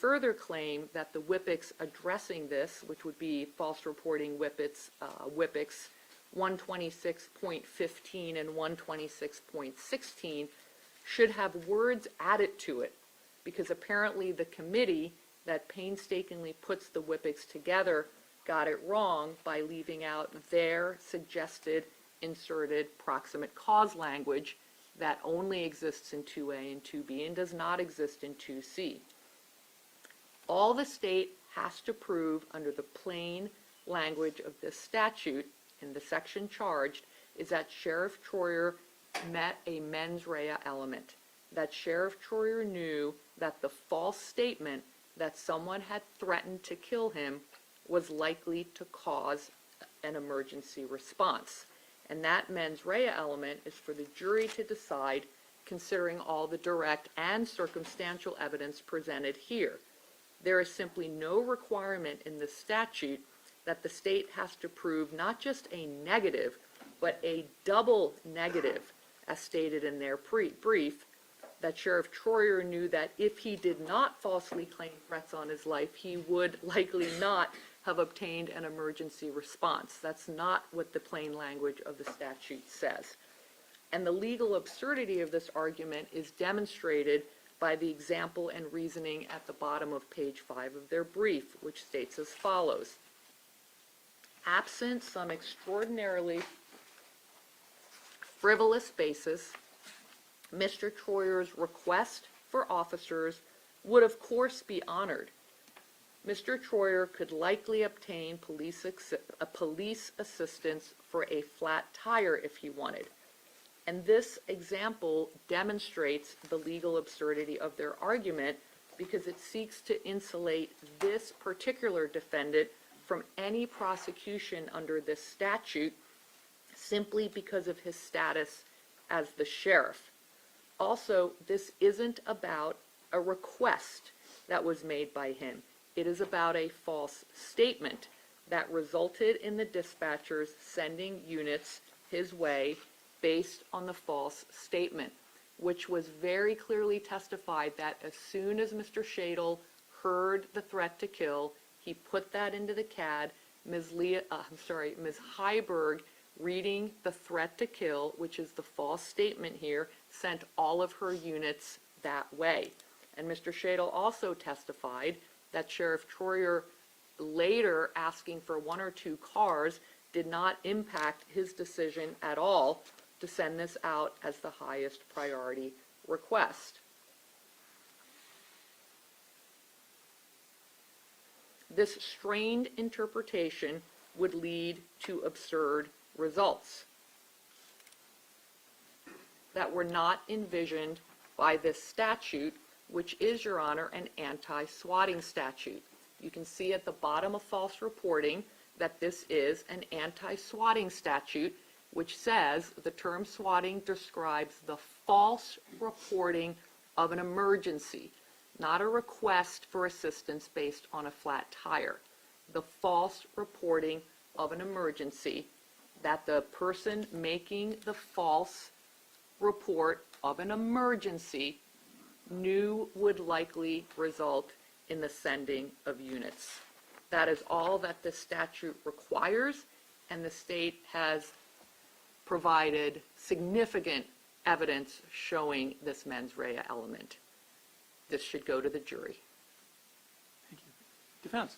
further claim that the WIPICs addressing this, which would be false reporting WIPICs 126.15 and 126.16, should have words added to it, because apparently the committee that painstakingly puts the WIPICs together got it wrong by leaving out their suggested inserted proximate cause language that only exists in 2A and 2B and does not exist in 2C. All the state has to prove under the plain language of this statute in the section charged is that Sheriff Troyer met a mens rea element, that Sheriff Troyer knew that the false statement that someone had threatened to kill him was likely to cause an emergency response. And that mens rea element is for the jury to decide, considering all the direct and circumstantial evidence presented here. There is simply no requirement in the statute that the state has to prove not just a negative, but a double negative, as stated in their brief, that Sheriff Troyer knew that if he did not falsely claim threats on his life, he would likely not have obtained an emergency response. That's not what the plain language of the statute says. And the legal absurdity of this argument is demonstrated by the example and reasoning at the bottom of page 5 of their brief, which states as follows. Absent some extraordinarily frivolous basis, Mr. Troyer's request for officers would of course be honored. Mr. Troyer could likely obtain police assistance for a flat tire if he wanted. And this example demonstrates the legal absurdity of their argument because it seeks to insulate this particular defendant from any prosecution under this statute simply because of his status as the sheriff. Also, this isn't about a request that was made by him. It is about a false statement that resulted in the dispatchers sending units his way based on the false statement, which was very clearly testified that as soon as Mr. Shadle heard the threat to kill, he put that into the CAD. Ms. Heiberg, reading the threat to kill, which is the false statement here, sent all of her units that way. And Mr. Shadle also testified that Sheriff Troyer later asking for 1 or 2 cars did not impact his decision at all to send this out as the highest priority request. This strained interpretation would lead to absurd results that were not envisioned by this statute, which is, Your Honor, an anti-swatting statute. You can see at the bottom of false reporting that this is an anti-swatting statute, which says the term swatting describes the false reporting of an emergency, not a request for assistance based on a flat tire. The false reporting of an emergency that the person making the false report of an emergency knew would likely result in the sending of units. That is all that the statute requires, and the state has provided significant evidence showing this mens rea element. This should go to the jury. Thank you. Defense.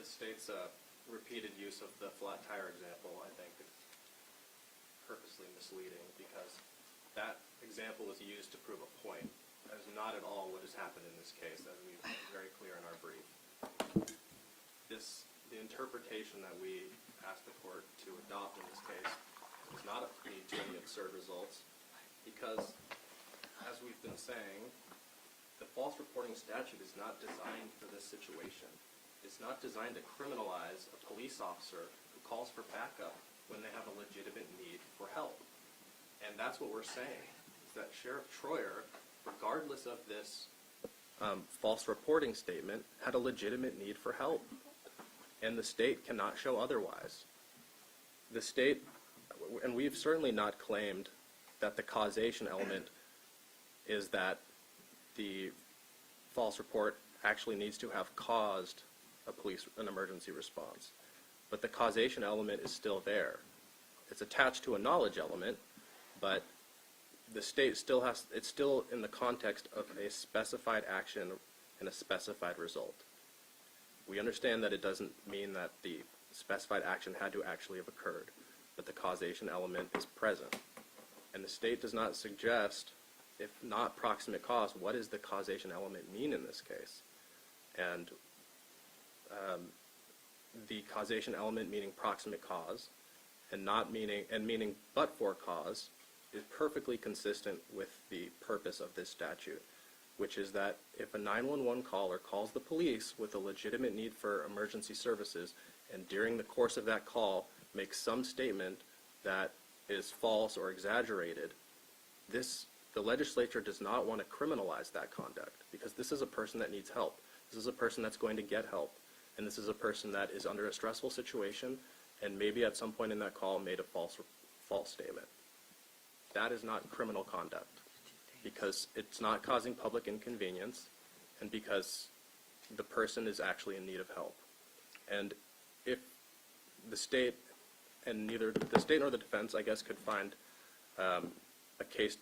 The state's repeated use of the flat tire example, I think, is purposely misleading because that example was used to prove a point. That is not at all what has happened in this case, as we've made very clear in our brief. The interpretation that we asked the court to adopt in this case does not lead to any absurd results because, as we've been saying, the false reporting statute is not designed for this situation. It's not designed to criminalize a police officer who calls for backup when they have a legitimate need for help. And that's what we're saying, is that Sheriff Troyer, regardless of this false reporting statement, had a legitimate need for help. And the state cannot show otherwise. The state, and we've certainly not claimed that the causation element is that the false report actually needs to have caused an emergency response. But the causation element is still there. It's attached to a knowledge element, but the state still it's still in the context of a specified action and a specified result. We understand that it doesn't mean that the specified action had to actually have occurred, but the causation element is present. And the state does not suggest, if not proximate cause, what does the causation element mean in this case? And the causation element meaning proximate cause and meaning but for cause is perfectly consistent with the purpose of this statute, which is that if a 911 caller calls the police with a legitimate need for emergency services and during the course of that call makes some statement that is false or exaggerated, the legislature does not want to criminalize that conduct, because this is a person that needs help. This is a person that's going to get help, and this is a person that is under a stressful situation and maybe at some point in that call made a false statement. That is not criminal conduct, because it's not causing public inconvenience and because the person is actually in need of help. And if the state, and neither the state nor the defense, I guess, could find a case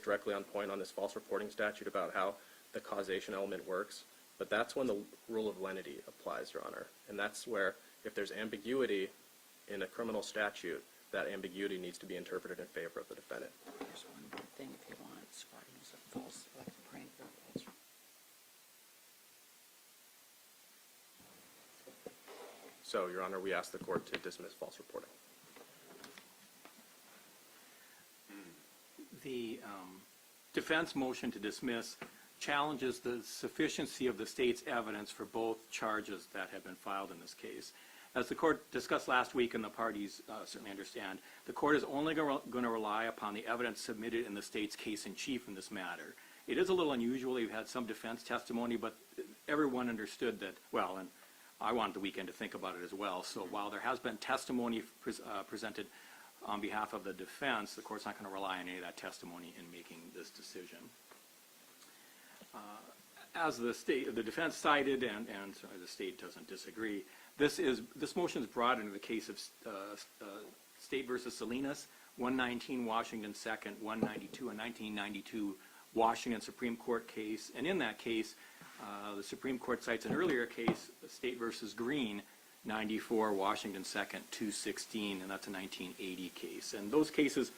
directly on point on this false reporting statute about how the causation element works, but that's when the rule of lenity applies, Your Honor. And that's where, if there's ambiguity in a criminal statute, that ambiguity needs to be interpreted in favor of the defendant. There's one more thing if you want. Squatting is a false, like praying for a false. So, Your Honor, we ask the court to dismiss false reporting. The defense motion to dismiss challenges the sufficiency of the state's evidence for both charges that have been filed in this case. As the court discussed last week, and the parties certainly understand, the court is only going to rely upon the evidence submitted in the state's case in chief in this matter. It is a little unusual. We've had some defense testimony, but everyone understood that, well, and I wanted the weekend to think about it as well. So while there has been testimony presented on behalf of the defense, the court's not going to rely on any of that testimony in making this decision. As the defense cited, and sorry, the state doesn't disagree, this motion is brought into the case of State versus Salinas, 119 Washington 2nd, 192, a 1992 Washington Supreme Court case. And in that case, the Supreme Court cites an earlier case, State versus Green, 94 Washington 2nd, 216, and that's a 1980 case. And those cases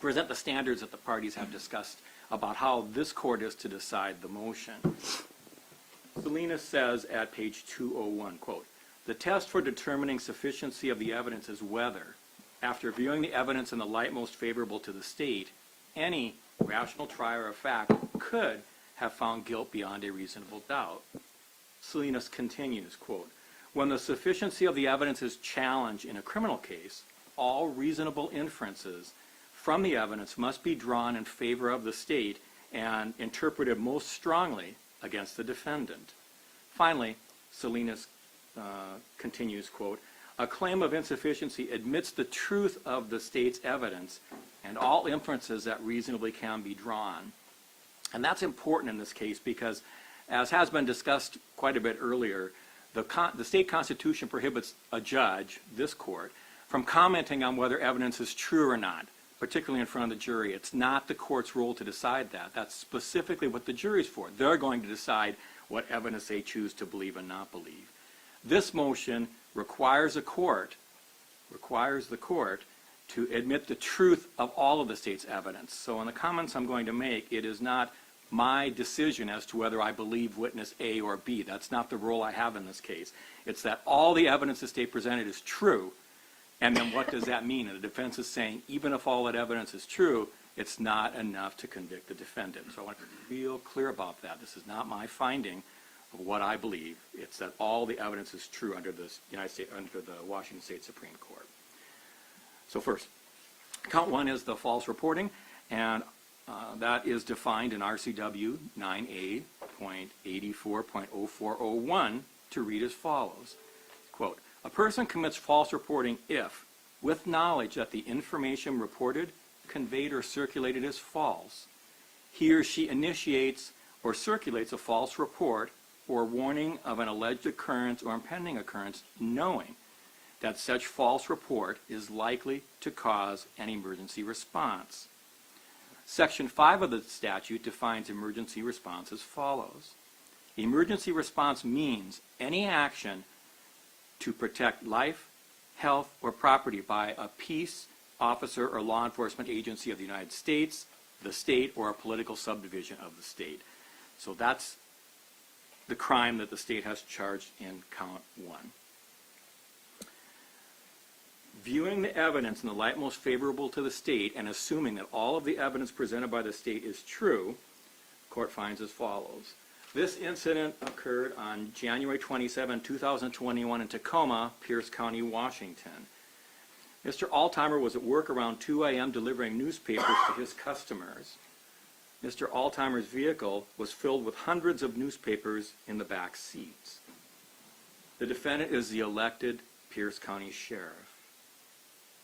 present the standards that the parties have discussed about how this court is to decide the motion. Salinas says at page 201, quote, "The test for determining sufficiency of the evidence is whether, after viewing the evidence in the light most favorable to the state, any rational trier of fact could have found guilt beyond a reasonable doubt." Salinas continues, quote, "When the sufficiency of the evidence is challenged in a criminal case, all reasonable inferences from the evidence must be drawn in favor of the state and interpreted most strongly against the defendant." Finally, Salinas continues, quote, "A claim of insufficiency admits the truth of the state's evidence and all inferences that reasonably can be drawn." And that's important in this case because, as has been discussed quite a bit earlier, the state constitution prohibits a judge, this court, from commenting on whether evidence is true or not, particularly in front of the jury. It's not the court's role to decide that. That's specifically what the jury's for. They're going to decide what evidence they choose to believe and not believe. This motion requires the court to admit the truth of all of the state's evidence. So in the comments I'm going to make, it is not my decision as to whether I believe witness A or B. That's not the role I have in this case. It's that all the evidence the state presented is true, and then what does that mean? And the defense is saying, even if all that evidence is true, it's not enough to convict the defendant. So I want to be real clear about that. This is not my finding of what I believe. It's that all the evidence is true under the Washington State Supreme Court. So first, count one is the false reporting, and that is defined in RCW 9A.84.0401 to read as follows, quote, "A person commits false reporting if, with knowledge that the information reported, conveyed, or circulated is false, he or she initiates or circulates a false report or warning of an alleged occurrence or impending occurrence, knowing that such false report is likely to cause an emergency response. Section 5 of the statute defines emergency response as follows. Emergency response means any action to protect life, health, or property by a peace officer or law enforcement agency of the United States, the state, or a political subdivision of the state. So that's the crime that the state has charged in count 1. Viewing the evidence in the light most favorable to the state and assuming that all of the evidence presented by the state is true, the court finds as follows. This incident occurred on January 27, 2021 in Tacoma, Pierce County, Washington. Mr. Altimer was at work around 2 a.m. delivering newspapers to his customers. Mr. Altimer's vehicle was filled with hundreds of newspapers in the back seats. The defendant is the elected Pierce County Sheriff.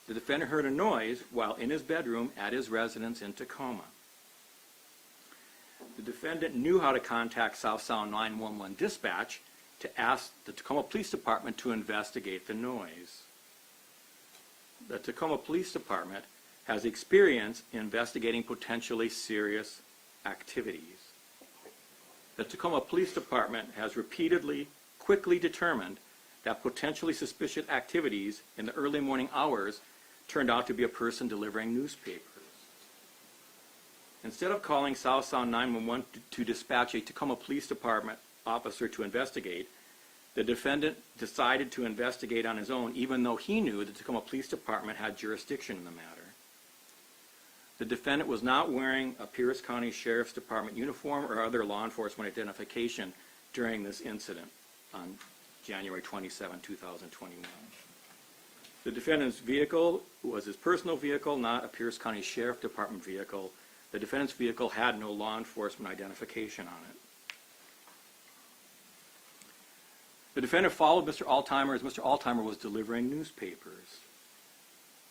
The defendant heard a noise while in his bedroom at his residence in Tacoma. The defendant knew how to contact South Sound 911 dispatch to ask the Tacoma Police Department to investigate the noise. The Tacoma Police Department has experience investigating potentially serious activities. The Tacoma Police Department has repeatedly, quickly determined that potentially suspicious activities in the early morning hours turned out to be a person delivering newspapers. Instead of calling South Sound 911 to dispatch a Tacoma Police Department officer to investigate, the defendant decided to investigate on his own, even though he knew the Tacoma Police Department had jurisdiction in the matter. The defendant was not wearing a Pierce County Sheriff's Department uniform or other law enforcement identification during this incident on January 27, 2021. The defendant's vehicle was his personal vehicle, not a Pierce County Sheriff Department vehicle. The defendant's vehicle had no law enforcement identification on it. The defendant followed Mr. Altimer as Mr. Altimer was delivering newspapers.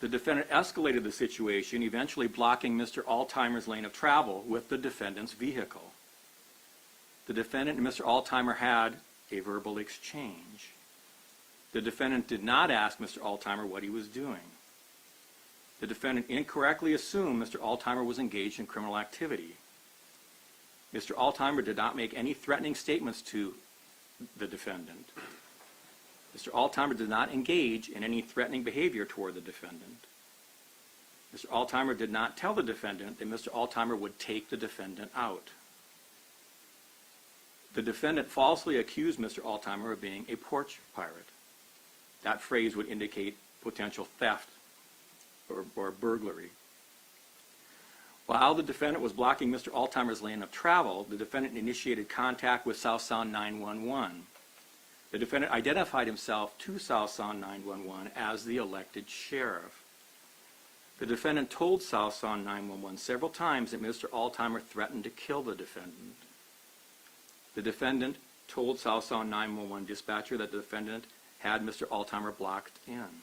The defendant escalated the situation, eventually blocking Mr. Altimer's lane of travel with the defendant's vehicle. The defendant and Mr. Altimer had a verbal exchange. The defendant did not ask Mr. Altimer what he was doing. The defendant incorrectly assumed Mr. Altimer was engaged in criminal activity. Mr. Altimer did not make any threatening statements to the defendant. Mr. Altimer did not engage in any threatening behavior toward the defendant. Mr. Altimer did not tell the defendant that Mr. Altimer would take the defendant out. The defendant falsely accused Mr. Altimer of being a porch pirate. That phrase would indicate potential theft or burglary. While the defendant was blocking Mr. Altimer's lane of travel, the defendant initiated contact with South Sound 911. The defendant identified himself to South Sound 911 as the elected sheriff. The defendant told South Sound 911 several times that Mr. Altimer threatened to kill the defendant. The defendant told South Sound 911 dispatcher that the defendant had Mr. Altimer blocked in.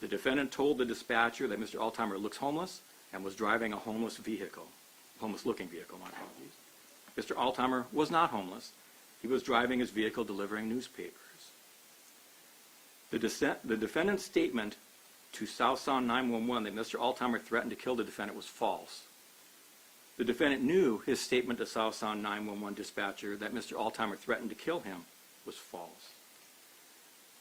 The defendant told the dispatcher that Mr. Altimer looks homeless and was driving a homeless vehicle, homeless-looking vehicle, my apologies. Mr. Altimer was not homeless. He was driving his vehicle delivering newspapers. The defendant's statement to South Sound 911 that Mr. Altimer threatened to kill the defendant was false. The defendant knew his statement to South Sound 911 dispatcher that Mr. Altimer threatened to kill him was false.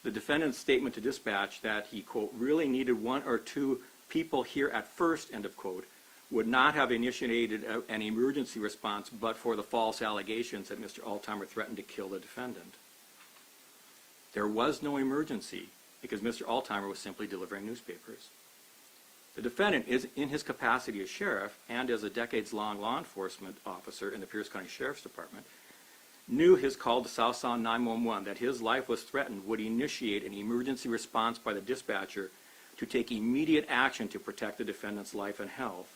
The defendant's statement to dispatch that he, quote, really needed one or two people here at first, end of quote, would not have initiated an emergency response but for the false allegations that Mr. Altimer threatened to kill the defendant. There was no emergency because Mr. Altimer was simply delivering newspapers. The defendant is in his capacity as sheriff and as a decades-long law enforcement officer in the Pierce County Sheriff's Department knew his call to South Sound 911 that his life was threatened would initiate an emergency response by the dispatcher to take immediate action to protect the defendant's life and health.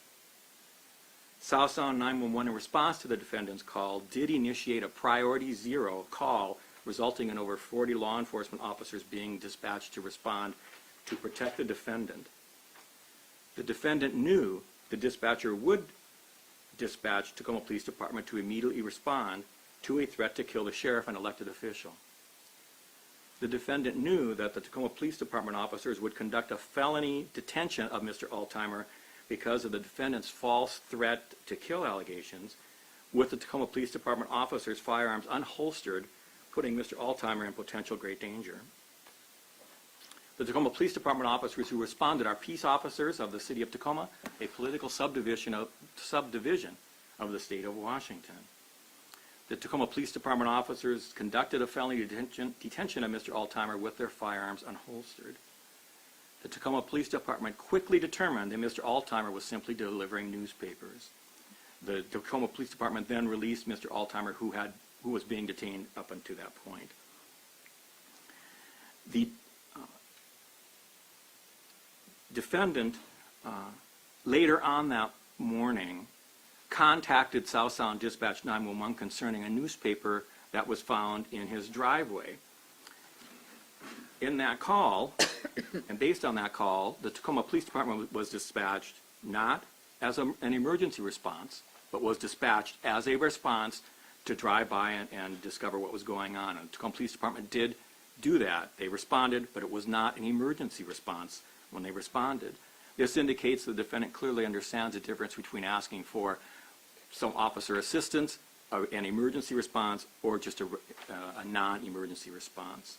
South Sound 911, in response to the defendant's call, did initiate a priority 0 call, resulting in over 40 law enforcement officers being dispatched to respond to protect the defendant. The defendant knew the dispatcher would dispatched Tacoma Police Department to immediately respond to a threat to kill the sheriff and elected official. The defendant knew that the Tacoma Police Department officers would conduct a felony detention of Mr. Altheimer because of the defendant's false threat to kill allegations, with the Tacoma Police Department officers' firearms unholstered, putting Mr. Altheimer in potential great danger. The Tacoma Police Department officers who responded are peace officers of the City of Tacoma, a political subdivision of the state of Washington. The Tacoma Police Department officers conducted a felony detention of Mr. Altheimer with their firearms unholstered. The Tacoma Police Department quickly determined that Mr. Altheimer was simply delivering newspapers. The Tacoma Police Department then released Mr. Altheimer, who was being detained up until that point. The defendant, later on that morning, contacted South Sound Dispatch 911 concerning a newspaper that was found in his driveway. In that call, and based on that call, the Tacoma Police Department was dispatched not as an emergency response, but was dispatched as a response to drive by and discover what was going on. And the Tacoma Police Department did do that. They responded, but it was not an emergency response when they responded. This indicates the defendant clearly understands the difference between asking for some officer assistance, an emergency response, or just a non-emergency response.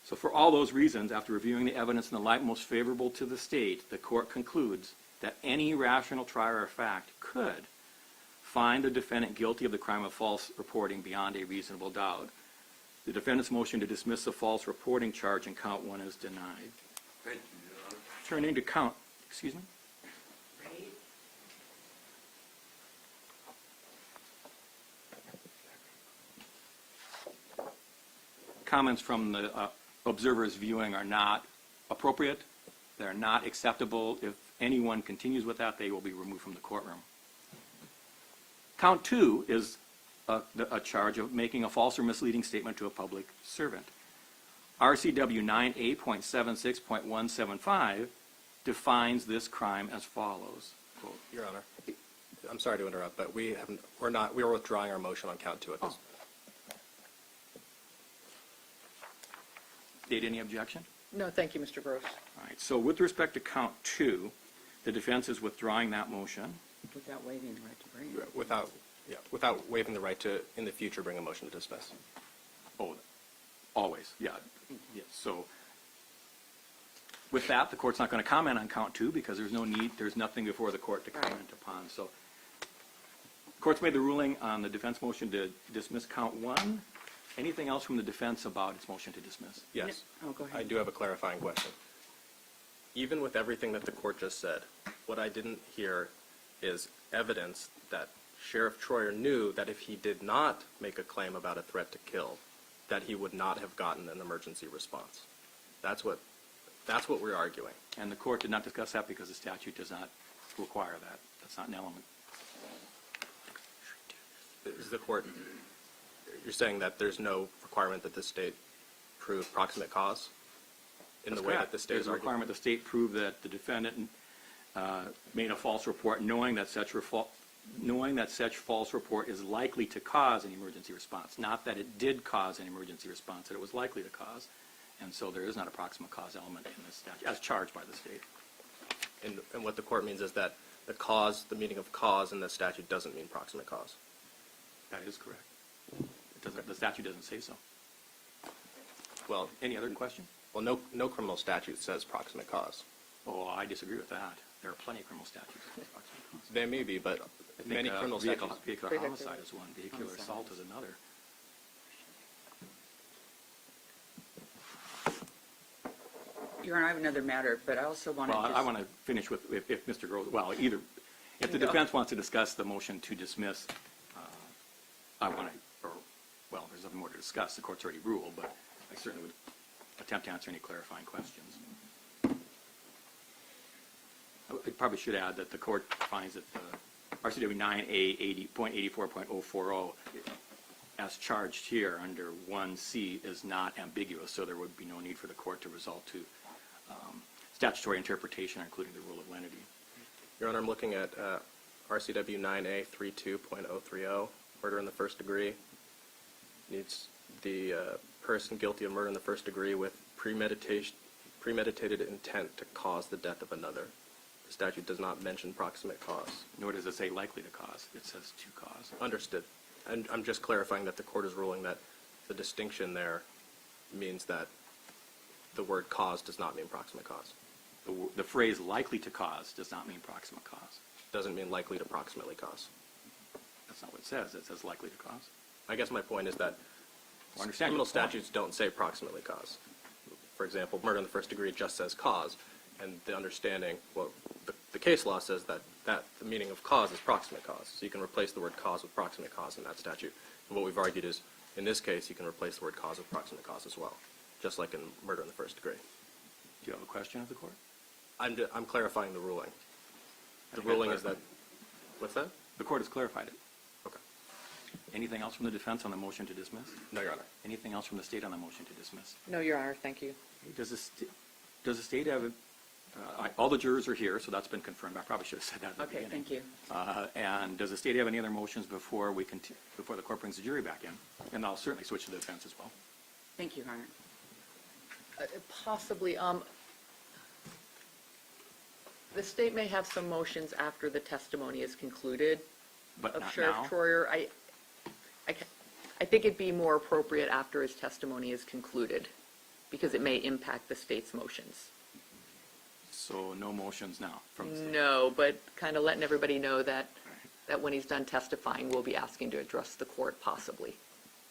So for all those reasons, after reviewing the evidence in the light most favorable to the state, the court concludes that any rational trier of fact could find the defendant guilty of the crime of false reporting beyond a reasonable doubt. The defendant's motion to dismiss the false reporting charge in count 1 is denied. Thank you, Your Honor. Turning to count, excuse me? Comments from the observers viewing are not appropriate. They're not acceptable. If anyone continues with that, they will be removed from the courtroom. Count 2 is a charge of making a false or misleading statement to a public servant. RCW 9A.76.175 defines this crime as follows. Quote, Your Honor, I'm sorry to interrupt, but we are withdrawing our motion on count 2 at this. State any objection? No, thank you, Mr. Gross. All right, so with respect to count 2, the defense is withdrawing that motion. Without waiving the right to bring. Without waiving the right to, in the future, bring a motion to dismiss. Oh, always, yeah. Yes. So with that, the court's not going to comment on count 2 because there's no need, there's nothing before the court to comment upon. So the court's made the ruling on the defense motion to dismiss count 1. Anything else from the defense about its motion to dismiss? Yes. Oh, go ahead. I do have a clarifying question. Even with everything that the court just said, what I didn't hear is evidence that Sheriff Troyer knew that if he did not make a claim about a threat to kill, that he would not have gotten an emergency response. That's what we're arguing. And the court did not discuss that because the statute does not require that. That's not an element. Is the court, you're saying that there's no requirement that the state prove proximate cause in the way that the state is There's a arguing? requirement the state prove that the defendant made a false report knowing that such false report is likely to cause an emergency response, not that it did cause an emergency response, that it was likely to cause. And so there is not a proximate cause element in this statute, as charged by the state. And what the court means is that the cause, the meaning of cause in the statute doesn't mean proximate cause. That is correct. The statute doesn't say so. Well, Any other question? well, no criminal statute says proximate cause. Oh, I disagree with that. There are plenty of criminal statutes that say proximate cause. They may be, but I think, many criminal statutes. Vehicular homicide is one, vehicular Homicide. assault is another. Your Honor, I have another matter, but I also want to Well, just... I want to finish with, if Mr. Gross, well, either, if the No. defense wants to discuss the motion to dismiss, I want to, or, well, there's nothing more to discuss, the court's already ruled, but I certainly would attempt to answer any clarifying questions. I probably should add that the court finds that the RCW 9A.84.040, as charged here under 1C, is not ambiguous, so there would be no need for the court to resort to statutory interpretation, including the rule of lenity. Your Honor, I'm looking at RCW 9A32.030, murder in the first degree, needs the person guilty of murder in the first degree with premeditated intent to cause the death of another. The statute does not mention proximate cause. Nor does it say likely to cause. It says to cause. Understood. And I'm just clarifying that the court is ruling that the distinction there means that the word cause does not mean proximate cause. The phrase likely to cause does not mean proximate cause. Doesn't mean likely to proximately cause. That's not what it says. It says likely to cause. I guess my point is that I understand criminal your point. statutes don't say proximately cause. For example, murder in the first degree just says cause, and the understanding, well, the case law says that the meaning of cause is proximate cause. So you can replace the word cause with proximate cause in that statute. And what we've argued is, in this case, you can replace the word cause with proximate cause as well, just like in murder in the first degree. Do you have a question of the court? I'm clarifying the ruling. The Okay, ruling is that, clarify. what's that? The court has clarified it. Okay. Anything else from the defense on the motion to dismiss? No, Your Honor. Anything else from the state on the motion to dismiss? No, Your Honor, thank you. Does the state have, all the jurors are here, so that's been confirmed. I probably should have said that at the Okay, beginning. thank you. And does the state have any other motions before before the court brings the jury back in? And I'll certainly switch to the defense as well. Thank you, Your Honor. Possibly, the state may have some motions after the testimony is concluded But of not Sheriff now? Troyer. I think it'd be more appropriate after his testimony is concluded, because it may impact the state's motions. So no motions now from the state? No, but kind of letting everybody know that when he's done testifying, we'll be asking to address the court possibly.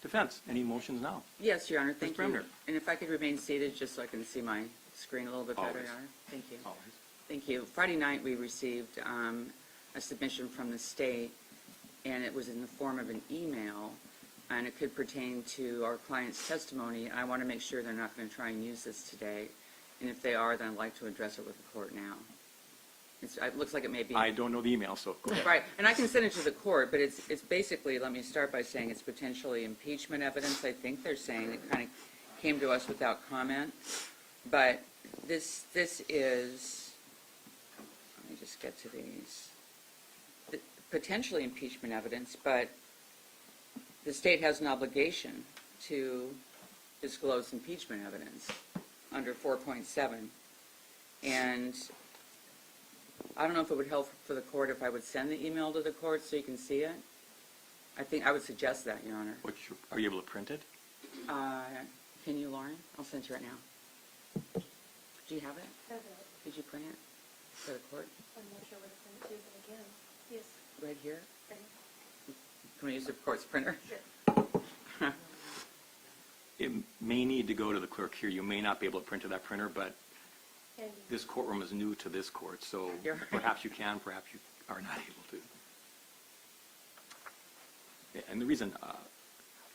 Defense, any motions now? Yes, Your Honor, thank you. Bremner. And if I could remain seated just so I can see my screen a little bit better, Always. Your Honor. Thank you. Always. Thank you. Friday night, we received a submission from the state, and it was in the form of an email, and it could pertain to our client's testimony. I want to make sure they're not going to try and use this today, and if they are, then I'd like to address it with the court now. It looks like it may be... I don't know the email, so go ahead. Right, and I can send it to the court, but it's basically, let me start by saying it's potentially impeachment evidence, I think they're saying. It kind of came to us without comment. But this is, let me just get to these. Potentially impeachment evidence, but the state has an obligation to disclose impeachment evidence under 4.7. And I don't know if it would help for the court if I would send the email to the court so you can see it. I think I would suggest that, Your Honor. Are you able to print it? Can you, Lauren? I'll send it to you right now. Do you have it? I have it. Did you print it for the court? I'm not sure what to print it to, but again, yes, Right here? right. Can we use the court's printer? Sure. It may need to go to the clerk here. You may not be able to print to that printer, but And this courtroom is new to this court, so You're right. perhaps you can, perhaps you are not able to. And the reason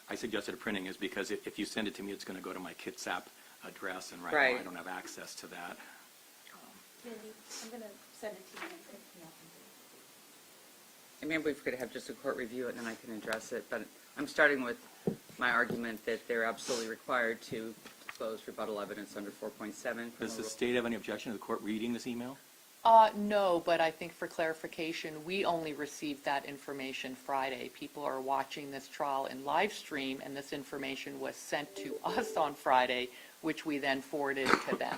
I suggested a printing is because if you send it to me, it's going to go to my Kitsap address, and right now Right. I don't have access to that. Mindy, I'm going to send it to you. And maybe we could have just a court review it and then I can address it. But I'm starting with my argument that they're absolutely required to disclose rebuttal evidence under 4.7. Does the state have any objection to the court reading this email? No, but I think for clarification, we only received that information Friday. People are watching this trial in live stream, and this information was sent to us on Friday, which we then forwarded to them.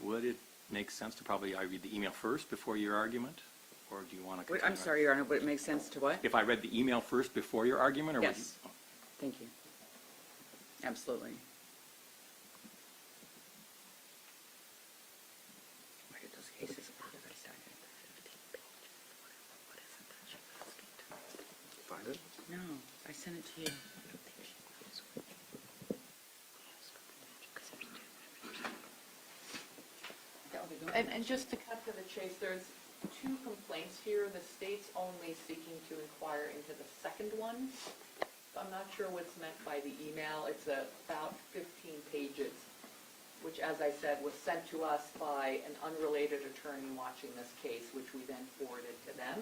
Would it make sense to I read the email first before your argument? Or do you want to continue? I'm sorry, Your Honor, would it make sense to what? If I read the email first before your argument, or would you? Yes. Thank you. Absolutely. Where did those cases go that I cited? 15 pages. What is it that she was asking to? Find it? No, I sent it to you. And just to cut to the chase, there's two complaints here. The state's only seeking to inquire into the second one. I'm not sure what's meant by the email. It's about 15 pages, which, as I said, was sent to us by an unrelated attorney watching this case, which we then forwarded to them.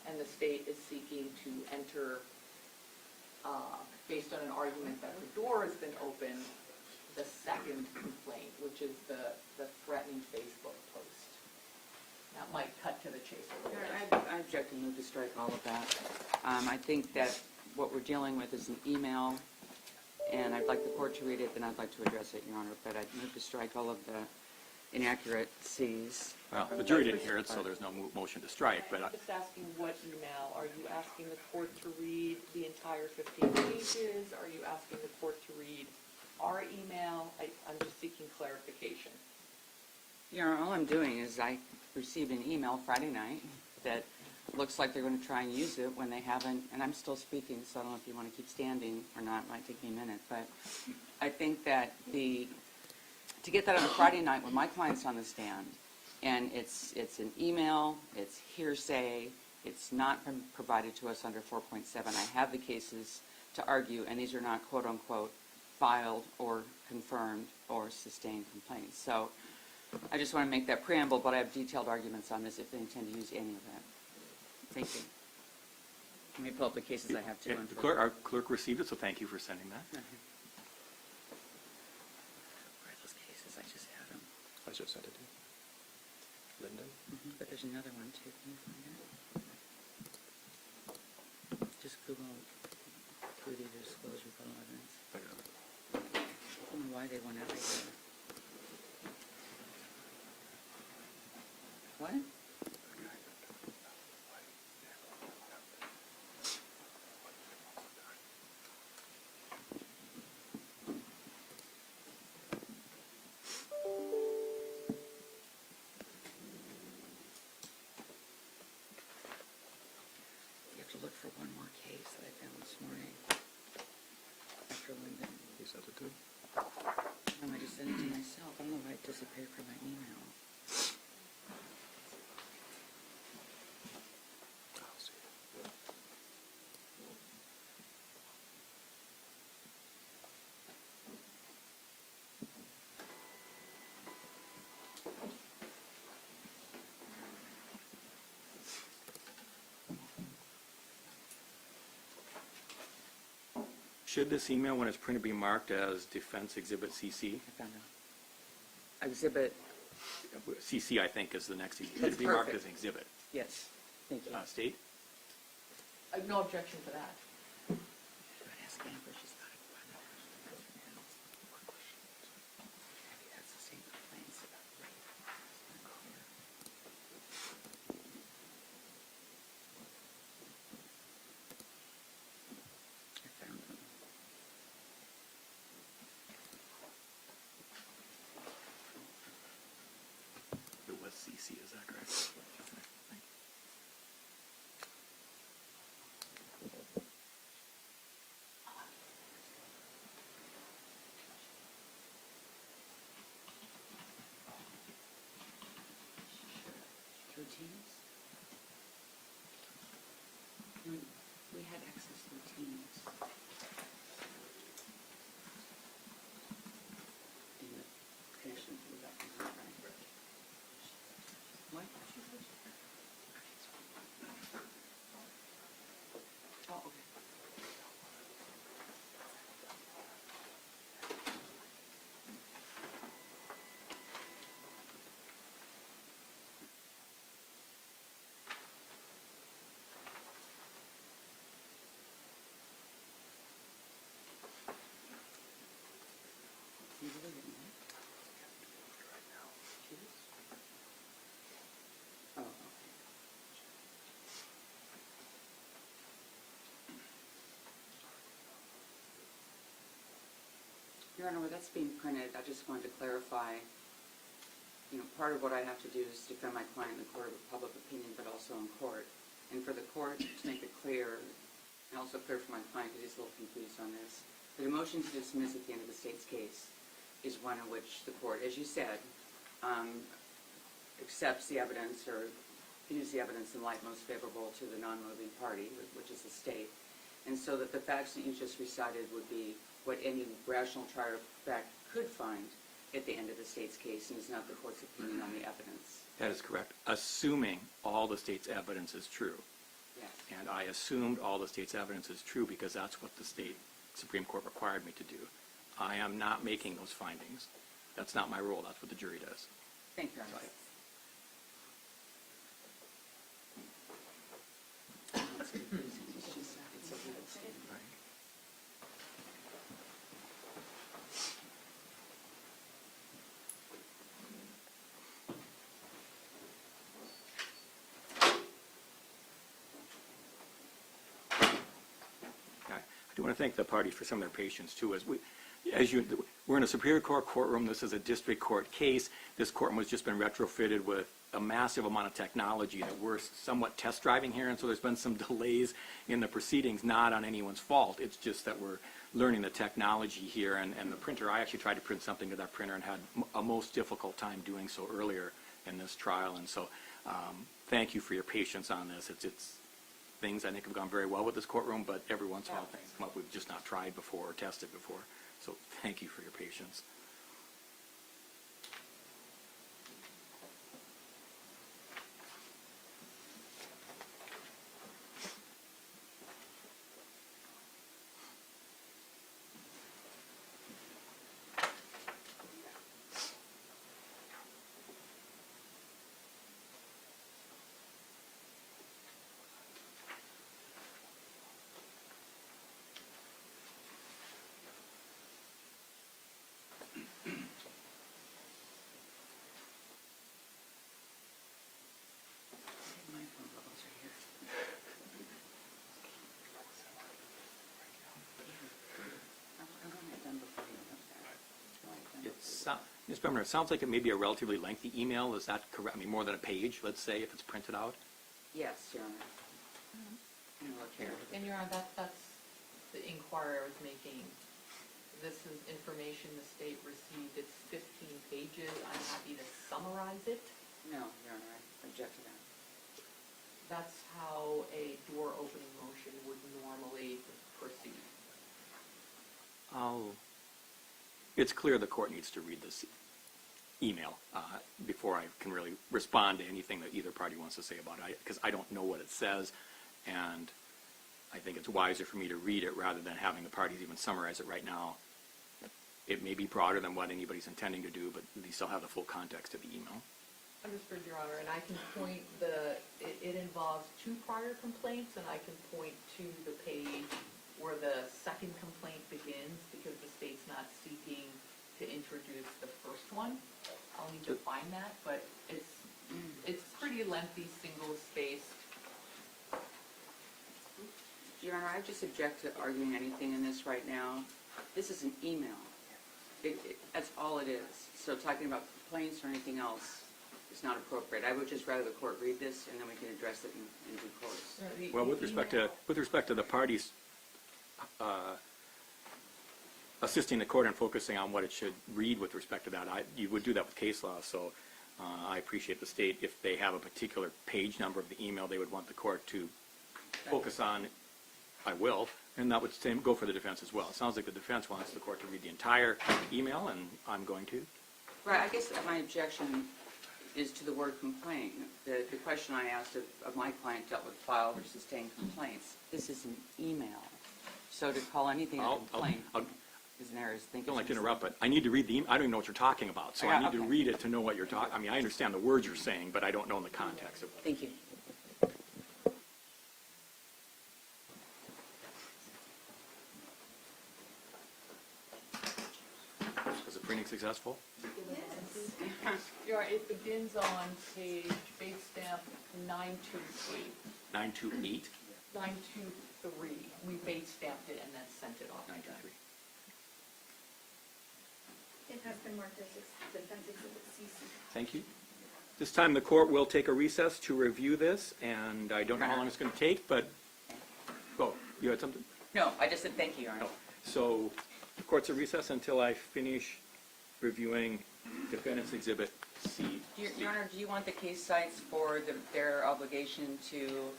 And the state is seeking to enter, based on an argument that the door has been opened, the second complaint, which is the threatening Facebook post. Now, that might cut to the chase a little bit. I object and move to strike all of that. I think that what we're dealing with is an email, and I'd like the court to read it, then I'd like to address it, Your Honor, but I'd move to strike all of the inaccuracies. Well, the jury didn't hear it, so there's no motion to strike, but I'm just asking what email. Are you asking the court to read the entire 15 pages? Are you asking the court to read our email? I'm just seeking clarification. Your Honor, all I'm doing is I received an email Friday night that looks like they're going to try and use it when they haven't, and I'm still speaking, so I don't know if you want to keep standing or not. It might take me a minute, but I think that to get that on a Friday night when my client's on the stand, and it's an email, it's hearsay, it's not been provided to us under 4.7. I have the cases to argue, and these are not quote-unquote filed or confirmed or sustained complaints. So I just want to make that preamble, but I have detailed arguments on this if they intend to use any of that. Thank you. Let me pull up the cases I have too. our clerk received it, so thank you for sending that. Where are those cases? I just had them. I just sent it to you. Lyndon? But there's another one too. Can you find it? Just Google duty to disclose rebuttal evidence. I got it. I don't know why they went everywhere. What? You have to look for one more case that I found this morning. After Lyndon. You sent it to me? No, I just sent it to myself. I don't know why it disappeared from my email. I'll see it. Should this email, when it's printed, be marked as Defense Exhibit CC? I found it. Exhibit, CC, I think, is the next. Should That's it be marked perfect. as an exhibit? yes. Thank you. State? I have no objection to that. Should I ask Amber? She's got it. Maybe that's the same complaints about rape. I found them. It was CC, is that correct? Thank you. 13s? No, we had access to the teams. In the connection to the document, right? What? Oh, okay. You really didn't know? Cheers? Oh, okay. Your Honor, when that's being printed, I just wanted to clarify, part of what I have to do is defend my client in the court of public opinion, but also in court. And for the court to make it clear, and also clear for my client, because he's a little confused on this, that a motion to dismiss at the end of the state's case is one in which the court, as you said, accepts the evidence or views the evidence in light most favorable to the non-moving party, which is the state. And so that the facts that you just recited would be what any rational trier of fact could find at the end of the state's case, and is not the court's opinion on the evidence. That is correct, assuming all the state's evidence is true. Yes. And I assumed all the state's evidence is true because that's what the state Supreme Court required me to do. I am not making those findings. That's not my role. That's what the jury does. Thank you, Your Honor. I do want to thank the parties for some of their patience too. We're in a Superior Court courtroom. This is a district court case. This courtroom has just been retrofitted with a massive amount of technology that we're somewhat test driving here, and so there's been some delays in the proceedings, not on anyone's fault. It's just that we're learning the technology here, and the printer, I actually tried to print something to that printer and had a most difficult time doing so earlier in this trial, and so thank you for your patience on this. It's things I think have gone very well with this courtroom, but every once in a while things come up we've just not tried before or tested before. So thank you for your patience. Ms. Bremner, it sounds like it may be a relatively lengthy email. Is that correct? I mean, more than a page, let's say, if it's printed out? Yes, Your Honor. Look here. And Your Honor, that's the inquiry I was making. This is information the state received. It's 15 pages. I'm happy to summarize it. No, Your Honor, I object to that. That's how a door opening motion would normally proceed. It's clear the court needs to read this email before I can really respond to anything that either party wants to say about it, because I don't know what it says, and I think it's wiser for me to read it rather than having the parties even summarize it right now. It may be broader than what anybody's intending to do, but we still have the full context of the email. Understood, Your Honor, and I can point it involves 2 prior complaints, and I can point to the page where the second complaint begins, because the state's not seeking to introduce the first one. I'll need to find that, but it's pretty lengthy, single-spaced. Your Honor, I just object to arguing anything in this right now. This is an email. That's all it is. So talking about complaints or anything else is not appropriate. I would just rather the court read this, and then we can address it in due course. Well, with respect to the parties assisting the court and focusing on what it should read with respect to that, you would do that with case law. So I appreciate the state, if they have a particular page number of the email they would want the court to focus on, I will, and that would go for the defense as well. It sounds like the defense wants the court to read the entire email, and I'm going to. Right, I guess my objection is to the word complaint. The question I asked of my client dealt with filed or sustained complaints. This is an email. So to call anything a complaint is an error. I don't like to interrupt, but I need to read the email. I don't even know what you're talking about, so I need to read it to know what you're talking. I mean, I understand the words you're saying, but I don't know in the context of it. Thank you. Was the printing successful? You're right, it begins on page base stamp 928. 928? 923. We base stamped it and then sent it off. 923. It has been marked as Defense Exhibit CC. Thank you. This time the court will take a recess to review this, and I don't know how long it's going to take, but, oh, you had something? No, I just said thank you, Your Honor. No. So the court's at recess until I finish reviewing Defendant's Exhibit C. Your Honor, do you want the case sites for their obligation to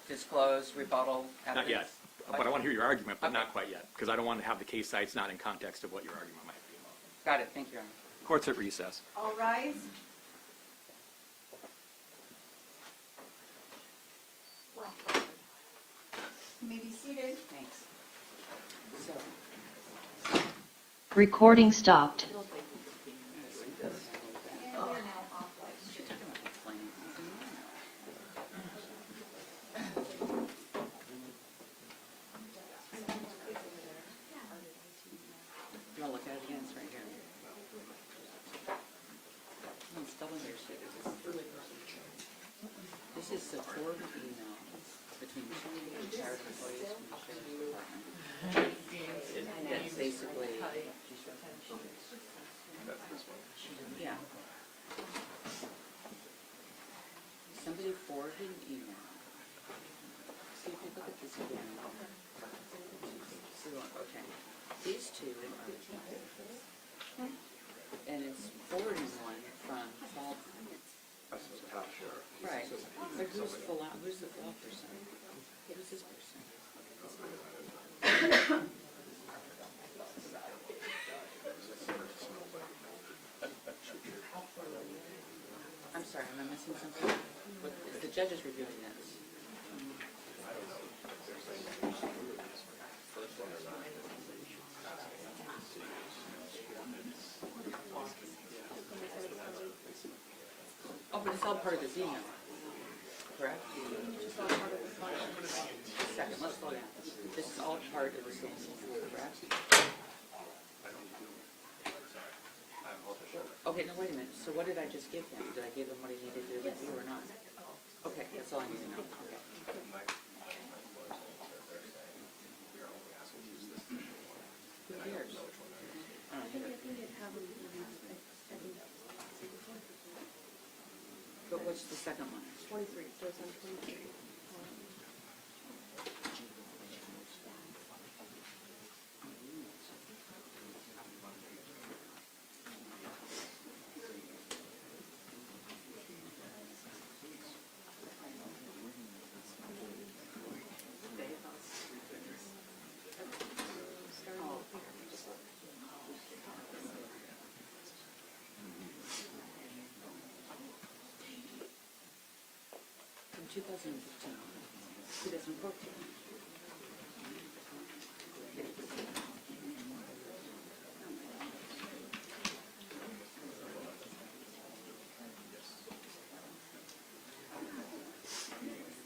disclose, rebuttal evidence? Not yet, but I want to hear your argument, but not quite yet, because I don't want to have the case sites not in context of what your argument might be. Got it. Thank you, Your Honor. Court's at recess. All rise. You may be seated. Thanks. So, Recording stopped. It'll take you 15 minutes. And we are now off live. forwarded emails between two retired employees from the sheriff's department. That's basically, That's this one. yeah. Somebody forwarded an email. See if you look at this again. See what, okay. These two are, and it's forwarding one from Paul. That's the top sheriff. Right, but who's the full person? Who's this person? I'm sorry, am I missing something? What, the judge is reviewing this. Oh, but it's all part of this email, correct? Second, let's slow down. This is all part of the same email, correct? Okay, no, wait a minute. So what did I just give him? Did I give him what he needed to review or not? Okay, that's all I need to know. Okay. Who cares? But what's the second one? 23, so it's on 23. From 2015, 2014.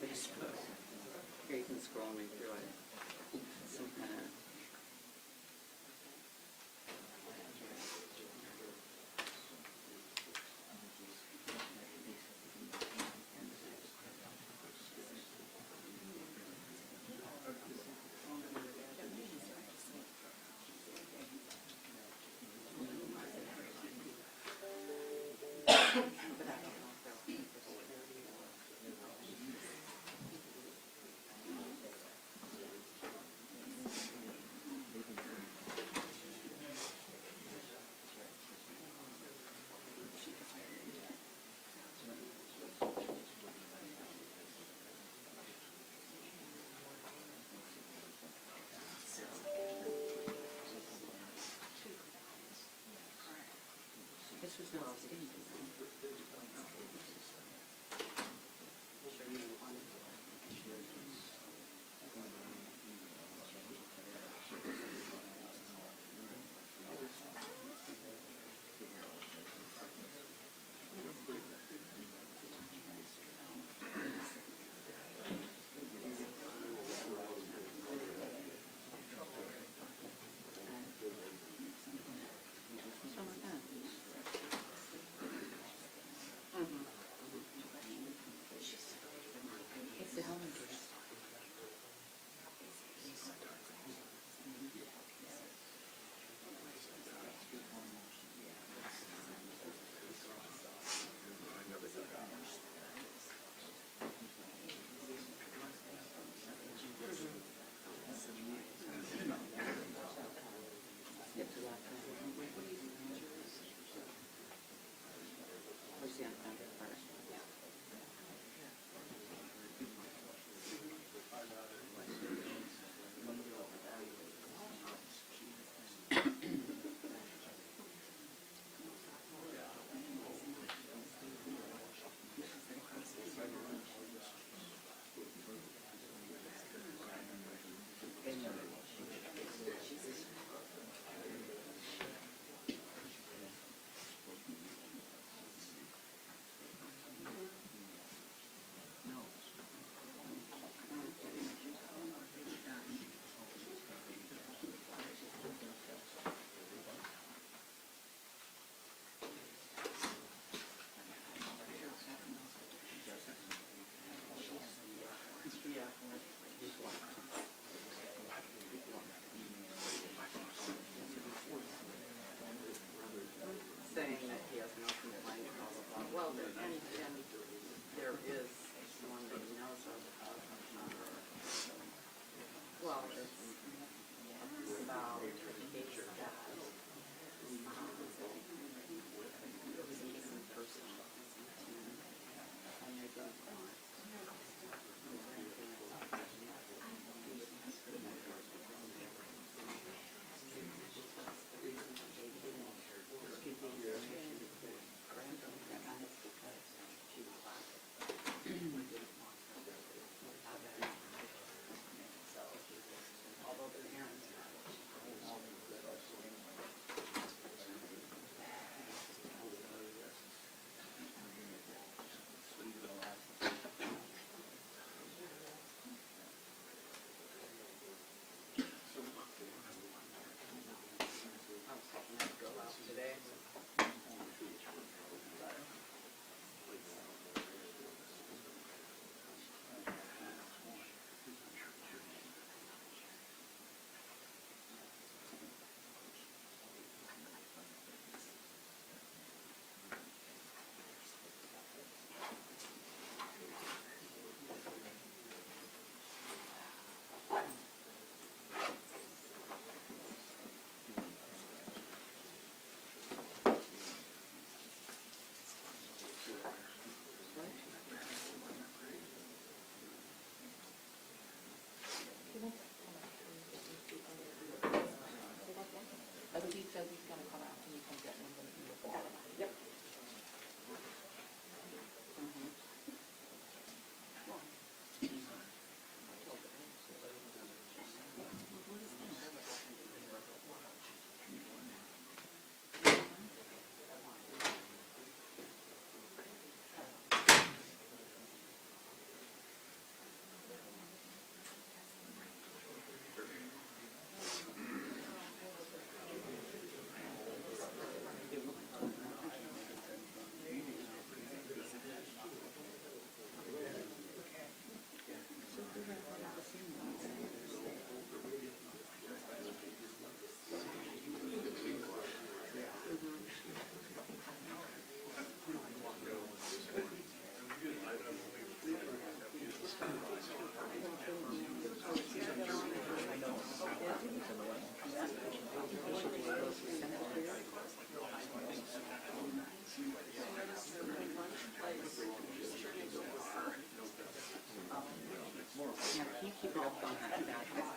Facebook. Here you can scroll me through it. Some kind of.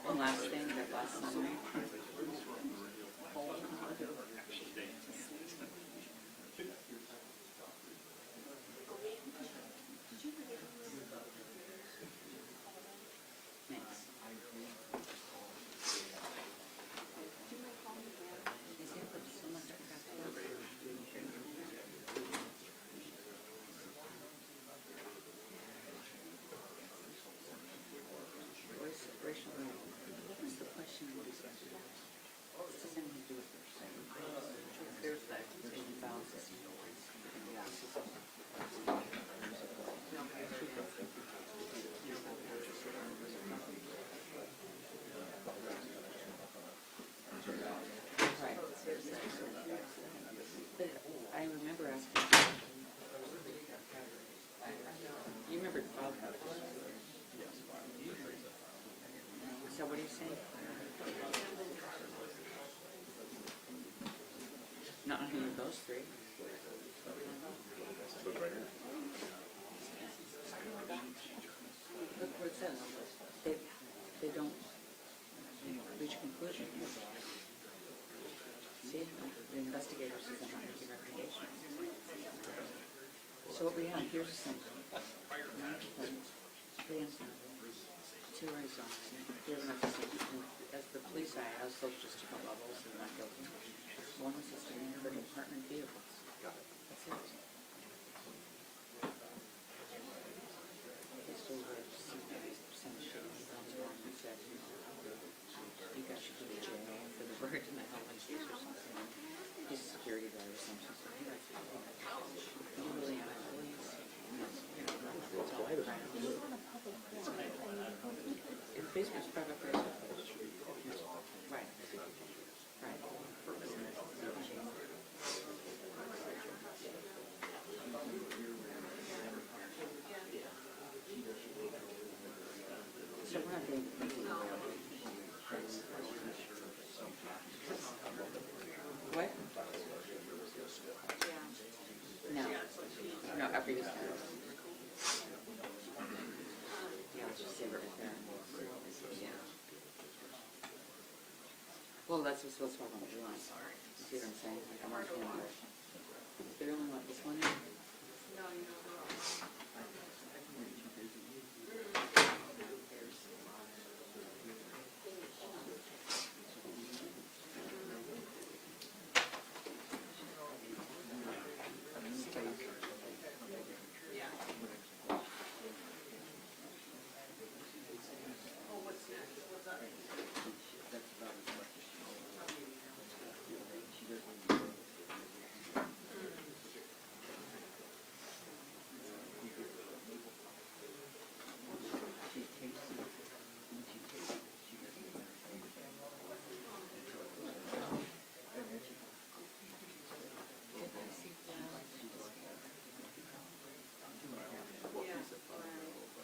One last thing, that last summary. Thanks. What was the question? This has anything to do with there's that right. But I remember asking, you remember Bob? So what are you saying? Not on any of those three. Look what it says. They don't reach a conclusion. See, the investigators says they're not making recommendations. So what we have, here's a thing. 9 complaints, 3 incidents, 2 are resolved. Here's another thing. As the police, I asked those just different levels and not guilty. 1 was sustained for apartment vehicles. That's it. This was where some shit sounds wrong and said, you guys should go to jail for the bird in the health case or something. He's a security guard or something. So he likes to do that. You really are police. That's all I find. If Facebook's private Facebook. Right. Right. So we're not doing what? No, after you start. Yeah, let's just save it right there. Well, that's what I'm going to do. See what I'm saying? Like I'm already doing it. They only want this one in?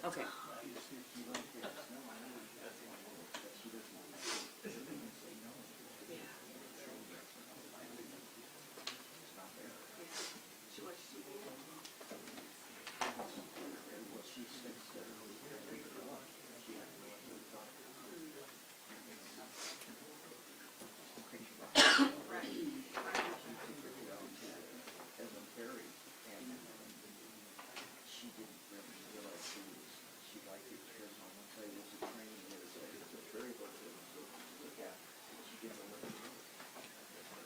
Okay.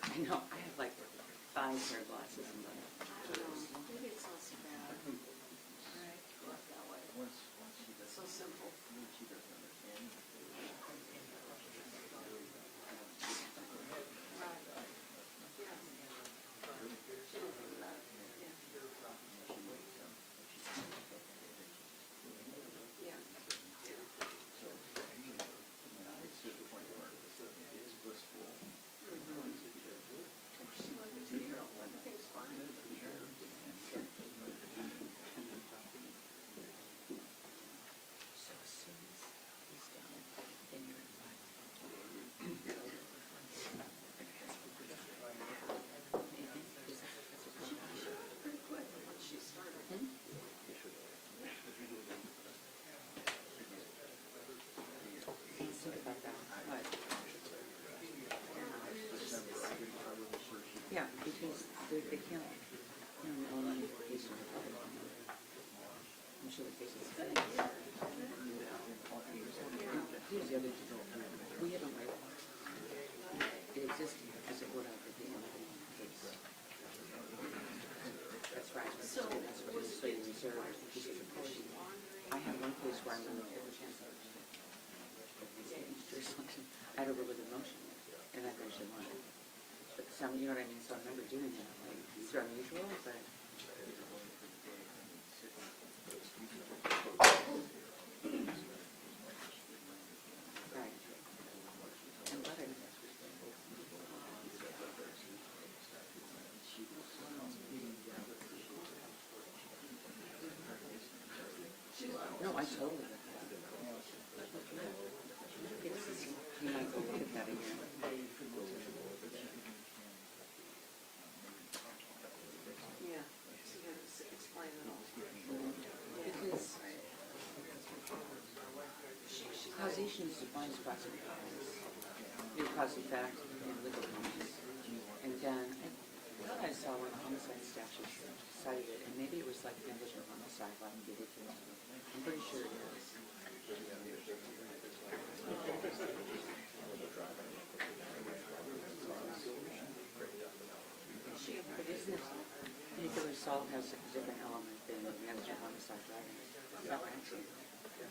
I know, I have like 5 pair of glasses and Maybe it's not so bad. Right, go up that way. So simple. Right. Yeah. about that. What? Yeah, because they can't, no one pays for the public. I'm sure the case is finished. Here's the other thing. We haven't read it. It exists as it would have at the end of the case. That's right. So, That's what is so reserved. I have one case where I'm going to take a chance of I had a really good motion, and I eventually won it. But some, you know what I mean? So I remember doing that. Like, it's unusual, but. Right. And but I. No, I totally get that. You might go look at that again. yeah, so you gotta explain it all. Because causation defines cause and effect. Your cause and effect and legal causes. And then I thought I saw one homicide statute cited it, and maybe it was like negligent homicide, like ridiculous. I'm pretty sure it is. But isn't it, vehicular assault has a different element than negligent homicide driving? Is that right?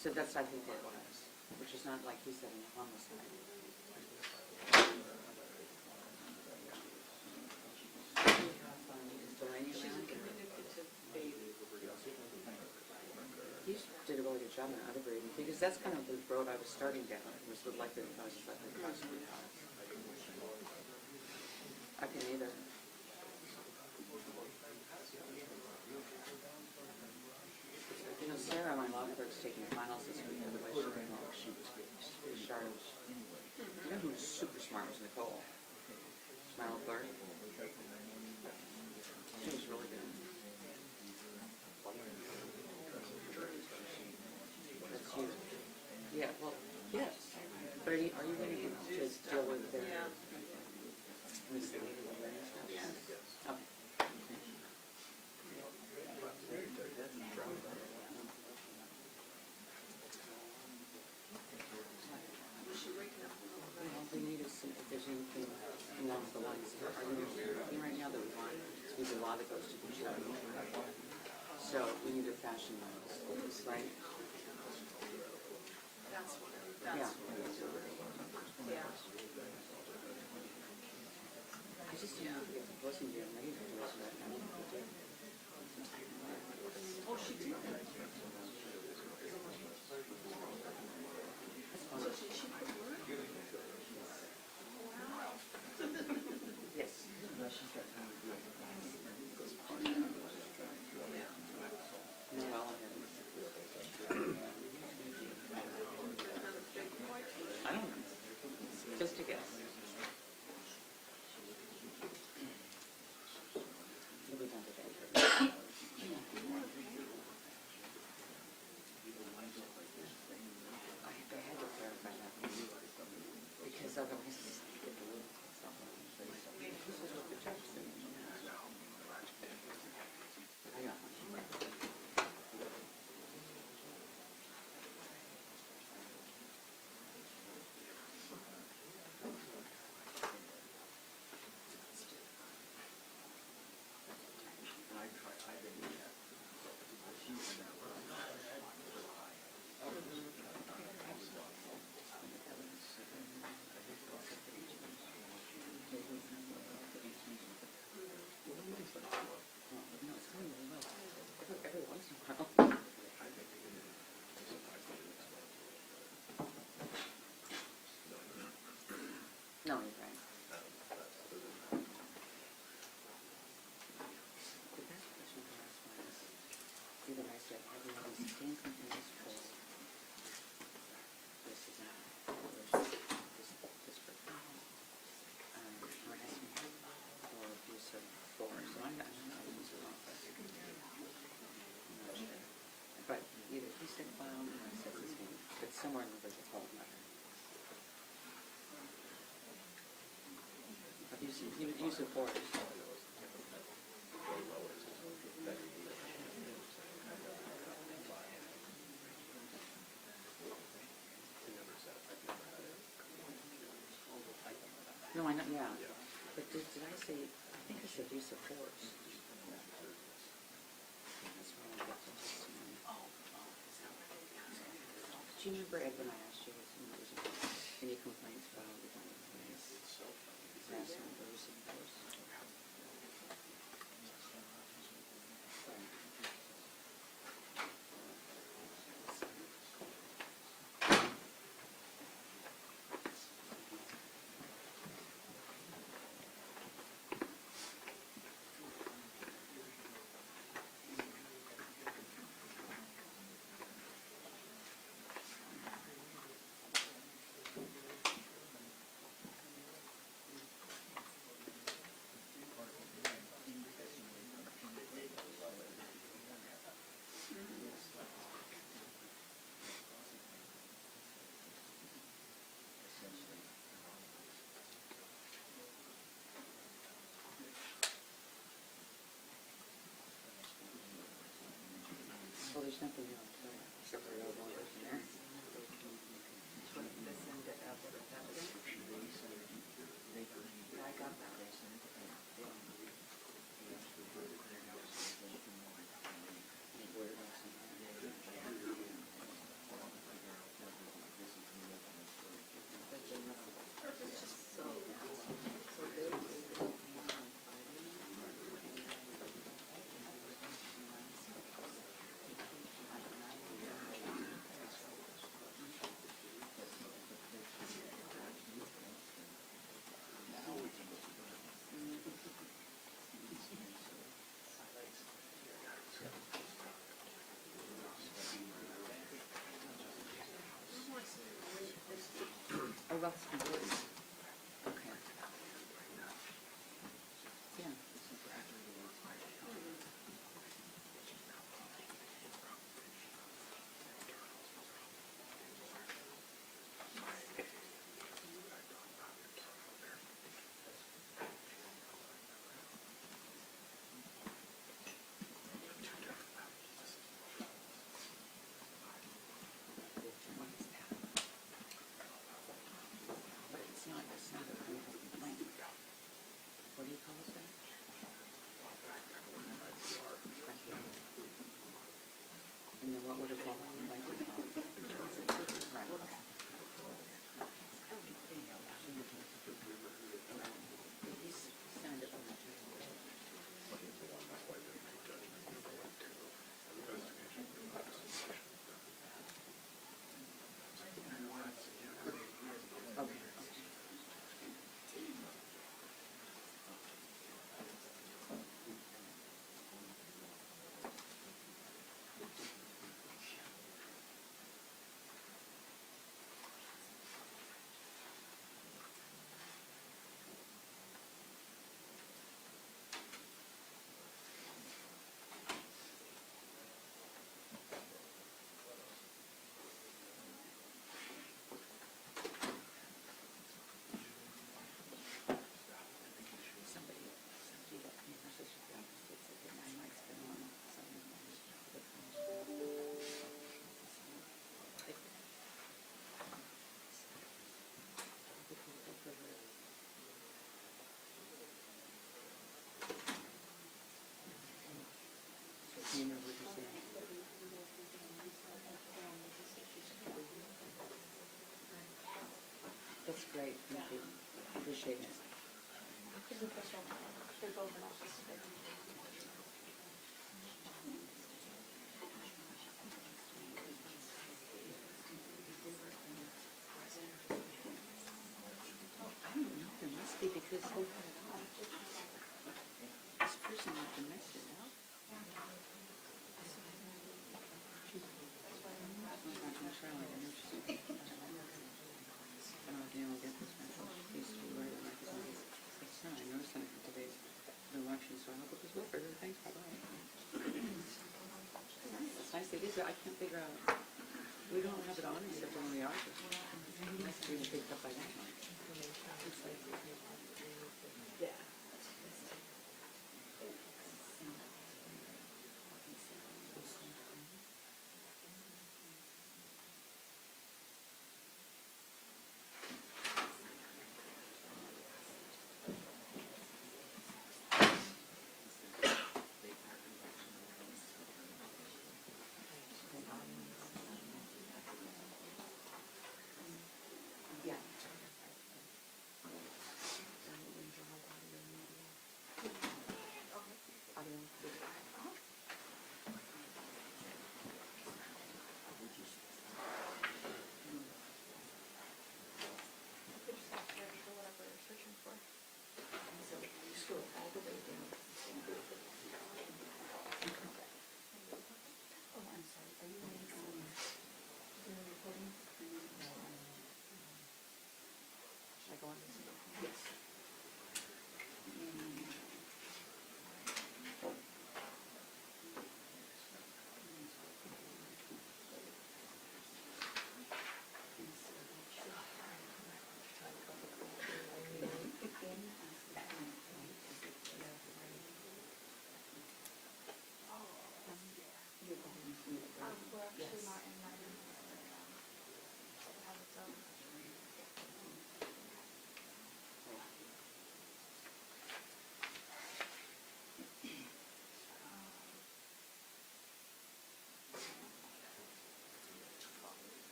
So that's, I think, what it was, which is not like he said in a homicide. She didn't get addicted to baby. He did a really good job in other grading, because that's kind of the road I was starting down, was the likely cause, likely possibly cause. I can either. You know, Sarah, my law clerk's taking finals this week, otherwise she would know she was sharp. You know who's super smart was Nicole, my law clerk. She was really good. That's you. Yeah, well, yes. But are you ready to deal with the misleading stuff? Yes. Okay. We should break it up a little bit. Well, we need to see if there's anything along the lines of our thing right now that we want to be the law that goes to the jury. So we need to fashion those, right? That's what, Yeah. yeah. I just didn't know if it wasn't getting ready to do this right now. Oh, she did. So she put word? Wow. Yes. No, well, Another big boy. I don't know. Just a guess. You'll be done today. I had to clarify that because otherwise it's get the rule. This is what the judge said. I know. No, it's going really well. Every once in a while. No, you're right. The best question to ask was, either I said, everyone sustained continuous force. This is not. This for harassment or abuse of force. So I'm not sure I was wrong. But either he said found or I said sustained. But somewhere in the there's a call letter. Use of force. No, I know, yeah. But did I say, I think I said use of force. That's why I got the testimony. Do you remember, Ed, when I asked you, any complaints filed regarding the police? Harassment or use of force? Well, there's nothing else, except for the one person there. I got that. Oh, that's important. Okay. Yeah. But it's not a criminal complaint. What do you call it then? And then what would it fall under? Right, okay. He's signed it on the okay. Somebody got me a message from the States that I might spend on something. You know what you're saying? That's great, thank you. Appreciate it. They're both in office today. I don't know, there must be because this person must have messed it up. I don't know if you will get this message. These two were like, it's not, I noticed on today's been watching, so I hope it was Wilford. Thanks, bye-bye. It's nice it is, I can't figure out, we don't have it on except when we are. It must be picked up by that one. Yeah.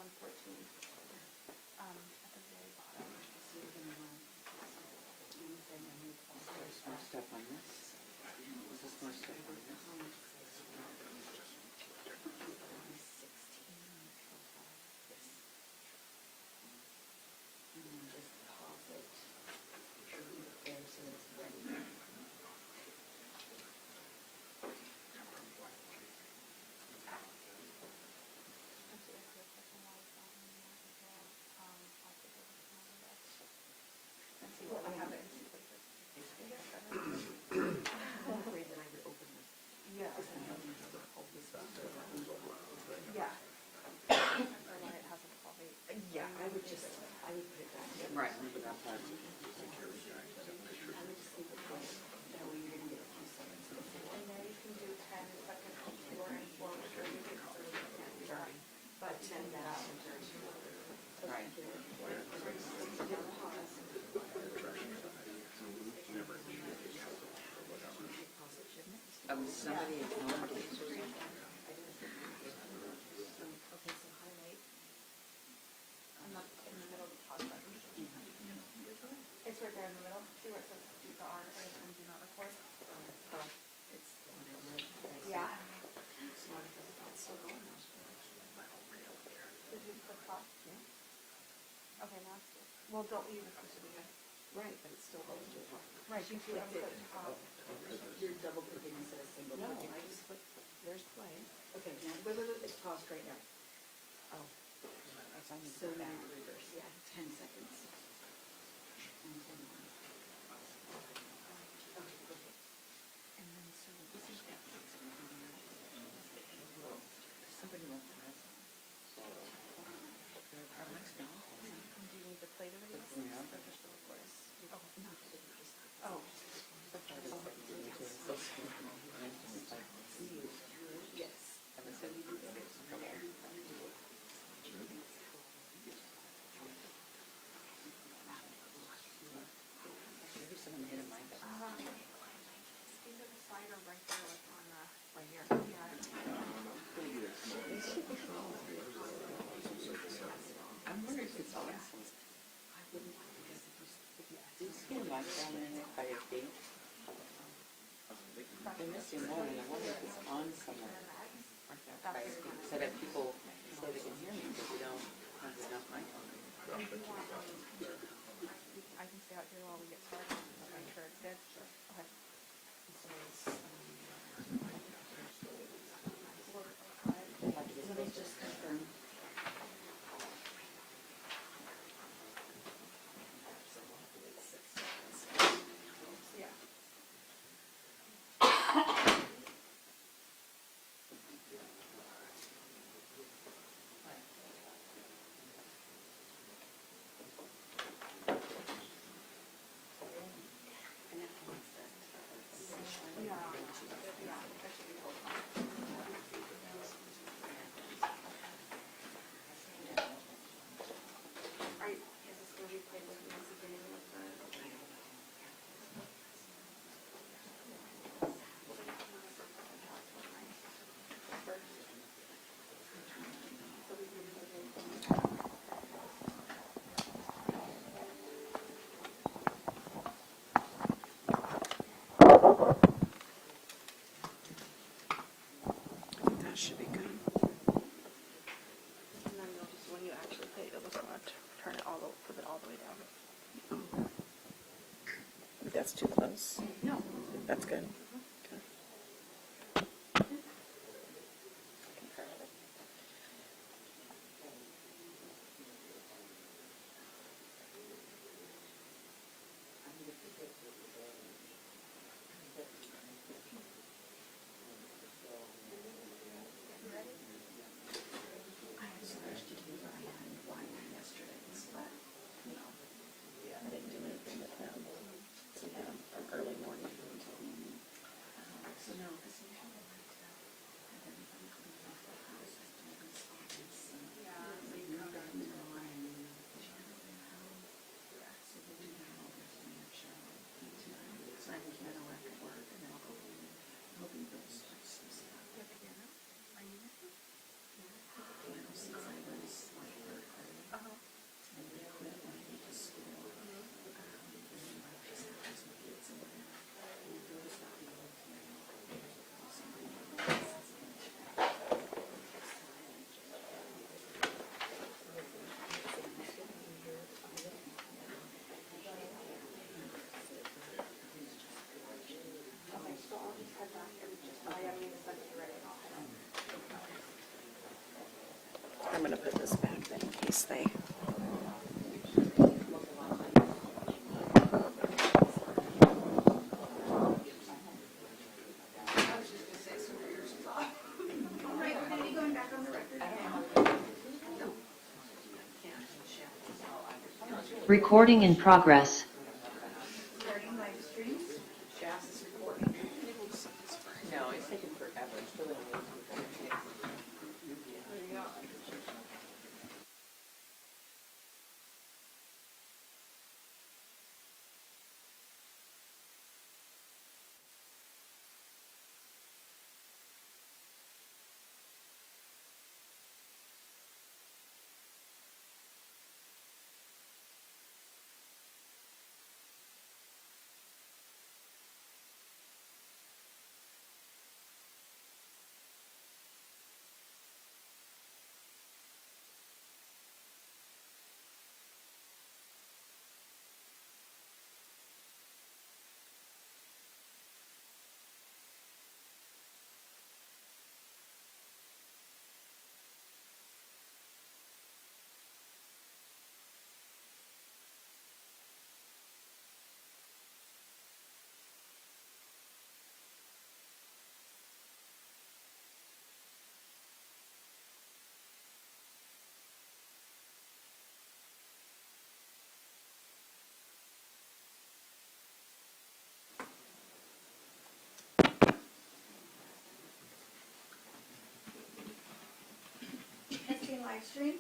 114. At the very bottom. So you're gonna want more stuff on this. Is this more stuff on this? And then just pause it there so it's ready. Let's see what we have it. Yeah. Yeah. Yeah, I would put it back. Right. That part. I would just leave it blank. That way you're gonna get a few seconds before. And then you can do 10 seconds before and forward, or you can sort of But 10 that. Right. Somebody ignored it. Okay, so highlight. I'm not in the middle of the pause button. It's right there in the middle. See where it says do the R and do not record? It's whatever. Yeah. So what if it's still going now? Did you click pause? Yeah. Okay, now it's good. Well, don't leave this to be good. Right, but it's still going to. Right, you do clicked it. unput pause. You're double clicking instead of single No, clicking. I just put, there's play. Okay, now, wait, it's paused right now. Oh. That's on So the now, back. reverse, yeah, 10 seconds. And 10 more. Okay, perfect. And then, so this is that. Somebody wrote that. Our next now. Do you need to play the video? Yeah. Or just the recording? Oh, not the just. Oh. Yes. Maybe someone hit a mic. Either the side or right there, like on the. Right here. Yeah. I'm wondering if it's on. I wouldn't, because if you Do you see a mic down in it by your feet? They're missing one, and I wonder if it's on somewhere. By your feet, so that people say they can hear me, but we don't have enough mic on. And if you want, I can stay out here while we get started. Make sure it's good. Okay. let me just confirm. Yeah. And that one's that. Yeah. Yeah. That should be helpful. Right, is this where we played with the beginning of the? That should be good. And then you'll just, when you actually play, you'll just want to turn it all, flip it all the way down. That's too close. No. That's good. I had searched to do what I had wine yesterday, but no. I didn't do anything with him. Yeah, from early morning. I'm gonna put this back then in case they. All right, we're gonna be going back on the record now. Recording in progress. Starting live stream. No, it's taken forever. It's really Testing live stream.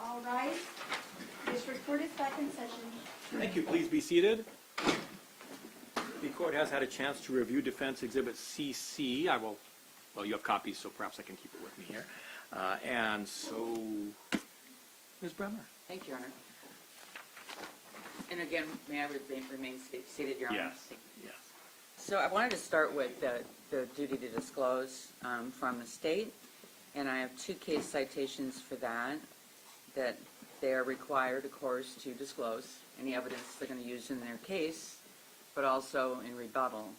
All rise. This report is back in session. Thank you. Please be seated. The court has had a chance to review Defense Exhibit CC. Well, you have copies, so perhaps I can keep it with me here. And so, Ms. Bremer. Thank you, Your Honor. And again, may I remain seated, Your Honor? Yes. So I wanted to start with the duty to disclose from the state, and I have 2 case citations for that they are required, of course, to disclose any evidence they're going to use in their case, but also in rebuttal.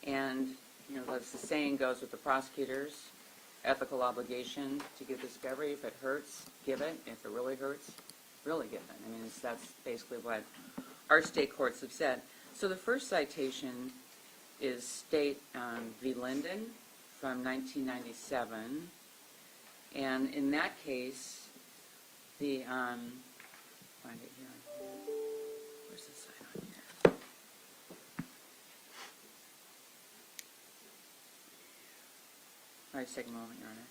And, you know, as the saying goes with the prosecutors, ethical obligation to give discovery. If it hurts, give it. If it really hurts, really give it. I mean, that's basically what our state courts have said. So the first citation is State v. Linden from 1997. And in that case, find it here. Where's the sign on here? All right, just take a moment, Your Honor.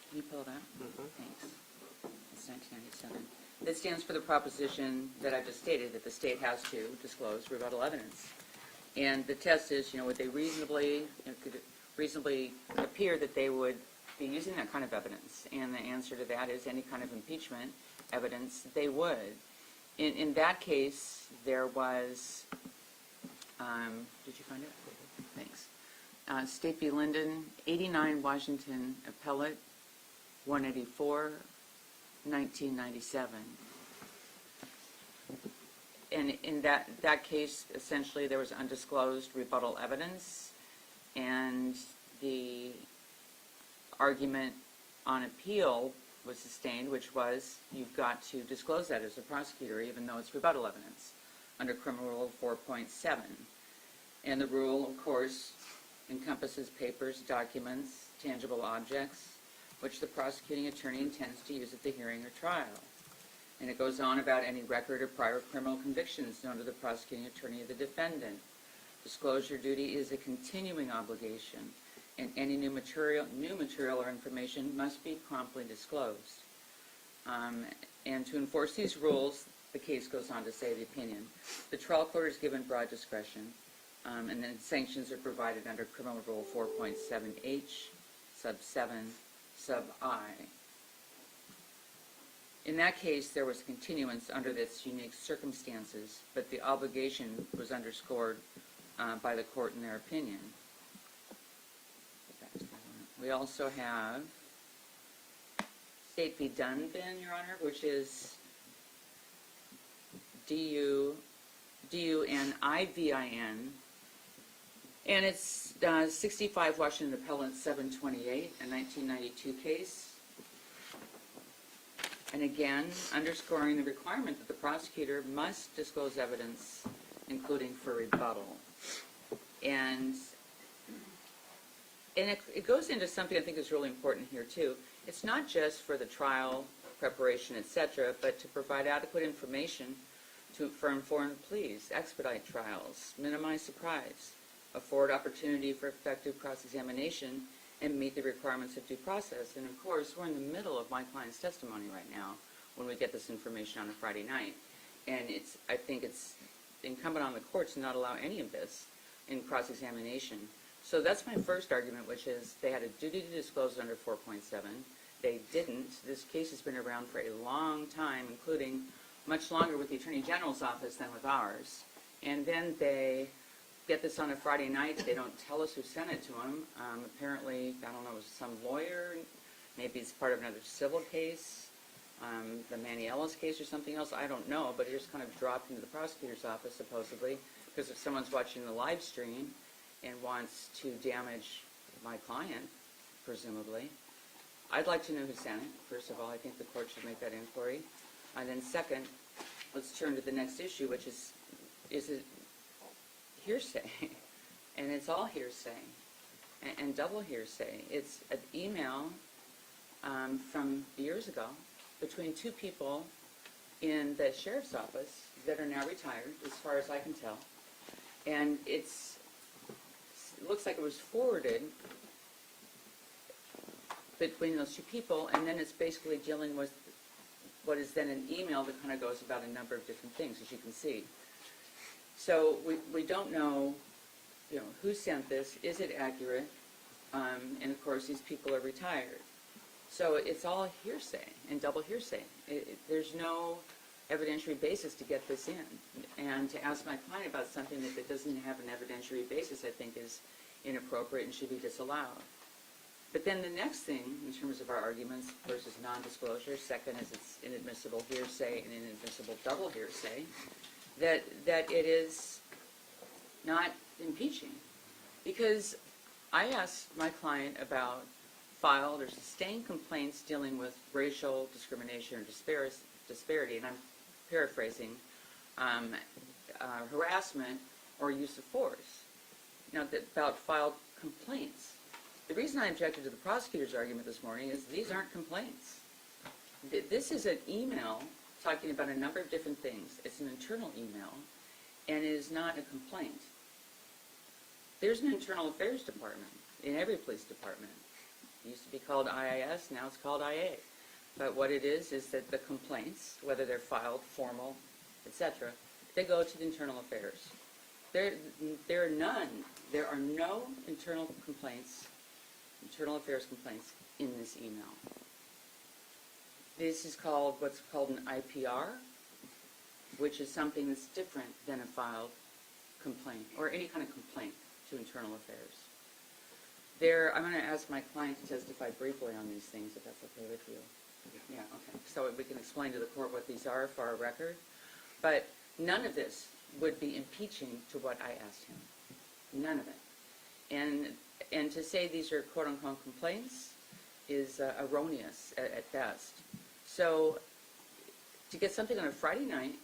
Can you pull it up? Thanks. It's 1997. This stands for the proposition that I just stated, that the state has to disclose rebuttal evidence. And the test is, you know, would they could it reasonably appear that they would be using that kind of evidence? And the answer to that is any kind of impeachment evidence, they would. In that case, there was, did you find it? Thanks. State v. Linden, 89 Washington Appellate, 184, 1997. And in that case, essentially, there was undisclosed rebuttal evidence, and the argument on appeal was sustained, which was you've got to disclose that as a prosecutor, even though it's rebuttal evidence, under Criminal Rule 4.7. And the rule, of course, encompasses papers, documents, tangible objects, which the prosecuting attorney intends to use at the hearing or trial. And it goes on about any record or prior criminal convictions known to the prosecuting attorney or the defendant. Disclosure duty is a continuing obligation, and any new material or information must be promptly disclosed. And to enforce these rules, the case goes on to say the opinion. The trial court is given broad discretion And then sanctions are provided under Criminal Rule 4.7H, sub 7, sub I. In that case, there was continuance under this unique circumstances, but the obligation was underscored by the court in their opinion. We also have State v. Dunban, Your Honor, which is D-U-N-I-V-I-N, and it's 65 Washington Appellant 728, a 1992 case. And again, underscoring the requirement that the prosecutor must disclose evidence, including for rebuttal. And it goes into something I think is really important here too. It's not just for the trial preparation, etc., but to provide adequate information for informed pleas, expedite trials, minimize surprise, afford opportunity for effective cross-examination, and meet the requirements of due process. And of course, we're in the middle of my client's testimony right now when we get this information on a Friday night. And I think it's incumbent on the court to not allow any of this in cross-examination. So that's my first argument, which is they had a duty to disclose under 4.7. They didn't. This case has been around for a long time, including much longer with the Attorney General's office than with ours. And then they get this on a Friday night. They don't tell us who sent it to them. Apparently, I don't know, it was some lawyer. Maybe it's part of another civil case, the Manny Ellis case or something else. I don't know, but it just kind of dropped into the prosecutor's office, supposedly, because if someone's watching the live stream and wants to damage my client, presumably, I'd like to know who sent it. First of all, I think the court should make that inquiry. And then second, let's turn to the next issue, which is it hearsay? And it's all hearsay and double hearsay. It's an email from years ago between two people in the sheriff's office that are now retired, as far as I can tell. And it looks like it was forwarded between those two people, and then it's basically dealing with what is then an email that kind of goes about a number of different things, as you can see. So we don't know, who sent this, is it accurate, and of course these people are retired. So it's all hearsay and double hearsay. There's no evidentiary basis to get this in. And to ask my client about something that doesn't have an evidentiary basis, I think is inappropriate and should be disallowed. But then the next thing, in terms of our arguments versus non-disclosure, second is it's inadmissible hearsay and inadmissible double hearsay, that it is not impeaching. Because I asked my client about filed or sustained complaints dealing with racial discrimination or disparity, and I'm paraphrasing, harassment or use of force. Now, about filed complaints. The reason I objected to the prosecutor's argument this morning is these aren't complaints. This is an email talking about a number of different things. It's an internal email, and it is not a complaint. There's an internal affairs department in every police department. It used to be called IIS, now it's called IA. But what it is that the complaints, whether they're filed, formal, etc., they go to the internal affairs. There are no internal affairs complaints in this email. This is called what's called an IPR, which is something that's different than a filed complaint or any kind of complaint to internal affairs. I'm going to ask my client to testify briefly on these things, if that's okay with you. Yeah, okay. So we can explain to the court what these are for our record. But none of this would be impeaching to what I asked him. None of it. And to say these are quote-unquote complaints is erroneous at best. So to get something on a Friday night,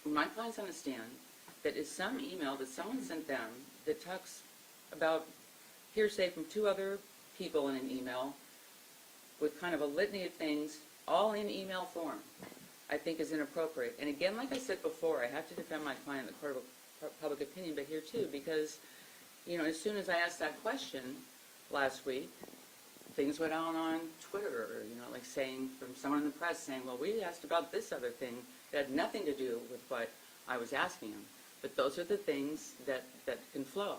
when my client's on the stand, that is some email that someone sent them that talks about hearsay from two other people in an email with kind of a litany of things, all in email form, I think is inappropriate. And again, like I said before, I have to defend my client in the court of public opinion, but here too, because as soon as I asked that question last week, things went out on Twitter, like saying, from someone in the press saying, well, we asked about this other thing that had nothing to do with what I was asking him. But those are the things that can flow.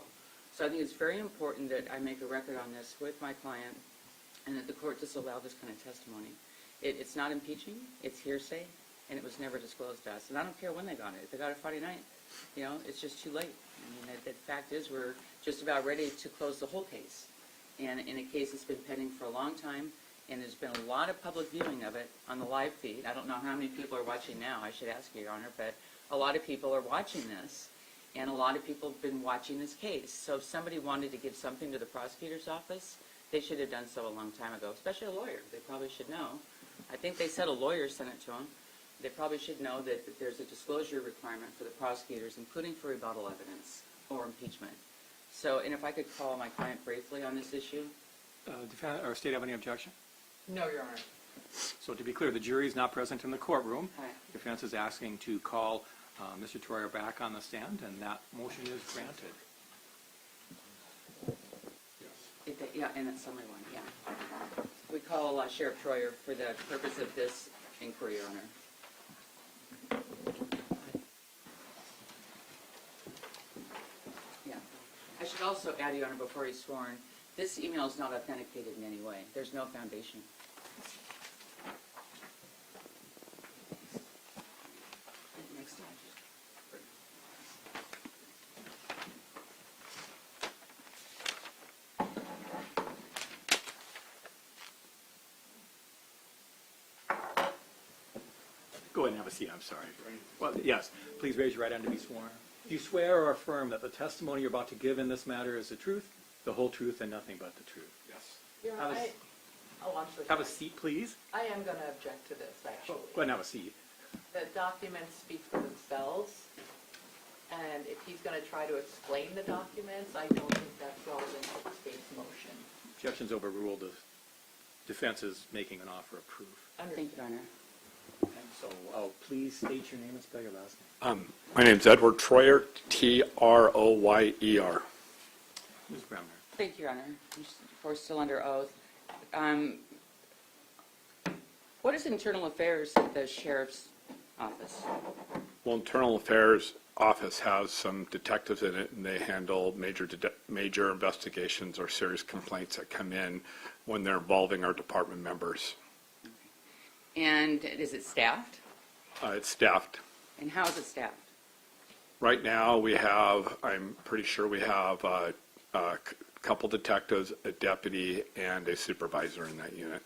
So I think it's very important that I make a record on this with my client and that the court disallow this kind of testimony. It's not impeaching, it's hearsay, and it was never disclosed to us. And I don't care when they got it. If they got it Friday night, it's just too late. I mean, the fact is we're just about ready to close the whole case. And in a case that's been pending for a long time, and there's been a lot of public viewing of it on the live feed. I don't know how many people are watching now, I should ask you, Your Honor, but a lot of people are watching this, and a lot of people have been watching this case. So if somebody wanted to give something to the prosecutor's office, they should have done so a long time ago, especially a lawyer. They probably should know. I think they said a lawyer sent it to them. They probably should know that there's a disclosure requirement for the prosecutors, including for rebuttal evidence or impeachment. So, and if I could call my client briefly on this issue. Defendant or state have any objection? No, Your Honor. So to be clear, the jury is not present in the courtroom. Right. Defense is asking to call Mr. Troyer back on the stand, and that motion is granted. Yeah, and that summary one, yeah. We call Sheriff Troyer for the purpose of this inquiry, Your Honor. Yeah. I should also add, Your Honor, before he's sworn, this email is not authenticated in any way. There's no foundation. Next slide. Go ahead and have a seat, I'm sorry. Well, yes, please raise your right hand to be sworn. Do you swear or affirm that the testimony you're about to give in this matter is the truth, the whole truth, and nothing but the truth? Yes. Your Have Honor, a- I'm sorry. Have a seat, please. I am going to object to this, actually. Go ahead and have a seat. The documents speak for themselves, and if he's going to try to explain the documents, I don't think that's relevant to the state's motion. Objection's overruled. The defense is making an offer of proof. Thank you, Your Honor. And so please state your name and spell your last name. My name's Edward Troyer, Troyer. Ms. Bremner. Thank you, Your Honor. We're still under oath. What is internal affairs at the sheriff's office? Well, Internal Affairs Office has some detectives in it, and they handle major investigations or serious complaints that come in when they're involving our department members. And is it staffed? It's staffed. And how is it staffed? Right now, I'm pretty sure we have a couple detectives, a deputy, and a supervisor in that unit.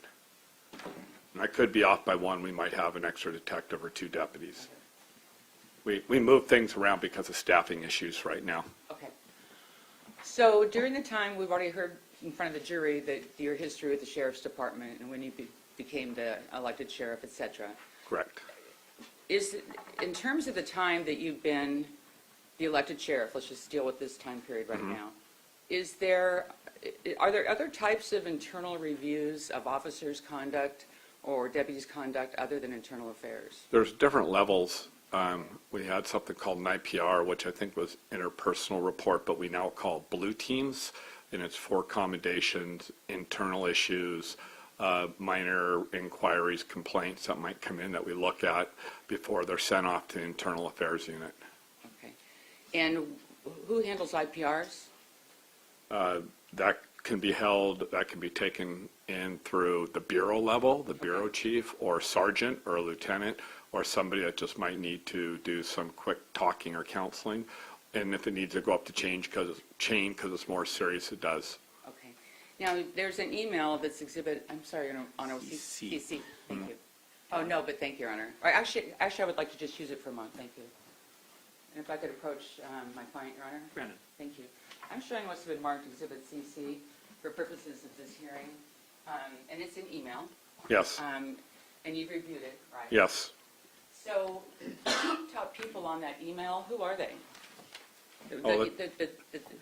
And I could be off by one. We might have an extra detective or two deputies. We move things around because of staffing issues right now. Okay. So during the time, we've already heard in front of the jury that your history with the sheriff's department and when you became the elected sheriff, et cetera. Correct. In terms of the time that you've been the elected sheriff, let's just deal with this time period right now, are there other types of internal reviews of officers' conduct or deputies' conduct other than internal affairs? There's different levels. We had something called an IPR, which I think was interpersonal report, but we now call blue teams, and it's for accommodations, internal issues, minor inquiries, complaints that might come in that we look at before they're sent off to the internal affairs unit. Okay. And who handles IPRs? That can be taken in through the bureau level, the bureau chief, or sergeant or lieutenant, or somebody that just might need to do some quick talking or counseling. And if it needs to go up the chain because it's more serious, it does. Okay. Now, there's an email that's exhibit, I'm sorry, Your Honor. CC. CC. Thank you. Oh, no, but thank you, Your Honor. Or actually, I would like to just use it for a moment. Thank you. And if I could approach my client, Your Honor. Brandon. Thank you. I'm showing what's been marked exhibit CC for purposes of this hearing. And it's an email. Yes. And you've reviewed it, right? Yes. So, top people on that email, who are they? Oh,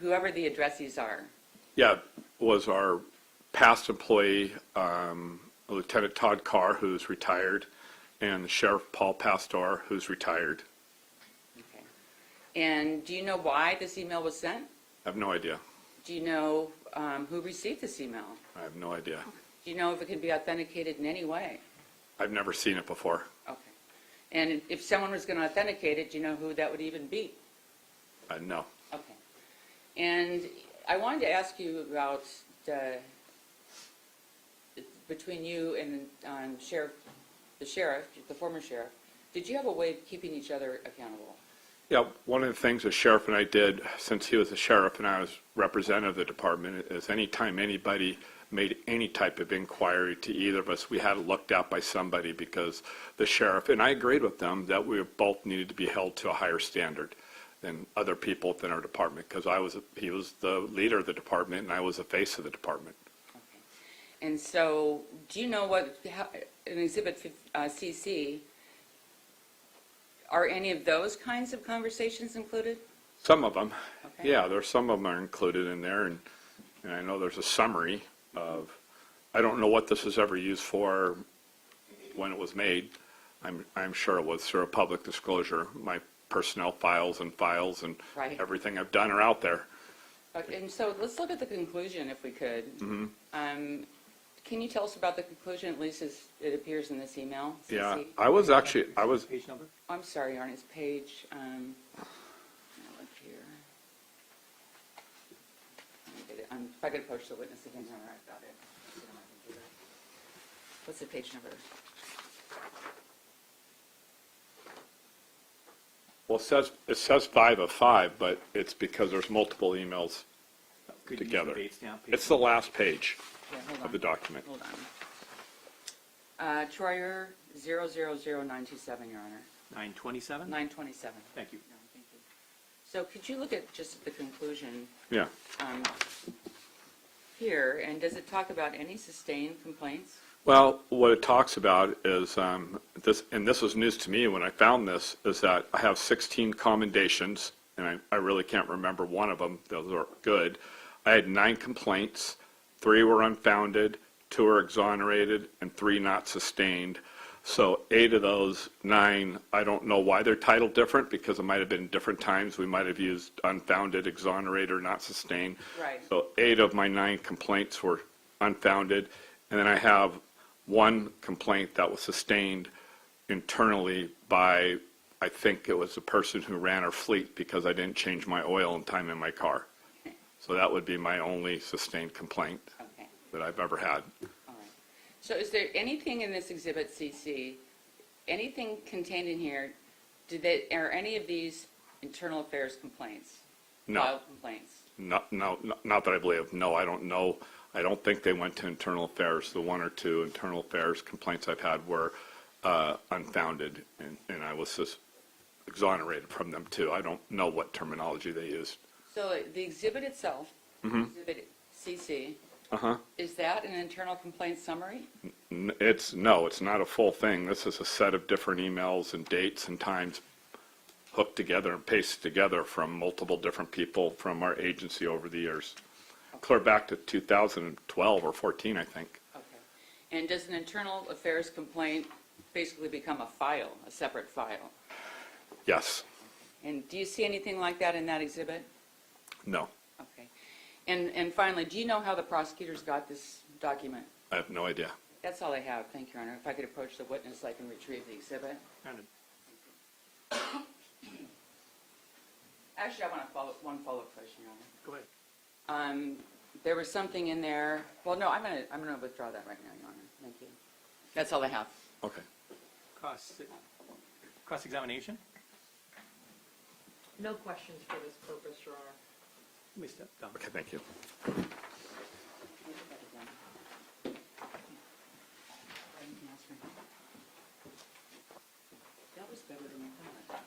Whoever the addressees are. Yeah, was our past employee, Lieutenant Todd Carr, who's retired, and Sheriff Paul Pastor, who's retired. Okay. And do you know why this email was sent? I have no idea. Do you know who received this email? I have no idea. Do you know if it can be authenticated in any way? I've never seen it before. Okay. And if someone was going to authenticate it, do you know who that would even be? No. Okay. And I wanted to ask you about between you and the sheriff, the former sheriff, did you have a way of keeping each other accountable? Yeah, one of the things the sheriff and I did, since he was the sheriff and I was representative of the department, is anytime anybody made any type of inquiry to either of us, we had it looked at by somebody, because the sheriff, and I agreed with them, that we both needed to be held to a higher standard than other people within our department, because he was the leader of the department and I was the face of the department. Okay. And so, do you know in Exhibit CC, are any of those kinds of conversations included? Some of them, Okay. yeah, there's some of them are included in there, and I know there's a summary of, I don't know what this was ever used for when it was made. I'm sure it was through a public disclosure. My personnel files and Right. everything I've done are out there. Okay, and so let's look at the conclusion, if we could. Can you tell us about the conclusion, at least as it appears in this email? Yeah, CC? I was Page number? I'm sorry, Arnie, it's page, now look here. Let me get it. If I could approach the witness again, all right, got it. Let's see on my computer. What's the page number? well, it says 5 of 5, but it's because there's multiple emails. Could you use Together. the date stamp? Page It's the last page Yeah, hold of the on. document. Hold on. Trier 000927, Your Honor. 927? 927. Thank you. No, thank you. So could you look at just the conclusion Yeah. here, and does it talk about any sustained complaints? Well, what it talks about is this was news to me when I found this, is that I have 16 commendations, and I really can't remember one of them. Those are good. I had 9 complaints, 3 were unfounded, 2 were exonerated, and 3 not sustained. So 8 of those 9, I don't know why they're titled different, because it might have been different times. We might have used unfounded, exonerated, or not sustained. Right. So 8 of my 9 complaints were unfounded, and then I have 1 complaint that was sustained internally by, I think it was the person who ran our fleet, because I didn't change my oil in time in my car. Okay. So that would be my only sustained complaint Okay. that I've ever had. All right. So is there anything in this Exhibit CC, anything contained in here, are any of these internal affairs complaints? No. Filed complaints? Not that I believe. No, I don't know. I don't think they went to internal affairs. The 1 or 2 internal affairs complaints I've had were unfounded, and I was just exonerated from them too. I don't know what terminology they used. So the exhibit itself, Exhibit CC, is that an internal complaint summary? It's not a full thing. This is a set of different emails and dates and times hooked together and pasted together from multiple different people from our agency over the years. Clear back to 2012 or 14, I think. Okay. And does an internal affairs complaint basically become a file, a separate file? Yes. And do you see anything like that in that exhibit? No. Okay. And finally, do you know how the prosecutors got this document? I have no idea. That's all I have. Thank you, Your Honor. If I could approach the witness, I can retrieve the exhibit. Granted. Actually, I want one follow-up question, Your Honor. Go ahead. There was something in there. Well, no, I'm gonna withdraw that right now, Your Honor. Thank you. That's all I have. Okay. Cross-examination? No questions for this purpose, Your Honor. Let me step down. Okay, thank you. That was better than I thought.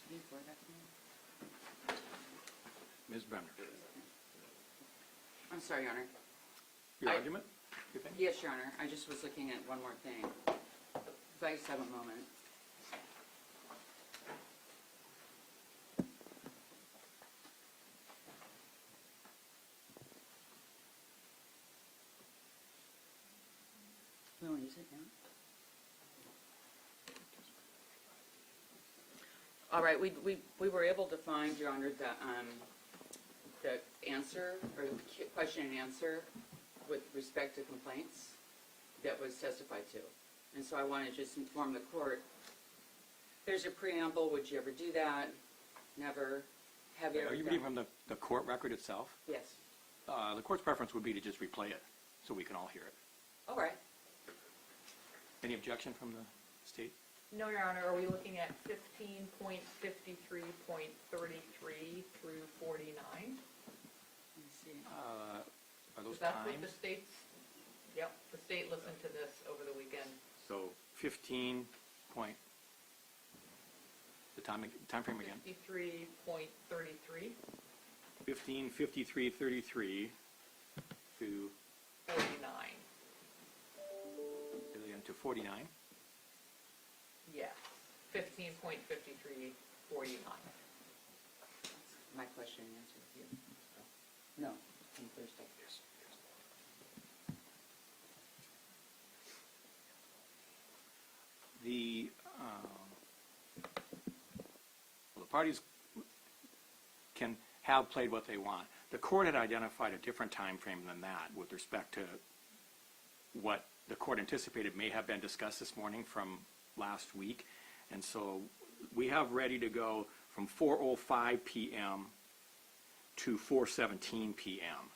Can you forward that to me? Ms. Bremner. I'm sorry, Your Honor. Your I- argument, you think? Yes, Your Honor. I just was looking at one more thing. If I just have a moment. We want to use it now? All right, we were able to find, Your Honor, the answer, or the question and answer with respect to complaints that was testified to. And so I want to just inform the court. There's a preamble, would you ever do that? Never? Have you ever Are you done- reading from the court record itself? Yes. The court's preference would be to just replay it, so we can all hear it. All right. Any objection from the state? No, Your Honor, are we looking at 15.53.33 through 49? Let me see. Are those Is that what the times? state's, yep, the state listened to this over the weekend. So 15 point, the time frame again? 53.33 15:53:33 to 49. to 49. Yes, 15.53.49. My question and answer with you. No, on Thursday. The parties can have played what they want. The court had identified a different time frame than that with respect to what the court anticipated may have been discussed this morning from last week. And so we have ready to go from 4:05 p.m. to 4:17 p.m.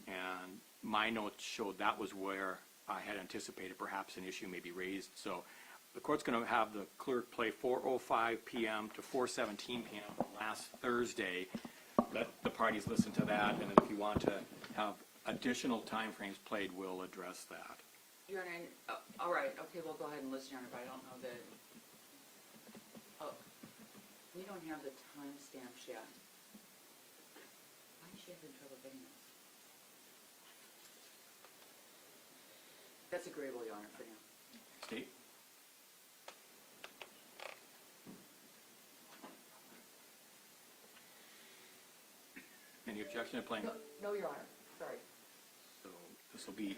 And my notes showed that was where I had anticipated perhaps an issue may be raised. So the court's going to have the clerk play 4:05 p.m. to 4:17 p.m. last Thursday. Let the parties listen to that, and then if you want to have additional timeframes played, we'll address that. Your Honor, all right, okay, we'll go ahead and listen, Your Honor, but I don't know that, we don't have the timestamps yet. Why is she having trouble getting those? That's agreeable, Your Honor, for now. State? Any objection to playing? No, Your Honor, sorry. So this will be,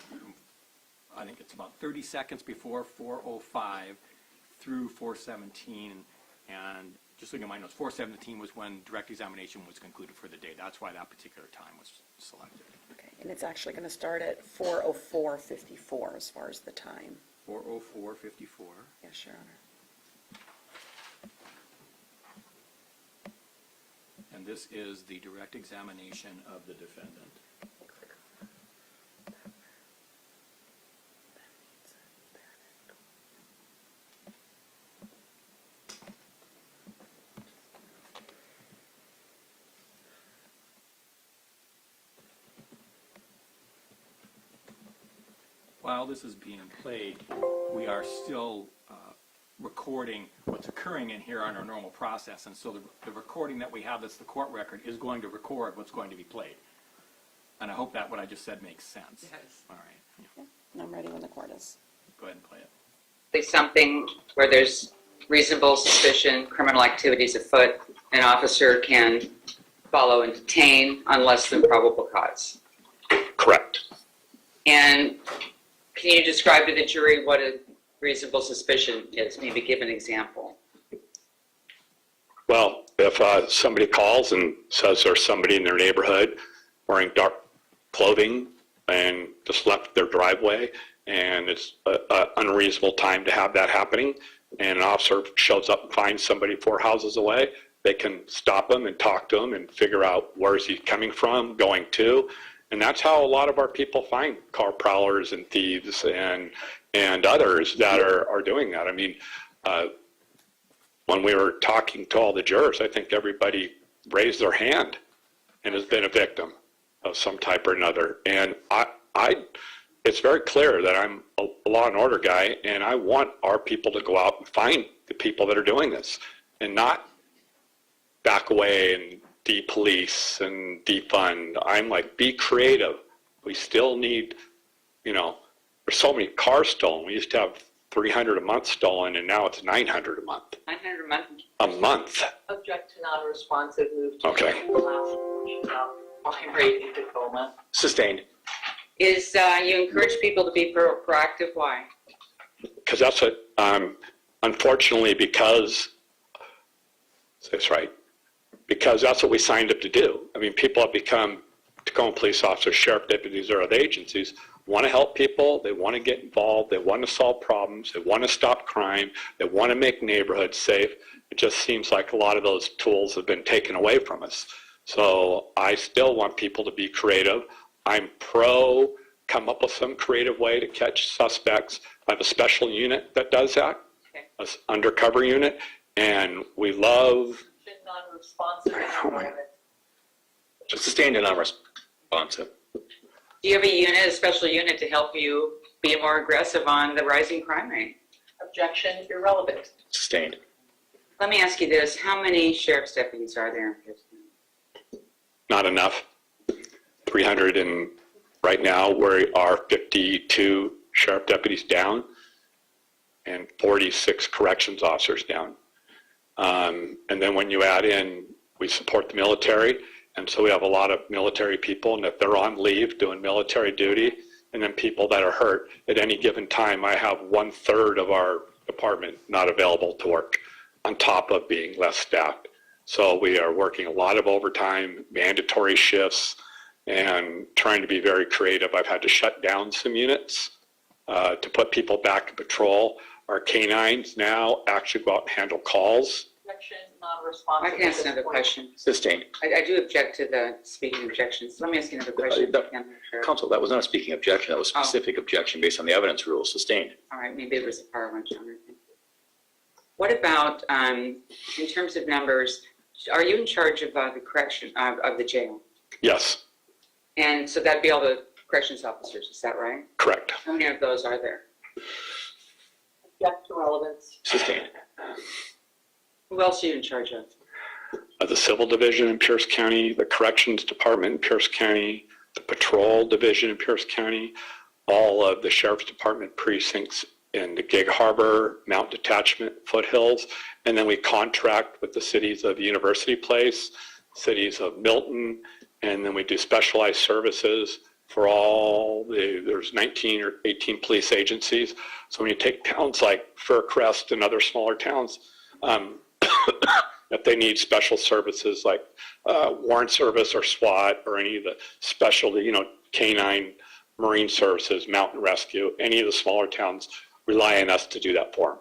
I think it's about 30 seconds before 4:05 through 4:17. And just looking at my notes, 4:17 was when direct examination was concluded for the day. That's why that particular time was selected. Okay, and it's actually going to start at 4:04:54 as far as the time. 4:04:54. Yes, Your Honor. And this is the direct examination of the defendant. While this is being played, we are still recording what's occurring in here on our normal process. And so the recording that we have that's the court record is going to record what's going to be played. And I hope that what I just said makes sense. Yes. All right. Yeah. And I'm ready when the court is. Go ahead and play it. Something where there's reasonable suspicion, criminal activities afoot, an officer can follow and detain on less than probable cause. Correct. And can you describe to the jury what a reasonable suspicion is? Maybe give an example. Well, if somebody calls and says there's somebody in their neighborhood wearing dark clothing and just left their driveway, and it's an unreasonable time to have that happening, and an officer shows up and finds somebody 4 houses away, they can stop him and talk to him and figure out where is he coming from, going to. And that's how a lot of our people find car prowlers and thieves and others that are doing that. I mean, when we were talking to all the jurors, I think everybody raised their hand and has been a victim of some type or another. And it's very clear that I'm a law and order guy, and I want our people to go out and find the people that are doing this and not back away and de-police and defund. I'm like, be creative. We still need, there's so many cars stolen. We used to have 300 a month stolen, and now it's 900 a month. 900 a month? A month. Object to non-responsive, move to Okay. line rate in Tacoma. Sustained. Is you encourage people to be proactive? Why? Because that's what, unfortunately, because that's what we signed up to do. I mean, people have become Tacoma police officers, sheriff deputies, or other agencies. want to help people, they want to get involved, they want to solve problems, they want to stop crime, they want to make neighborhoods safe. It just seems like a lot of those tools have been taken away from us. So I still want people to be creative. I'm pro come up with some creative way to catch suspects. I have a special unit that does that, an undercover unit, and we love... Non-responsive and irrelevant. Sustained and non-responsive. Do you have a unit, a special unit to help you be more aggressive on the rising crime rate? Objection, irrelevant. Sustained. Let me ask you this, how many sheriff's deputies are there in Pierce County? Not enough. 300, and right now we are 52 sheriff deputies down and 46 corrections officers down. And then when you add in, we support the military, and so we have a lot of military people, and if they're on leave doing military duty, and then people that are hurt, at any given time, I have 1/3 of our department not available to work, on top of being less staffed. So we are working a lot of overtime, mandatory shifts, and trying to be very creative. I've had to shut down some units to put people back in patrol. Our canines now actually go out and handle calls. Objection, non-responsive. I can ask another question. Sustained. I do object to the speaking objections. Let me ask you another question. Counsel, that was not a speaking objection. That was a specific objection based on the evidence rules. Sustained. All right, maybe it was a power lunch. What about, in terms of numbers, are you in charge of the correction, of the jail? Yes, And so that'd be all the corrections officers, is that right? correct. How many of those are there? Object to relevance. Sustained. Who else are you in charge of? The Civil Division in Pierce County, the Corrections Department in Pierce County, the Patrol Division in Pierce County, all of the Sheriff's Department precincts in the Gig Harbor, Mount Detachment, Foothills, and then we contract with the cities of University Place, cities of Milton, and then we do specialized services for there's 19 or 18 police agencies. So when you take towns like Faircrest and other smaller towns, if they need special services like warrant service or SWAT or any of the specialty, canine, marine services, mountain rescue, any of the smaller towns rely on us to do that for them.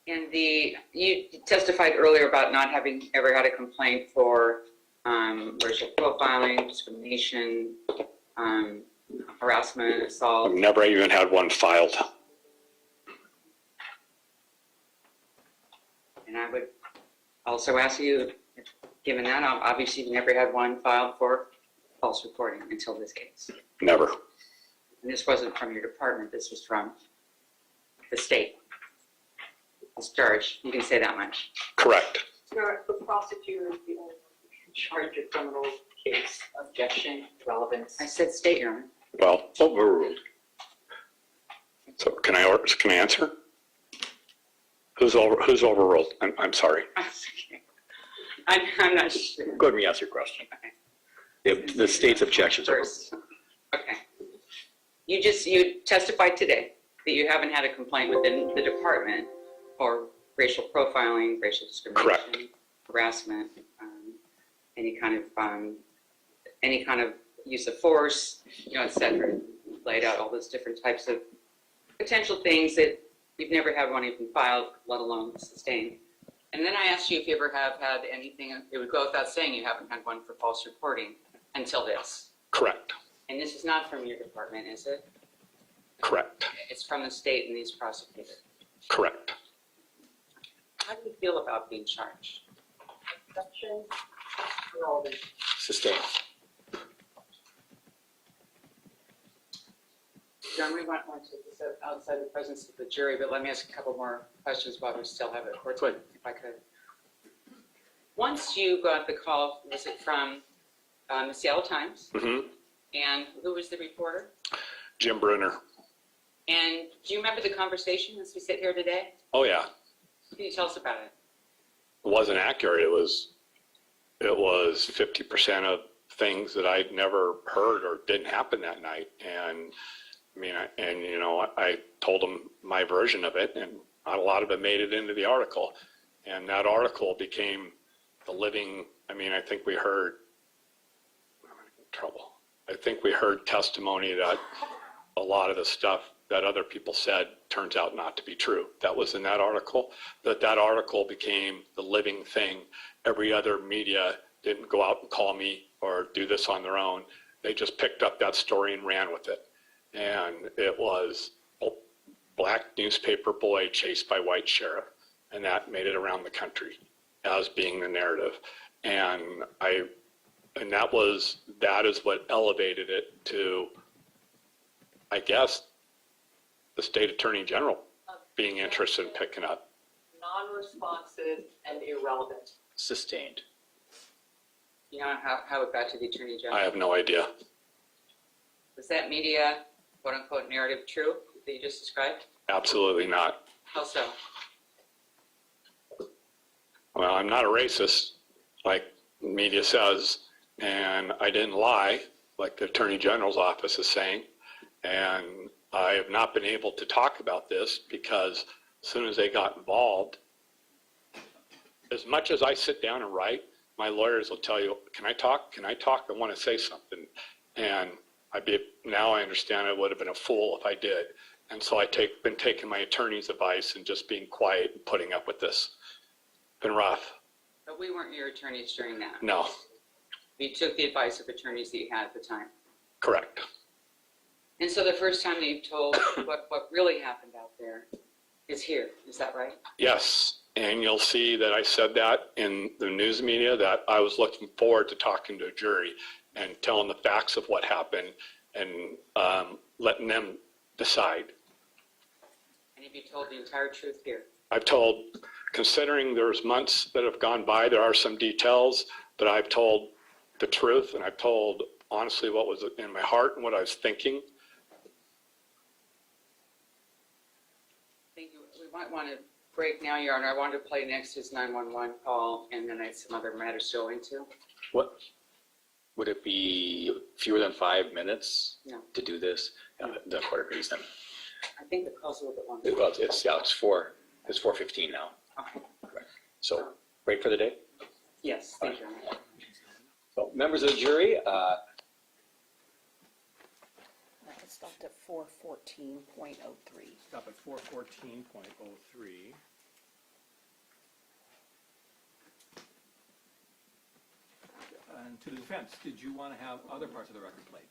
And you testified earlier about not having ever had a complaint for racial profiling, discrimination, harassment, assault. I've never even had one filed. And I would also ask you, given that, obviously you've never had one filed for false reporting until this case. Never. And this wasn't from your department, this was from the state. This charge, you can say that much. Correct. Sir, the prosecutor is the only one in charge of criminal case. Objection, relevance. I said state, Your Honor. Well, overruled. So can I answer? Who's overruled? I'm sorry. I'm not sure. Go ahead and ask your question. The state's objections are... First. Okay. You testified today that you haven't had a complaint within the department for racial profiling, racial discrimination, Correct. harassment, any kind of use of force, et cetera. Laid out all those different types of potential things that you've never had one even filed, let alone sustained. And then I asked you if you ever have had anything, it would go without saying you haven't had one for false reporting until this. Correct. And this is not from your department, is it? Correct. It's from the state and these prosecutors. Correct. How do you feel about being charged? Objection, relevance. Sustained. John, we might want to take this outside the presence of the jury, but let me ask a couple more questions while we still have it. If I could. Once you got the call, was it from the Seattle Times? Mm-hmm. And who was the reporter? Jim Brunner. And do you remember the conversation as we sit here today? Oh yeah. Can you tell us about it? It wasn't accurate. It was 50% of things that I'd never heard or didn't happen that night. And I told him my version of it, and not a lot of it made it into the article. And that article became the living, I think we heard, I'm in trouble. I think we heard testimony that a lot of the stuff that other people said turns out not to be true. That was in that article, that article became the living thing. Every other media didn't go out and call me or do this on their own. They just picked up that story and ran with it. And it was a black newspaper boy chased by white sheriff. And that made it around the country as being the narrative. And that is what elevated it to, I guess, the state attorney general being interested in picking up. Non-responsive and irrelevant. Sustained. You know how it got to the Attorney General? I have no idea. Was that media, quote-unquote, narrative true that you just described? Absolutely not. How so? Well, I'm not a racist, like media says, and I didn't lie, like the Attorney General's office is saying. And I have not been able to talk about this because as soon as they got involved, as much as I sit down and write, my lawyers will tell you, can I talk? Can I talk? I want to say something. And now I understand I would have been a fool if I did. And so I've been taking my attorney's advice and just being quiet and putting up with this. Been rough. But we weren't your attorneys during that. No, You took the advice of attorneys that you had at the time. correct. And so the first time that you've told what really happened out there is here. Is that right? Yes, and you'll see that I said that in the news media, that I was looking forward to talking to a jury and telling the facts of what happened and letting them decide. And have you told the entire truth here? I've told, considering there's months that have gone by, there are some details, but I've told the truth, and I've told honestly what was in my heart and what I was thinking. I think we might want to break now, Your Honor. I wanted to play next his 911 call, and then I had some other matters to go into. What, would it be fewer than 5 minutes No. to do this? The court agrees then. I think the call's a little bit longer. Well, it's 4:15 now. Okay. Correct. So, break for the day? Yes, thank you, Your Honor. So, members of the jury, That stopped at 414.03. Stop at 414.03. And to the defense, did you want to have other parts of the record played?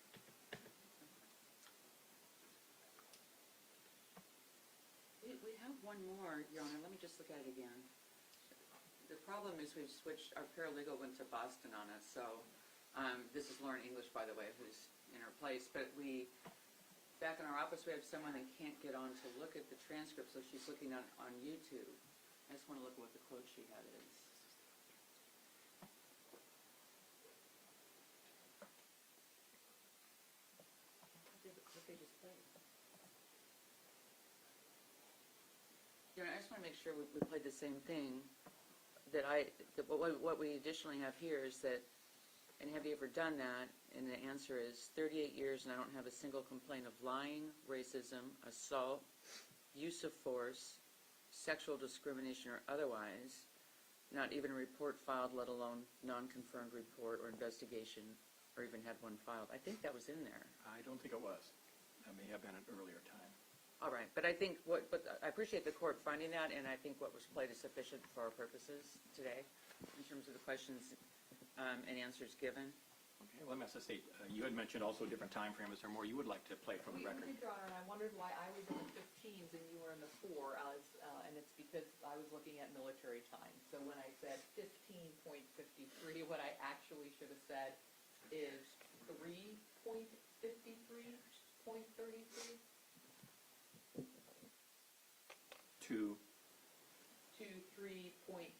We have one more, Your Honor. Let me just look at it again. The problem is we've switched, our paralegal went to Boston on us, so this is Lauren English, by the way, who's in her place, but back in our office, we have someone that can't get on to look at the transcript, so she's looking on YouTube. I just want to look at what the quote she had is. What they just played. You know, I just want to make sure we played the same thing. What we additionally have here is that, and have you ever done that? And the answer is 38 years and I don't have a single complaint of lying, racism, assault, use of force, sexual discrimination or otherwise, not even a report filed, let alone non-confirmed report or investigation, or even had one filed. I think that was in there. I don't think it was. That may have been an earlier time. All right, but I think but I appreciate the court finding that, and I think what was played is sufficient for our purposes today in terms of the questions and answers given. Okay, let me ask the state. You had mentioned also different time frames. Is there more you would like to play from the record? We did, Your Honor, and I wondered why I was in the 15s and you were in the 4, and it's because I was looking at military time. So when I said 15.53, what I actually should have said is 3.53.33. To 3.53.49.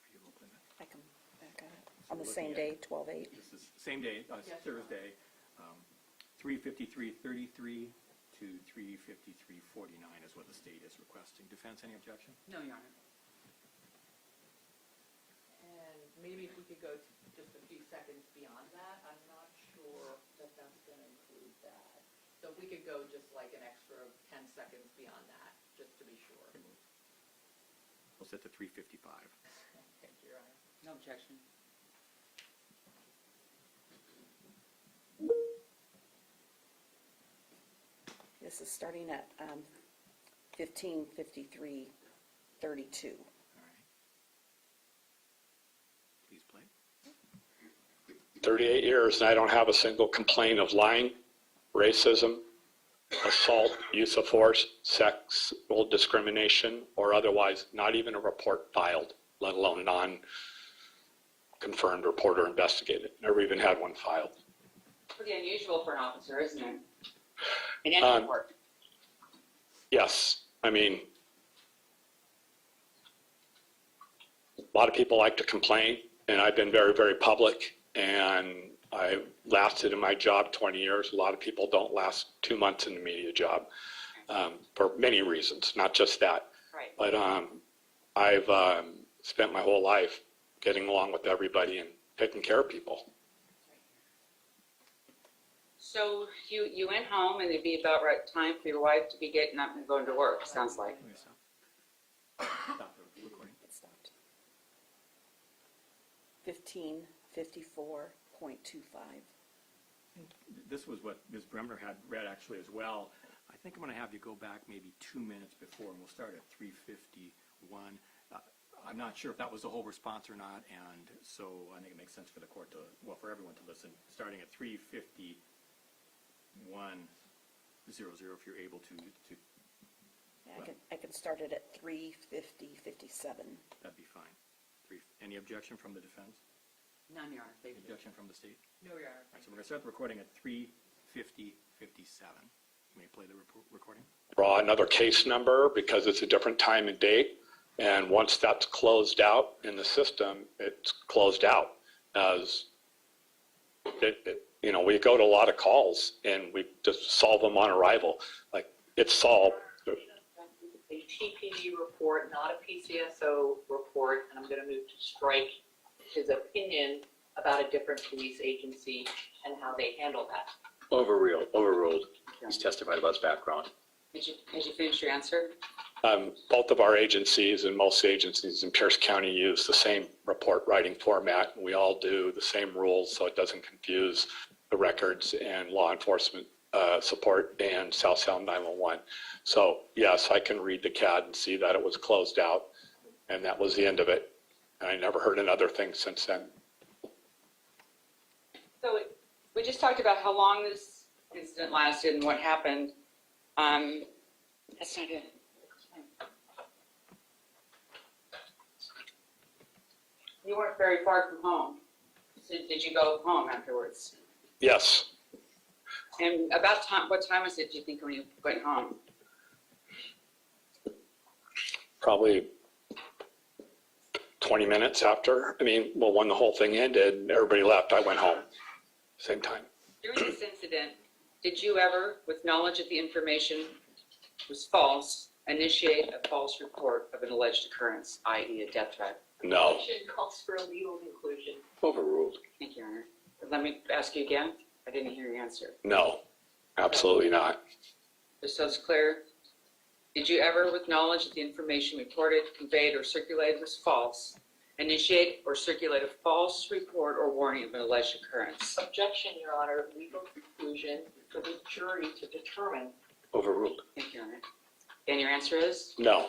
you open it. I come back at it. On the same day, 12/8. This is same day, Yes, Thursday, 3:53:33 to 3:53:49 is what the state is requesting. Defense, any objection? No, Your Honor. And maybe if we could go just a few seconds beyond that, I'm not sure that that's going to include that. So if we could go just like an extra 10 seconds beyond that, just to be sure. We'll set to 3:55. Thank you, Your Honor. No, No objection. This is starting at 15:53:32. All right. Please play. 38 years, and I don't have a single complaint of lying, racism, assault, use of force, sexual discrimination, or otherwise, not even a report filed, let alone a non-confirmed report or investigated. Never even had one filed. Pretty unusual for an officer, isn't it? In any report. Yes, I mean, a lot of people like to complain, and I've been very, very public, and I lasted in my job 20 years. A lot of people don't last 2 months in the media job for many reasons, not just that. Right. But I've spent my whole life getting along with everybody and taking care of people. So you went home, and it'd be about right time for your wife to be getting up and going to work, sounds like. Let me stop. Stop the recording. It stopped. 15:54:25. This was what Ms. Bremner had read actually as well. I think I'm going to have you go back maybe 2 minutes before, and we'll start at 3:51. I'm not sure if that was the whole response or not, and so I think it makes sense for the court to, well, for everyone to listen, starting at 3:51:00 if you're able to. Yeah, I can start it at 3:50:57. That'd be fine. Any objection from the defense? None, Your Honor. Thank you. Objection from the state? No, Your Honor. All right, so we're going to start the recording at 3:50:57. You may play the recording. Draw another case number because it's a different time and date. And once that's closed out in the system, it's closed out. As we go to a lot of calls and we just solve them on arrival. Like, it's solved. A TPD report, not a PCSO report, and I'm going to move to strike his opinion about a different police agency and how they handle that. Overruled. He's testified about his background. Did you finish your answer? Both of our agencies and most agencies in Pierce County use the same report writing format. We all do the same rules, so it doesn't confuse the records and law enforcement support and South Sound 911. So yes, I can read the CAD and see that it was closed out, and that was the end of it. And I never heard another thing since then. So we just talked about how long this incident lasted and what happened. That's not it. You weren't very far from home. So did you go home afterwards? Yes, And what time was it, do you think, when you went home? probably 20 minutes after. When the whole thing ended and everybody left, I went home. Same time. During this incident, did you ever, with knowledge of the information was false, initiate a false report of an alleged occurrence, i.e. a death threat? No. Motion calls for a legal conclusion. Overruled. Thank you, Your Honor. Let me ask you again. I didn't hear your answer. No, absolutely not. Just so it's clear, did you ever, with knowledge that the information reported, conveyed, or circulated was false, initiate or circulate a false report or warning of an alleged occurrence? Objection, Your Honor, legal conclusion for the jury to determine. Overruled. Thank you, Your Honor. And your answer is? No,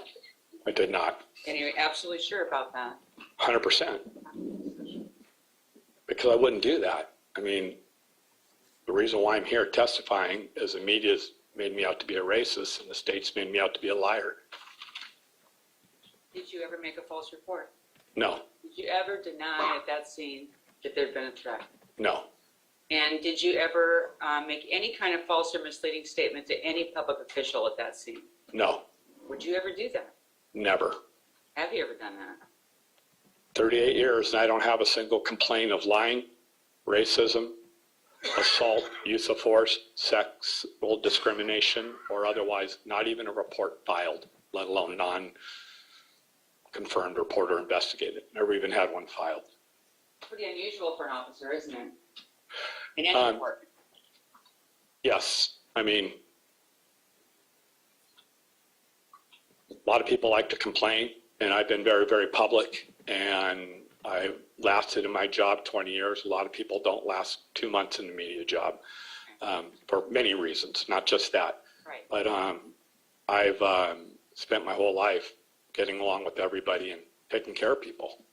I did not. And you're absolutely sure about that? 100%. Because I wouldn't do that. The reason why I'm here testifying is the media's made me out to be a racist and the state's made me out to be a liar. Did you ever make a false report? No, Did you ever deny at that scene that there'd been a threat? no, And did you ever make any kind of false or misleading statement to any public official at that scene? no, Would you ever do that? never. Have you ever done that? 38 years and I don't have a single complaint of lying, racism, assault, use of force, sexual discrimination, or otherwise, not even a report filed, let alone non-confirmed report or investigated. Never even had one filed. Pretty unusual for an officer, isn't it? In any report. Yes, a lot of people like to complain, and I've been very, very public, and I lasted in my job 20 years. A lot of people don't last 2 months in the media job for many reasons, not just that. Right. But I've spent my whole life getting along with everybody and taking care of people.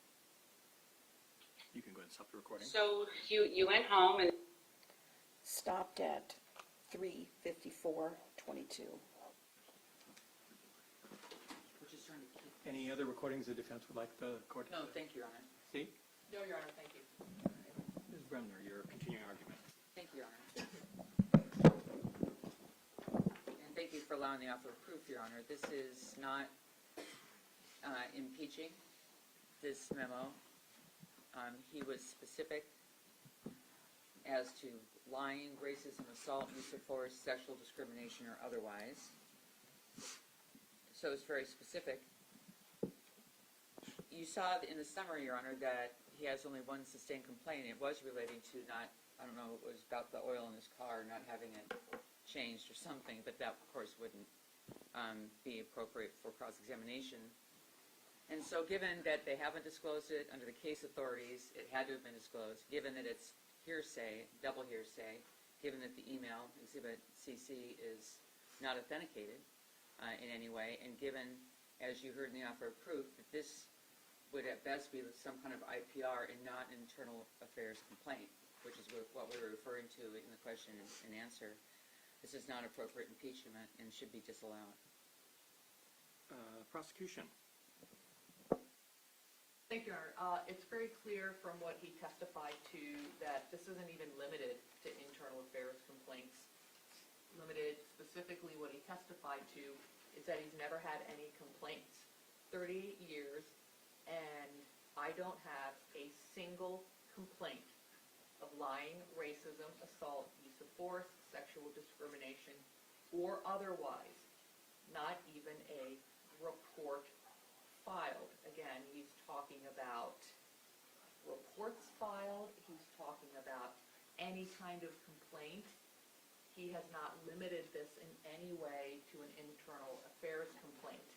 You can go ahead and stop the recording. So you went home and Stopped at 3:54:22. we're just trying to keep. Any other recordings the defense would like the court to? No, thank you, Your Honor. Steve? No, Your Honor, thank you. Ms. Bremner, your continuing argument. Thank you, Your Honor. And thank you for allowing the offer of proof, Your Honor. This is not impeaching this memo. He was specific as to lying, racism, assault, use of force, sexual discrimination, or otherwise. So it's very specific. You saw in the summary, Your Honor, that he has only one sustained complaint. It was relating to not, I don't know, it was about the oil in his car, not having it changed or something, but that, of course, wouldn't be appropriate for cross-examination. And so given that they haven't disclosed it under the case authorities, it had to have been disclosed, given that it's hearsay, double hearsay, given that the email, Exhibit CC, is not authenticated in any way, and given, as you heard in the offer of proof, that this would at best be some kind of IPR and not an internal affairs complaint, which is what we were referring to in the question and answer. This is not appropriate impeachment and should be disallowed. Prosecution. Thank you, Your Honor. It's very clear from what he testified to that this isn't even limited to internal affairs complaints. Limited, specifically what he testified to is that he's never had any complaints. 30 years, and I don't have a single complaint of lying, racism, assault, use of force, sexual discrimination, or otherwise. Not even a report filed. Again, he's talking about reports filed. He's talking about any kind of complaint. He has not limited this in any way to an internal affairs complaint.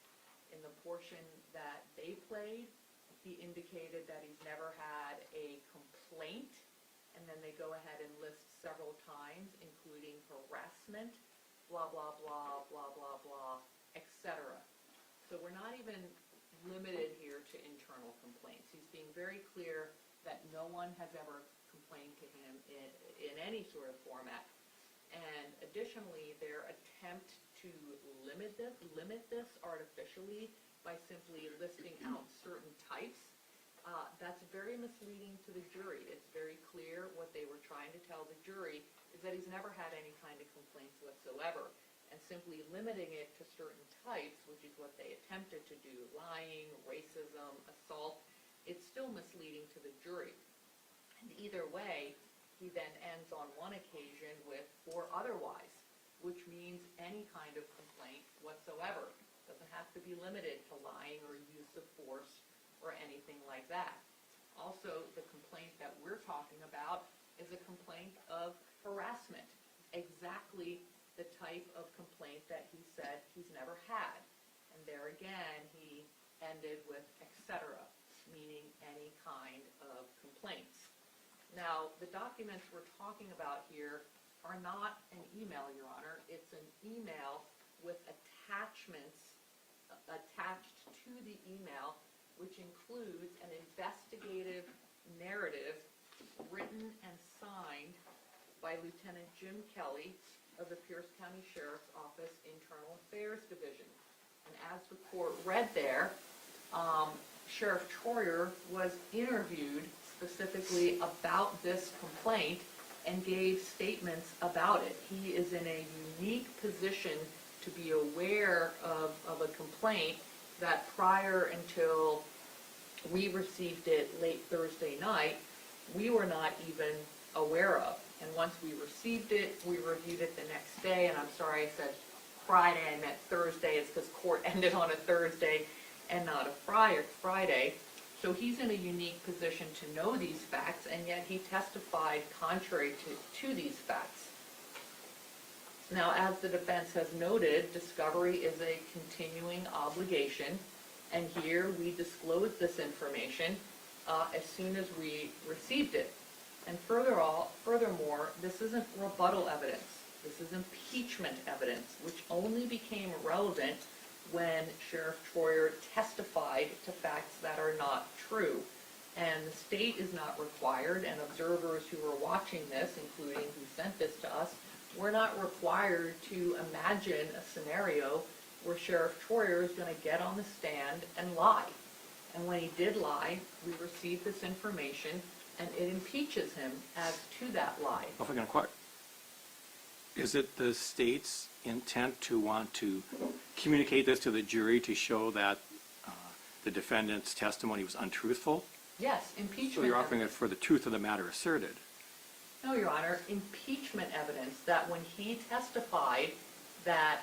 In the portion that they played, he indicated that he's never had a complaint, and then they go ahead and list several times, including harassment, blah, blah, blah, blah, blah, blah, etc. So we're not even limited here to internal complaints. He's being very clear that no one has ever complained to him in any sort of format. And additionally, their attempt to limit this artificially by simply listing out certain types, that's very misleading to the jury. It's very clear what they were trying to tell the jury is that he's never had any kind of complaints whatsoever. And simply limiting it to certain types, which is what they attempted to do, lying, racism, assault, it's still misleading to the jury. And either way, he then ends on one occasion with or otherwise, which means any kind of complaint whatsoever. Doesn't have to be limited to lying or use of force or anything like that. Also, the complaint that we're talking about is a complaint of harassment, exactly the type of complaint that he said he's never had. And there again, he ended with etc., meaning any kind of complaints. Now, the documents we're talking about here are not an email, Your Honor. It's an email with attachments attached to the email, which includes an investigative narrative written and signed by Lieutenant Jim Kelly of the Pierce County Sheriff's Office Internal Affairs Division. And as the court read there, Sheriff Troyer was interviewed specifically about this complaint and gave statements about it. He is in a unique position to be aware of a complaint that prior until we received it late Thursday night, we were not even aware of. And once we received it, we reviewed it the next day, and I'm sorry I said Friday, I meant Thursday. It's because court ended on a Thursday and not a Friday. So he's in a unique position to know these facts, and yet he testified contrary to these facts. Now, as the defense has noted, discovery is a continuing obligation, and here we disclose this information. as soon as we received it. And furthermore, this isn't rebuttal evidence. This is impeachment evidence, which only became relevant when Sheriff Troyer testified to facts that are not true. And the state is not required, and observers who are watching this, including who sent this to us, we're not required to imagine a scenario where Sheriff Troyer is going to get on the stand and lie. And when he did lie, we received this information, and it impeaches him as to that lie. If I can inquire, is it the state's intent to want to communicate this to the jury to show that the defendant's testimony was untruthful? Yes, impeachment So you're offering it evidence. for the truth of the matter asserted? No, Your Honor, impeachment evidence that when he testified that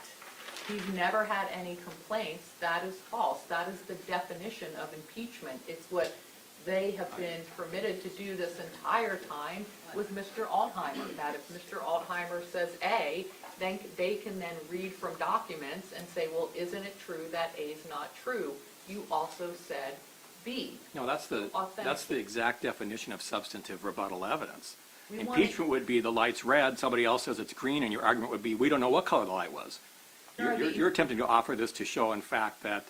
he's never had any complaints, that is false. That is the definition of impeachment. It's what they have been permitted to do this entire time with Mr. Altheimer, that if Mr. Altheimer says A, then they can then read from documents and say, well, isn't it true that A is not true? You also said B. No, that's the Authentic. exact definition of substantive rebuttal evidence. We want Impeachment would be the light's red, somebody else says it's green, and your argument would be, we don't know what color the light was. You're attempting to offer this to show, in fact, that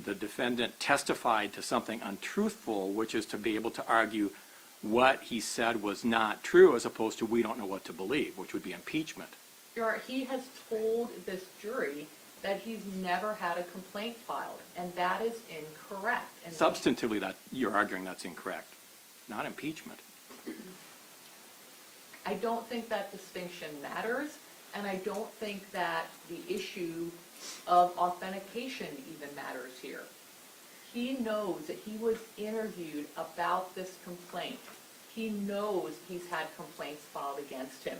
the defendant testified to something untruthful, which is to be able to argue what he said was not true, as opposed to we don't know what to believe, which would be impeachment. Your Honor, he has told this jury that he's never had a complaint filed, and that is incorrect. And Substantively, that you're arguing that's incorrect, not impeachment. I don't think that distinction matters, and I don't think that the issue of authentication even matters here. He knows that he was interviewed about this complaint. He knows he's had complaints filed against him.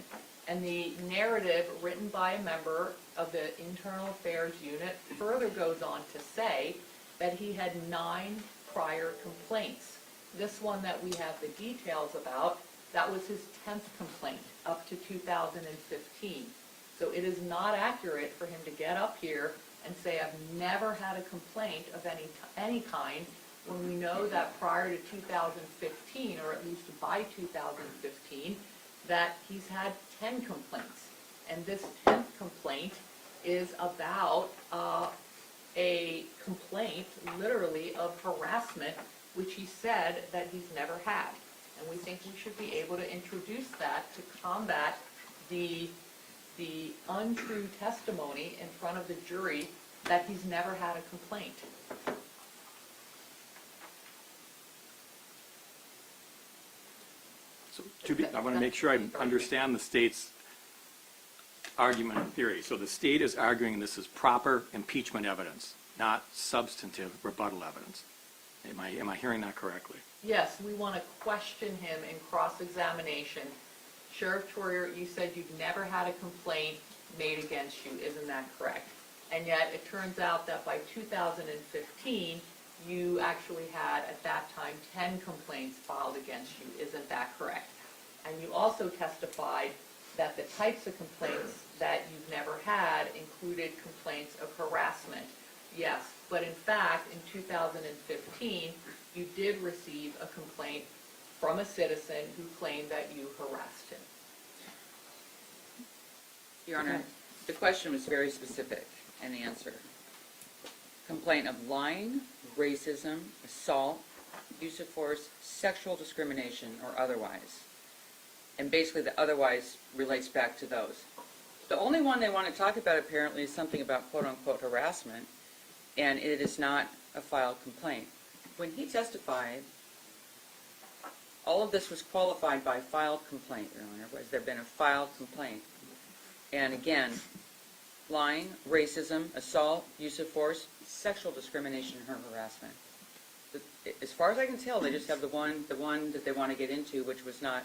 And the narrative written by a member of the Internal Affairs Unit further goes on to say that he had 9 prior complaints. This one that we have the details about, that was his 10th complaint up to 2015. So it is not accurate for him to get up here and say, I've never had a complaint of any kind, when we know that prior to 2015, or at least by 2015, that he's had 10 complaints. And this 10th complaint is about a complaint, literally, of harassment, which he said that he's never had. And we think we should be able to introduce that to combat the untrue testimony in front of the jury that he's never had a complaint. So I want to make sure I understand the state's argument and theory. So the state is arguing this is proper impeachment evidence, not substantive rebuttal evidence. Am I hearing that correctly? Yes, we want to question him in cross-examination. Sheriff Troyer, you said you've never had a complaint made against you. Isn't that correct? And yet it turns out that by 2015, you actually had, at that time, 10 complaints filed against you. Isn't that correct? And you also testified that the types of complaints that you've never had included complaints of harassment. Yes, but in fact, in 2015, you did receive a complaint from a citizen who claimed that you harassed him. Your Honor, the question was very specific, and the answer. Complaint of lying, racism, assault, use of force, sexual discrimination, or otherwise. And basically the otherwise relates back to those. The only one they want to talk about apparently is something about quote-unquote harassment, and it is not a filed complaint. When he testified, all of this was qualified by filed complaint, Your Honor. Was there been a filed complaint? And again, lying, racism, assault, use of force, sexual discrimination, or harassment. As far as I can tell, they just have the one that they want to get into, which was not,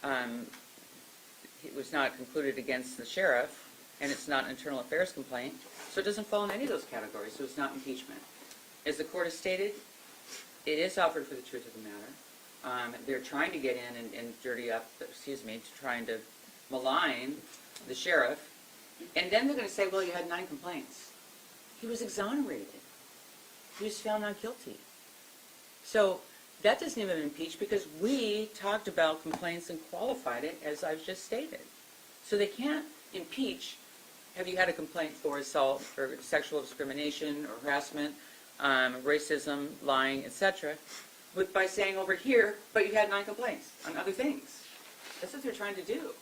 it was not concluded against the sheriff, and it's not an internal affairs complaint, so it doesn't fall in any of those categories, so it's not impeachment. As the court has stated, it is offered for the truth of the matter. They're trying to get in and dirty up, trying to malign the sheriff, and then they're going to say, well, you had 9 complaints. He was exonerated. He was found not guilty. So That doesn't even impeach because we talked about complaints and qualified it as I've just stated. So they can't impeach, have you had a complaint for assault or sexual discrimination or harassment, racism, lying, etc., by saying over here, but you had 9 complaints on other things. That's what they're trying to do.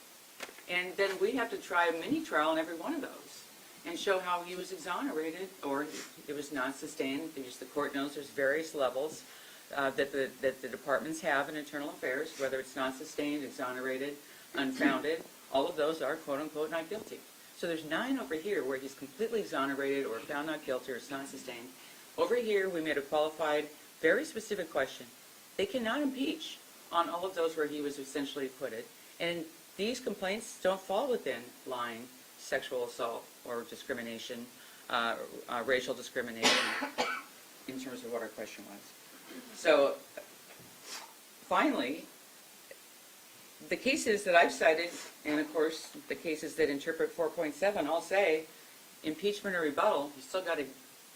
And then we have to try a mini trial on every one of those and show how he was exonerated or it was not sustained, because the court knows there's various levels that the departments have in internal affairs, whether it's not sustained, exonerated, unfounded. All of those are quote-unquote not guilty. So there's 9 over here where he's completely exonerated or found not guilty or it's not sustained. Over here, we made a qualified, very specific question. They cannot impeach on all of those where he was essentially acquitted. And these complaints don't fall within lying, sexual assault, or discrimination, racial discrimination, in terms of what our question was. So, finally, the cases that I've cited, and of course the cases that interpret 4.7 all say impeachment or rebuttal, you still got to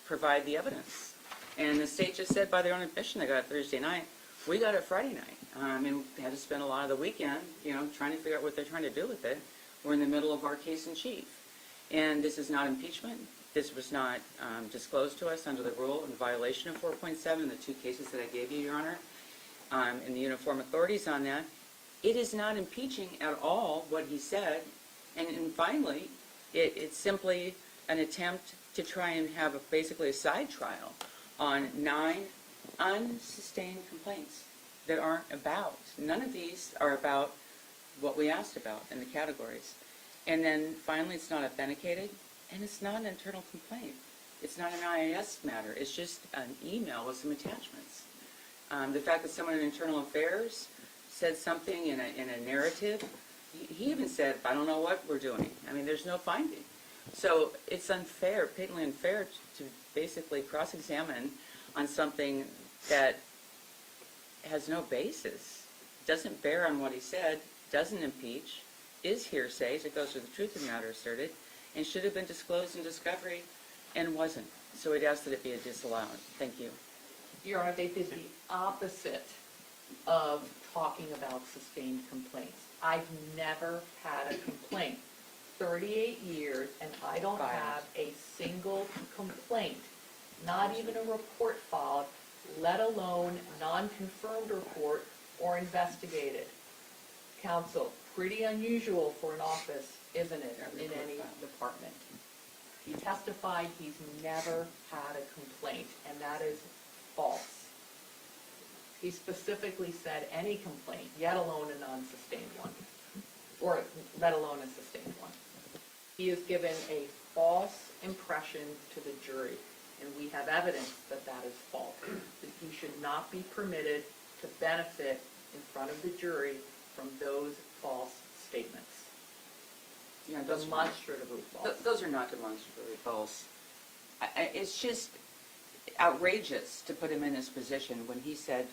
provide the evidence. And the state just said by their own admission they got it Thursday night. We got it Friday night. And we had to spend a lot of the weekend, trying to figure out what they're trying to do with it. We're in the middle of our case in chief. And this is not impeachment. This was not disclosed to us under the rule in violation of 4.7, the 2 cases that I gave you, Your Honor, and the uniform authorities on that. It is not impeaching at all what he said. And finally, it's simply an attempt to try and have basically a side trial on 9 unsustained complaints that aren't about. None of these are about what we asked about in the categories. And then finally, it's not authenticated, and it's not an internal complaint. It's not an IAS matter. It's just an email with some attachments. The fact that someone in internal affairs said something in a narrative, he even said, I don't know what we're doing. I mean, there's no finding. So it's unfair, patently unfair, to basically cross-examine on something that has no basis, doesn't bear on what he said, doesn't impeach, is hearsay, so it goes to the truth of the matter asserted, and should have been disclosed in discovery and wasn't. So we'd ask that it be disallowed. Thank you. Your Honor, they did the opposite of talking about sustained complaints. I've never had a complaint. 38 years, and I don't have a single complaint, not even a report filed, let alone non-confirmed report or investigated. Counsel, pretty unusual for an office, isn't it, in any department? He testified he's never had a complaint, and that is false. He specifically said any complaint, yet alone a non-sustained one, or let alone a sustained one. He has given a false impression to the jury, and we have evidence that that is false. That he should not be permitted to benefit in front of the jury from those false statements. Yeah, Demonstratively false. Those are not demonstrably false. It's just outrageous to put him in this position when he said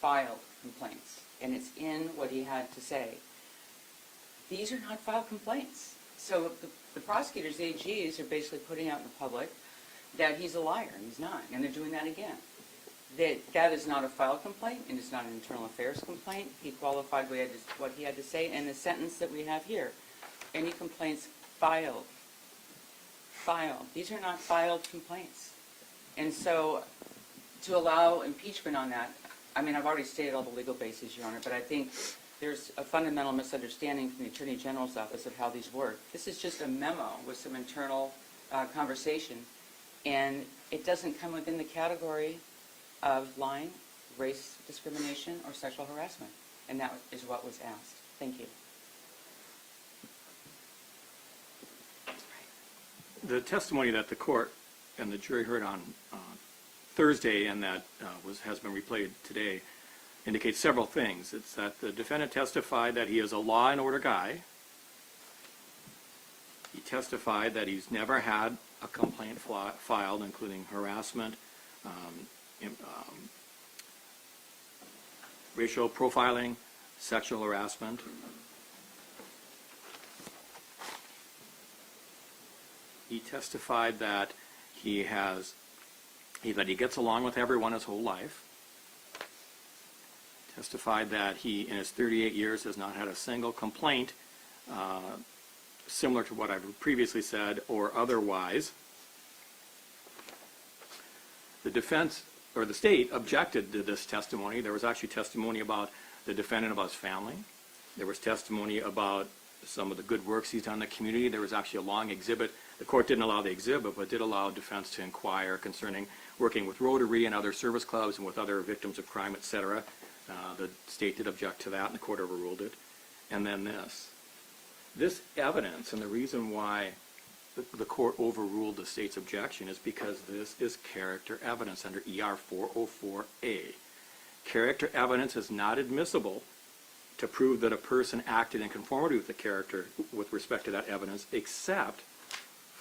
filed complaints, and it's in what he had to say. These are not filed complaints. So the prosecutors, the AGs, are basically putting out in the public that he's a liar, and he's not, and they're doing that again. That is not a filed complaint, and it's not an internal affairs complaint. He qualified what he had to say, and the sentence that we have here. Any complaints filed. Filed. These are not filed complaints. And so to allow impeachment on that, I mean, I've already stated all the legal bases, Your Honor, but I think there's a fundamental misunderstanding from the Attorney General's office of how these work. This is just a memo with some internal conversation, and it doesn't come within the category of lying, race discrimination, or sexual harassment. And that is what was asked. Thank you. The testimony that the court and the jury heard on Thursday and that has been replayed today indicates several things. It's that the defendant testified that he is a law and order guy. He testified that he's never had a complaint filed, including harassment, racial profiling, sexual harassment. He testified that he gets along with everyone his whole life. testified that he, in his 38 years, has not had a single complaint similar to what I've previously said or otherwise. The defense, or the state, objected to this testimony. There was actually testimony about the defendant, about his family. There was testimony about some of the good works he's done in the community. There was actually a long exhibit. The court didn't allow the exhibit, but did allow defense to inquire concerning working with Rotary and other service clubs and with other victims of crime, etc. The state did object to that, and the court overruled it. And then this evidence, and the reason why the court overruled the state's objection is because this is character evidence under ER 404A. Character evidence is not admissible to prove that a person acted in conformity with the character with respect to that evidence, except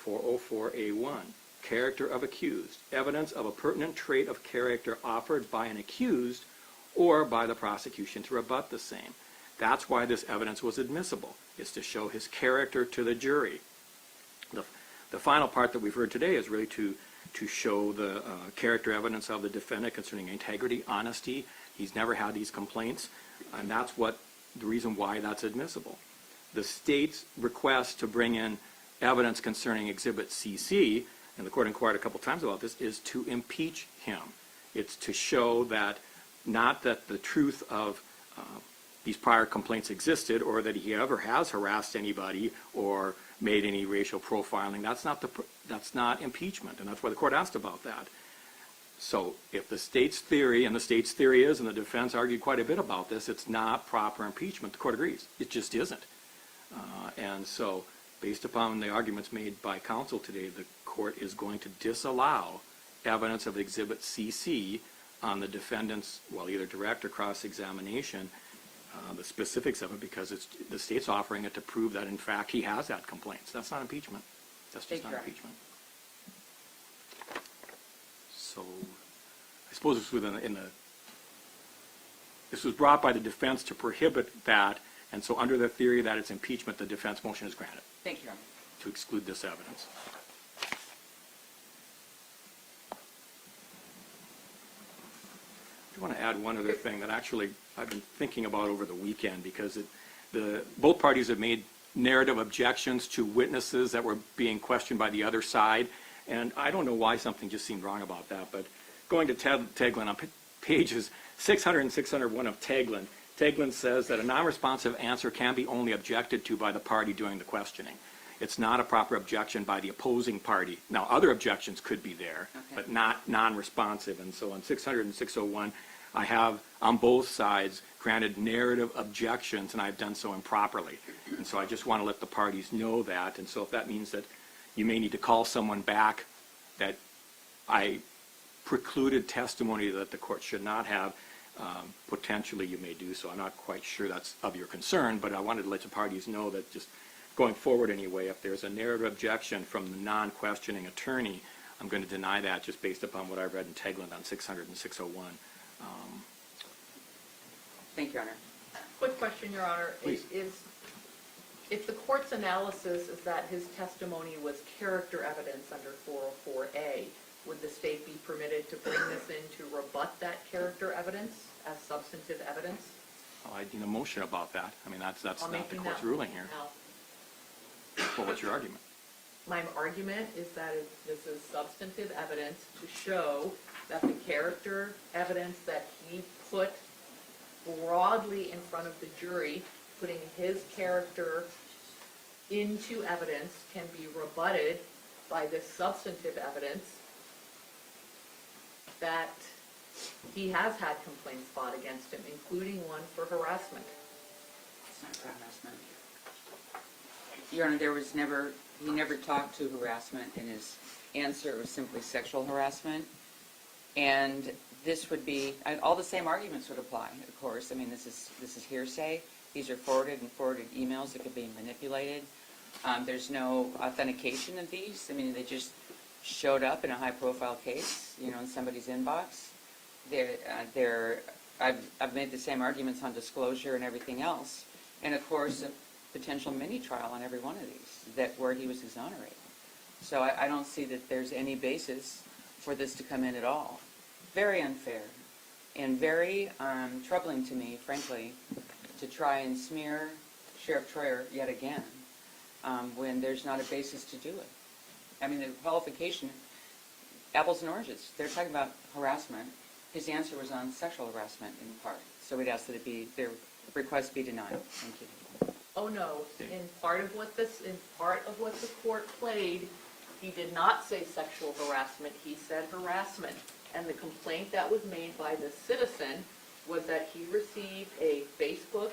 404A1, character of accused, evidence of a pertinent trait of character offered by an accused or by the prosecution to rebut the same. That's why this evidence was admissible, is to show his character to the jury. The final part that we've heard today is really to show the character evidence of the defendant concerning integrity, honesty. He's never had these complaints, and that's the reason why that's admissible. The state's request to bring in evidence concerning Exhibit CC, and the court inquired a couple times about this, is to impeach him. It's to show that, not that the truth of these prior complaints existed or that he ever has harassed anybody or made any racial profiling. That's not impeachment, and that's why the court asked about that. So if the state's theory, and the state's theory is, and the defense argued quite a bit about this, it's not proper impeachment. The court agrees. It just isn't. And so based upon the arguments made by counsel today, the court is going to disallow evidence of Exhibit CC on the defendant's, well, either direct or cross-examination, the specifics of it, because the state's offering it to prove that, in fact, he has had complaints. That's not impeachment. That's just not impeachment. So I suppose this was this was brought by the defense to prohibit that, and so under the theory that it's impeachment, the defense motion is granted. Thank you, Your Honor. To exclude this evidence. I want to add one other thing that actually I've been thinking about over the weekend, because both parties have made narrative objections to witnesses that were being questioned by the other side, and I don't know why something just seemed wrong about that, but going to Teglin on pages 600 and 601 of Teglin, Teglin says that a non-responsive answer can be only objected to by the party doing the questioning. It's not a proper objection by the opposing party. Now, other objections could be there, but not non-responsive. And so on 600 and 601, I have, on both sides, granted narrative objections, and I've done so improperly. And so I just want to let the parties know that. And so if that means that you may need to call someone back, that I precluded testimony that the court should not have, potentially you may do so. I'm not quite sure that's of your concern, but I wanted to let the parties know that just going forward anyway, if there's a narrative objection from the non-questioning attorney, I'm going to deny that just based upon what I read in Teglin on 600 and 601. Thank you, Your Honor. Quick question, Your Honor. Please. If the court's analysis is that his testimony was character evidence under 404A, would the state be permitted to bring this in to rebut that character evidence as substantive evidence? Oh, I need a motion about that. I mean, that's I'm not the making court's that ruling here. now. Well, what's your argument? My argument is that this is substantive evidence to show that the character evidence that he put broadly in front of the jury, putting his character into evidence, can be rebutted by this substantive evidence that he has had complaints filed against him, including one for harassment. It's not for harassment. Your Honor, he never talked to harassment, and his answer was simply sexual harassment. And this would be, all the same arguments would apply, of course. I mean, this is hearsay. These are forwarded emails that could be manipulated. There's no authentication of these. I mean, they just showed up in a high-profile case, in somebody's inbox. I've made the same arguments on disclosure and everything else. And, of course, a potential mini-trial on every one of these where he was exonerated. So I don't see that there's any basis for this to come in at all. Very unfair. and very troubling to me, frankly, to try and smear Sheriff Troyer yet again when there's not a basis to do it. I mean, the qualification, apples and oranges. They're talking about harassment. His answer was on sexual harassment in part. So we'd ask that their request be denied. Thank you. Oh, no, in part of what the court played, he did not say sexual harassment, he said harassment. And the complaint that was made by the citizen was that he received a Facebook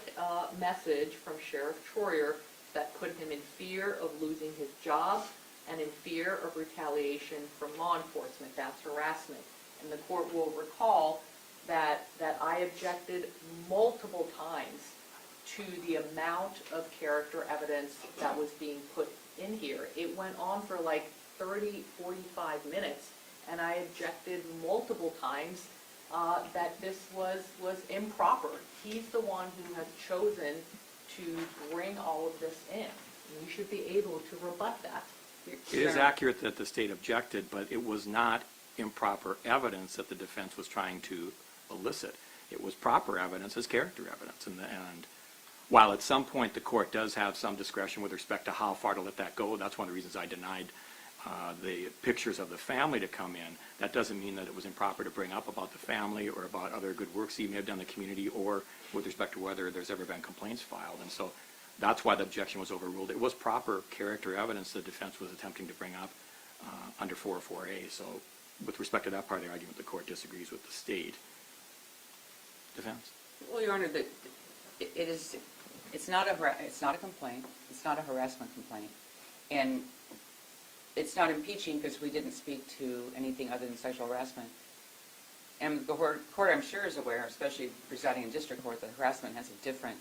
message from Sheriff Troyer that put him in fear of losing his job and in fear of retaliation from law enforcement. That's harassment. And the court will recall that I objected multiple times to the amount of character evidence that was being put in here. It went on for like 30, 45 minutes, and I objected multiple times that this was improper. He's the one who has chosen to bring all of this in. We should be able to rebut that. It is accurate that the state objected, but it was not improper evidence that the defense was trying to elicit. It was proper evidence as character evidence. And while at some point the court does have some discretion with respect to how far to let that go, that's one of the reasons I denied the pictures of the family to come in. That doesn't mean that it was improper to bring up about the family or about other good works he may have done in the community, or with respect to whether there's ever been complaints filed. And so that's why the objection was overruled. It was proper character evidence the defense was attempting to bring up under 404A. So with respect to that part of the argument, the court disagrees with the state. Defense? Well, Your Honor, it's not a complaint. It's not a harassment complaint. And it's not impeaching because we didn't speak to anything other than sexual harassment. And the court, I'm sure, is aware, especially presiding in district court, that harassment has a different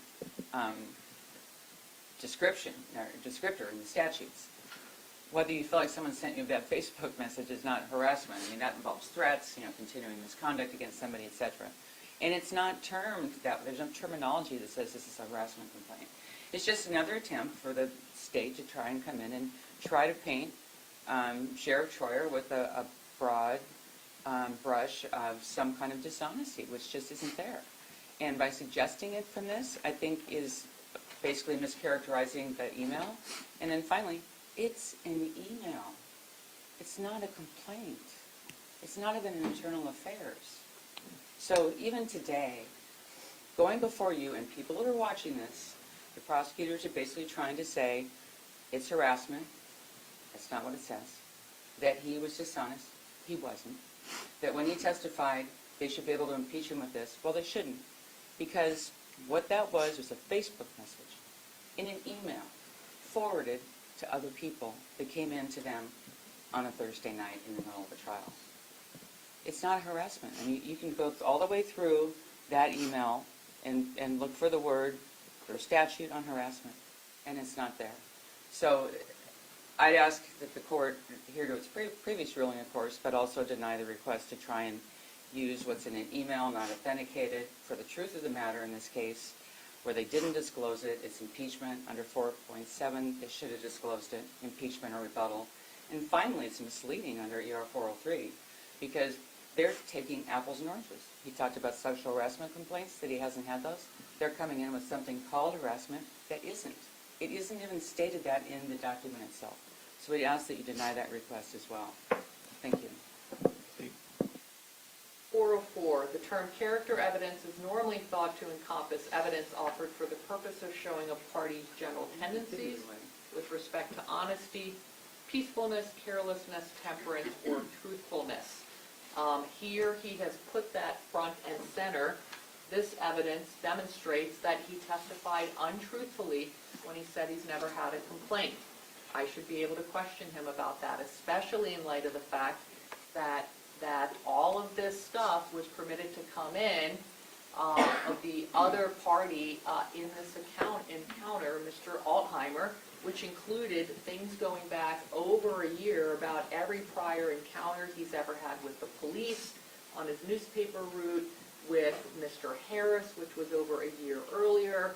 description or descriptor in the statutes. Whether you feel like someone sent you a bad Facebook message is not harassment. I mean, that involves threats, continuing misconduct against somebody, etc. And it's not termed that. There's no terminology that says this is a harassment complaint. It's just another attempt for the state to try and come in and try to paint Sheriff Troyer with a broad brush of some kind of dishonesty, which just isn't there. And by suggesting it from this, I think is basically mischaracterizing the email. And then finally, it's an email. It's not a complaint. It's not even internal affairs. So even today, going before you and people that are watching this, the prosecutors are basically trying to say it's harassment. That's not what it says. That he was dishonest. He wasn't. That when he testified, they should be able to impeach him with this. Well, they shouldn't. Because what that was a Facebook message in an email forwarded to other people that came in to them on a Thursday night in the middle of a trial. It's not harassment. I mean, you can go all the way through that email and look for the word or statute on harassment, and it's not there. So I'd ask that the court adhere to its previous ruling, of course, but also deny the request to try and use what's in an email not authenticated. For the truth of the matter in this case, where they didn't disclose it, it's impeachment under 4.7. They should have disclosed it, impeachment or rebuttal. And finally, it's misleading under ER 403 because they're taking apples and oranges. He talked about sexual harassment complaints, that he hasn't had those. They're coming in with something called harassment that isn't. It isn't even stated that in the document itself. So we ask that you deny that request as well. Thank you. 404, the term character evidence is normally thought to encompass evidence offered for the purpose of showing a party's general tendencies with respect to honesty, peacefulness, carelessness, temperance, or truthfulness. Here he has put that front and center. This evidence demonstrates that he testified untruthfully when he said he's never had a complaint. I should be able to question him about that, especially in light of the fact that all of this stuff was permitted to come in of the other party in this encounter, Mr. Altheimer, which included things going back over a year about every prior encounter he's ever had with the police, on his newspaper route, with Mr. Harris, which was over a year earlier,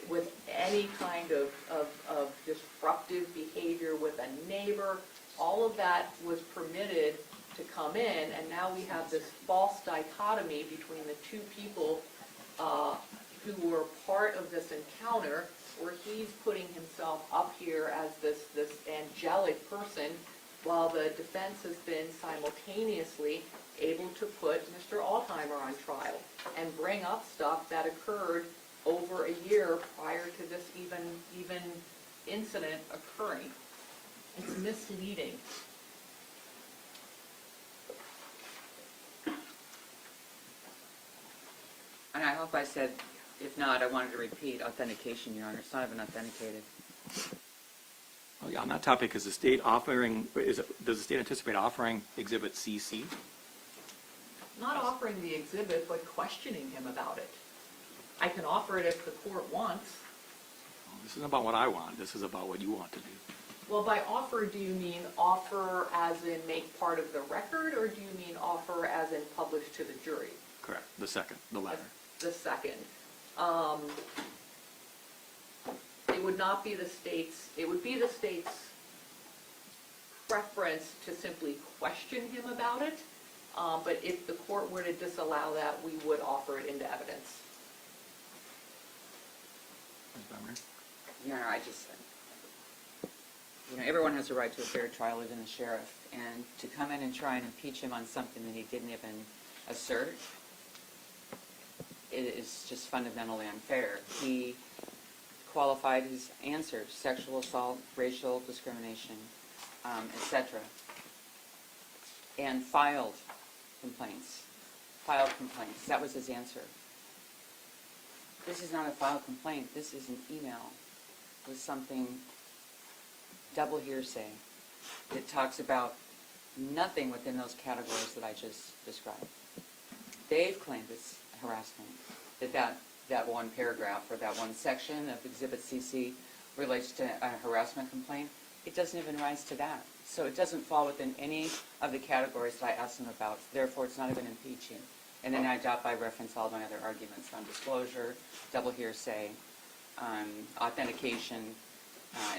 with any kind of disruptive behavior with a neighbor. All of that was permitted to come in, and now we have this false dichotomy between the two people who were part of this encounter, where he's putting himself up here as this angelic person, while the defense has been simultaneously able to put Mr. Altheimer on trial and bring up stuff that occurred over a year prior to this even incident occurring. It's misleading. And I hope I said, if not, I wanted to repeat authentication, Your Honor. It's not even authenticated. Oh, yeah, on that topic, is the state offering, does the state anticipate offering Exhibit CC? Not offering the exhibit, but questioning him about it. I can offer it if the court wants. Well, this isn't about what I want. This is about what you want to do. Well, by offer, do you mean offer as in make part of the record, or do you mean offer as in publish to the jury? Correct. The second, the latter. The second. It would not be the state's, it would be the state's preference to simply question him about it, but if the court were to disallow that, we would offer it into evidence. Ms. Bummer? Your Honor, I just said, everyone has a right to a fair trial, even the sheriff, and to come in and try and impeach him on something that he didn't even assert, it is just fundamentally unfair. He qualified his answers: sexual assault, racial discrimination, etc., and filed complaints. That was his answer. This is not a filed complaint. This is an email with something double hearsay that talks about nothing within those categories that I just described. They've claimed it's harassment, that one paragraph or that one section of Exhibit CC relates to a harassment complaint. It doesn't even rise to that. So it doesn't fall within any of the categories that I asked them about. Therefore, it's not even impeaching. And then I adopt by reference all my other arguments on disclosure, double hearsay, authentication,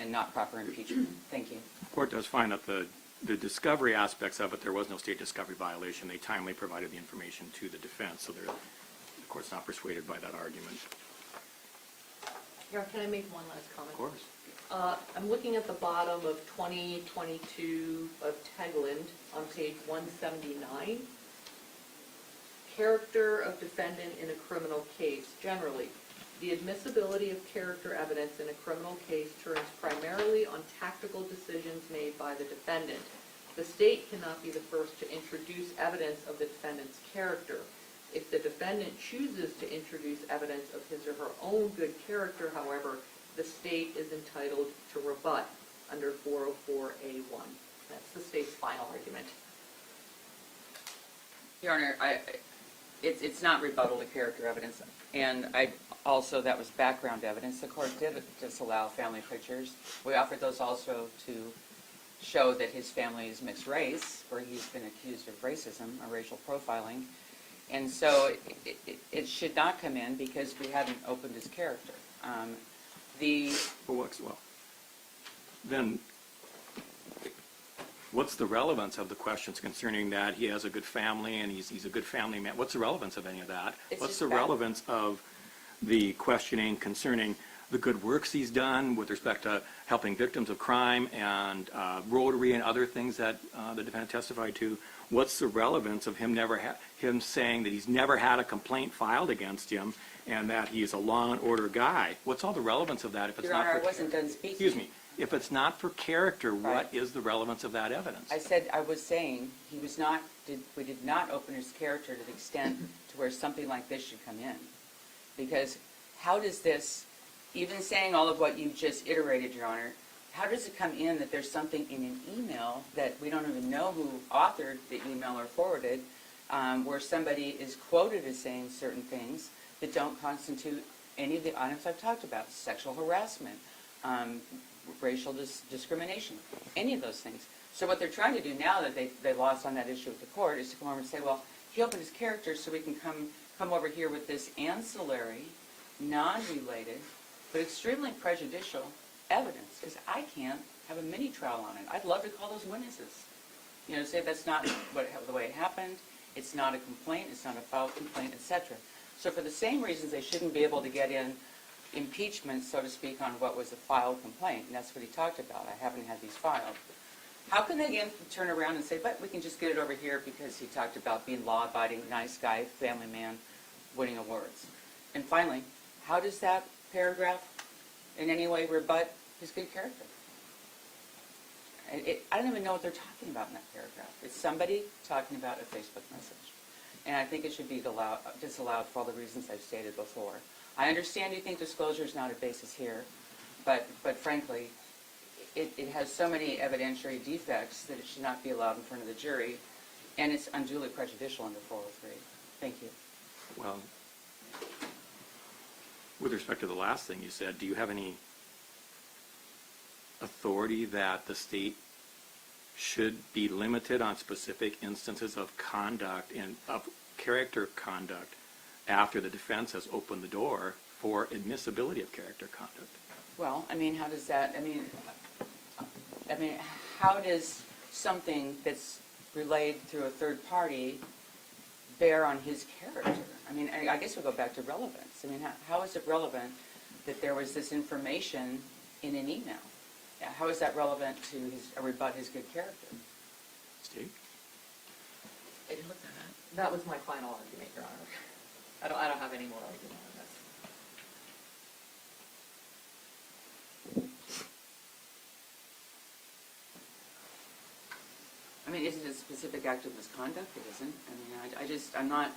and not proper impeachment. Thank you. The court does find that the discovery aspects of it, there was no state discovery violation. They timely provided the information to the defense, so the court's not persuaded by that argument. Here, can I make one last comment? Of course. I'm looking at the bottom of 2022 of Tegland on page 179. Character of defendant in a criminal case. Generally, the admissibility of character evidence in a criminal case turns primarily on tactical decisions made by the defendant. The state cannot be the first to introduce evidence of the defendant's character. If the defendant chooses to introduce evidence of his or her own good character, however, the state is entitled to rebut under 404A1. That's the state's final argument. Your Honor, it's not rebuttal to character evidence, and that was background evidence. The court did disallow family pictures. We offered those also to show that his family is mixed race, where he's been accused of racism or racial profiling. And so it should not come in because we hadn't opened his character. Then what's the relevance of the questions concerning that he has a good family and he's a good family man? What's the relevance of any of that? What's the relevance of the questioning concerning the good works he's done with respect to helping victims of crime and Rotary and other things that the defendant testified to? What's the relevance of him saying that he's never had a complaint filed against him and that he's a law and order guy? What's all the relevance of that if it's Your not Honor, for I wasn't done speaking. Excuse me. If it's not for character, Right. what is the relevance of that evidence? I was saying we did not open his character to the extent to where something like this should come in. Because how does this, even saying all of what you just iterated, Your Honor, how does it come in that there's something in an email that we don't even know who authored the email or forwarded, where somebody is quoted as saying certain things that don't constitute any of the items I've talked about: sexual harassment, racial discrimination, any of those things. So what they're trying to do now that they lost on that issue with the court is to come over and say, well, he opened his character so we can come over here with this ancillary, non-related, but extremely prejudicial evidence, because I can't have a mini trial on it. I'd love to call those witnesses. You know, say that's not the way it happened, it's not a complaint, it's not a filed complaint, etc. So for the same reasons, they shouldn't be able to get in impeachment, so to speak, on what was a filed complaint, and that's what he talked about. I haven't had these filed. How can they again turn around and say, but we can just get it over here because he talked about being law-abiding, nice guy, family man, winning awards? And finally, how does that paragraph in any way rebut his good character? I don't even know what they're talking about in that paragraph. It's somebody talking about a Facebook message. And I think it should be disallowed for all the reasons I've stated before. I understand you think disclosure is not a basis here, but frankly, it has so many evidentiary defects that it should not be allowed in front of the jury, and it's unduly prejudicial under 403. Thank you. Well, with respect to the last thing you said, do you have any authority that the state should be limited on specific instances of conduct and of character conduct after the defense has opened the door for admissibility of character conduct? Well, I mean, how does that, I mean, how does something that's relayed through a third party bear on his character? I mean, I guess we'll go back to relevance. I mean, how is it relevant that there was this information in an email? How is that relevant to rebut his good character? Steve? I didn't look that up. That was my final argument, Your Honor. I don't have any more argument on this. I mean, is it a specific act of misconduct? It isn't. I mean, I'm not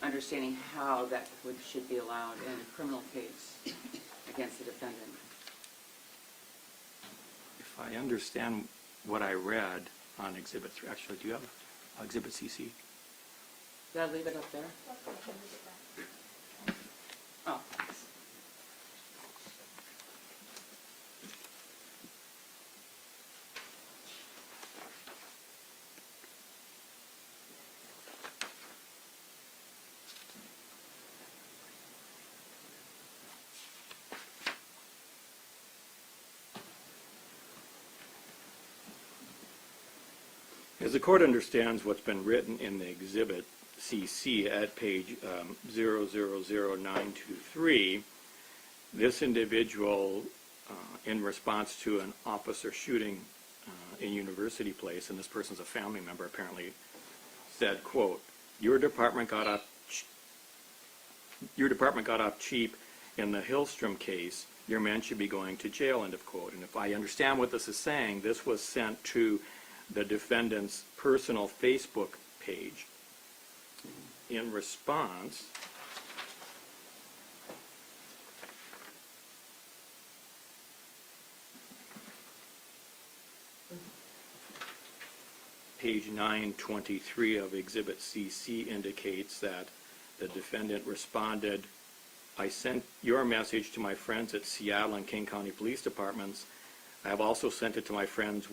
understanding how that should be allowed in a criminal case against the defendant. If I understand what I read on Exhibit 3, actually, do you have Exhibit CC? Did I leave it up there? Oh, thanks. As the court understands what's been written in the Exhibit CC at page 000923, this individual, in response to an officer shooting in University Place, and this person's a family member apparently, said, quote, your department got off cheap in the Hillstrom case. Your man should be going to jail, end of quote. And if I understand what this is saying, this was sent to the defendant's personal Facebook page. In response, page 923 of Exhibit CC indicates that the defendant responded, I sent your message to my friends at Seattle and King County Police Departments. I have also sent it to my friends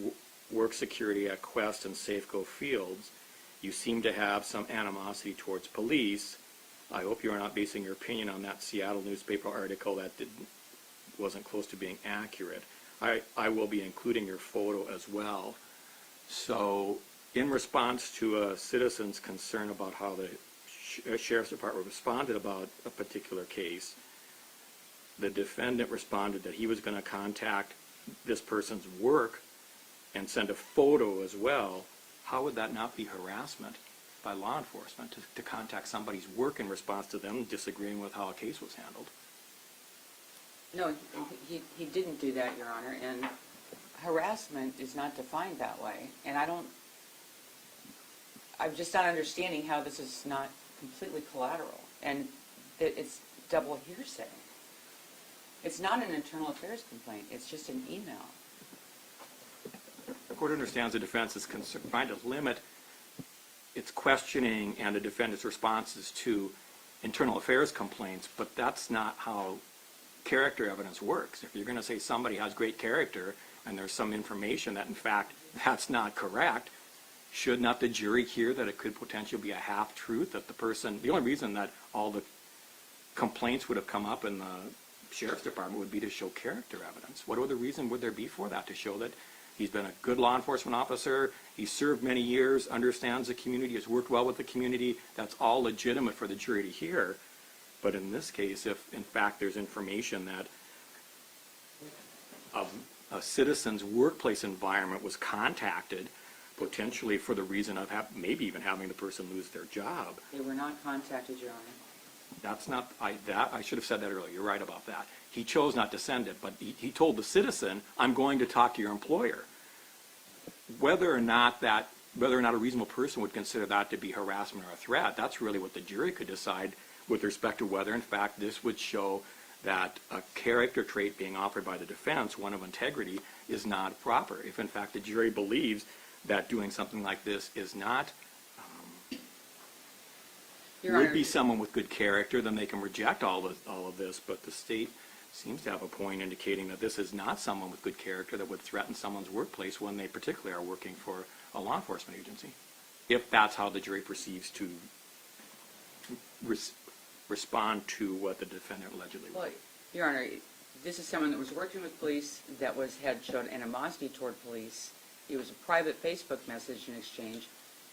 work security at Quest and Safeco Fields. You seem to have some animosity towards police. I hope you are not basing your opinion on that Seattle newspaper article that wasn't close to being accurate. I will be including your photo as well. So in response to a citizen's concern about how the Sheriff's Department responded about a particular case, the defendant responded that he was going to contact this person's work and send a photo as well. How would that not be harassment by law enforcement to contact somebody's work in response to them disagreeing with how a case was handled? No, he didn't do that, Your Honor, and harassment is not defined that way. And I'm just not understanding how this is not completely collateral and that it's double hearsay. It's not an internal affairs complaint, it's just an email. The court understands the defense is trying to limit its questioning and the defendant's responses to internal affairs complaints, but that's not how character evidence works. If you're going to say somebody has great character and there's some information that in fact that's not correct, should not the jury hear that it could potentially be a half-truth, that the only reason that all the complaints would have come up in the Sheriff's Department would be to show character evidence? What other reason would there be for that, to show that He's been a good law enforcement officer. He's served many years, understands the community, has worked well with the community. That's all legitimate for the jury to hear. But in this case, if in fact there's information that a citizen's workplace environment was contacted, potentially for the reason of maybe even having the person lose their job. They were not contacted, Your Honor. That's not, I should have said that earlier. You're right about that. He chose not to send it, but he told the citizen, I'm going to talk to your employer. Whether or not a reasonable person would consider that to be harassment or a threat, that's really what the jury could decide with respect to whether, in fact, this would show that a character trait being offered by the defense, one of integrity, is not proper. If, in fact, the jury believes that doing something like this is not, would be someone with good character, then they can reject all of this. But the state seems to have a point indicating that this is not someone with good character that would threaten someone's workplace when they particularly are working for a law enforcement agency, if that's how the jury perceives to respond to what the defendant allegedly Well, wrote. Your Honor, this is someone that was working with police that had shown animosity toward police. It was a private Facebook message in exchange.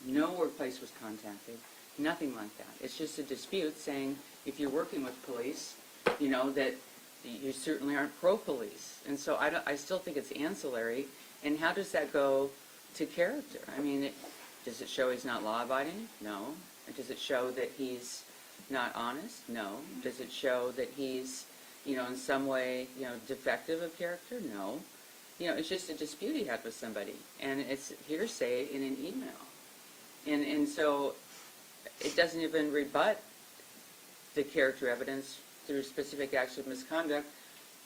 No workplace was contacted. Nothing like that. It's just a dispute saying if you're working with police, you know, that you certainly aren't pro-police. And so I still think it's ancillary. And how does that go to character? I mean, does it show he's not law-abiding? No. Does it show that he's not honest? No. Does it show that he's, you know, in some way, you know, defective of character? No. You know, it's just a dispute he had with somebody. And it's hearsay in an email. And so it doesn't even rebut the character evidence through specific acts of misconduct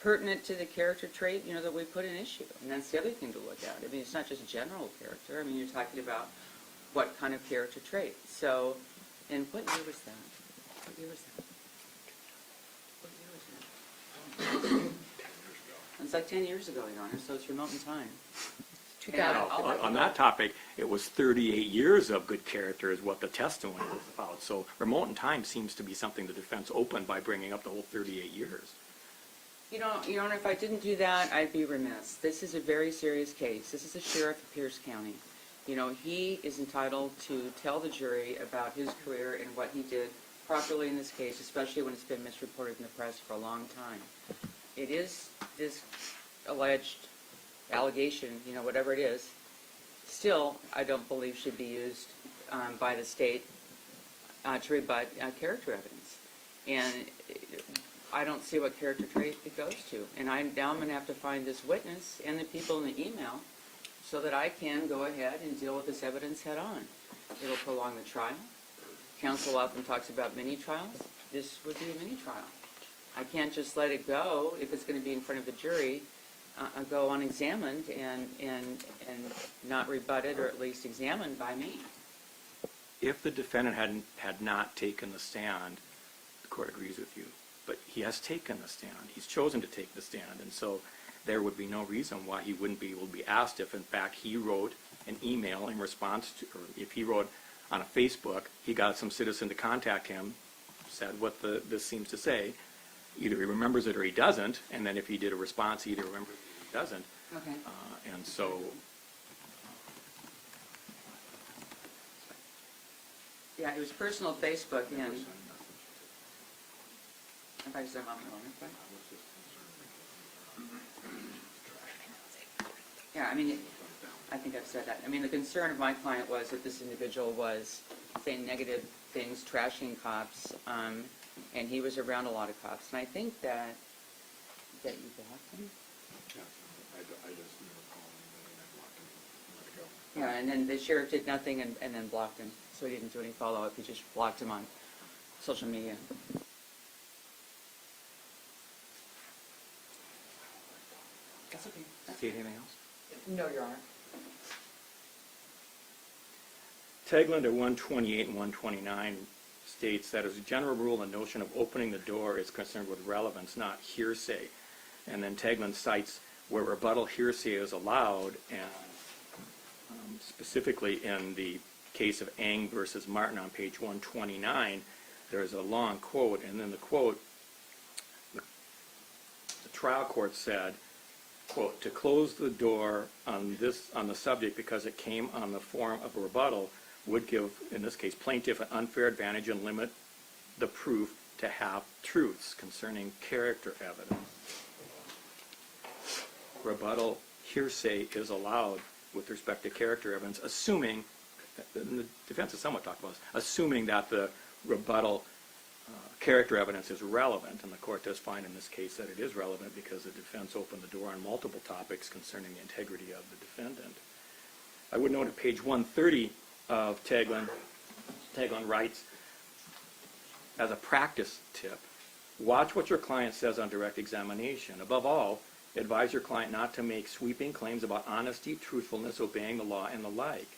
pertinent to the character trait, you know, that we put in issue. And that's the other thing to look at. I mean, it's not just general character. I mean, you're talking about what kind of character trait. So, and what year was that? What year was that? What year was that? It's like 10 years ago, Your Honor, so it's remote in time. 2000. On that topic, it was 38 years of good character is what the testimony was about. So remote in time seems to be something the defense opened by bringing up the whole 38 years. You know, Your Honor, if I didn't do that, I'd be remiss. This is a very serious case. This is the sheriff of Pierce County. You know, he is entitled to tell the jury about his career and what he did properly in this case, especially when it's been misreported in the press for a long time. It is this alleged allegation, you know, whatever it is, still, I don't believe should be used by the state to rebut character evidence. And I don't see what character trait it goes to. And now I'm going to have to find this witness and the people in the email so that I can go ahead and deal with this evidence head on. It'll prolong the trial. Counsel often talks about mini trials. This would be a mini trial. I can't just let it go if it's going to be in front of the jury, go unexamined and not rebutted or at least examined by me. If the defendant had not taken the stand, the court agrees with you. But he has taken the stand. He's chosen to take the stand. And so there would be no reason why he wouldn't be able to be asked if, in fact, he wrote an email in response to, or if he wrote on a Facebook, he got some citizen to contact him, said what this seems to say. Either he remembers it or he doesn't. And then if he did a response, he either remembers it or he doesn't. Okay. And so... Yeah, it was personal Facebook, and if I said I'm wrong, yeah, I mean, I think I've said that. I mean, the concern of my client was that this individual was saying negative things, trashing cops, and he was around a lot of cops. And I think that you blocked him? I just never called him, and I blocked him, let it go. Yeah, and then the sheriff did nothing and then blocked him. So he didn't do any follow-up. He just blocked him on social media. That's okay. See anything else? No, Your Honor. Tegland at 128 and 129 states that as a general rule, the notion of opening the door is concerned with relevance, not hearsay. And then Tegland cites where rebuttal hearsay is allowed, and specifically in the case of Eng versus Martin on page 129, there's a long quote, and then the quote, the trial court said, quote, "To close the door on the subject because it came on the form of a rebuttal would give, in this case, plaintiff an unfair advantage and limit the proof to have truths concerning character evidence. Rebuttal hearsay is allowed with respect to character evidence, assuming, and the defense has somewhat talked about this, assuming that the rebuttal character evidence is relevant, and the court does find in this case that it is relevant because the defense opened the door on multiple topics concerning the integrity of the defendant. I would note at page 130 of Taglin writes, as a practice tip, watch what your client says on direct examination. Above all, advise your client not to make sweeping claims about honesty, truthfulness, obeying the law, and the like.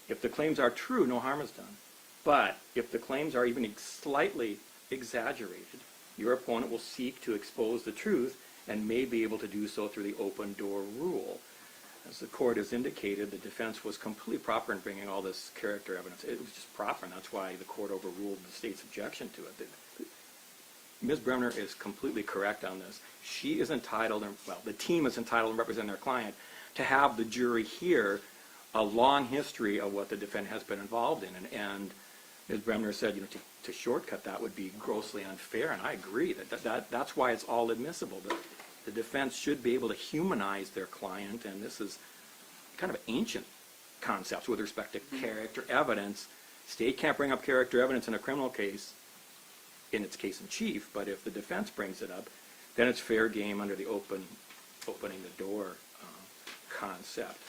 If the claims are true, no harm is done. But if the claims are even slightly exaggerated, your opponent will seek to expose the truth and may be able to do so through the open door rule. As the court has indicated, the defense was completely proper in bringing all this character evidence. It was just proper, and that's why the court overruled the state's objection to it. Ms. Bremner is completely correct on this. She is entitled, the team is entitled to represent their client, to have the jury hear a long history of what the defendant has been involved in. And Ms. Bremner said, to shortcut that would be grossly unfair, and I agree. That's why it's all admissible. The defense should be able to humanize their client, and this is kind of ancient concepts with respect to character evidence. State can't bring up character evidence in a criminal case, in its case in chief, but if the defense brings it up, then it's fair game under the opening the door concept.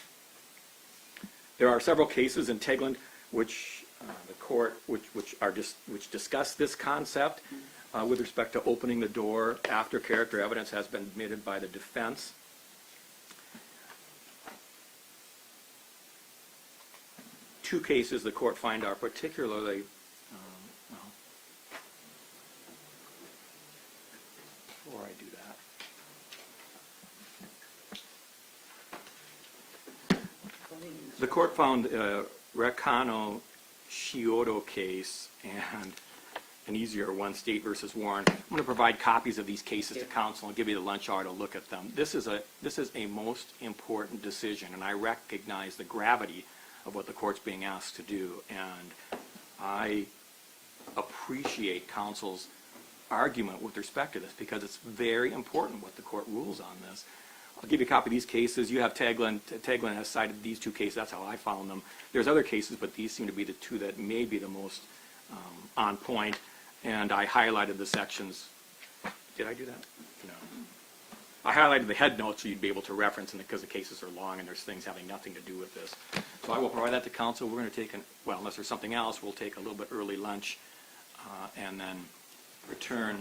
There are several cases in Tegland which the court which discuss this concept with respect to opening the door after character evidence has been admitted by the defense. Two cases the court find are particularly before I do that, the court found Recano Chiodo case and an easier one, State versus Warren. I'm going to provide copies of these cases to counsel and give you the lunch hour to look at them. This is a most important decision, and I recognize the gravity of what the court's being asked to do, and I appreciate counsel's argument with respect to this because it's very important what the court rules on this. I'll give you a copy of these cases. You have Taglin. Taglin has cited these two cases. That's how I found them. There's other cases, but these seem to be the two that may be the most on point. And I highlighted the sections. Did I do that? No. I highlighted the head notes so you'd be able to reference them because the cases are long and there's things having nothing to do with this. So I will provide that to counsel. We're going to take, unless there's something else, we'll take a little bit early lunch and then return.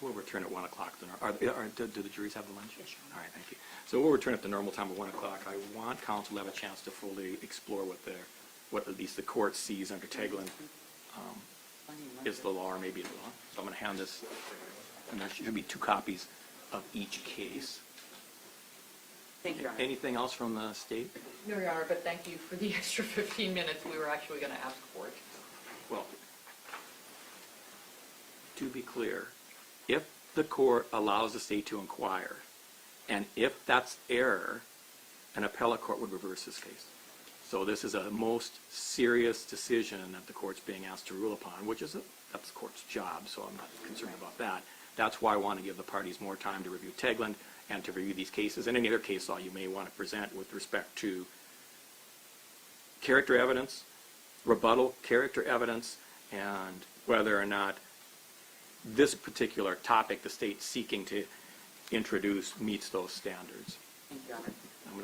We'll return at 1 o'clock. Do the juries have the lunch? Yes. All right, thank you. So we'll return at the normal time of 1 o'clock. I want counsel to have a chance to fully explore what at least the court sees under Taglin is the law or maybe the law. So I'm going to hand this, and there should be 2 copies of each case. Thank you, Your Honor. Anything else from the state? No, Your Honor, but thank you for the extra 15 minutes we were actually going to ask for it. Well, to be clear, if the court allows the state to inquire, and if that's error, an appellate court would reverse this case. So this is a most serious decision that the court's being asked to rule upon, that's the court's job, so I'm not concerned about that. That's why I want to give the parties more time to review Taglin and to review these cases and any other case law you may want to present with respect to character evidence, rebuttal character evidence, and whether or not this particular topic the state's seeking to introduce meets those standards. Thank you, Your Honor. I'm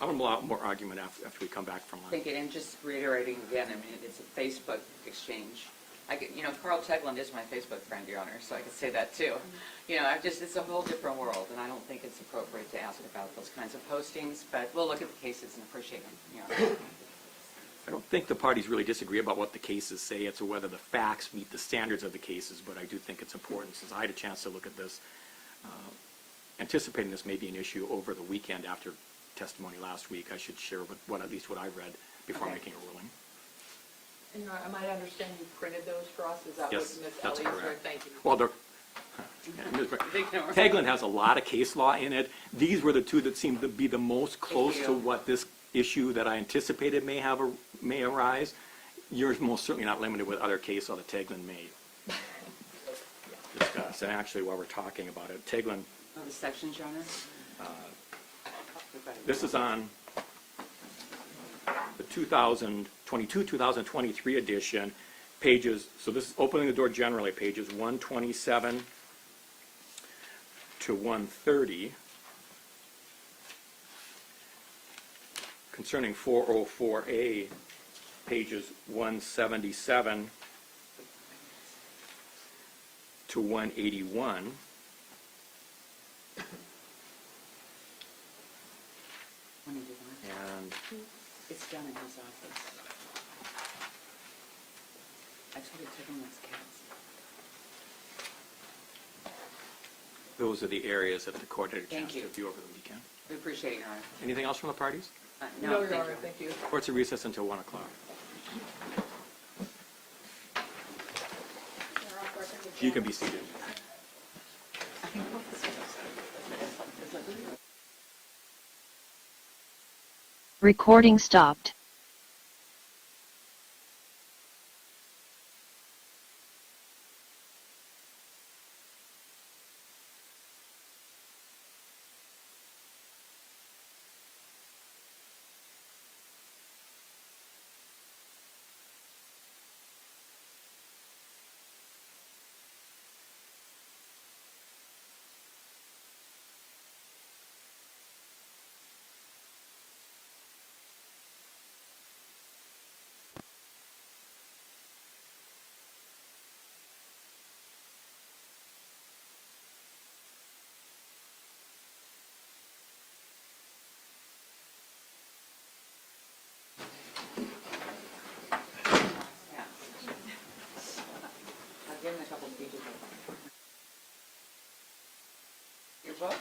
going to allow more argument after we come back from lunch. Thank you, and just reiterating again, it's a Facebook exchange. Carl Teglin is my Facebook friend, Your Honor, so I could say that too. It's a whole different world, and I don't think it's appropriate to ask about those kinds of postings, but we'll look at the cases and appreciate them, Your Honor. I don't think the parties really disagree about what the cases say. It's whether the facts meet the standards of the cases, but I do think it's important, since I had a chance to look at this, anticipating this may be an issue over the weekend after testimony last week. I should share at least what I read before making a ruling. And Am I understand you printed those for us? Is that what Yes, Ms. that's Elliott's correct. Thank you. Well, Tagland has a lot of case law in it. These were the two that seemed to be the most close to you. what this issue that I anticipated may arise. Yours most certainly not limited with other case law that Tagland may discuss. And actually, while we're talking about it, Tagland, Oh, the sections, Your Honor? this is on the 2022-2023 edition, pages, so this is opening the door generally, pages 127 to 130. Concerning 404A, pages 177 to 181. When you do that. And It's done in his office. I told you to take him with cats. those are the areas that the court had a Thank chance to you. review over the weekend. We appreciate it, Your Honor. Anything else from the parties? No, Your thank Honor, you. thank you. Court's in recess until 1 o'clock. You can be seated. Recording stopped. Yeah. I'll give him a couple speeches. Your vote?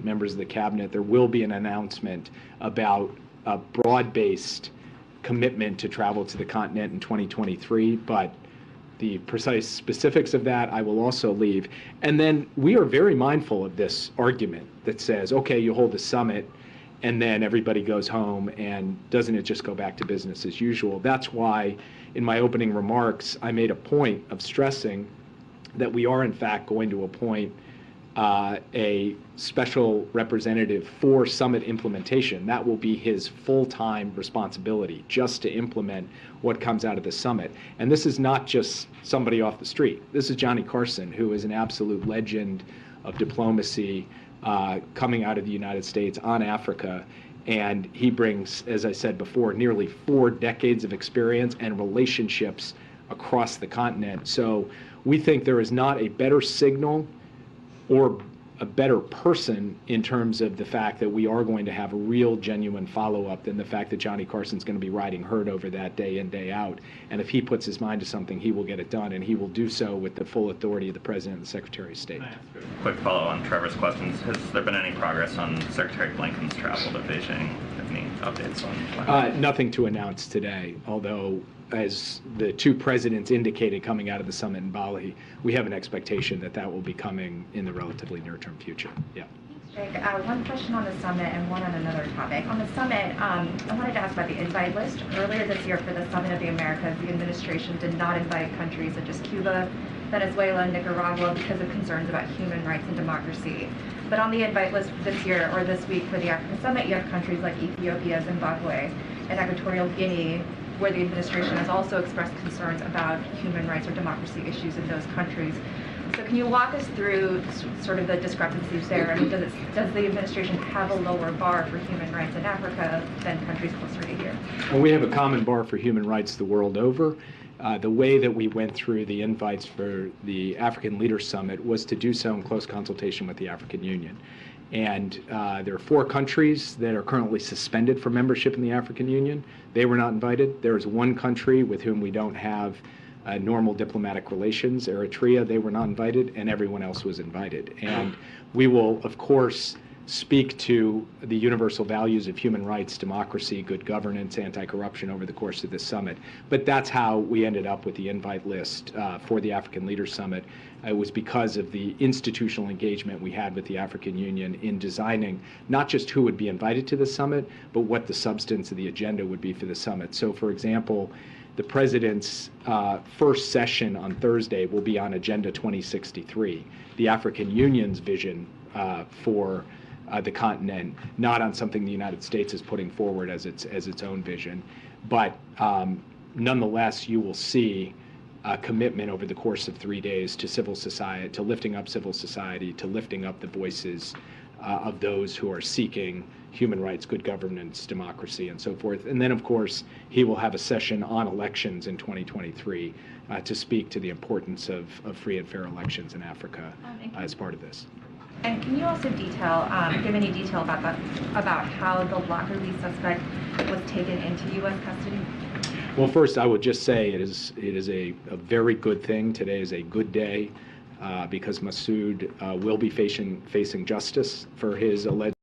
president, members of the cabinet, there will be an announcement about a broad-based commitment to travel to the continent in 2023, but the precise specifics of that I will also leave. And then we are very mindful of this argument that says, okay, you hold a summit and then everybody goes home, and doesn't it just go back to business as usual? That's why in my opening remarks I made a point of stressing that we are in fact going to appoint a special representative for summit implementation. That will be his full-time responsibility, just to implement what comes out of the summit. And this is not just somebody off the street. This is Johnny Carson, who is an absolute legend of diplomacy coming out of the United States on Africa. And he brings, as I said before, nearly 4 decades of experience and relationships across the continent. So we think there is not a better signal or a better person in terms of the fact that we are going to have a real genuine follow-up than the fact that Johnny Carson's going to be riding herd over that day in, day out. And if he puts his mind to something, he will get it done, and he will do so with the full authority of the President and the Secretary of State. Quick follow on Trevor's questions. Has there been any progress on Secretary Blinken's travel to Beijing? Any updates on? Nothing to announce today, although as the 2 presidents indicated coming out of the summit in Bali, we have an expectation that that will be coming in the relatively near-term future. Yeah. Jake, one question on the summit and one on another topic. On the summit, I wanted to ask about the invite list. Earlier this year for the Summit of the Americas, the administration did not invite countries such as Cuba, Venezuela, and Nicaragua because of concerns about human rights and democracy. But on the invite list this year, or this week for the African Summit, you have countries like Ethiopia, Zimbabwe, and Equatorial Guinea, where the administration has also expressed concerns about human rights or democracy issues in those countries. So can you walk us through sort of the discrepancies there? I mean, does the administration have a lower bar for human rights in Africa than countries closer to here? Well, we have a common bar for human rights the world over. The way that we went through the invites for the African Leaders Summit was to do so in close consultation with the African Union. And there are 4 countries that are currently suspended from membership in the African Union. They were not invited. There is 1 country with whom we don't have normal diplomatic relations, Eritrea. They were not invited, and everyone else was invited. And we will, of course, speak to the universal values of human rights, democracy, good governance, anti-corruption over the course of this summit. But that's how we ended up with the invite list for the African Leaders Summit. It was because of the institutional engagement we had with the African Union in designing not just who would be invited to the summit, but what the substance of the agenda would be for the summit. So, for example, the President's first session on Thursday will be on Agenda 2063, the African Union's vision for the continent, not on something the United States is putting forward as its own vision. But nonetheless, you will see a commitment over the course of 3 days to civil society, to lifting up civil society, to lifting up the voices of those who are seeking human rights, good governance, democracy, and so forth. And then, of course, he will have a session on elections in 2023 to speak to the importance of free and fair elections in Africa as part of this. And can you also detail, give any detail about how the Lockerbie suspect was taken into U.S. custody? Well, first, I would just say it is a very good thing. Today is a good day because Massoud will be facing justice for his alleged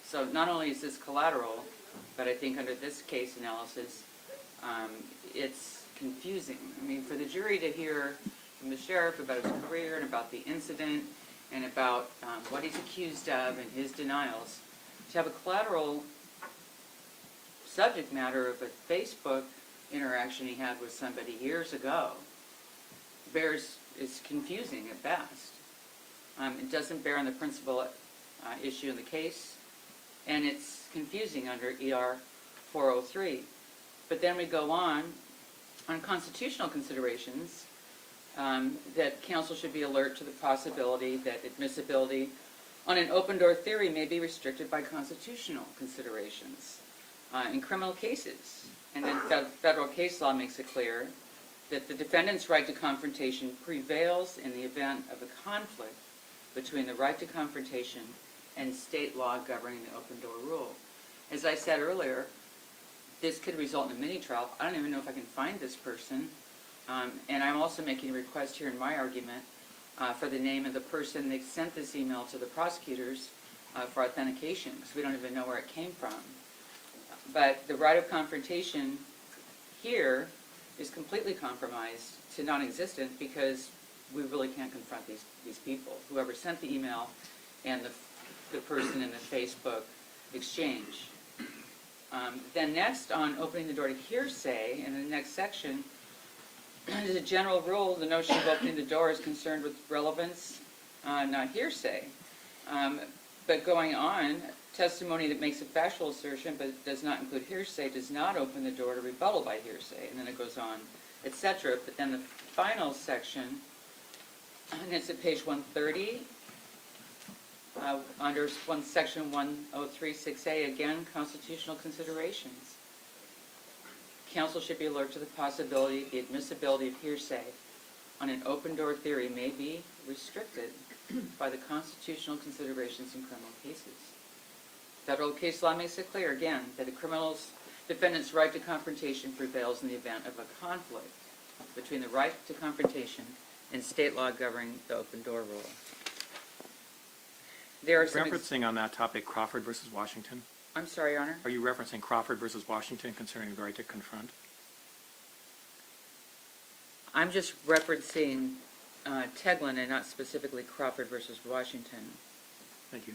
So not only is this collateral, but I think under this case analysis, it's confusing. I mean, for the jury to hear from the sheriff about his career and about the incident and about what he's accused of and his denials, to have a collateral subject matter of a Facebook interaction he had with somebody years ago is confusing at best. It doesn't bear on the principal issue in the case, and it's confusing under ER 403. But then we go on constitutional considerations, that counsel should be alert to the possibility that admissibility on an open door theory may be restricted by constitutional considerations in criminal cases. And then federal case law makes it clear that the defendant's right to confrontation prevails in the event of a conflict between the right to confrontation and state law governing the open door rule. As I said earlier, this could result in a mini trial. I don't even know if I can find this person. And I'm also making a request here in my argument for the name of the person that sent this email to the prosecutors for authentication, because we don't even know where it came from. But the right of confrontation here is completely compromised to non-existent because we really can't confront these people, whoever sent the email and the person in the Facebook exchange. Then next, on opening the door to hearsay, in the next section, as a general rule, the notion of opening the door is concerned with relevance, not hearsay. But going on, testimony that makes a factual assertion but does not include hearsay does not open the door to rebuttal by hearsay. And then it goes on, etc. But then the final section, and it's at page 130, under section 1036A, again, constitutional considerations. Counsel should be alert to the possibility the admissibility of hearsay on an open door theory may be restricted by the constitutional considerations in criminal cases. Federal case law makes it clear, again, that a defendant's right to confrontation prevails in the event of a conflict between the right to confrontation and state law governing the open door rule. There are some Referencing on that topic Crawford versus Washington. I'm sorry, Your Honor? Are you referencing Crawford versus Washington concerning the right to confront? I'm just referencing Teglin and not specifically Crawford versus Washington. Thank you.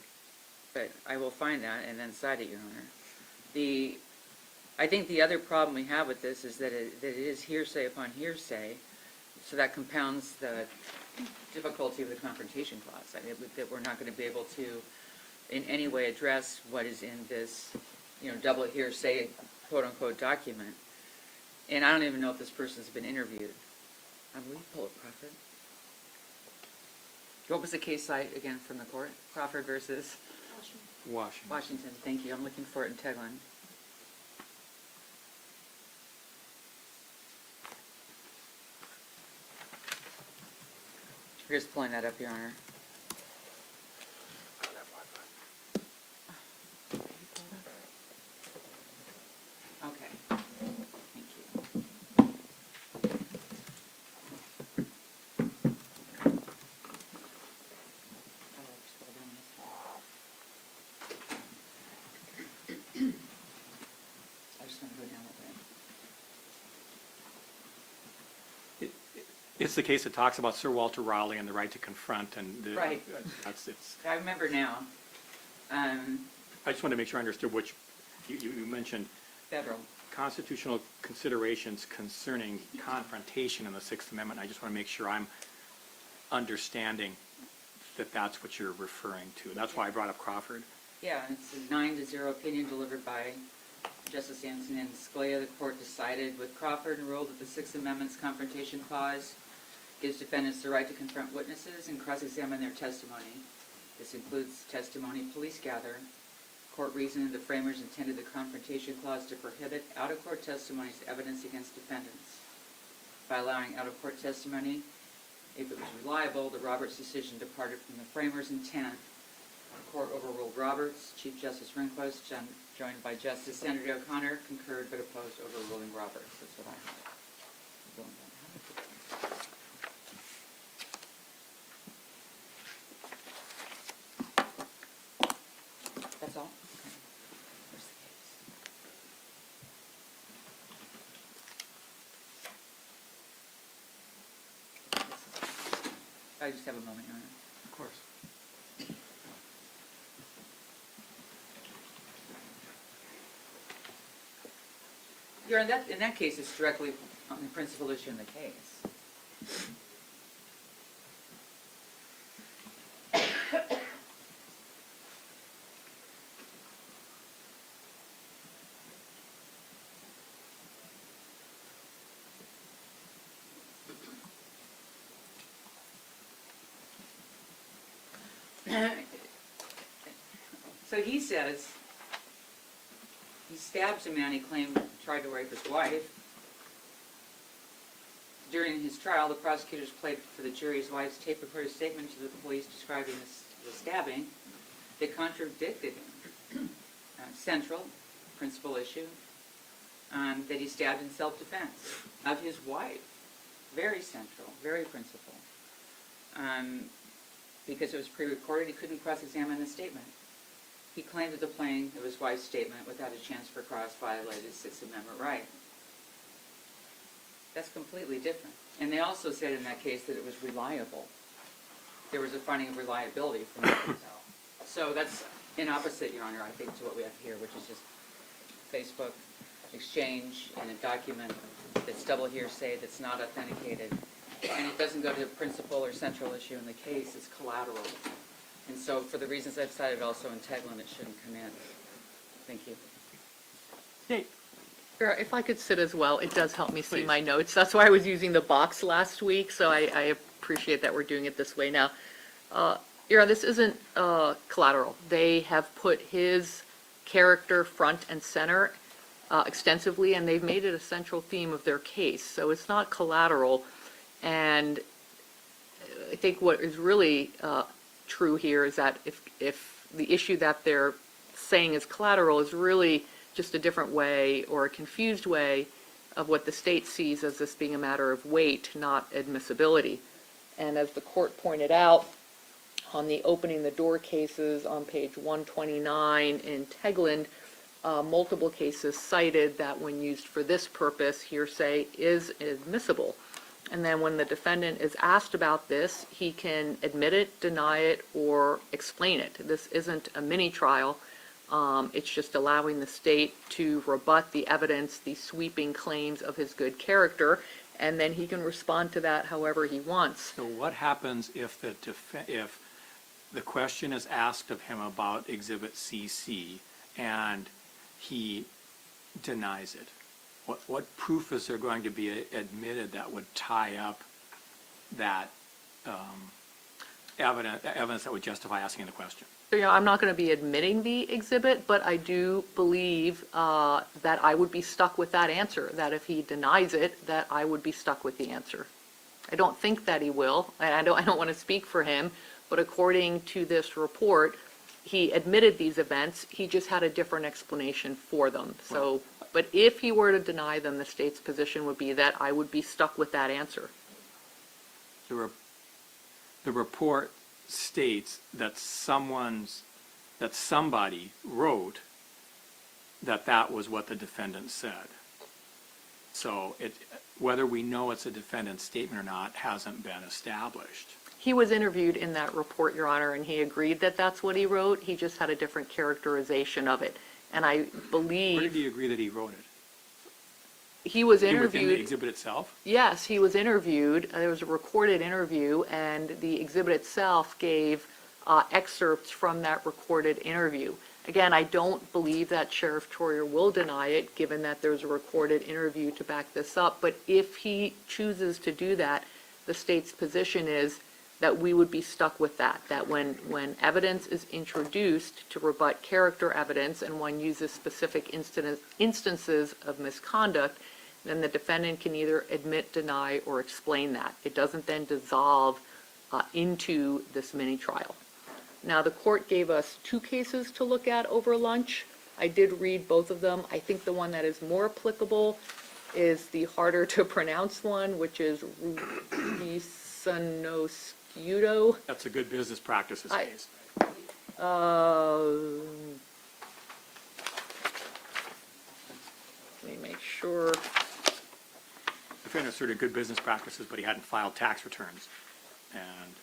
But I will find that and then cite it, Your Honor. I think the other problem we have with this is that it is hearsay upon hearsay, so that compounds the difficulty of the Confrontation Clause. I mean, that we're not going to be able to in any way address what is in this, double hearsay, quote-unquote, document. And I don't even know if this person's been interviewed. Will you pull up Crawford? What was the case site again from the court? Crawford versus Washington. Washington. Thank you. I'm looking for it in Teglin. We're just pulling that up, Your Honor. Okay. Thank you. I just want to go down a bit. It's the case that talks about Sir Walter Raleigh and the right to confront, and Right. I remember now. I just want to make sure I understood which you mentioned. Federal. Constitutional considerations concerning confrontation in the Sixth Amendment. I just want to make sure I'm understanding that that's what you're referring to. That's why I brought up Crawford. Yeah, it's a 9-0 opinion delivered by Justice Anson and Scalia. The court decided with Crawford and ruled that the Sixth Amendment's Confrontation Clause gives defendants the right to confront witnesses and cross-examine their testimony. This includes testimony police gather. Court reasoned the framers intended the Confrontation Clause to prohibit out-of-court testimony as evidence against defendants. By allowing out-of-court testimony, if it was reliable, the Roberts decision departed from the framers' intent. The court overruled Roberts. Chief Justice Rehnquist, joined by Justice Senator O'Connor, concurred but opposed overruling Roberts. That's what I have. That's all? Okay. I just have a moment, Your Honor? Of course. Your Honor, in that case, it's directly on the principal issue in the case. So he says, he stabs a man he claimed tried to rape his wife. During his trial, the prosecutors played for the jury his wife's tape-recorded statement to the police describing the stabbing. They contradicted him. Central, principal issue, that he stabbed in self-defense of his wife. Very central, very principal. Because it was pre-recorded, he couldn't cross-examine the statement. He claimed that the playing of his wife's statement without a chance for cross violated his Sixth Amendment right. That's completely different. And they also said in that case that it was reliable. There was a finding of reliability from what we tell. So that's in opposite, Your Honor, I think, to what we have here, which is just Facebook exchange in a document that's double hearsay, that's not authenticated. And it doesn't go to the principal or central issue in the case, it's collateral. And so for the reasons I've cited also in Teglin, it shouldn't come in. Thank you. Nate? If I could sit as well, it does help me see Please. my notes. That's why I was using the box last week, so I appreciate that we're doing it this way now. This isn't collateral. They have put his character front and center extensively, and they've made it a central theme of their case. So it's not collateral. And I think what is really true here is that if the issue that they're saying is collateral is really just a different way or a confused way of what the state sees as this being a matter of weight, not admissibility. And as the court pointed out on the opening the door cases on page 129 in Teglin, multiple cases cited that when used for this purpose, hearsay is admissible. And then when the defendant is asked about this, he can admit it, deny it, or explain it. This isn't a mini trial. It's just allowing the state to rebut the evidence, the sweeping claims of his good character, and then he can respond to that however he wants. So what happens if the question is asked of him about Exhibit CC and he denies it? What proof is there going to be admitted that would tie up that evidence that would justify asking the question? So, I'm not going to be admitting the exhibit, but I do believe that I would be stuck with that answer, that if he denies it, that I would be stuck with the answer. I don't think that he will, and I don't want to speak for him, but according to this report, he admitted these events, he just had a different explanation for them. So, but if he were to deny them, the state's position would be that I would be stuck with that answer. The report states that somebody wrote that was what the defendant said. So whether we know it's a defendant's statement or not hasn't been established. He was interviewed in that report, Your Honor, and he agreed that that's what he wrote. He just had a different characterization of it. And I believe... Where did he agree that he wrote it? He was interviewed... Within the exhibit itself? Yes, he was interviewed. There was a recorded interview, and the exhibit itself gave excerpts from that recorded interview. Again, I don't believe that Sheriff Troyer will deny it, given that there's a recorded interview to back this up. But if he chooses to do that, the state's position is that we would be stuck with that when evidence is introduced to rebut character evidence and one uses specific instances of misconduct, then the defendant can either admit, deny, or explain that. It doesn't then dissolve into this mini trial. Now, the court gave us 2 cases to look at over lunch. I did read both of them. I think the one that is more applicable is the harder to pronounce one, which is Rubisanoscudo. That's a good business practices case. Let me make sure. The defendant asserted good business practices, but he hadn't filed tax returns. And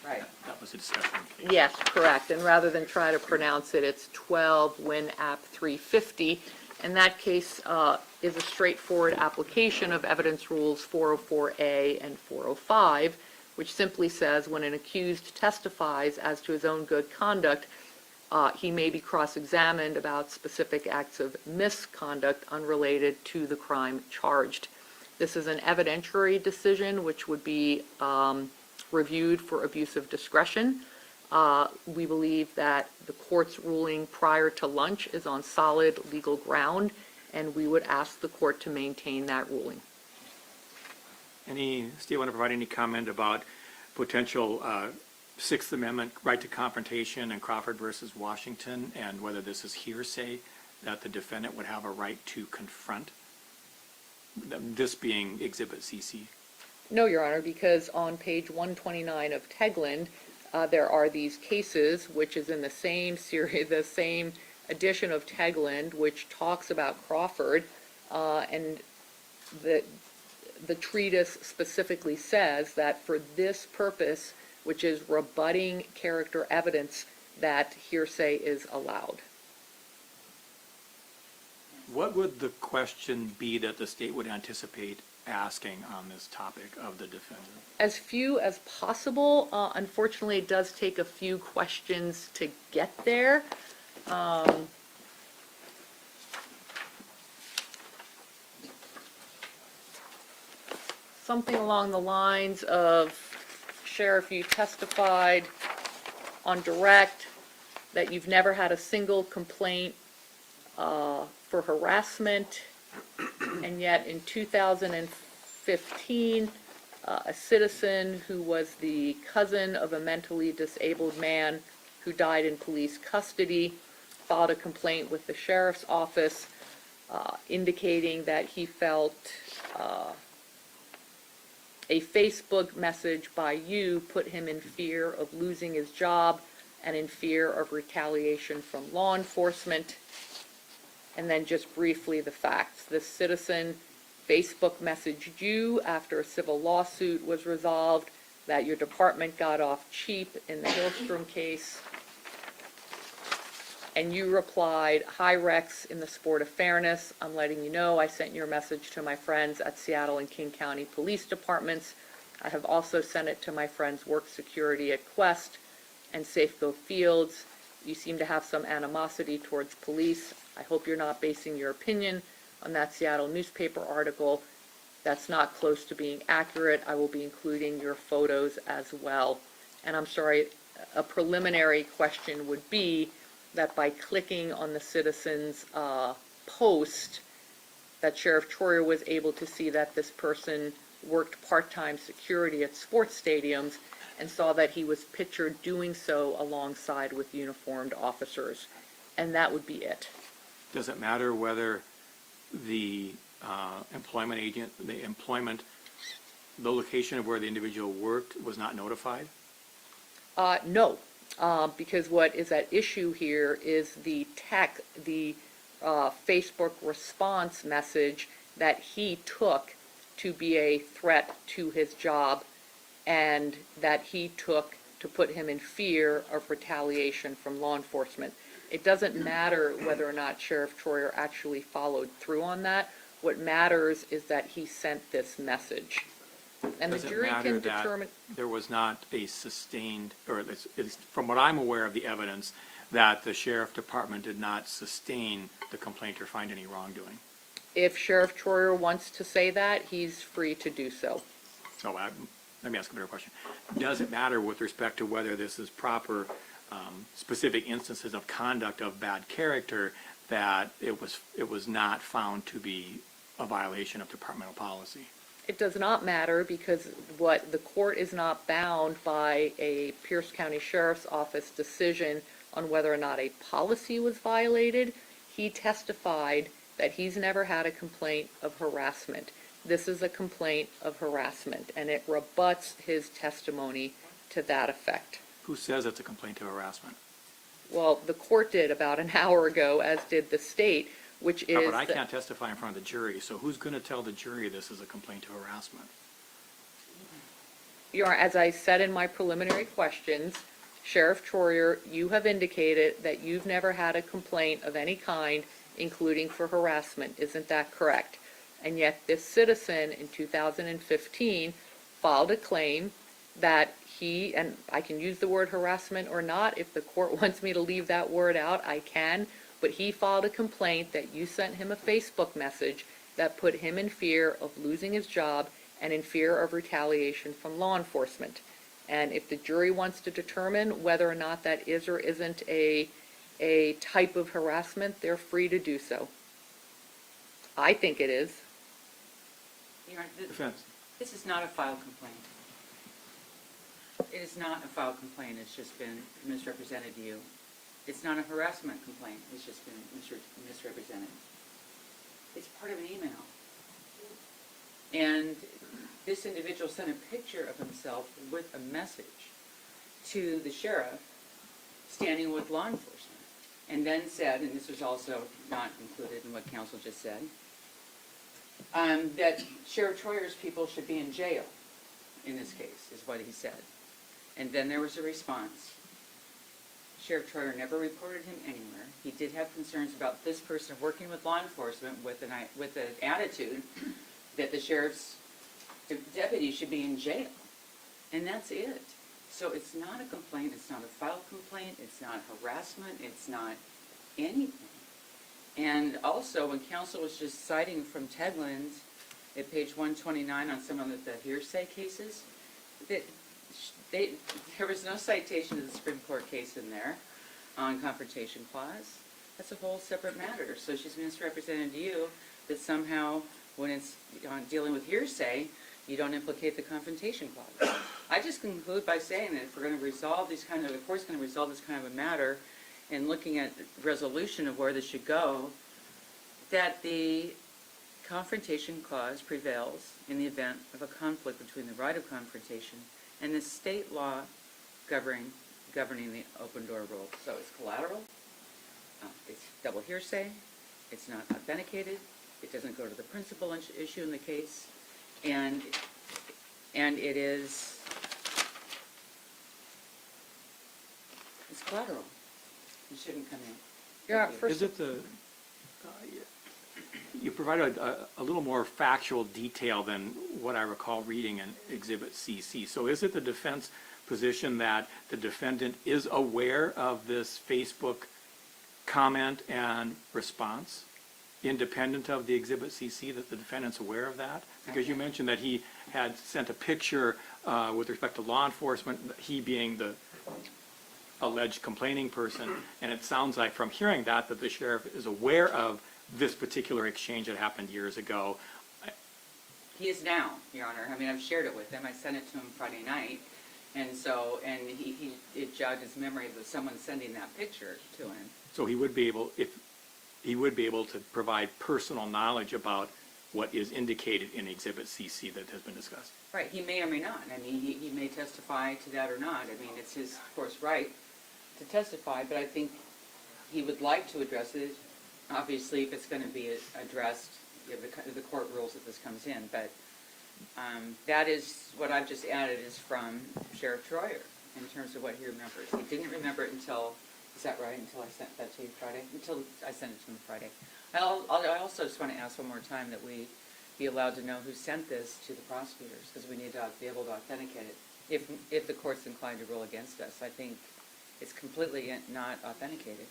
Right. That was a discussion. Yes, correct, and rather than try to pronounce it, it's 12 Win App 350. And that case is a straightforward application of evidence rules 404A and 405, which simply says when an accused testifies as to his own good conduct, he may be cross-examined about specific acts of misconduct unrelated to the crime charged. This is an evidentiary decision which would be reviewed for abuse of discretion. We believe that the court's ruling prior to lunch is on solid legal ground, and we would ask the court to maintain that ruling. Steve, want to provide any comment about potential Sixth Amendment right to confrontation in Crawford versus Washington, and whether this is hearsay that the defendant would have a right to confront, this being Exhibit CC? No, Your Honor, because on page 129 of Tegland, there are these cases, which is in the same series, the same edition of Tegland, which talks about Crawford, and the treatise specifically says that for this purpose, which is rebutting character evidence, that hearsay is allowed. What would the question be that the state would anticipate asking on this topic of the defendant? As few as possible. Unfortunately, it does take a few questions to get there. Something along the lines of, Sheriff, you testified on direct that you've never had a single complaint for harassment, and yet in 2015, a citizen who was the cousin of a mentally disabled man who died in police custody filed a complaint with the sheriff's office indicating that he felt a Facebook message by you put him in fear of losing his job and in fear of retaliation from law enforcement. And then just briefly the facts. This citizen Facebook messaged you after a civil lawsuit was resolved that your department got off cheap in the Hillstrom case. And you replied, "Hi Rex, in the sport of fairness, I'm letting you know I sent your message to my friends at Seattle and King County Police Departments. I have also sent it to my friends Work Security at Quest and Safeco Fields. You seem to have some animosity towards police. I hope you're not basing your opinion on that Seattle newspaper article. That's not close to being accurate. I will be including your photos as well." And I'm sorry, a preliminary question would be that by clicking on the citizen's post, that Sheriff Troyer was able to see that this person worked part-time security at sports stadiums and saw that he was pictured doing so alongside with uniformed officers. And that would be it. Does it matter whether the employment agent, the location of where the individual worked was not notified? No, because what is at issue here is the Facebook response message that he took to be a threat to his job and that he took to put him in fear of retaliation from law enforcement. It doesn't matter whether or not Sheriff Troyer actually followed through on that. What matters is that he sent this message. And the jury can determine. There was not a sustained, or at least from what I'm aware of the evidence, that the sheriff department did not sustain the complaint or find any wrongdoing. If Sheriff Troyer wants to say that, he's free to do so. So let me ask a better question. Does it matter with respect to whether this is proper, specific instances of conduct of bad character, that it was not found to be a violation of departmental policy? It does not matter because what the court is not bound by a Pierce County Sheriff's Office decision on whether or not a policy was violated. He testified that he's never had a complaint of harassment. This is a complaint of harassment, and it rebuts his testimony to that effect. Who says it's a complaint of harassment? Well, the court did about an hour ago, as did the state, which is... But I can't testify in front of the jury, so who's going to tell the jury this is a complaint of harassment? as I said in my preliminary questions, Sheriff Troyer, you have indicated that you've never had a complaint of any kind, including for harassment. Isn't that correct? And yet this citizen in 2015 filed a claim that he, and I can use the word harassment or not, if the court wants me to leave that word out, I can, but he filed a complaint that you sent him a Facebook message that put him in fear of losing his job and in fear of retaliation from law enforcement. And if the jury wants to determine whether or not that is or isn't a type of harassment, they're free to do so. I think it is. Your Honor, Defense. this is not a filed complaint. It is not a filed complaint, it's just been misrepresented to you. It's not a harassment complaint, it's just been misrepresented. It's part of an email. And this individual sent a picture of himself with a message to the sheriff standing with law enforcement, and then said, and this was also not included in what counsel just said, that Sheriff Troyer's people should be in jail in this case, is what he said. And then there was a response. Sheriff Troyer never reported him anywhere. He did have concerns about this person working with law enforcement with an attitude that the sheriff's deputy should be in jail. And that's it. So it's not a complaint, it's not a filed complaint, it's not harassment, it's not anything. And also, when counsel was just citing from Teglin's at page 129 on some of the hearsay cases, that there was no citation to the Supreme Court case in there on Confrontation Clause. That's a whole separate matter. So she's misrepresented to you that somehow when it's dealing with hearsay, you don't implicate the Confrontation Clause. I just conclude by saying that if we're going to resolve these kind of, the court's going to resolve this kind of a matter and looking at resolution of where this should go, that the Confrontation Clause prevails in the event of a conflict between the right of confrontation and the state law governing the open door rule. So it's collateral, it's double hearsay, it's not authenticated, it doesn't go to the principal issue in the case, and it is, it's collateral. It shouldn't come in. Yeah, Thank you. first- Is it the, you provided a little more factual detail than what I recall reading in Exhibit CC. So is it the defense position that the defendant is aware of this Facebook comment and response, independent of the Exhibit CC, that the defendant's aware of that? Because you mentioned that he had sent a picture with respect to law enforcement, he being the alleged complaining person, and it sounds like from hearing that the sheriff is aware of this particular exchange that happened years ago. He is now, Your Honor. I mean, I've shared it with him. I sent it to him Friday night, and so, and it jogged his memory of someone sending that picture to him. So he would be able, if he would be able to provide personal knowledge about what is indicated in Exhibit CC that has been discussed. Right, he may or may not. I mean, he may testify to that or not. I mean, it's his, of course, right to testify, but I think he would like to address it. Obviously, if it's going to be addressed, the court rules that this comes in, but that is, what I've just added is from Sheriff Troyer in terms of what he remembers. He didn't remember it until, is that right, until I sent that to you Friday? Until I sent it to him Friday. I also just want to ask one more time that we be allowed to know who sent this to the prosecutors, because we need to be able to authenticate it. If the court's inclined to rule against us, I think it's completely not authenticated.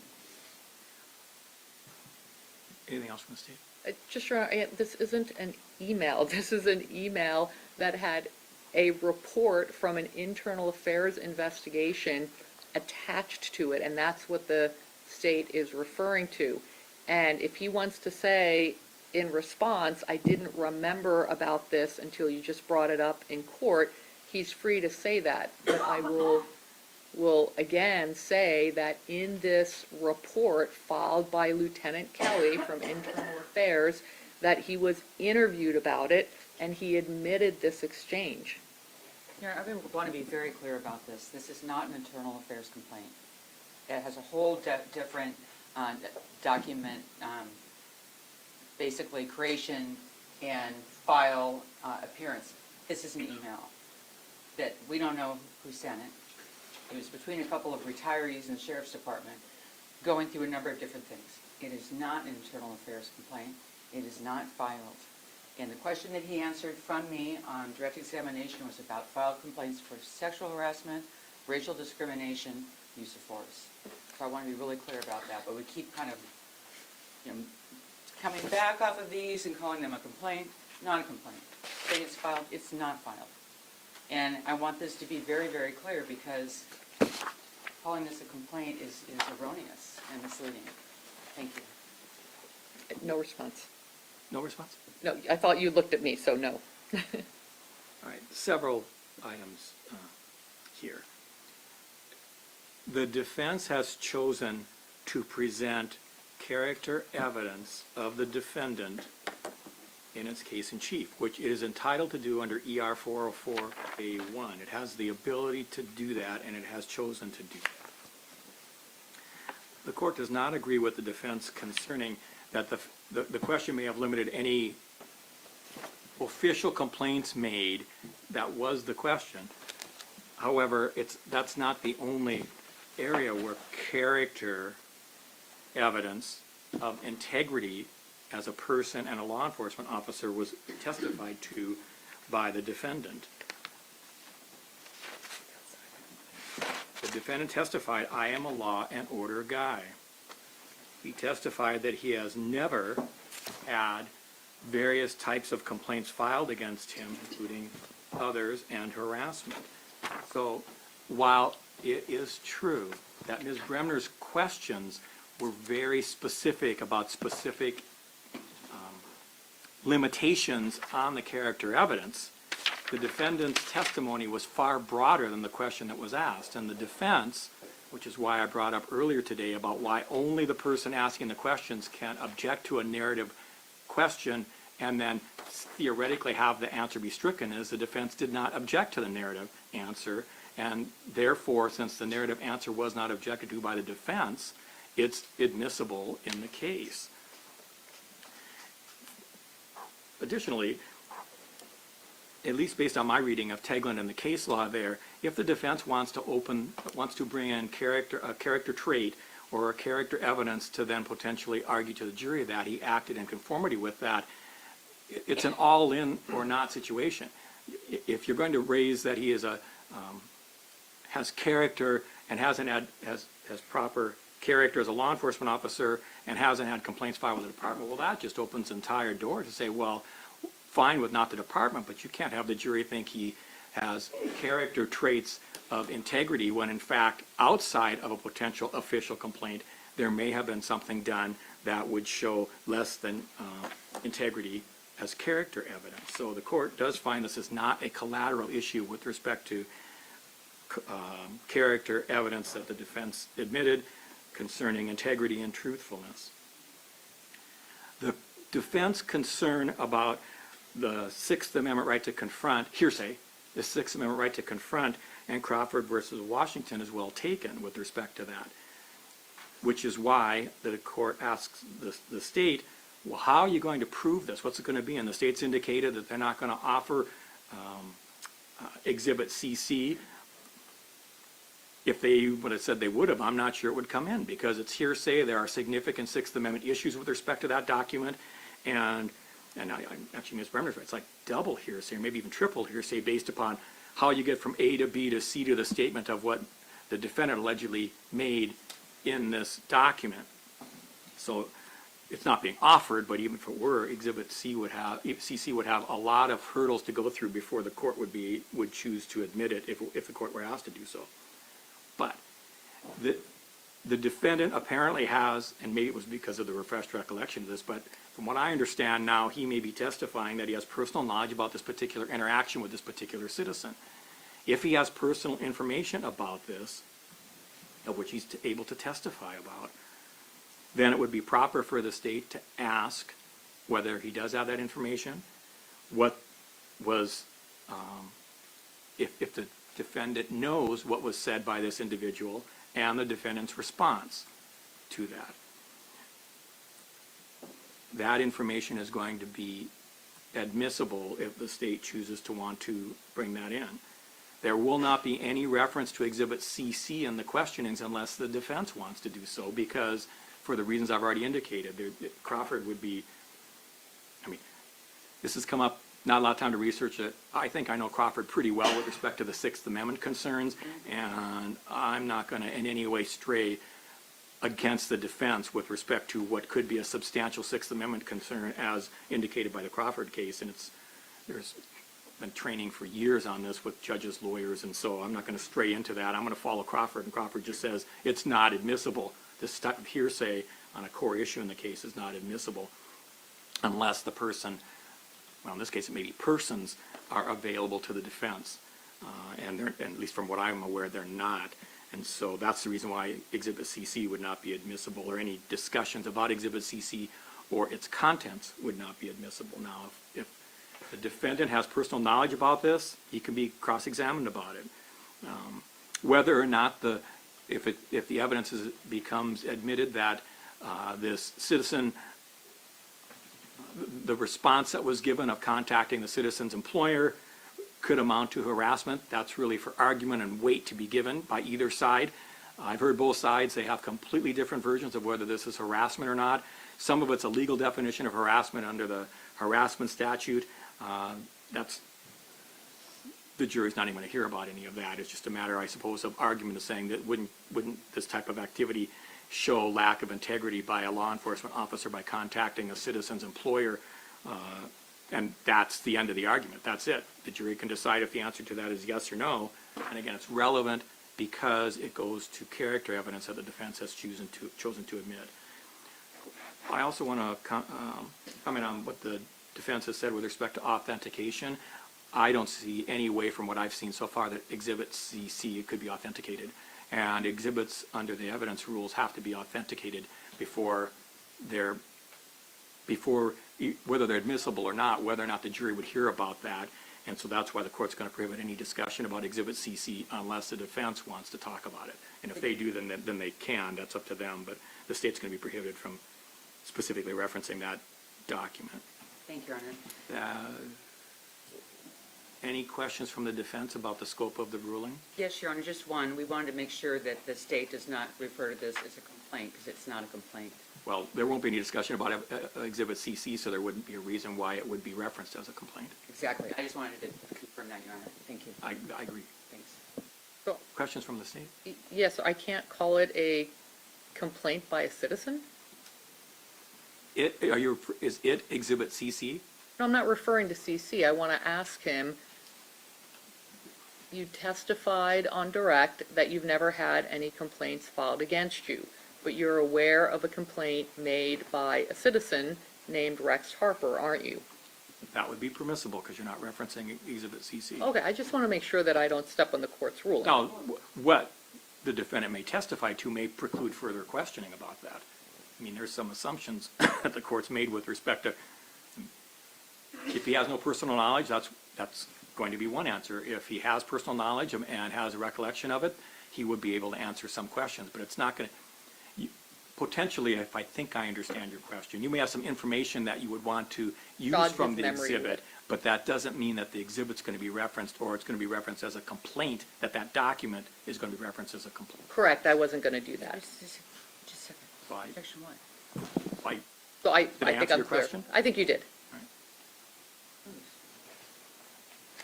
Anything else from the state? Just this isn't an email. This is an email that had a report from an internal affairs investigation attached to it, and that's what the state is referring to. And if he wants to say in response, I didn't remember about this until you just brought it up in court, he's free to say that. But I will again say that in this report filed by Lieutenant Kelly from Internal Affairs, that he was interviewed about it and he admitted this exchange. I want to be very clear about this. This is not an internal affairs complaint. It has a whole different document, basically creation and file appearance. This is an email that we don't know who sent it. It was between a couple of retirees in the sheriff's department, going through a number of different things. It is not an internal affairs complaint. It is not filed. And the question that he answered from me on direct examination was about filed complaints for sexual harassment, racial discrimination, use of force. So I want to be really clear about that, but we keep kind of, coming back off of these and calling them a complaint, not a complaint. Saying it's filed, it's not filed. And I want this to be very, very clear because calling this a complaint is erroneous and misleading. Thank you. No response. No response? No, I thought you looked at me, so no. All right, several items here. The defense has chosen to present character evidence of the defendant in its case in chief, which it is entitled to do under ER 404A1. It has the ability to do that, and it has chosen to do that. The court does not agree with the defense concerning that the question may have limited any official complaints made. That was the question. However, that's not the only area where character evidence of integrity as a person and a law enforcement officer was testified to by the defendant. The defendant testified, "I am a law and order guy." He testified that he has never had various types of complaints filed against him, including others and harassment. So while it is true that Ms. Bremner's questions were very specific about specific limitations on the character evidence, the defendant's testimony was far broader than the question that was asked. And the defense, which is why I brought up earlier today about why only the person asking the questions can object to a narrative question and then theoretically have the answer be stricken, is the defense did not object to the narrative answer, and therefore, since the narrative answer was not objected to by the defense, it's admissible in the case. Additionally, at least based on my reading of Tegland and the case law there, if the defense wants to bring in a character trait or a character evidence to then potentially argue to the jury that he acted in conformity with that, it's an all-in or not situation. If you're going to raise that he is has character and has proper character as a law enforcement officer and hasn't had complaints filed with the department, well, that just opens the entire door to say, well, fine with not the department, but you can't have the jury think he has character traits of integrity when, in fact, outside of a potential official complaint, there may have been something done that would show less than integrity as character evidence. So the court does find this is not a collateral issue with respect to character evidence that the defense admitted concerning integrity and truthfulness. The defense concern about the Sixth Amendment right to confront, hearsay, the Sixth Amendment right to confront, and Crawford versus Washington is well taken with respect to that, which is why the court asks the state, well, how are you going to prove this? What's it going to be? And the state's indicated that they're not going to offer Exhibit CC. If they would have said they would have, I'm not sure it would come in because it's hearsay. There are significant Sixth Amendment issues with respect to that document. And actually, Ms. Bremner's right. It's like double hearsay or maybe even triple hearsay based upon how you get from A to B to C to the statement of what the defendant allegedly made in this document. So it's not being offered, but even if it were, Exhibit CC would have a lot of hurdles to go through before the court would choose to admit it if the court were asked to do so. But the defendant apparently has, and maybe it was because of the refreshed recollection of this, but from what I understand now, he may be testifying that he has personal knowledge about this particular interaction with this particular citizen. If he has personal information about this, of which he's able to testify about, then it would be proper for the state to ask whether he does have that information, what was, if the defendant knows what was said by this individual, and the defendant's response to that. That information is going to be admissible if the state chooses to want to bring that in. There will not be any reference to Exhibit CC in the questionings unless the defense wants to do so, because for the reasons I've already indicated, Crawford would be, I mean, this has come up, not a lot of time to research it. I think I know Crawford pretty well with respect to the Sixth Amendment concerns, and I'm not going to in any way stray against the defense with respect to what could be a substantial Sixth Amendment concern as indicated by the Crawford case. And there's been training for years on this with judges, lawyers, and so I'm not going to stray into that. I'm going to follow Crawford, and Crawford just says it's not admissible. This type of hearsay on a core issue in the case is not admissible unless the person, well, in this case it may be persons, are available to the defense. And at least from what I'm aware, they're not. And so that's the reason why Exhibit CC would not be admissible, or any discussions about Exhibit CC or its contents would not be admissible. Now, if the defendant has personal knowledge about this, he can be cross-examined about it. Whether or not if the evidence becomes admitted that this citizen, the response that was given of contacting the citizen's employer could amount to harassment, that's really for argument and weight to be given by either side. I've heard both sides. They have completely different versions of whether this is harassment or not. Some of it's a legal definition of harassment under the harassment statute. The jury's not even going to hear about any of that. It's just a matter, I suppose, of argument of saying that wouldn't this type of activity show lack of integrity by a law enforcement officer by contacting a citizen's employer? And that's the end of the argument. That's it. The jury can decide if the answer to that is yes or no. And again, it's relevant because it goes to character evidence that the defense has chosen to admit. I also want to comment on what the defense has said with respect to authentication. I don't see any way from what I've seen so far that Exhibit CC could be authenticated. And exhibits under the evidence rules have to be authenticated before whether they're admissible or not, whether or not the jury would hear about that. And so that's why the court's going to prohibit any discussion about Exhibit CC unless the defense wants to talk about it. And if they do, then they can. That's up to them. But the state's going to be prohibited from specifically referencing that document. Thank you, Your Honor. Any questions from the defense about the scope of the ruling? Yes, Your Honor, just one. We wanted to make sure that the state does not refer to this as a complaint, because it's not a complaint. Well, there won't be any discussion about Exhibit CC, so there wouldn't be a reason why it would be referenced as a complaint. Exactly. I just wanted to confirm that, Your Honor. Thank you. I agree. Thanks. So, Questions from the state? yes, I can't call it a complaint by a citizen? Is it Exhibit CC? No, I'm not referring to CC. I want to ask him, you testified on direct that you've never had any complaints filed against you, but you're aware of a complaint made by a citizen named Rex Harper, aren't you? That would be permissible because you're not referencing Exhibit CC. Okay, I just want to make sure that I don't step on the court's ruling. Now, what the defendant may testify to may preclude further questioning about that. I mean, there's some assumptions that the court's made with respect to, if he has no personal knowledge, that's going to be one answer. If he has personal knowledge and has a recollection of it, he would be able to answer some questions, but it's not going to, potentially, if I think I understand your question, you may have some information that you would want to use from the exhibit, but that doesn't mean that the exhibit's going to be referenced, or it's going to be referenced as a complaint, that document is going to be referenced as a complaint. Correct, I wasn't going to do that. Just a second. So Objection what? So I Did I think answer I'm your clear. question? I think you did.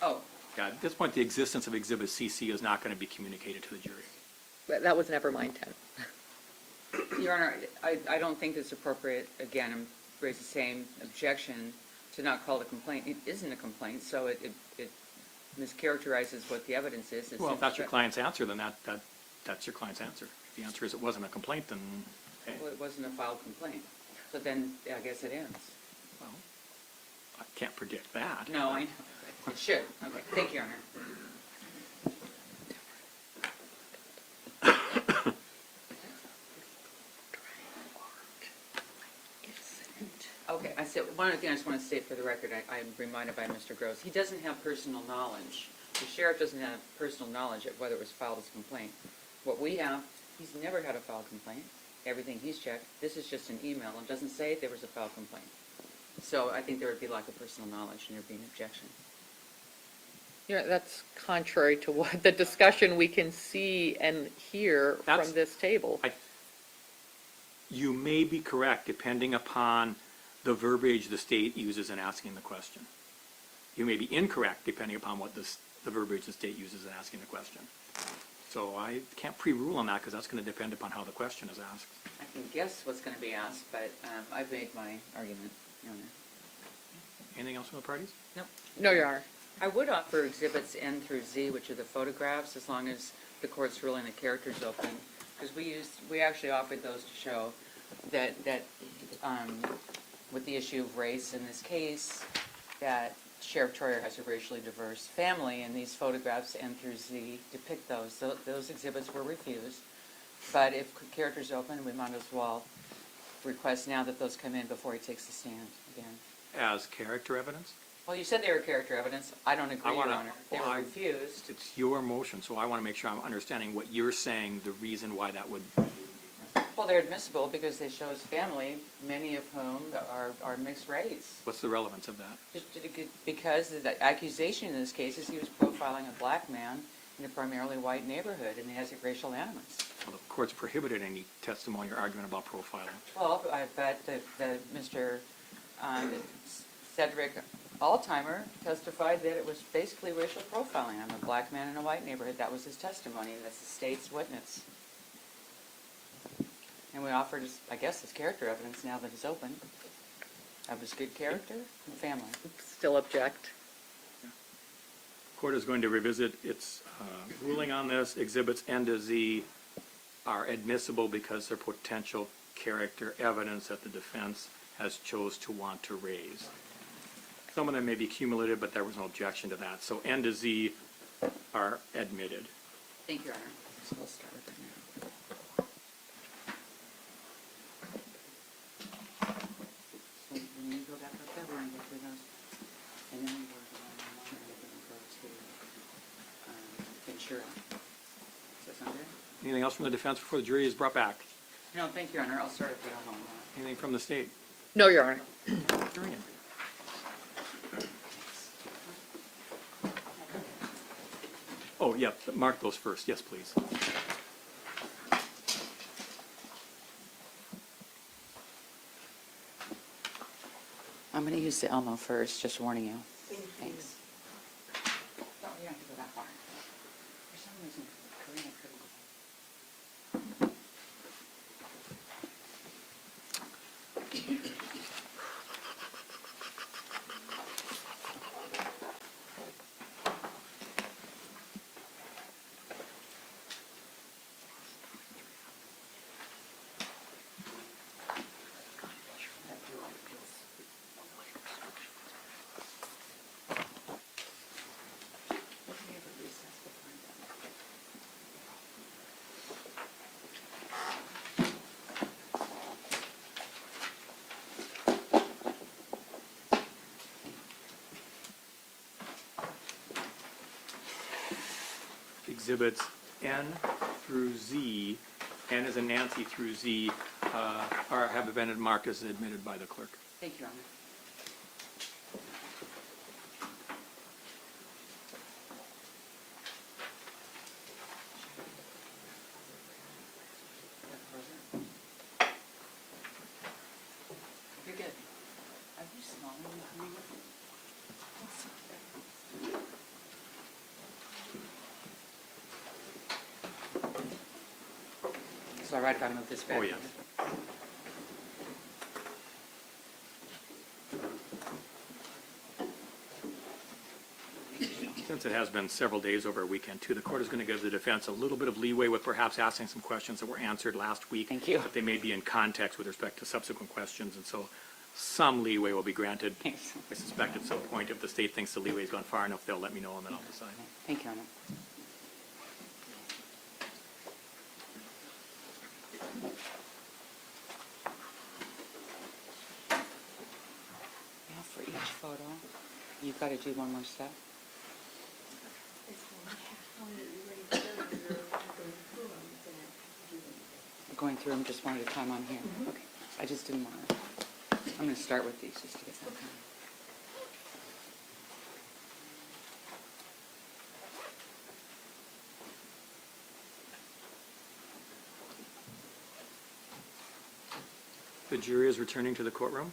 Oh, Yeah, at this point, the existence of Exhibit CC is not going to be communicated to the jury. That was never my intent. Your Honor, I don't think it's appropriate, again, I'm raising the same objection to not call it a complaint. It isn't a complaint, so it mischaracterizes what the evidence is. Well, if that's your client's answer, then that's your client's answer. If the answer is it wasn't a complaint, then, okay. Well, it wasn't a filed complaint. So then, I guess it ends. Well, I can't predict that. No, I know. It should. Okay, thank you, Your Honor. Okay, I said, one other thing I just want to state for the record, I'm reminded by Mr. Gross, he doesn't have personal knowledge. The sheriff doesn't have personal knowledge of whether it was filed as a complaint. What we have, he's never had a filed complaint. Everything he's checked, this is just an email, and doesn't say there was a filed complaint. So I think there would be lack of personal knowledge, and there'd be an objection. Yeah, that's contrary to what the discussion we can see and hear That's- from this table. You may be correct depending upon the verbiage the state uses in asking the question. You may be incorrect depending upon what the verbiage the state uses in asking the question. So I can't pre-rule on that because that's going to depend upon how the question is asked. I can guess what's going to be asked, but I've made my argument, Your Honor. Anything else from the parties? No, Your Honor. I would offer exhibits N through Z, which are the photographs, as long as the court's ruling the character's open. Because we actually offered those to show that with the issue of race in this case, that Sheriff Troyer has a racially diverse family, and these photographs N through Z depict those. So those exhibits were refused. But if character's open, we might as well request now that those come in before he takes the stand again. As character evidence? Well, you said they were character evidence. I don't agree, Your wanna- Honor. They well, were I- refused. It's your motion, so I want to make sure I'm understanding what you're saying, the reason why that would. Well, they're admissible because they show his family, many of whom are mixed race. What's the relevance of that? Because the accusation in this case is he was profiling a black man in a primarily white neighborhood, and he has a racial animus. Well, the court's prohibited any testimony or argument about profiling. Well, I bet that Mr. Cedric Altimer testified that it was basically racial profiling. I'm a black man in a white neighborhood. That was his testimony, and that's the state's witness. And we offered, I guess, his character evidence now that it's open, of his good character and family. Still object. Court is going to revisit its ruling on this. Exhibits N to Z are admissible because they're potential character evidence that the defense has chose to want to raise. Some of them may be cumulative, but there was no objection to that. So N to Z are admitted. Thank you, Your Honor. So we'll start with that now. So when you go back up there, we're going to go through those. And then we go to one and we're going to go to Ventura. Does that sound good? Anything else from the defense before the jury is brought back? No, thank you, Your Honor. I'll start at the home. Anything from the state? No, Your Honor. Jury. Oh, yeah, mark those first. Yes, please. I'm going to use the Elmo first, just warning you. Thanks. No, you don't have to go that far. For some reason, Karina couldn't. Exhibits N through Z, N as in Nancy through Z, have been marked as admitted by the clerk. Thank you, Your Honor. You're good. Are you smaller than me? Is it all right if I move this back? Oh, yes. Since it has been several days over a weekend, too, the court is going to give the defense a little bit of leeway with perhaps asking some questions that were answered last week. Thank you. But they may be in context with respect to subsequent questions, and so some leeway will be granted. Thanks. I suspect at some point, if the state thinks the leeway's gone far enough, they'll let me know, and then I'll decide. Thank you, Your Honor. Now for each photo, you've got to do one more step. Going through them just one at a time on here. Okay. I just didn't want to. I'm going to start with these just to get that done. The jury is returning to the courtroom.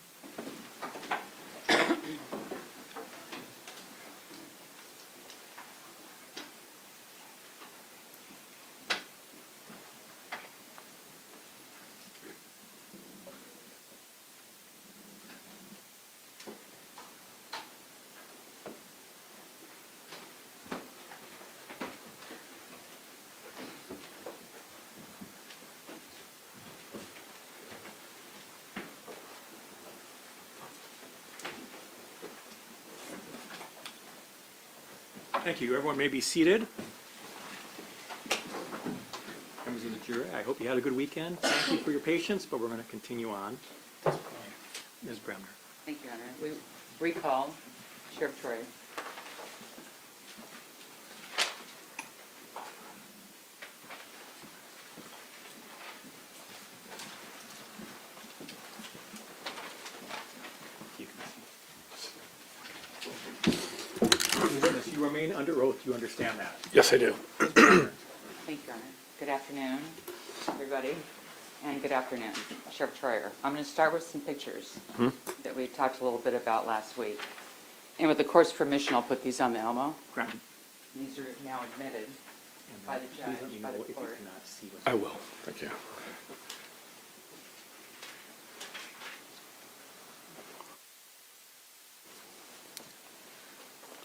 Thank you. Everyone may be seated. Members of the jury, I hope you had a good weekend. Thank you for your patience, but we're going to continue on. Ms. Bremner. Thank you, Honor. We recall Sheriff Troy. You remain under oath. You understand that? Yes, I do. Thank you, Honor. Good afternoon, everybody, and good afternoon, Sheriff Troyer. I'm going to start with some pictures that we talked a little bit about last week. And with the court's permission, I'll put these on the Elmo. Granted. These are now admitted by the Please judge, let me by know the if you court. cannot see what's I will. Thank you.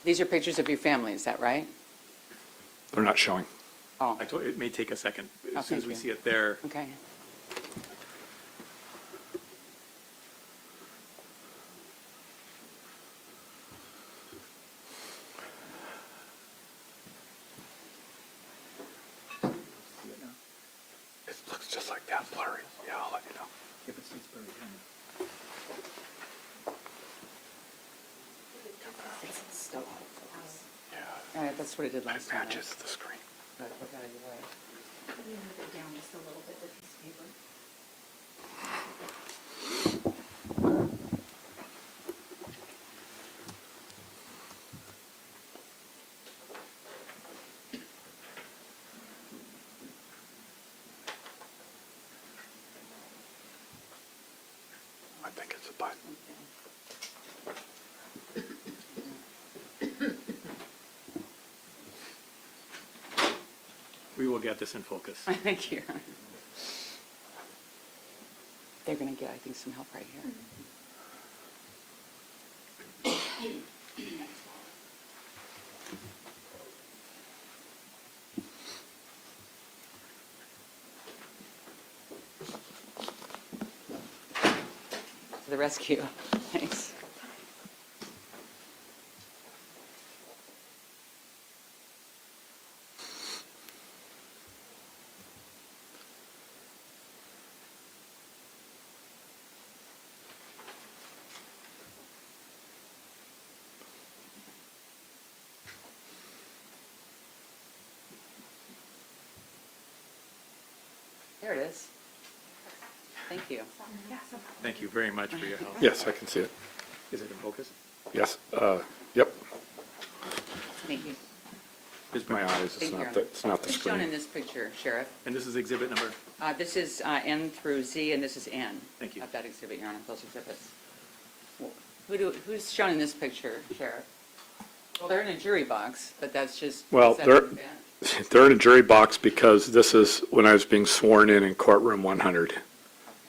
These are pictures of your family, is that right? They're not showing. Oh, I told you, it may take a second. Oh, As soon as thank we you. see it there, okay. see it now. It looks just like that, blurry. Yeah, I'll let you know. If it's very tiny. Yeah, That's what it did it last time. matches the screen. But look out of your way. Can you move it down just a little bit, the piece of paper? I think it's a button. We will get this in focus. Thank you. They're going to get, I think, some help right here. To the rescue. Thanks. There it is. Thank you. Thank you very much for your help. Yes, I can see it. Is it in focus? Yes. Yep. Thank you. Ms. My Bremner. eyes. It's Thank you, not Your the. Honor. It's not the It's shown in screen. this picture, Sheriff. And this is exhibit number? This is N through Z, and this is N. Thank you. Of that exhibit, Your Honor, those exhibits. Who's shown in this picture, Sheriff? Well, they're in a jury box, but that's just. Well, is that they're- the event? They're in a jury box because this is when I was being sworn in courtroom 100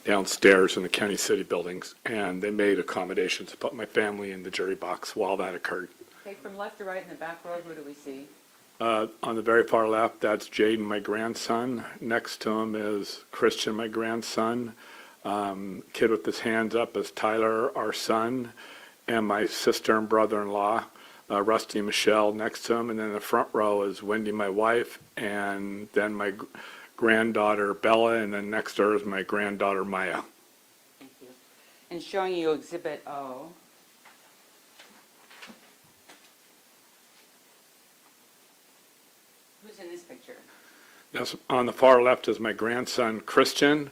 downstairs in the county city buildings, and they made accommodations to put my family in the jury box while that occurred. Okay, from left to right in the back row, who do we see? On the very far left, that's Jaden, my grandson. Next to him is Christian, my grandson. Kid with his hands up is Tyler, our son, and my sister and brother-in-law, Rusty and Michelle, next to him. And then in the front row is Wendy, my wife, and then my granddaughter Bella, and then next to her is my granddaughter Maya. Thank you. And showing you Exhibit O. Who's in this picture? Yes, on the far left is my grandson Christian.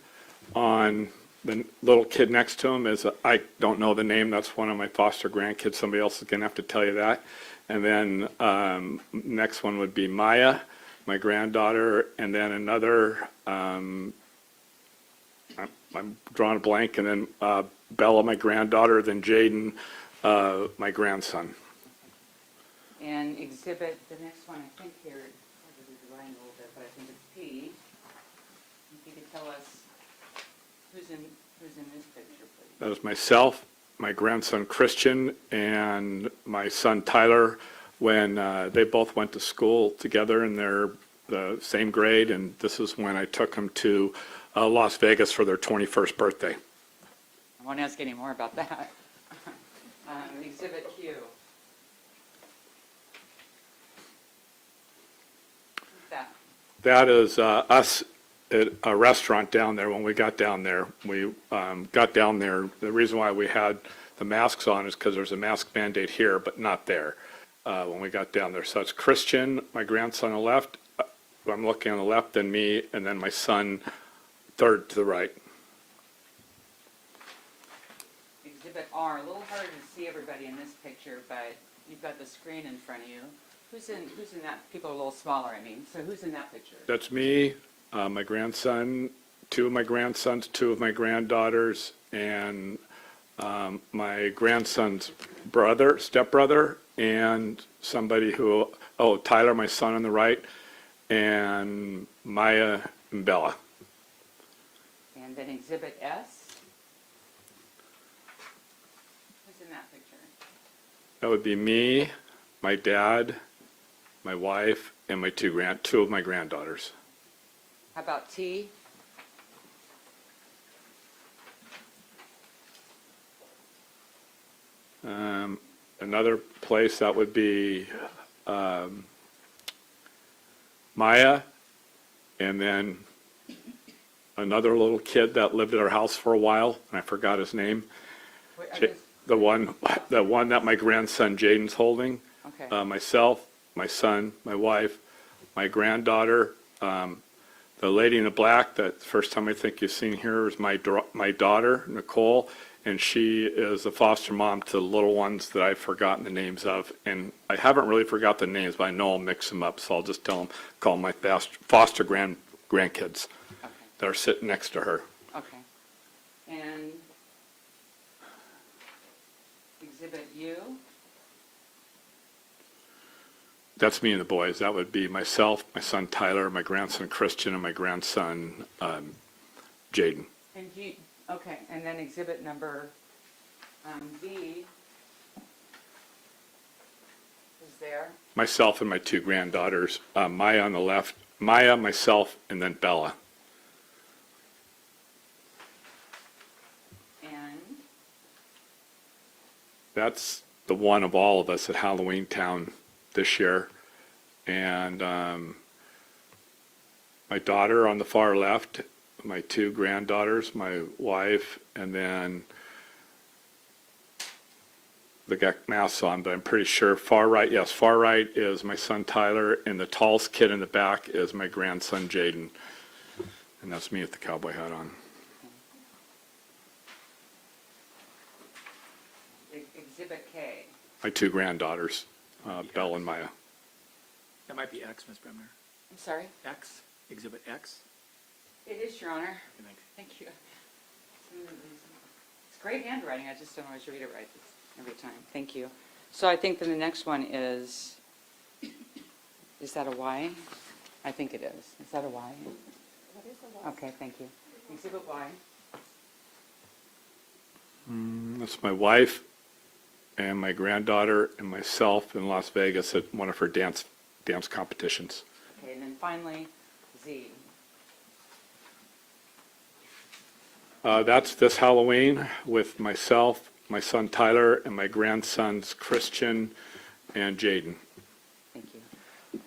On the little kid next to him is, I don't know the name, that's one of my foster grandkids. Somebody else is going to have to tell you that. And then next one would be Maya, my granddaughter, and then another, I'm drawing a blank, and then Bella, my granddaughter, then Jaden, my grandson. And exhibit, the next one, I think here, probably dividing a little bit, but I think it's P. If you could tell us who's in this picture, please. That is myself, my grandson Christian, and my son Tyler, when they both went to school together and they're the same grade, and this is when I took them to Las Vegas for their 21st birthday. I won't ask any more about that. Exhibit Q. What's that? That is us at a restaurant down there. When we got down there, we got down there. The reason why we had the masks on is because there's a mask mandate here, but not there when we got down there. So it's Christian, my grandson on the left. I'm looking on the left, then me, and then my son, third to the right. Exhibit R, a little harder to see everybody in this picture, but you've got the screen in front of you. Who's in that? People are a little smaller, I mean. So who's in that picture? That's me, my grandson, two of my grandsons, two of my granddaughters, and my grandson's brother, stepbrother, and somebody who, Tyler, my son on the right, and Maya and Bella. And then Exhibit S. Who's in that picture? That would be me, my dad, my wife, and my two of my granddaughters. How about T? Another place that would be Maya, and then another little kid that lived at our house for a while, and I forgot his name. Wait, The one that my grandson Jaden's holding. Okay. Myself, my son, my wife, my granddaughter. The lady in the black, that first time I think you've seen here, is my daughter, Nicole, and she is a foster mom to the little ones that I've forgotten the names of. And I haven't really forgot the names, but I know I'll mix them up, so I'll just call them my foster grandkids Okay. that are sitting next to her. Okay. And Exhibit U. That's me and the boys. That would be myself, my son Tyler, my grandson Christian, and my grandson Jaden. And G. Okay. And then Exhibit number V is there. Myself and my two granddaughters. Maya on the left. Maya, myself, and then Bella. And That's the one of all of us at Halloween Town this year. And my daughter on the far left, my two granddaughters, my wife, and then they got masks on, but I'm pretty sure far right is my son Tyler, and the tallest kid in the back is my grandson Jaden. And that's me with the cowboy hat on. Exhibit K. My two granddaughters, Belle and Maya. That might be X, Ms. Bremner. I'm sorry. X, Exhibit X. It is, Your Honor. Thanks. Thank you. It's great handwriting. I just don't always read it right every time. Thank you. So I think then the next one is that a Y? I think it is. Is that a Y? What is the law? Okay, thank you. Exhibit Y. That's my wife and my granddaughter and myself in Las Vegas at one of her dance competitions. Okay, and then finally, Z. That's this Halloween with myself, my son Tyler, and my grandsons Christian and Jaden. Thank you.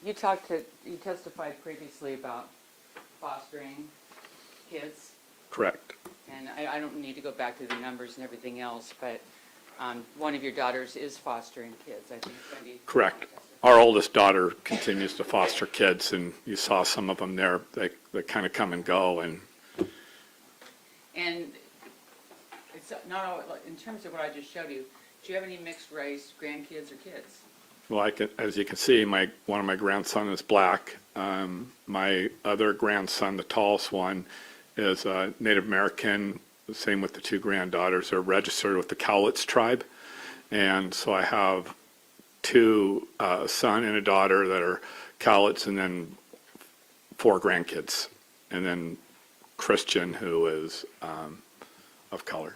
You testified previously about fostering kids, Correct. and I don't need to go back to the numbers and everything else, but one of your daughters is fostering kids, I think. Wendy. Correct. Our oldest daughter continues to foster kids, and you saw some of them there. They kind of come and go. And it's not all, in terms of what I just showed you, do you have any mixed race grandkids or kids? well, as you can see, one of my grandsons is black. My other grandson, the tallest one, is Native American, same with the two granddaughters. They're registered with the Cowlitz tribe. And so I have two, a son and a daughter that are Cowlitz, and then 4 grandkids. And then Christian, who is of color.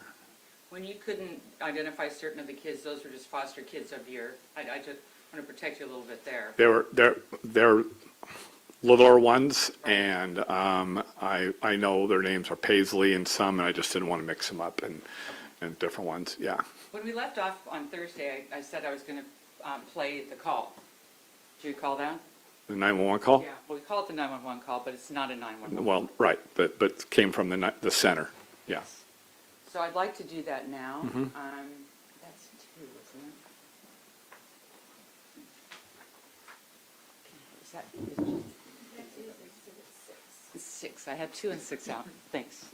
When you couldn't identify certain of the kids, those were just foster kids of your, I just want to protect you a little bit there. They're littler ones, and I know their names are Paisley and some, and I just didn't want to mix them up and different ones, yeah. When we left off on Thursday, I said I was going to play the call. Do you recall that? The 911 call? Yeah, well, we call it the 911 call, but it's not a 911. Well, right, but it came from the center, yeah. So I'd like to do that now. Mhm. That's 2, isn't it? Is that, it's 6. I had 2 and 6 out. Thanks.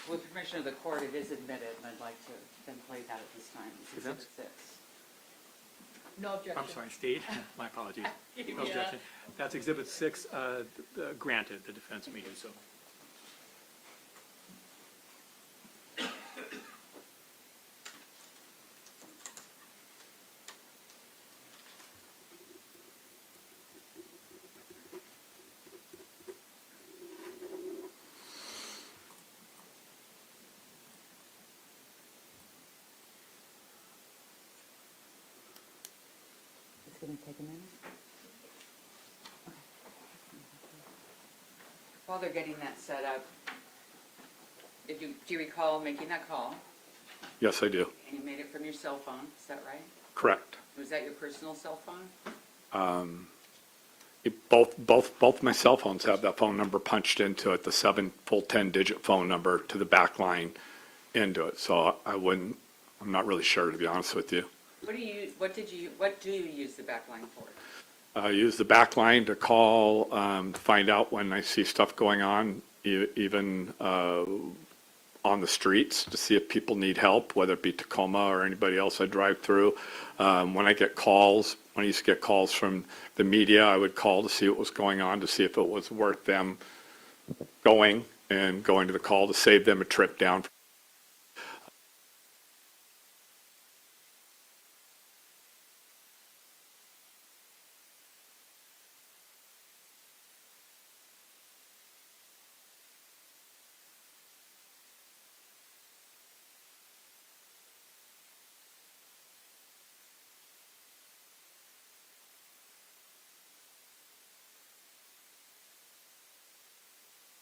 With permission of the court, it is admitted, and I'd like to then play that at this time. This is Exhibit? 6. No objection. I'm sorry, state, my apologies. No Yeah. objection. That's Exhibit 6, granted, the defense may do so. It's going to take a minute. Okay. While they're getting that set up, do you recall making that call? Yes, I do, And you made it from your cell phone, is that right? correct. Was that your personal cell phone? Both my cell phones have that phone number punched into it, the 7 full 10-digit phone number to the back line into it, so I'm not really sure, to be honest with you. What do you use the back line for? I use the back line to call, to find out when I see stuff going on, even on the streets, to see if people need help, whether it be Tacoma or anybody else I drive through. When I get calls, when I used to get calls from the media, I would call to see what was going on, to see if it was worth them going to the call to save them a trip down.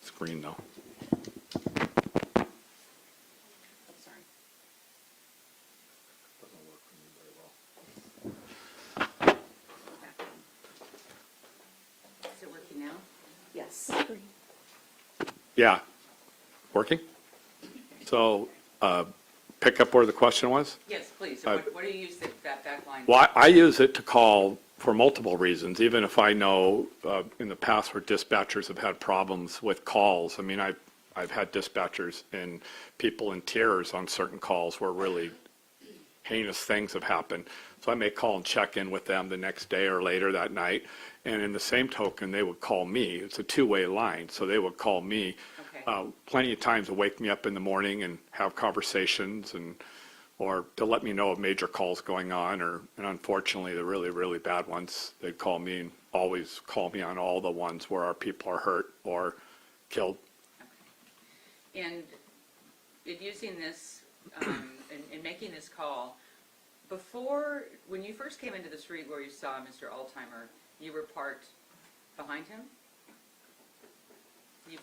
Screen though. I'm sorry. Is it working now? Yes. Yeah, working? So, pick up where the question was? Yes, please. So what do you use that back line? Well, I use it to call for multiple reasons, even if I know in the past where dispatchers have had problems with calls. I mean, I've had dispatchers and people in tears on certain calls where really heinous things have happened. So I may call and check in with them the next day or later that night. And in the same token, they would call me. It's a two-way line. So they would call me plenty of times to wake me up in the morning and have conversations or to let me know of major calls going on, and unfortunately, the really, really bad ones, they'd call me and always call me on all the ones where our people are hurt or killed. Okay. And in using this, in making this call, before, when you first came into the street where you saw Mr. Altimer, you were parked behind him? You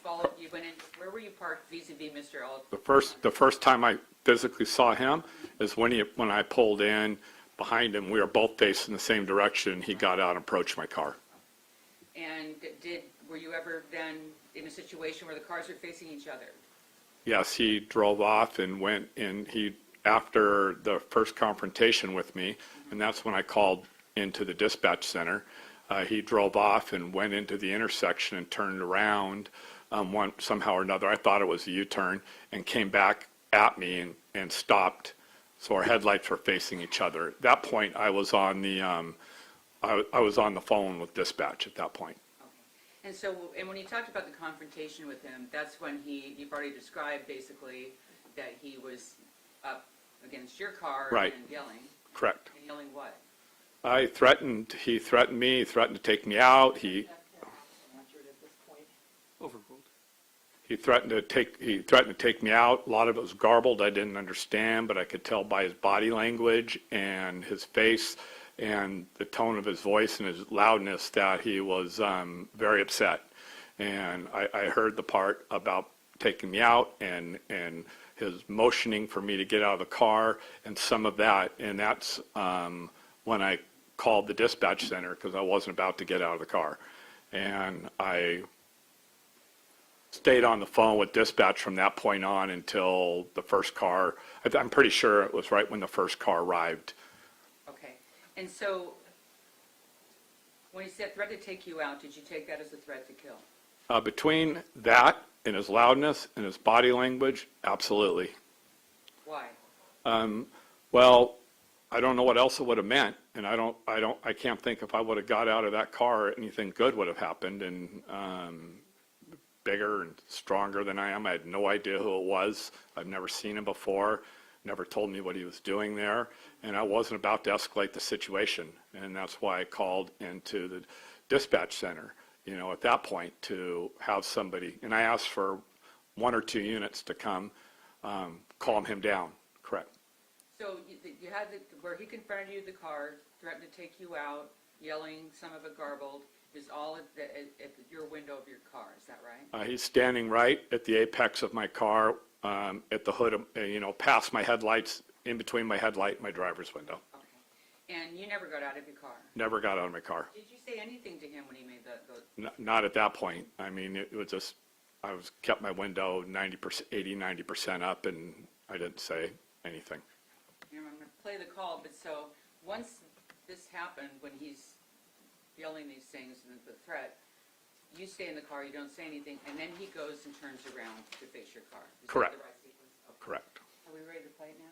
went in, where were you parked vis-a-vis Mr. Altimer? The first time I physically saw him is when I pulled in behind him. We were both facing the same direction. He got out and approached my car. And were you ever then in a situation where the cars were facing each other? Yes, he drove off and went in. After the first confrontation with me, and that's when I called into the dispatch center, he drove off and went into the intersection and turned around somehow or another. I thought it was a U-turn, and came back at me and stopped. So our headlights were facing each other. At that point, I was on the phone with dispatch at that point. Okay. And so, and when you talked about the confrontation with him, that's when you've already described basically that he was up against your car Right. and yelling. Correct. And yelling what? He threatened me, he threatened to take me out, Answered at this point. Overruled. he threatened to take me out. A lot of it was garbled, I didn't understand, but I could tell by his body language and his face and the tone of his voice and his loudness that he was very upset. And I heard the part about taking me out and his motioning for me to get out of the car and some of that. And that's when I called the dispatch center because I wasn't about to get out of the car. And I stayed on the phone with dispatch from that point on until the first car. I'm pretty sure it was right when the first car arrived. Okay. And so, when he said threat to take you out, did you take that as a threat to kill? Between that and his loudness and his body language, absolutely. Why? Well, I don't know what else it would have meant, and I can't think if I would have got out of that car, anything good would have happened. And bigger and stronger than I am, I had no idea who it was. I've never seen him before. Never told me what he was doing there, and I wasn't about to escalate the situation, and that's why I called into the dispatch center, at that point to have somebody, and I asked for 1 or 2 units to come calm him down. Correct. So you had where he confronted you at the car, threatened to take you out, yelling, some of it garbled, is all at your window of your car, is that right? He's standing right at the apex of my car, at the hood, past my headlights, in between my headlight and my driver's window. Okay. And you never got out of your car? Never got out of my car. Did you say anything to him when he made the Not at that point. I mean, it was just, kept my window 90% up, and I didn't say anything. I'm going to play the call, but so once this happened, when he's yelling these things and the threat, you stay in the car, you don't say anything, and then he goes and turns around to face your car. Is Correct. that the right sequence? Okay. Correct. Are we ready to play it now?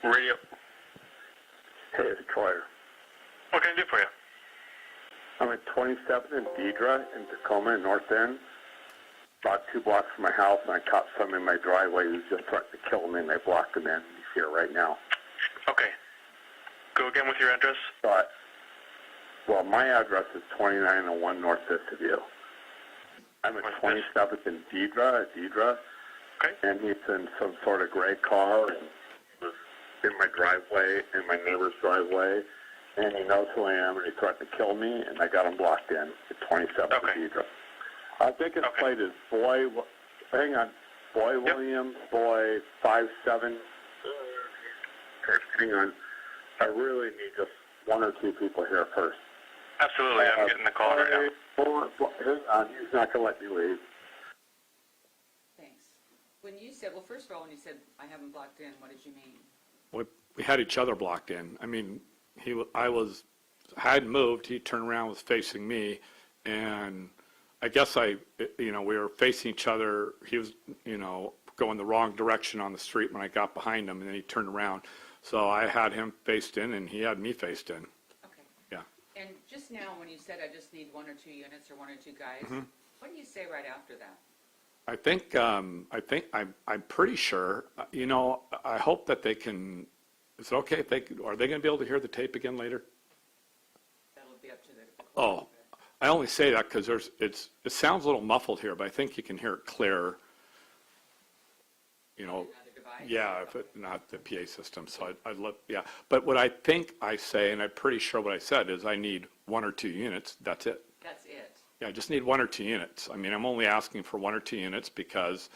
Radio. Hey, it's Troy. What can I do for you? I'm at 27th and Deidre in Tacoma, North End. About 2 blocks from my house, and I caught someone in my driveway who's just threatened to kill me, and I blocked him in. He's here right now. Okay. Go again with your address? Well, my address is 2901 North 5th of View. I'm at 27th and Deidre. Okay. And he's in some sort of gray car, and was in my driveway, in my neighbor's driveway, and he knows who I am, and he threatened to kill me, and I got him blocked in at 27th and Deidre. I think it's played as Boy Williams, Boy 57. Hang on. I really need just 1 or 2 people here first. Absolutely. I'm getting the call right now. Hang on. He's not going to let me leave. Thanks. When you said, well, first of all, when you said, I haven't blocked in, what did you mean? We had each other blocked in. I mean, I hadn't moved. He turned around, was facing me, and I guess we were facing each other. He was, going the wrong direction on the street when I got behind him, and then he turned around. So I had him faced in, and he had me faced in. Okay. Yeah. And just now, when you said, I just need 1 or 2 units or 1 or 2 guys, what do you say right after that? I think I'm pretty sure. I hope that they can. Is it okay if are they going to be able to hear the tape again later? That'll be up to the. Oh, I only say that because it sounds a little muffled here, but I think you can hear it clear. Yeah, if it, not the PA system. So I'd love, yeah. But what I think I say, and I'm pretty sure what I said, is I need 1 or 2 units. That's it. That's it. Yeah, I just need 1 or 2 units. I mean, I'm only asking for 1 or 2 units because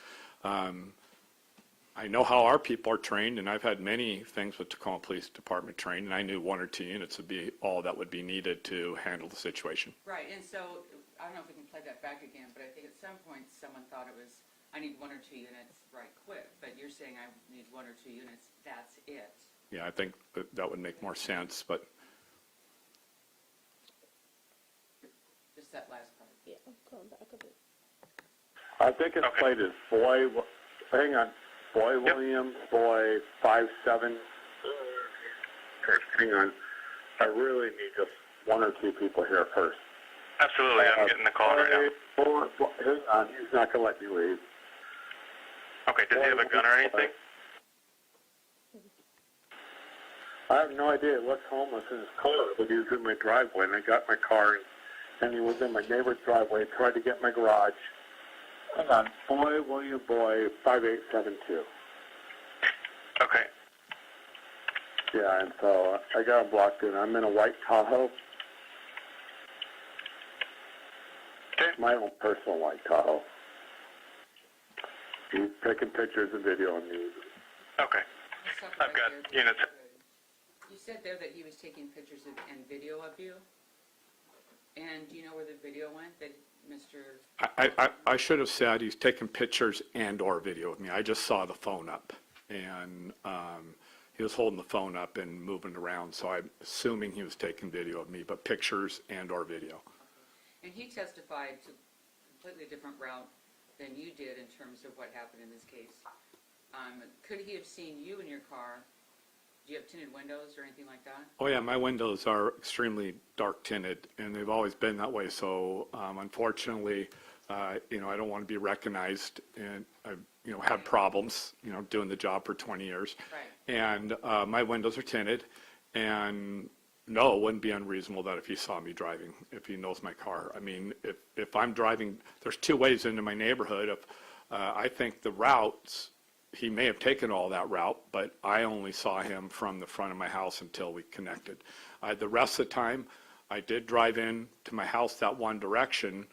I know how our people are trained, and I've had many things with Tacoma Police Department trained, and I knew 1 or 2 units would be all that would be needed to handle the situation. Right, and so, I don't know if we can play that back again, but I think at some point someone thought it was, I need 1 or 2 units right quick, but you're saying I need 1 or 2 units, that's it. Yeah, I think that would make more sense, but. Just that last part. Yeah, I'm going back a bit. I think it's played as Boy Boy William, boy 57. Hang on. I really need just one or two people here first. Absolutely, I'm getting the call right now. Hang on, he's not going to let me leave. Okay, does he have a gun or anything? I have no idea. He looks homeless in his car, but he was in my driveway, and I got my car, and he was in my neighbor's driveway, tried to get my garage. Hang on. Boy William, boy 5872. Okay. Yeah, and so I got him blocked in. I'm in a white Tahoe. Okay. My own personal white Tahoe. He's taking pictures and video and me. Okay. I've got units. You said there that he was taking pictures and video of you? And do you know where the video went that Mr. I should have said he's taking pictures and or video of me. I just saw the phone up, and he was holding the phone up and moving around, so I'm assuming he was taking video of me, but pictures and or video. And he testified to a completely different route than you did in terms of what happened in this case. Could he have seen you in your car? Do you have tinted windows or anything like that? Oh yeah, my windows are extremely dark tinted, and they've always been that way. So unfortunately, I don't want to be recognized, and I've had problems, doing the job for 20 years. Right. And my windows are tinted, and no, it wouldn't be unreasonable that if he saw me driving, if he knows my car. I mean, if I'm driving, there's two ways into my neighborhood. If I think the routes. He may have taken all that route, but I only saw him from the front of my house until we connected. The rest of the time, I did drive in to my house that one direction,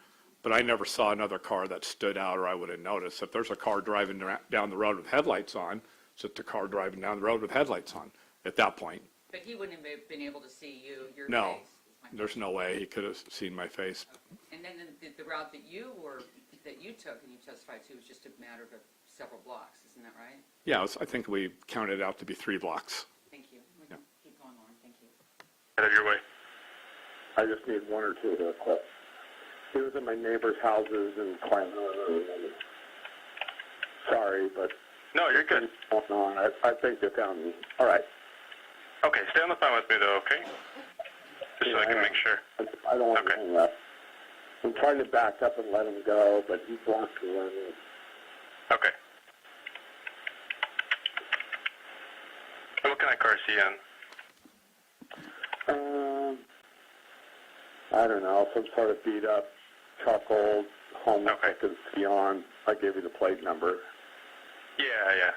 but I never saw another car that stood out or I would have noticed. If there's a car driving down the road with headlights on, it's just a car driving down the road with headlights on at that point. But he wouldn't have been able to see your No, face. there's no way he could have seen my face. And then the route that you took and you testified to was just a matter of several blocks, isn't that right? Yeah, I think we counted it out to be 3 blocks. Thank you. We can keep going, Lauren. Thank you. Out of your way. I just need one or two here quick. He was in my neighbor's houses and climbing over. Sorry, but... No, you're good. I think they found me. All right. Okay, stay on the phone with me, though, okay? Just so I can make sure. I don't want to hang up. I'm trying to back up and let him go, but he blocked me. Okay. What kind of car is he in? I don't know, some sort of beat up, chuckled, homeless, I can see on. I gave you the plate number. Yeah.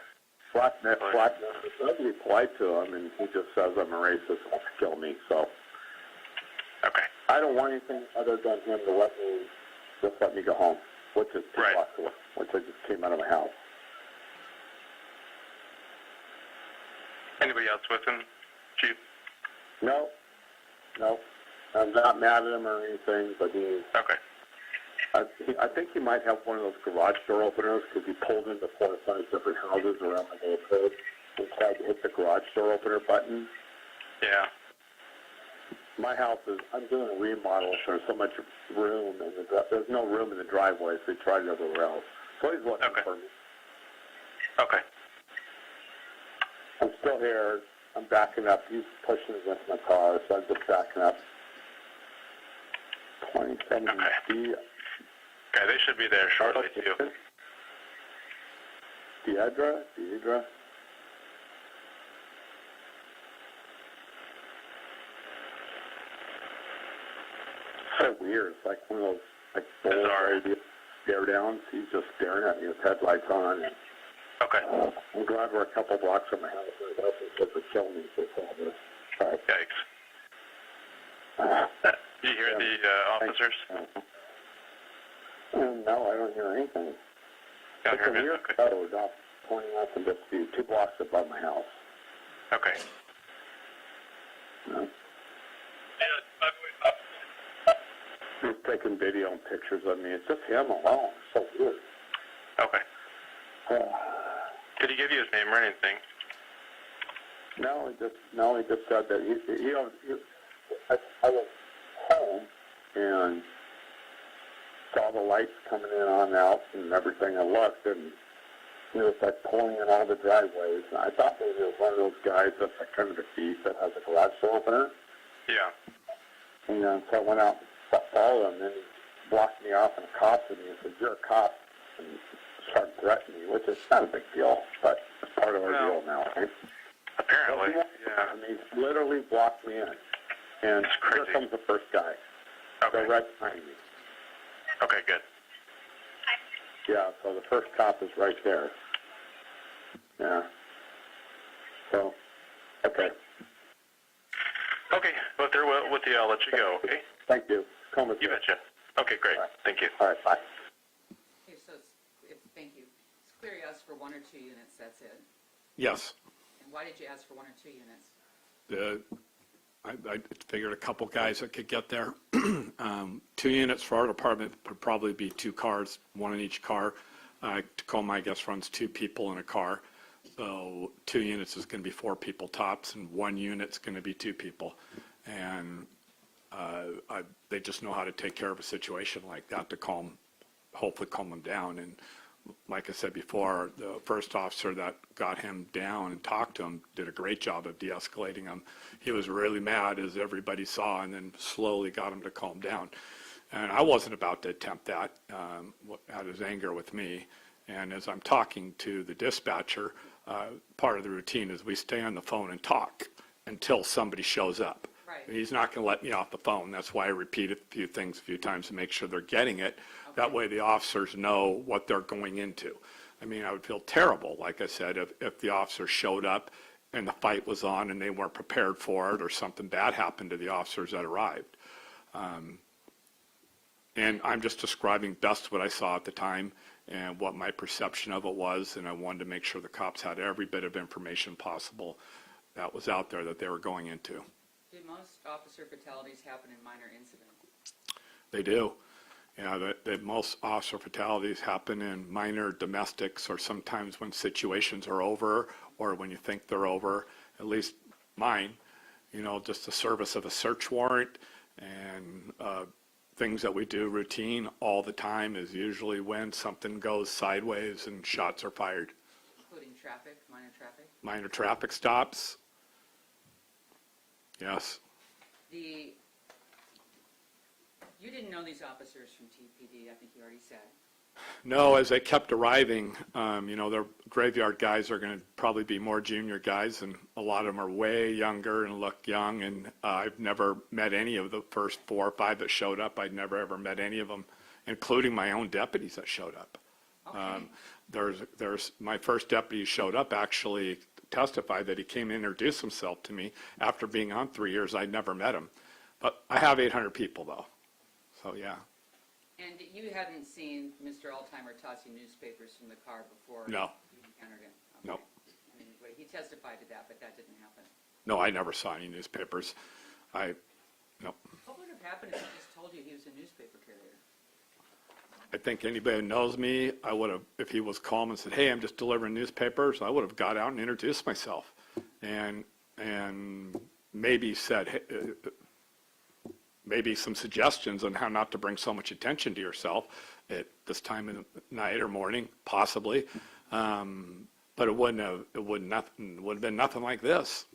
Flat number. I'd be polite to him, and he just says I'm a racist and wants to kill me, so. Okay. I don't want anything other than him to let me go home, which is 2 blocks away, which I just came out of my house. Anybody else with him, Chief? No. I'm not mad at him or anything, but he... Okay. I think he might have one of those garage door openers because he pulled into 4 or 5 different houses around the neighborhood and tried to hit the garage door opener button. Yeah. My house I'm doing a remodel, so there's so much room, and there's no room in the driveway, so he tried it everywhere else. So he's looking for me. Okay. I'm still here. I'm backing up. He's pushing against my car, so I'm just backing up. 27 Okay. D. Okay, they should be there shortly, too. Deidre? So weird. It's like one of those bull stare downs. He's just staring at me with headlights on. Okay. I'm glad we're a couple blocks from my house. It doesn't kill me for all this. All right. Yikes. Do you hear the officers? No, I don't hear anything. Don't hear me? Okay. Road off 29th and Bisbee, 2 blocks above my house. Okay. No. He's taking video and pictures of me. It's just him alone. It's so weird. Okay. Did he give you his name or anything? No, he just said that I was home and saw the lights coming in on out and everything. I looked and he was like pulling in all the driveways. And I thought maybe it was one of those guys that's like kind of a thief that has a garage door opener. Yeah. And so I went out and followed him, and he blocked me off and accosted me and said, "You're a cop," and started threatening me, which is not a big deal, but it's part of our deal now, right? Apparently, yeah. yeah. And he literally blocked me in. And here comes the first guy. Okay. So right behind me. Okay, good. Yeah, so the first cop is right there. Yeah. So, okay. Okay, well, there with you, I'll let you go, okay? Thank you. Come with You me. betcha. Okay, great. Right. Thank you. All right, bye. Okay, so thank you. It's clear you asked for 1 or 2 units, that's it. Yes. And why did you ask for 1 or 2 units? I figured a couple guys that could get there. 2 units for our department would probably be 2 cars, 1 in each car. Tacoma, I guess, runs 2 people in a car. So 2 units is going to be 4 people tops, and 1 unit's going to be 2 people. And they just know how to take care of a situation like that to hopefully calm them down. And like I said before, the first officer that got him down and talked to him did a great job of de-escalating him. He was really mad, as everybody saw, and then slowly got him to calm down. And I wasn't about to attempt that out of his anger with me. And as I'm talking to the dispatcher, part of the routine is we stay on the phone and talk until somebody shows up. Right. He's not going to let me off the phone. That's why I repeat a few things a few times to make sure they're getting it. That way the officers know what they're going into. I mean, I would feel terrible, like I said, if the officer showed up and the fight was on and they weren't prepared for it, or something bad happened to the officers that arrived. And I'm just describing best what I saw at the time and what my perception of it was, and I wanted to make sure the cops had every bit of information possible that was out there that they were going into. Do most officer fatalities happen in minor incidents? They do. Yeah, most officer fatalities happen in minor domestics, or sometimes when situations are over or when you think they're over. At least mine, just the service of a search warrant and things that we do routine all the time is usually when something goes sideways and shots are fired. Including traffic, minor traffic? Minor traffic stops. Yes. You didn't know these officers from TPD, I think you already said. No, as they kept arriving, their graveyard guys are going to probably be more junior guys, and a lot of them are way younger and look young, and I've never met any of the first 4 or 5 that showed up. I'd never ever met any of them, including my own deputies that showed up. Okay. There's my first deputy showed up actually testified that he came and introduced himself to me after being on 3 years. I'd never met him. But I have 800 people, though. So, yeah. And you hadn't seen Mr. Altheimer tossing newspapers from the car before No. you encountered him? Okay. No. I mean, he testified to that, but that didn't happen. No, I never saw any newspapers. No. What would have happened if he just told you he was a newspaper carrier? I think anybody who knows me, I would have, if he was calm and said, "Hey, I'm just delivering newspapers," I would have got out and introduced myself and maybe said, hey, maybe some suggestions on how not to bring so much attention to yourself at this time of the night or morning, possibly. But it wouldn't have been nothing like this.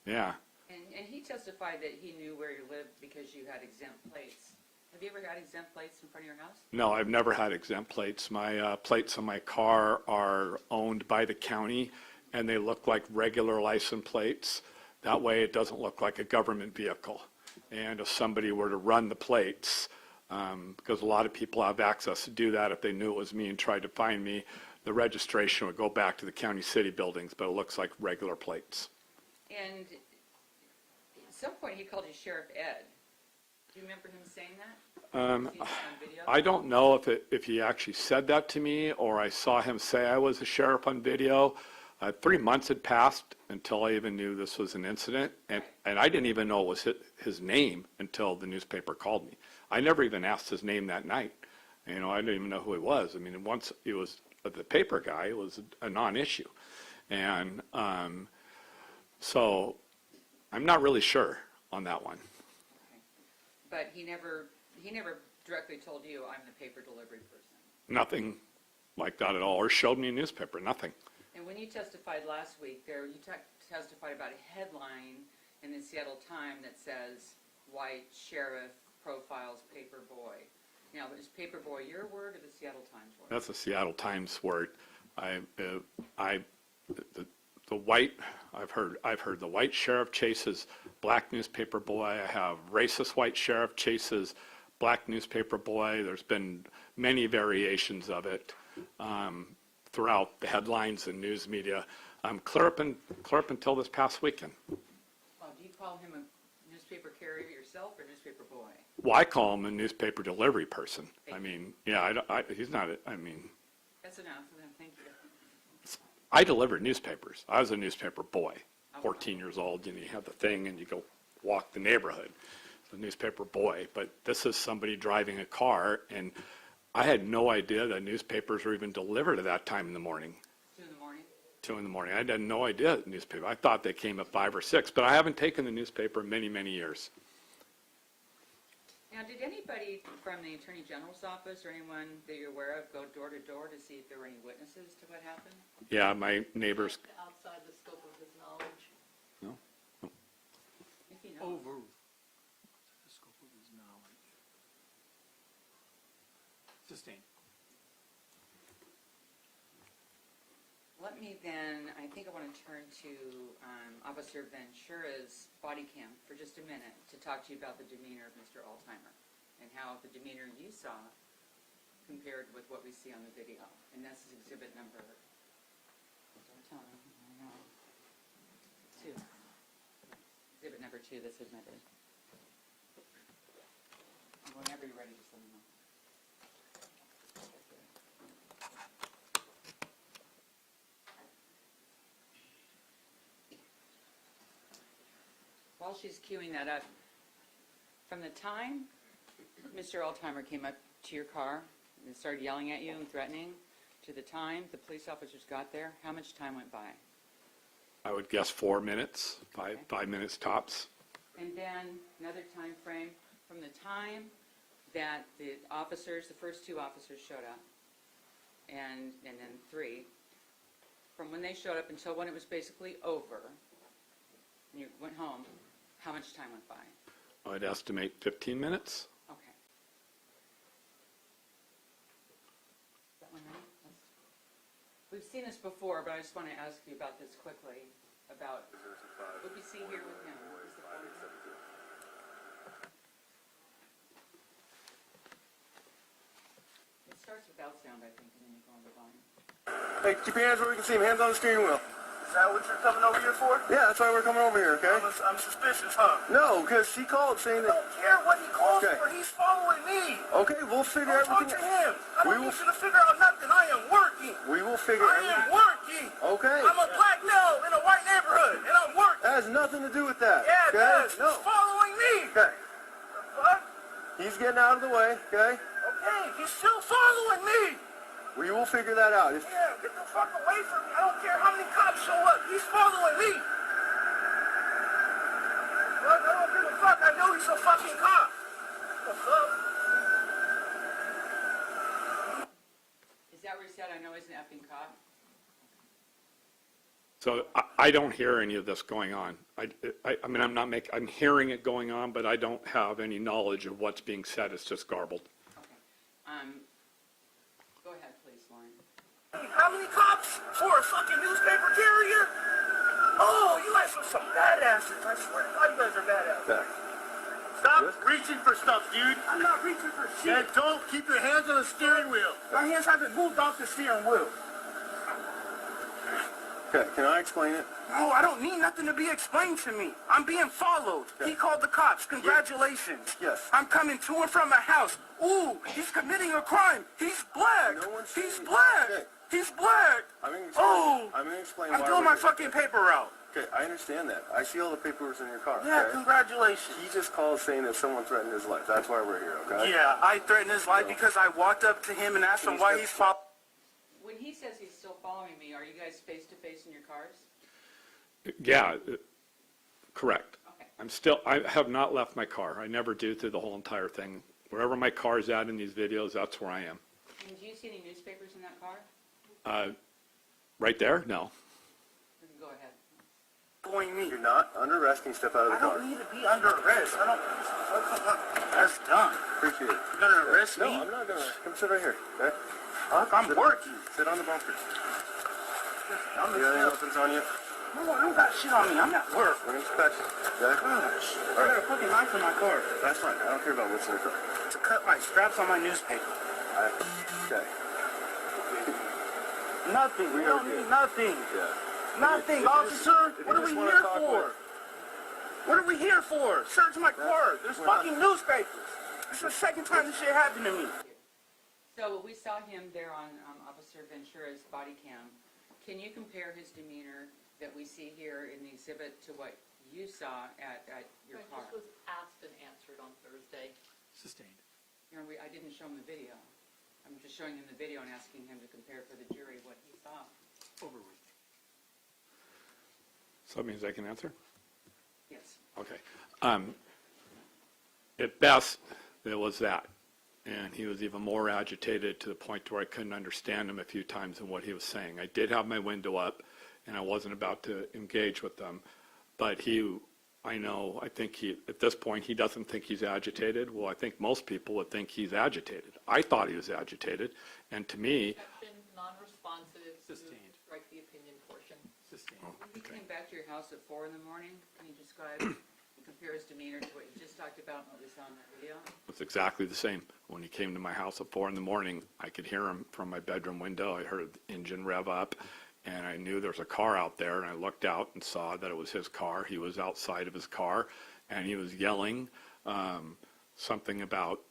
Yeah. And he testified that he knew where you lived because you had exempt plates. Have you ever had exempt plates in front of your house? No, I've never had exempt plates. My plates on my car are owned by the county, and they look like regular license plates. That way it doesn't look like a government vehicle. And if somebody were to run the plates, because a lot of people have access to do that if they knew it was me and tried to find me, the registration would go back to the county city buildings, but it looks like regular plates. And at some point he called you Sheriff Ed. Do you remember him saying that? On video? I don't know if he actually said that to me or I saw him say I was a sheriff on video. 3 months had passed until I even knew this was an incident, and I didn't even know it was his name until the newspaper called me. I never even asked his name that night. I didn't even know who he was. I mean, once he was the paper guy, it was a non-issue. And so I'm not really sure on that one. Okay. But he never directly told you, I'm the paper delivery person. Nothing like that at all, or showed me a newspaper, nothing. And when you testified last week, you testified about a headline in the Seattle Times that says, "White Sheriff Profiles Paper Boy." Now, is Paper Boy your word or the Seattle Times word? That's a Seattle Times word. The white, I've heard the white sheriff chases black newspaper boy. I have racist white sheriff chases black newspaper boy. There's been many variations of it throughout the headlines and news media. Clear up until this past weekend. Well, do you call him a newspaper carrier yourself or newspaper boy? Well, I call him a newspaper delivery person. I mean, yeah, he's not, That's enough, then, thank you. I delivered newspapers. I was a newspaper boy, 14 years old, and you have the thing and you go walk the neighborhood. It's a newspaper boy, but this is somebody driving a car, and I had no idea that newspapers were even delivered at that time in the morning. 2 in the morning? 2 in the morning. I had no idea that newspaper. I thought they came at 5 or 6, but I haven't taken the newspaper in many, many years. Now, did anybody from the Attorney General's office or anyone that you're aware of go door to door to see if there were any witnesses to what happened? Yeah, my neighbors. Outside the scope of his knowledge. No? If you know. Over the scope of his knowledge. Sustained. Let me then, I think I want to turn to Officer Ventura's body cam for just a minute to talk to you about the demeanor of Mr. Altheimer and how the demeanor you saw compared with what we see on the video. And that's exhibit number, don't tell me, I know, 2. Exhibit number 2 that's admitted. Whenever you're ready, just let me know. While she's queuing that up, from the time Mr. Altheimer came up to your car and started yelling at you and threatening, to the time the police officers got there, how much time went by? I would guess 4 minutes, 5 minutes tops. And then another time frame from the time that the officers, the first 2 officers showed up, and then 3, from when they showed up until when it was basically over, and you went home, how much time went by? I'd estimate 15 minutes. Okay. That one right? We've seen this before, but I just want to ask you about this quickly, about what we see here with him. Is the phone- It starts without sound, I think, and then you go on the volume. Hey, keep your hands where we can see them. Hands on the steering wheel. Is that what you're coming over here for? Yeah, that's why we're coming over here, okay? I'm suspicious, huh? No, because he called saying that... I don't care what he calls for. He's following me. Okay, we'll figure Talk everything... to him. I don't need you to figure out nothing. I am working. We will figure I am working. Okay. I'm a black male in a white neighborhood, and I'm working. That has nothing to do with that. Yeah, it okay? does. He's following me. Okay. The fuck? He's getting out of the way, okay? Okay, he's still following me. We will figure that out. Yeah, get the fuck away from me. I don't care how many cops show up. He's following me. Look, I don't give a fuck. I know he's a fucking cop. The fuck? Is that where you said, I know he's an effing cop? So I don't hear any of this going on. I mean, I'm hearing it going on, but I don't have any knowledge of what's being said. It's just garbled. Go ahead, please, Lauren. How many cops for a fucking newspaper carrier? Oh, you guys are some badasses. I swear to God, you guys are badasses. Stop reaching for stuff, dude. I'm not reaching for shit. And don't keep your hands on the steering wheel. My hands haven't moved off the steering wheel. Okay, can I explain it? No, I don't need nothing to be explained to me. I'm being followed. He called the cops. Congratulations. Yes. I'm coming to and from my house. Ooh, he's committing a crime. He's black. He's black. Okay. He's black. I'm going to explain I'm why doing we're my here. fucking paper route. Okay, I understand that. I see all the paperwork in your car. Yeah, okay? congratulations. He just called saying that someone threatened his life. That's why we're here, okay? Yeah, I threatened his life because I walked up to him and asked him why he's following. When he says he's still following me, are you guys face to face in your cars? Yeah, correct. Okay. I have not left my car. I never do through the whole entire thing. Wherever my car's at in these videos, that's where I am. And And do you see any newspapers in that car? Right there? No. Go ahead. Going me. You're not under arrest. Can you step out of the car? I don't need to be under arrest. I don't. That's done. Appreciate it. You're gonna arrest me? No, I'm not gonna. Come sit right here. Okay? Look, I'm working. Sit on the bumper. I'm You got any weapons on you? No, I don't got shit on me. I'm at work. We're inspection. Okay? Gosh, I got a fucking knife in my car. That's fine. I don't care about what's in the car. To cut my straps on my newspaper. Okay. Nothing. We don't need nothing. Yeah. Nothing, officer. What are we here for? What are we here for? Search my car. There's fucking newspapers. This is the second time this shit happened to me. So we saw him there on Officer Ventura's body cam. Can you compare his demeanor that we see here in the exhibit to what you saw at your car? This was asked and answered on Thursday. Sustained. You know, I didn't show him the video. I'm just showing him the video and asking him to compare for the jury what he saw. Overruled. So that means I can answer? Yes. Okay. At best, it was that. And he was even more agitated to the point where I couldn't understand him a few times in what he was saying. I did have my window up, and I wasn't about to engage with them. But I think at this point, he doesn't think he's agitated. Well, I think most people would think he's agitated. I thought he was agitated, and to me... Objection, non-responsive. Sustained. Strike the opinion portion. Sustained. When he came back to your house at 4 in the morning, can you describe and compare his demeanor to what you just talked about and what we saw in that video? It's exactly the same. When he came to my house at 4 in the morning, I could hear him from my bedroom window. I heard the engine rev up, and I knew there was a car out there, and I looked out and saw that it was his car. He was outside of his car, and he was yelling something about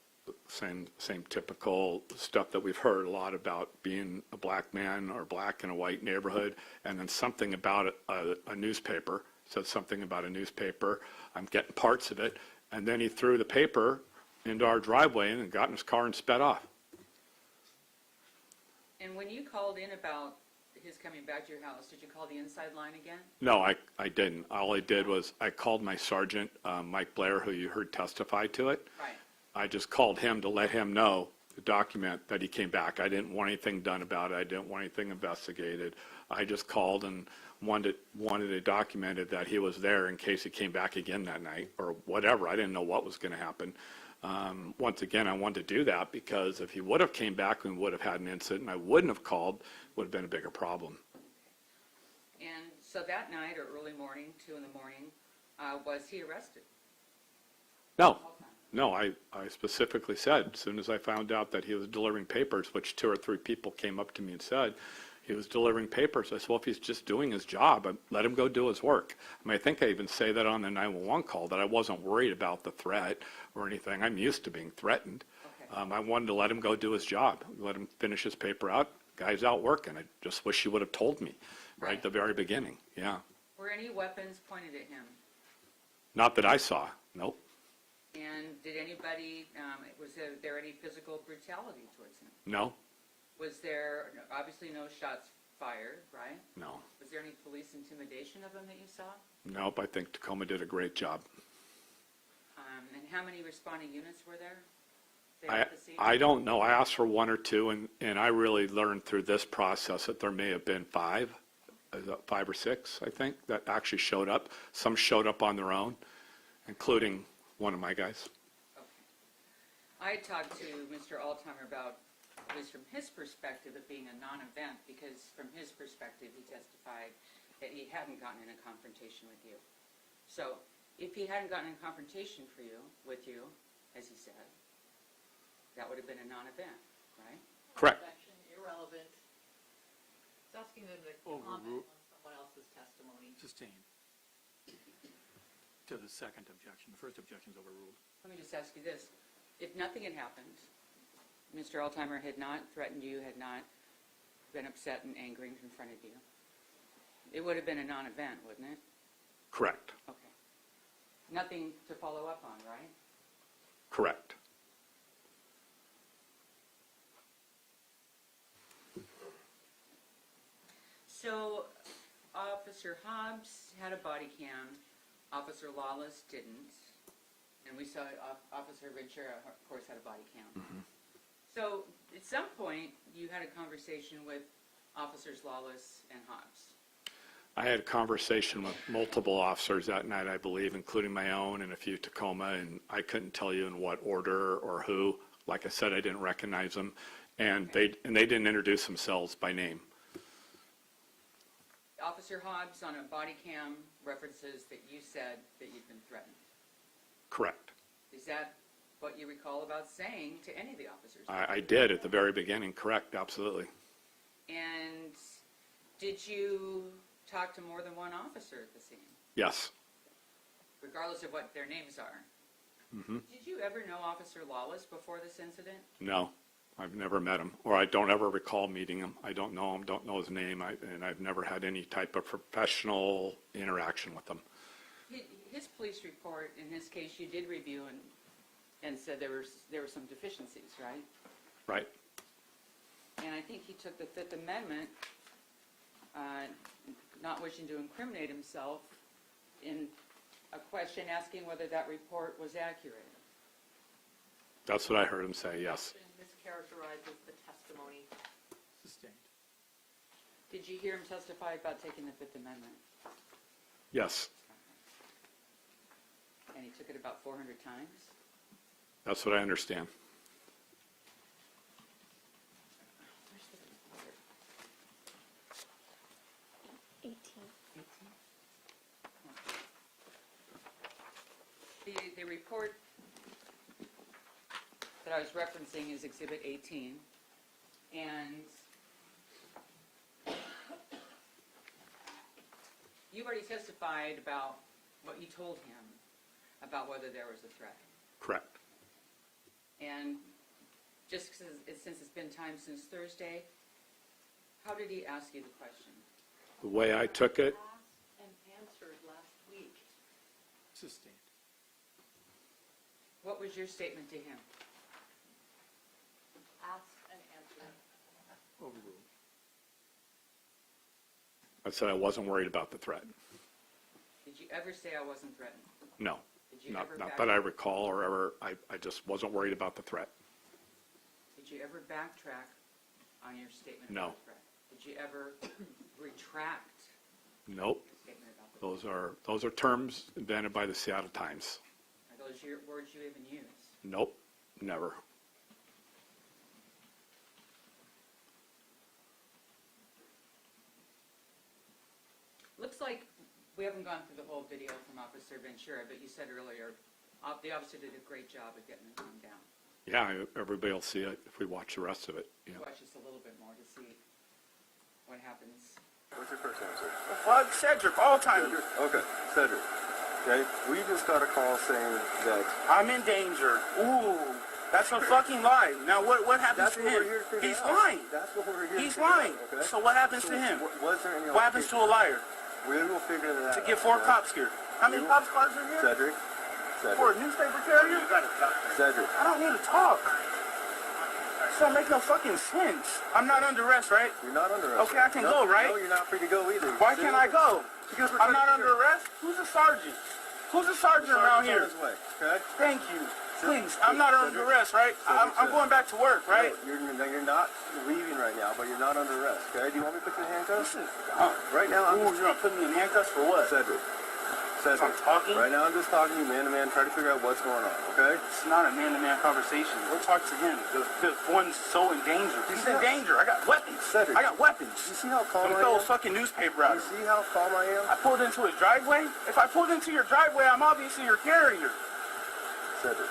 same typical stuff that we've heard a lot about being a black man or black in a white neighborhood, and then something about a newspaper. Said something about a newspaper. I'm getting parts of it. And then he threw the paper into our driveway and got in his car and sped off. And when you called in about his coming back to your house, did you call the inside line again? No, I didn't. All I did was I called my sergeant, Mike Blair, who you heard testify to it. Right. I just called him to let him know, the document that he came back. I didn't want anything done about it. I didn't want anything investigated. I just called and wanted it documented that he was there in case he came back again that night or whatever. I didn't know what was going to happen. Once again, I wanted to do that because if he would have came back and would have had an incident and I wouldn't have called, would have been a bigger problem. And so that night or early morning, 2 in the morning, was he arrested? No, I specifically said, as soon as I found out that he was delivering papers, which 2 or 3 people came up to me and said he was delivering papers, I said, well, if he's just doing his job, let him go do his work. I mean, I think I even say that on the 911 call, that I wasn't worried about the threat or anything. I'm used to being threatened. Okay. I wanted to let him go do his job, let him finish his paper out. Guy's out working. I just wish he would have told me right at the very beginning. Yeah. Were any weapons pointed at him? Not that I saw. Nope. And did anybody, was there any physical brutality towards him? No. Was there, obviously no shots fired, right? No. Was there any police intimidation of him that you saw? Nope, I think Tacoma did a great job. And how many responding units were there? I don't know. I asked for 1 or 2, and I really learned through this process that there may have been 5 or 6, I think, that actually showed up. Some showed up on their own, including one of my guys. Okay. I talked to Mr. Altheimer about, at least from his perspective, it being a non-event, because from his perspective, he testified that he hadn't gotten in a confrontation with you. So if he hadn't gotten in confrontation with you, as he said, that would have been a non-event, right? Correct. Irrelevant. It's asking them to comment on someone else's testimony. Sustained. To the second objection. The first objection is overruled. Let me just ask you this. If nothing had happened, Mr. Altheimer had not threatened you, had not been upset and angry and confronted you, it would have been a non-event, wouldn't it? Correct. Okay. Nothing to follow up on, right? Correct. So Officer Hobbs had a body cam. Officer Lawless didn't. And we saw Officer Ventura, of course, had a body cam. Mm-hmm. So at some point, you had a conversation with Officers Lawless and Hobbs. I had a conversation with multiple officers that night, I believe, including my own and a few Tacoma, and I couldn't tell you in what order or who. Like I said, I didn't recognize them, and they didn't introduce themselves by name. Officer Hobbs on a body cam references that you said that you'd been threatened. Correct. Is that what you recall about saying to any of the officers? I did at the very beginning, correct, absolutely. And did you talk to more than one officer at the scene, Yes. regardless of what their names are? Mm-hmm. Did you ever know Officer Lawless before this incident? No, I've never met him, or I don't ever recall meeting him. I don't know him, don't know his name, and I've never had any type of professional interaction with him. His police report, in his case, you did review and said there were some deficiencies, right? Right. And I think he took the Fifth Amendment, not wishing to incriminate himself, in a question asking whether that report was accurate. That's what I heard him say, yes. Mischaracterizes the testimony. Sustained. Did you hear him testify about taking the Fifth Amendment? Yes, And he took it about 400 times? that's what I understand. Where's the report? 18. The report that I was referencing is Exhibit 18, and you've already testified about what you told him about whether there was a threat. Correct. And just since it's been time since Thursday, how did he ask you the question? The way I took it, Asked and answered last week. Sustained. What was your statement to him? Asked and answered. Overruled. I said I wasn't worried about the threat. Did you ever say I wasn't threatened? No, Did you not ever that back- I recall or ever, I just wasn't worried about the threat. Did you ever backtrack on your statement No. about the threat? Did you ever retract Nope. your statement about the threat? Those are terms invented by the Seattle Times. Are those your words you even use? Nope, never. Looks like we haven't gone through the whole video from Officer Ventura, but you said earlier the officer did a great job of getting him down. Yeah, everybody will see it if we watch the rest of it. Yeah. Watch just a little bit more to see what happens. What's your first name, sir? Fuck Cedric, all time. Cedric. Okay, Cedric. Okay, we just got a call saying that I'm in danger. Ooh, that's a fucking lie. Now what happens that's to what him? we're here to figure He's out. lying. That's what we're here He's to figure lying. out, okay? So what happens to him? Was there any What happens to a liar? We will figure that To out. get 4 okay? cops here. How many cops cars are here? Cedric. For a newspaper carrier? Cedric. I don't need to talk. This don't make no fucking sense. I'm not under arrest, right? You're not under arrest. Okay, I can go, right? No, you're not free to go either. Why can't I go? Because we're I'm trying not to under figure- arrest? Who's a sergeant? Who's a sergeant around here? On his way, okay? Thank you. Please, I'm not under arrest, right? I'm going back to work, right? No, you're not leaving right now, but you're not under arrest, okay? Do you want me to put you in handcuffs? Listen, Right now, Ooh, you're gonna put me in handcuffs for what? Cedric. Cedric. I'm talking? Right now, I'm just talking to you man to man, try to figure out what's going on, okay? It's not a man-to-man conversation. We'll talk to him. The one's so in danger. He's in danger. I got weapons. Cedric. I got weapons. You see how calm I'm I gonna throw a am? fucking newspaper at You him. see how calm I am? I pulled into his driveway. If I pulled into your driveway, I'm obviously your carrier. Cedric.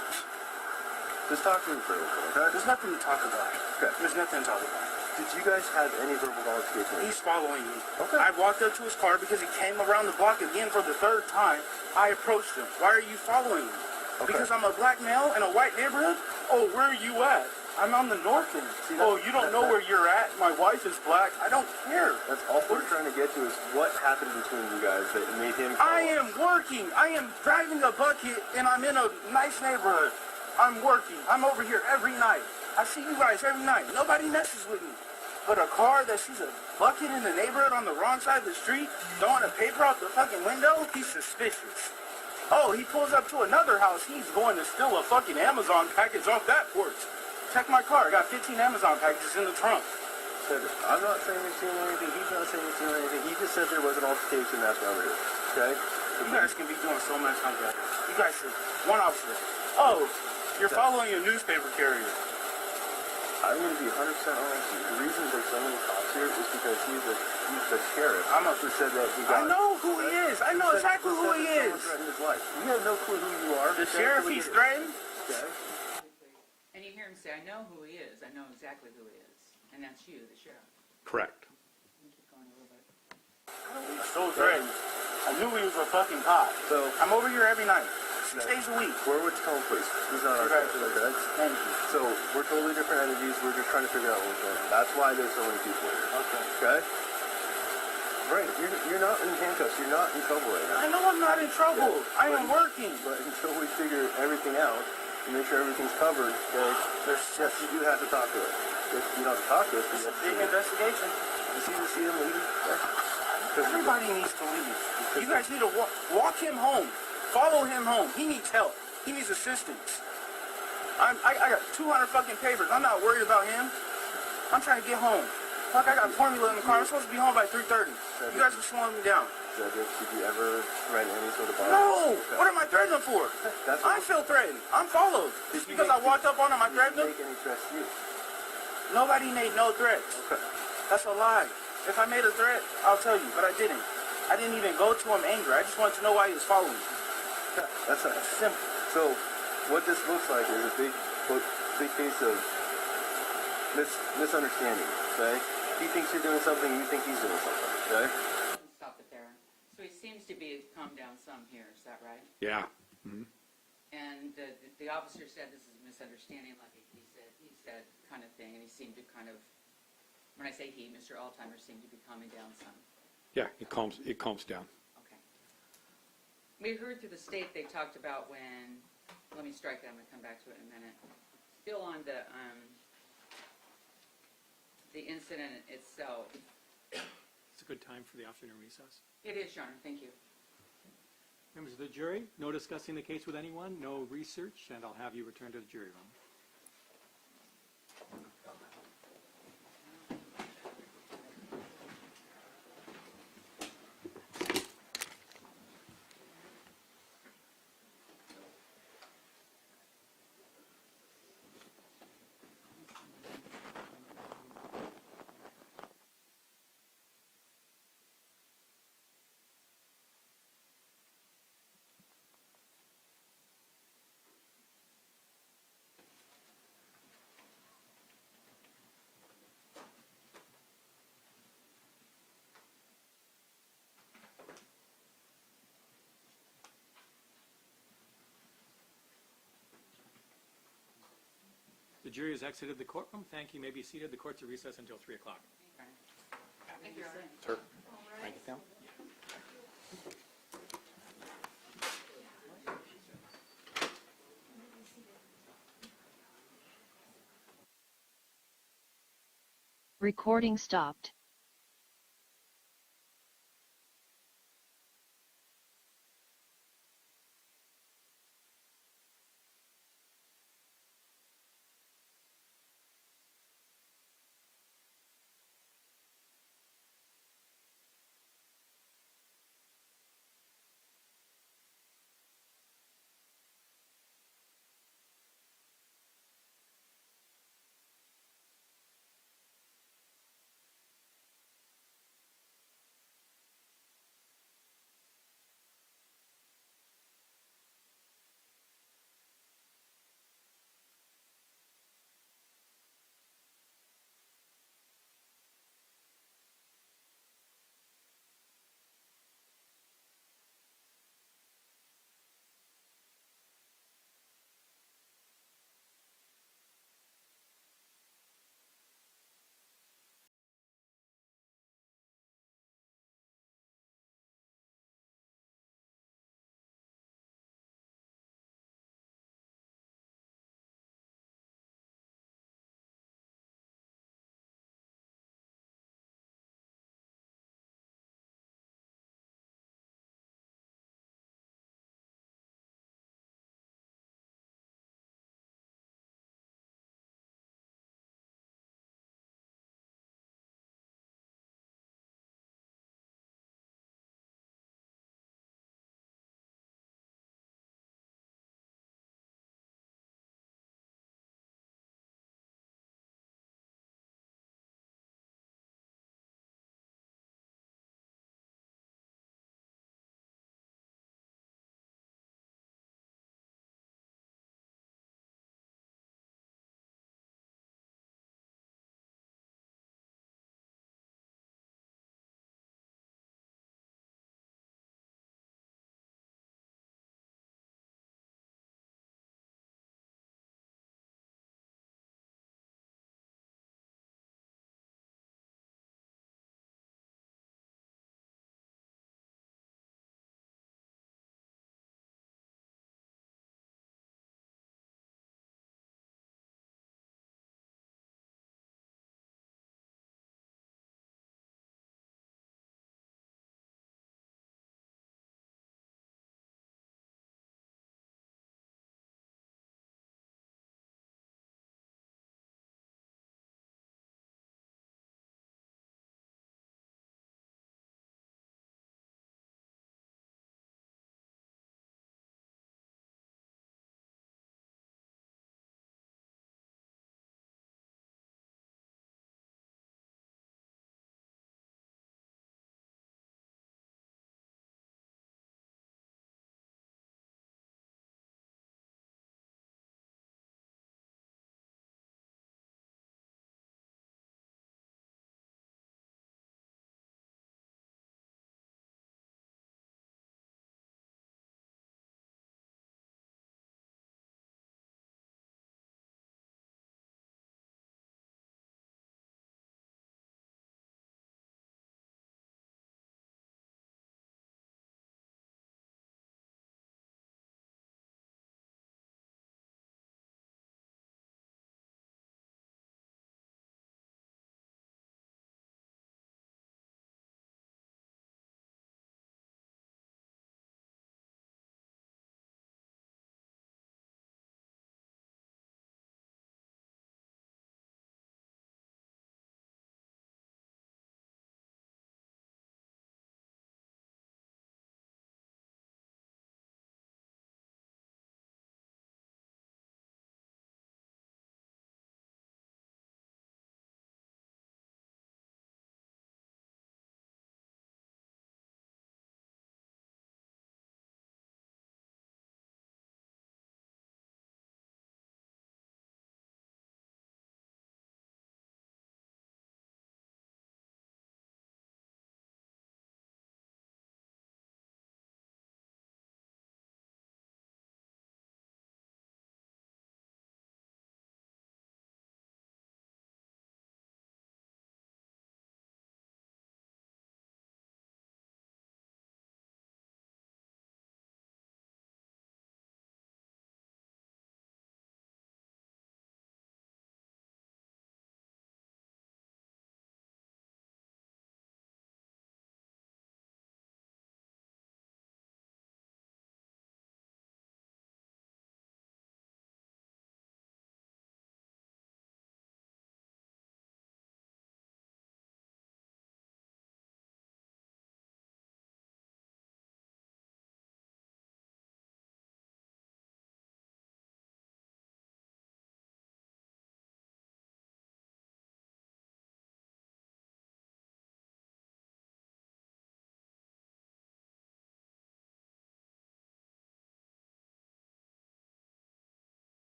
Just talk to me for a little bit, okay? There's nothing to talk about. Okay. There's nothing to talk about. Did you guys have any verbal altercation? He's following me. Okay. I walked up to his car because he came around the block again for the 3rd time. I approached him. Why are you following me? Okay. Because I'm a black male in a white neighborhood? Oh, where are you at? I'm on the north end. Oh, you don't know where you're at? My wife is black. I don't care. That's all we're trying to get to is what happened between you guys that made him call. I am working. I am driving a bucket and I'm in a nice neighborhood. I'm working. I'm over here every night. I see you guys every night. Nobody messes with me. But a car that sees a bucket in the neighborhood on the wrong side of the street, throwing a paper out the fucking window, he's suspicious. Oh, he pulls up to another house. He's going to steal a fucking Amazon package off that porch. Check my car. I got 15 Amazon packages in the trunk. I'm not saying you're stealing anything. He's not saying you're stealing anything. He just said there was an altercation. That's why we're here. Okay? You guys can be doing so much like that. You guys should. One officer. Oh, you're following a newspaper carrier. I'm going to be 100% honest with you. The reason there's so many cops here is because he's the sheriff. I'm a, who said that he got... I know who he is. I know exactly who he is. Threatened his life. You have no clue who you are. The sheriff he's threatened? Okay. And you hear him say, I know who he is. I know exactly who he is. And that's you, the sheriff. Correct. Keep going a little bit. He's so threatened. I knew he was a fucking cop. So I'm over here every night. 6 days a week. We're with Tone Police. He's not our sheriff. Okay? Thank you. So we're totally different entities. We're just trying to figure out what's going on. That's why there's so many people here. Okay. Okay? Right. You're not in handcuffs. You're not in trouble right now. I know I'm not in trouble. Yeah. I am working. But until we figure everything out and make sure everything's covered, yes, you do have to talk to us. If you don't talk to us, It's a big investigation. It's either see him leaving. Everybody needs to leave. You guys need to walk him home. Follow him home. He needs help. He needs assistance. I got 200 fucking papers. I'm not worried about him. I'm trying to get home. Fuck, I got formula in the car. I'm supposed to be home by 3:30. You guys are slowing me down. Did you ever threaten any sort of violence? No! What am I threatening for? I feel threatened. I'm followed. Just because I walked up on him, I threatened him? Make any threats to you? Nobody made no threats. Okay. That's a lie. If I made a threat, I'll tell you, but I didn't. I didn't even go to him angry. I just wanted to know why he was following me. That's simple. So, what this looks like is a big case of misunderstanding, okay? He thinks you're doing something, you think he's doing something, okay? Stop it there. So he seems to be calmed down some here, is that right? Yeah. Mm-hmm. And the officer said this is a misunderstanding, like he said kind of thing, and he seemed to kind of, when I say he, Mr. Altimer seemed to be calming down some. Yeah, it calms down. Okay. We heard through the state they talked about when, let me strike that, I'm going to come back to it in a minute. Still on the incident itself. It's a good time for the afternoon recess. It is, Your Honor, thank you. Members of the jury, no discussing the case with anyone, no research, and I'll have you return to the jury room. The jury has exited the courtroom. Thank you. You may be seated. The court's at recess until 3 o'clock. Thank you, Your Honor. Sir, write it down. Recording stopped.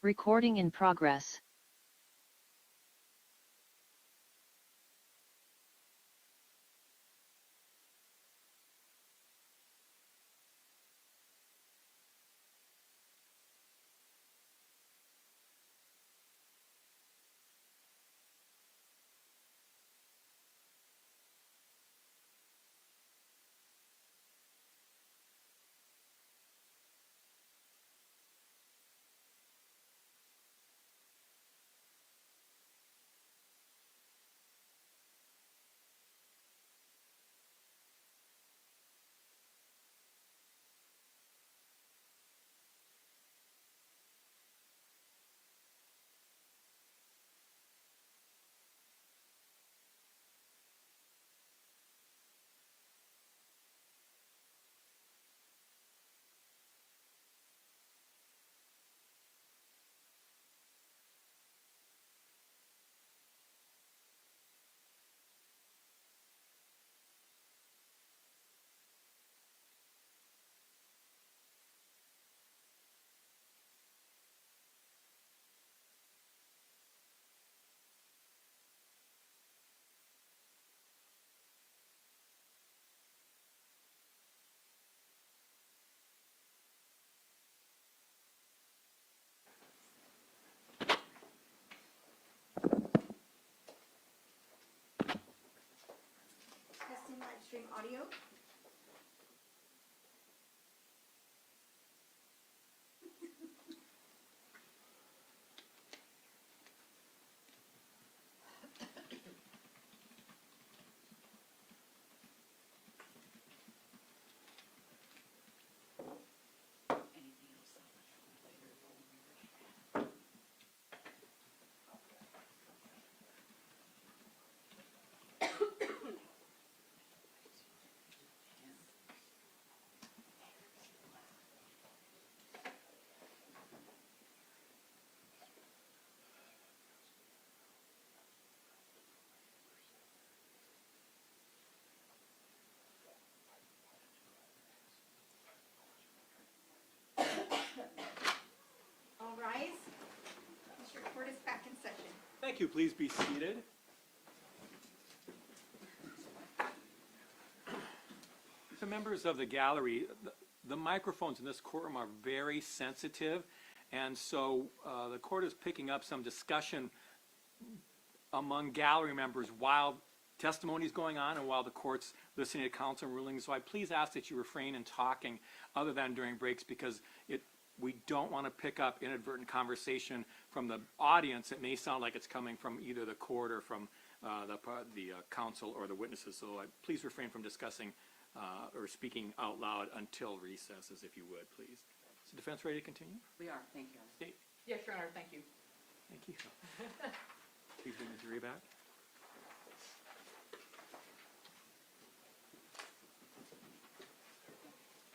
Recording in progress. Testing live stream audio. All rise. District Court is back in session. Thank you. Please be seated. So members of the gallery, the microphones in this courtroom are very sensitive, and so the court is picking up some discussion among gallery members while testimony is going on and while the court's listening to counsel rulings. So I please ask that you refrain in talking other than during breaks, because we don't want to pick up inadvertent conversation from the audience. It may sound like it's coming from either the court or from the counsel or the witnesses. So please refrain from discussing or speaking out loud until recesses, if you would, please. Is the defense ready to continue? We are, thank you. State. Yes, Your Honor, thank you. Thank you. Please bring the jury back.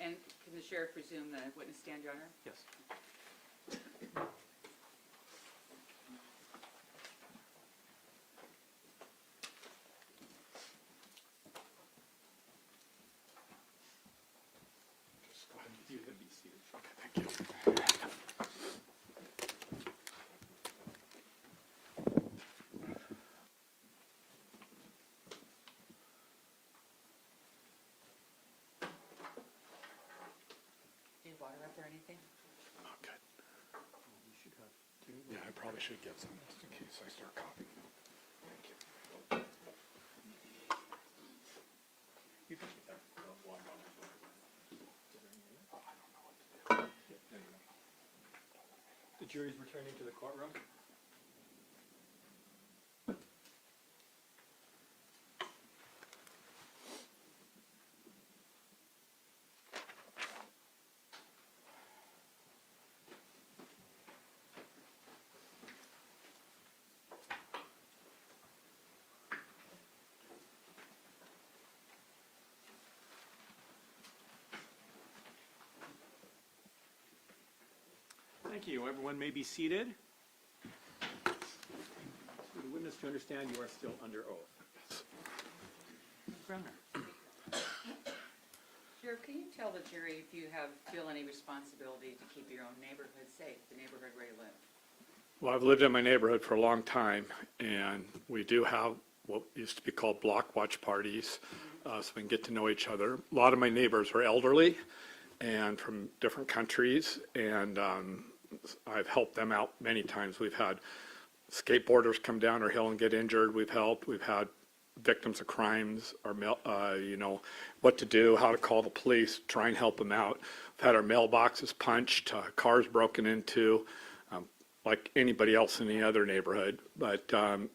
And can the sheriff resume the witness stand, Your Honor? Yes. You can be seated. Okay, thank you. Need water up or anything? Okay. Yeah, I probably should get some just in case I start coughing. Thank you. You can get that. The jury's returning to the courtroom. Thank you. Everyone may be seated. For the witness to understand, you are still under oath. Ms. Bremner. Sheriff, can you tell the jury if you feel any responsibility to keep your own neighborhood safe, the neighborhood where you live? Well, I've lived in my neighborhood for a long time, and we do have what used to be called block watch parties, so we can get to know each other. A lot of my neighbors are elderly and from different countries, and I've helped them out many times. We've had skateboarders come down our hill and get injured. We've helped. We've had victims of crimes, or what to do, how to call the police, try and help them out. We've had our mailboxes punched, cars broken into, like anybody else in any other neighborhood. But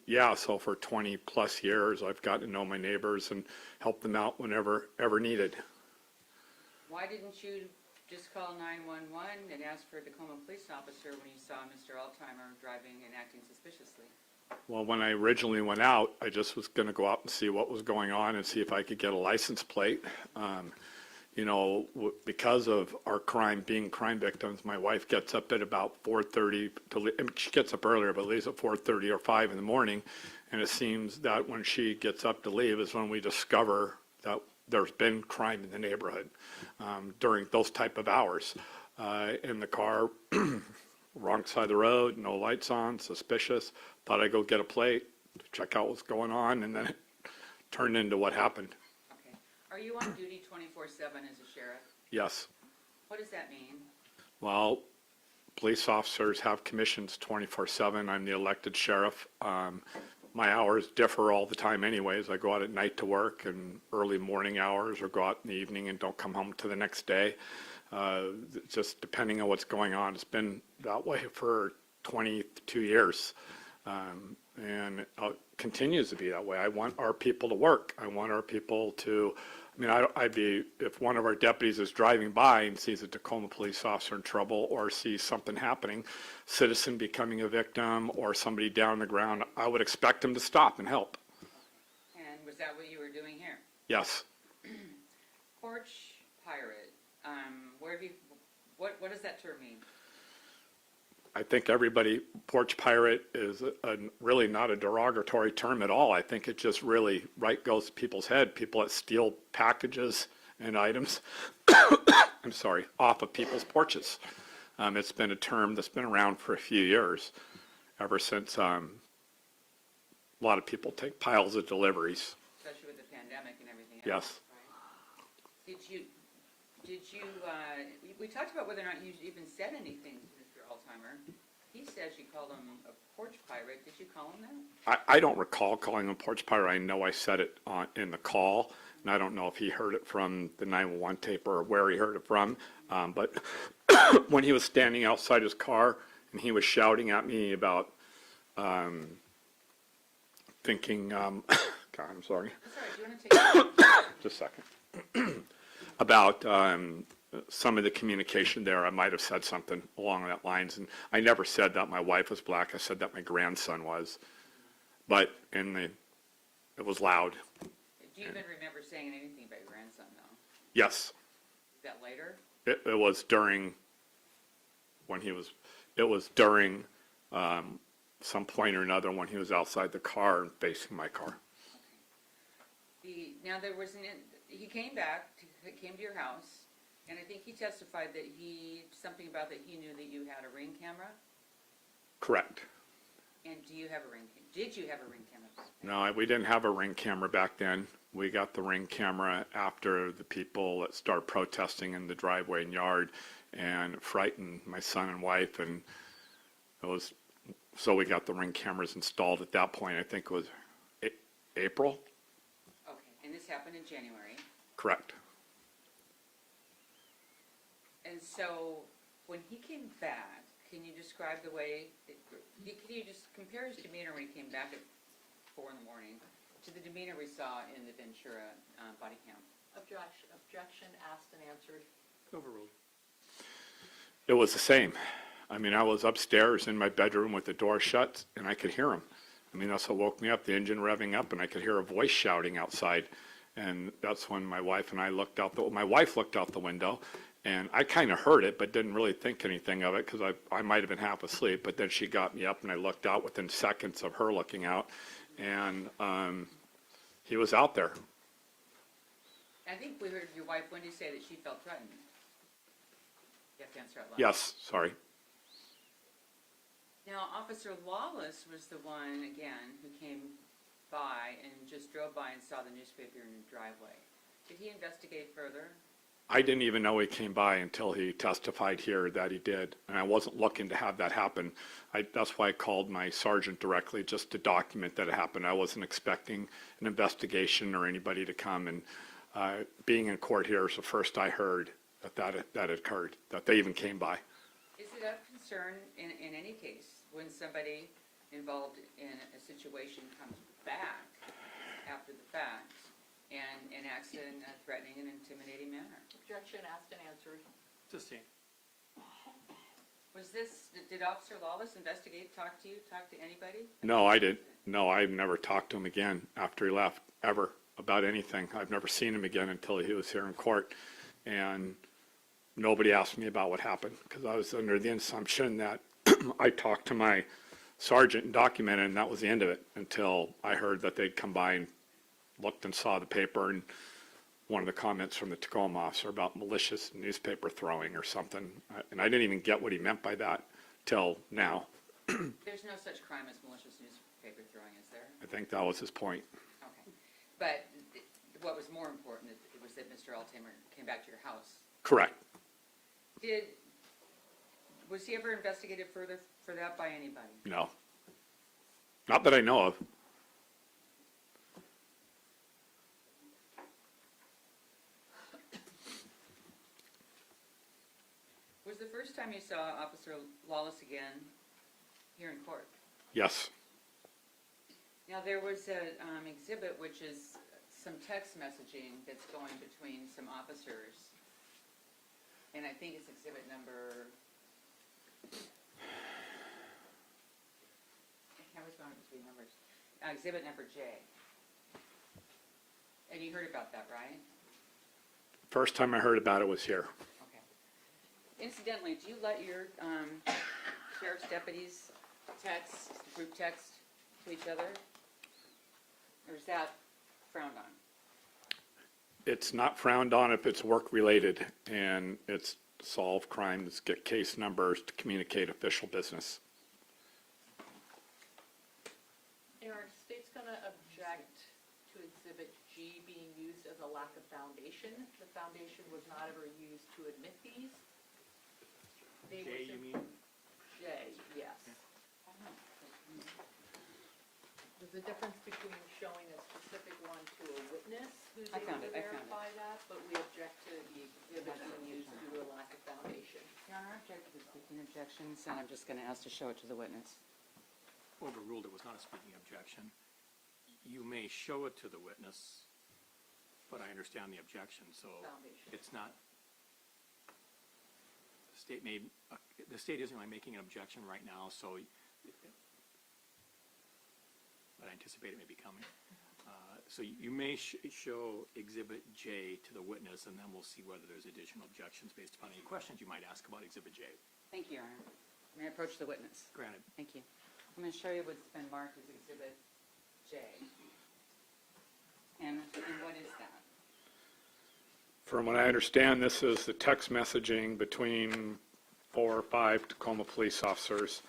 yeah, so for 20 plus years, I've gotten to know my neighbors and helped them out whenever ever needed. Why didn't you just call 911 and ask for a Tacoma police officer when you saw Mr. Alzheimer driving and acting suspiciously? Well, when I originally went out, I just was going to go out and see what was going on and see if I could get a license plate. Because of our being crime victims, my wife gets up at about 4:30 she gets up earlier, but leaves at 4:30 or 5 in the morning. And it seems that when she gets up to leave is when we discover that there's been crime in the neighborhood during those type of hours. In the car, wrong side of the road, no lights on, suspicious. Thought I'd go get a plate, check out what's going on, and then it turned into what happened. Okay. Are you on duty 24/7 as a sheriff? Yes. What does that mean? Well, police officers have commissions 24/7. I'm the elected sheriff. My hours differ all the time anyways. I go out at night to work and early morning hours, or go out in the evening and don't come home to the next day. Just depending on what's going on. It's been that way for 22 years. And it continues to be that way. I want our people to work. I want our people to, if one of our deputies is driving by and sees a Tacoma police officer in trouble, or sees something happening, citizen becoming a victim, or somebody down on the ground, I would expect them to stop and help. And was that what you were doing here? Yes. Porch pirate. What does that term mean? I think porch pirate is really not a derogatory term at all. I think it just really goes to people's head. People that steal packages and items, I'm sorry, off of people's porches. It's been a term that's been around for a few years, ever since a lot of people take piles of deliveries. Especially with the pandemic and everything else. Yes. Right? We talked about whether or not you even said anything to Mr. Alzheimer. He says you called him a porch pirate. Did you call him that? I don't recall calling him a porch pirate. I know I said it in the call, and I don't know if he heard it from the 911 tape or where he heard it from. But when he was standing outside his car and he was shouting at me about thinking, God, I'm sorry. That's all right. Do you want to take Just a second. About some of the communication there, I might have said something along that lines, and I never said that my wife was black. I said that my grandson was, but it was loud. Do you even remember saying anything about your grandson, though? Yes. Is that later? It was during some point or another when he was outside the car and facing my car. Okay. Now he came to your house, and I think he testified that he knew that you had a ring camera. Correct. And did you have a ring camera? No, we didn't have a ring camera back then. We got the ring camera after the people that started protesting in the driveway and yard and frightened my son and wife, and so we got the ring cameras installed at that point. I think it was April. Okay, and this happened in January. Correct. And so when he came back, can you describe can you just compare his demeanor when he came back at 4 in the morning to the demeanor we saw in the Ventura body cam? Objection asked and answered. Overruled. It was the same. I was upstairs in my bedroom with the door shut, and I could hear him. That's what woke me up, the engine revving up, and I could hear a voice shouting outside. And that's when my wife and I looked out. My wife looked out the window, and I kind of heard it, but didn't really think anything of it because I might have been half asleep. But then she got me up, and I looked out within seconds of her looking out, and he was out there. I think we heard your wife Wendy say that she felt threatened. You have to answer out loud. Yes, sorry. Now, Officer Lawless was the one, again, who came by and just drove by and saw the newspaper in the driveway. Did he investigate further? I didn't even know he came by until he testified here that he did, and I wasn't looking to have that happen. That's why I called my sergeant directly, just to document that it happened. I wasn't expecting an investigation or anybody to come, and being in court here is the first I heard that occurred, that they even came by. Is it of concern in any case when somebody involved in a situation comes back after the fact and acts in a threatening and intimidating manner? Objection asked and answered. Sustained. Did Officer Lawless investigate, talk to anybody? No, I didn't. No, I've never talked to him again after he left, ever, about anything. I've never seen him again until he was here in court. And nobody asked me about what happened, because I was under the assumption that I talked to my sergeant and documented, and that was the end of it, until I heard that they'd come by and looked and saw the paper and one of the comments from the Tacoma officer about malicious newspaper throwing or something. And I didn't even get what he meant by that till now. There's no such crime as malicious newspaper throwing, is there? I think that was his point. Okay. But what was more important was that Mr. Altamer came back to your house. Correct. Was he ever investigated further for that by anybody? No. Not that I know of. Was the first time you saw Officer Lawless again here in court? Yes. Now, there was an exhibit which is some text messaging that's going between some officers. And I think it's exhibit number... I was going between numbers. Exhibit number J. And you heard about that, right? First time I heard about it was here. Incidentally, do you let your sheriff's deputies group text to each other? Or is that frowned on? It's not frowned on if it's work-related, and it's solve crimes, get case numbers, to communicate official business. Aaron, state's going to object to Exhibit G being used as a lack of foundation. The foundation was not ever used to admit these. J, you mean? J, yes. There's a difference between showing a specific one to a witness who's able to verify that, but we object to the exhibit being used due to a lack of foundation. Your Honor, I object to the speaking objections, and I'm just going to ask to show it to the witness. Overruled, it was not a speaking objection. You may show it to the witness, but I understand the objection, so it's not. The state isn't really making an objection right now, so but I anticipate it may be coming. So you may show Exhibit J to the witness, and then we'll see whether there's additional objections based upon any questions you might ask about Exhibit J. Thank you, Your Honor. May I approach the witness? Granted. Thank you. I'm going to show you what's been marked as Exhibit J. And what is that? From what I understand, this is the text messaging between 4 or 5 Tacoma police officers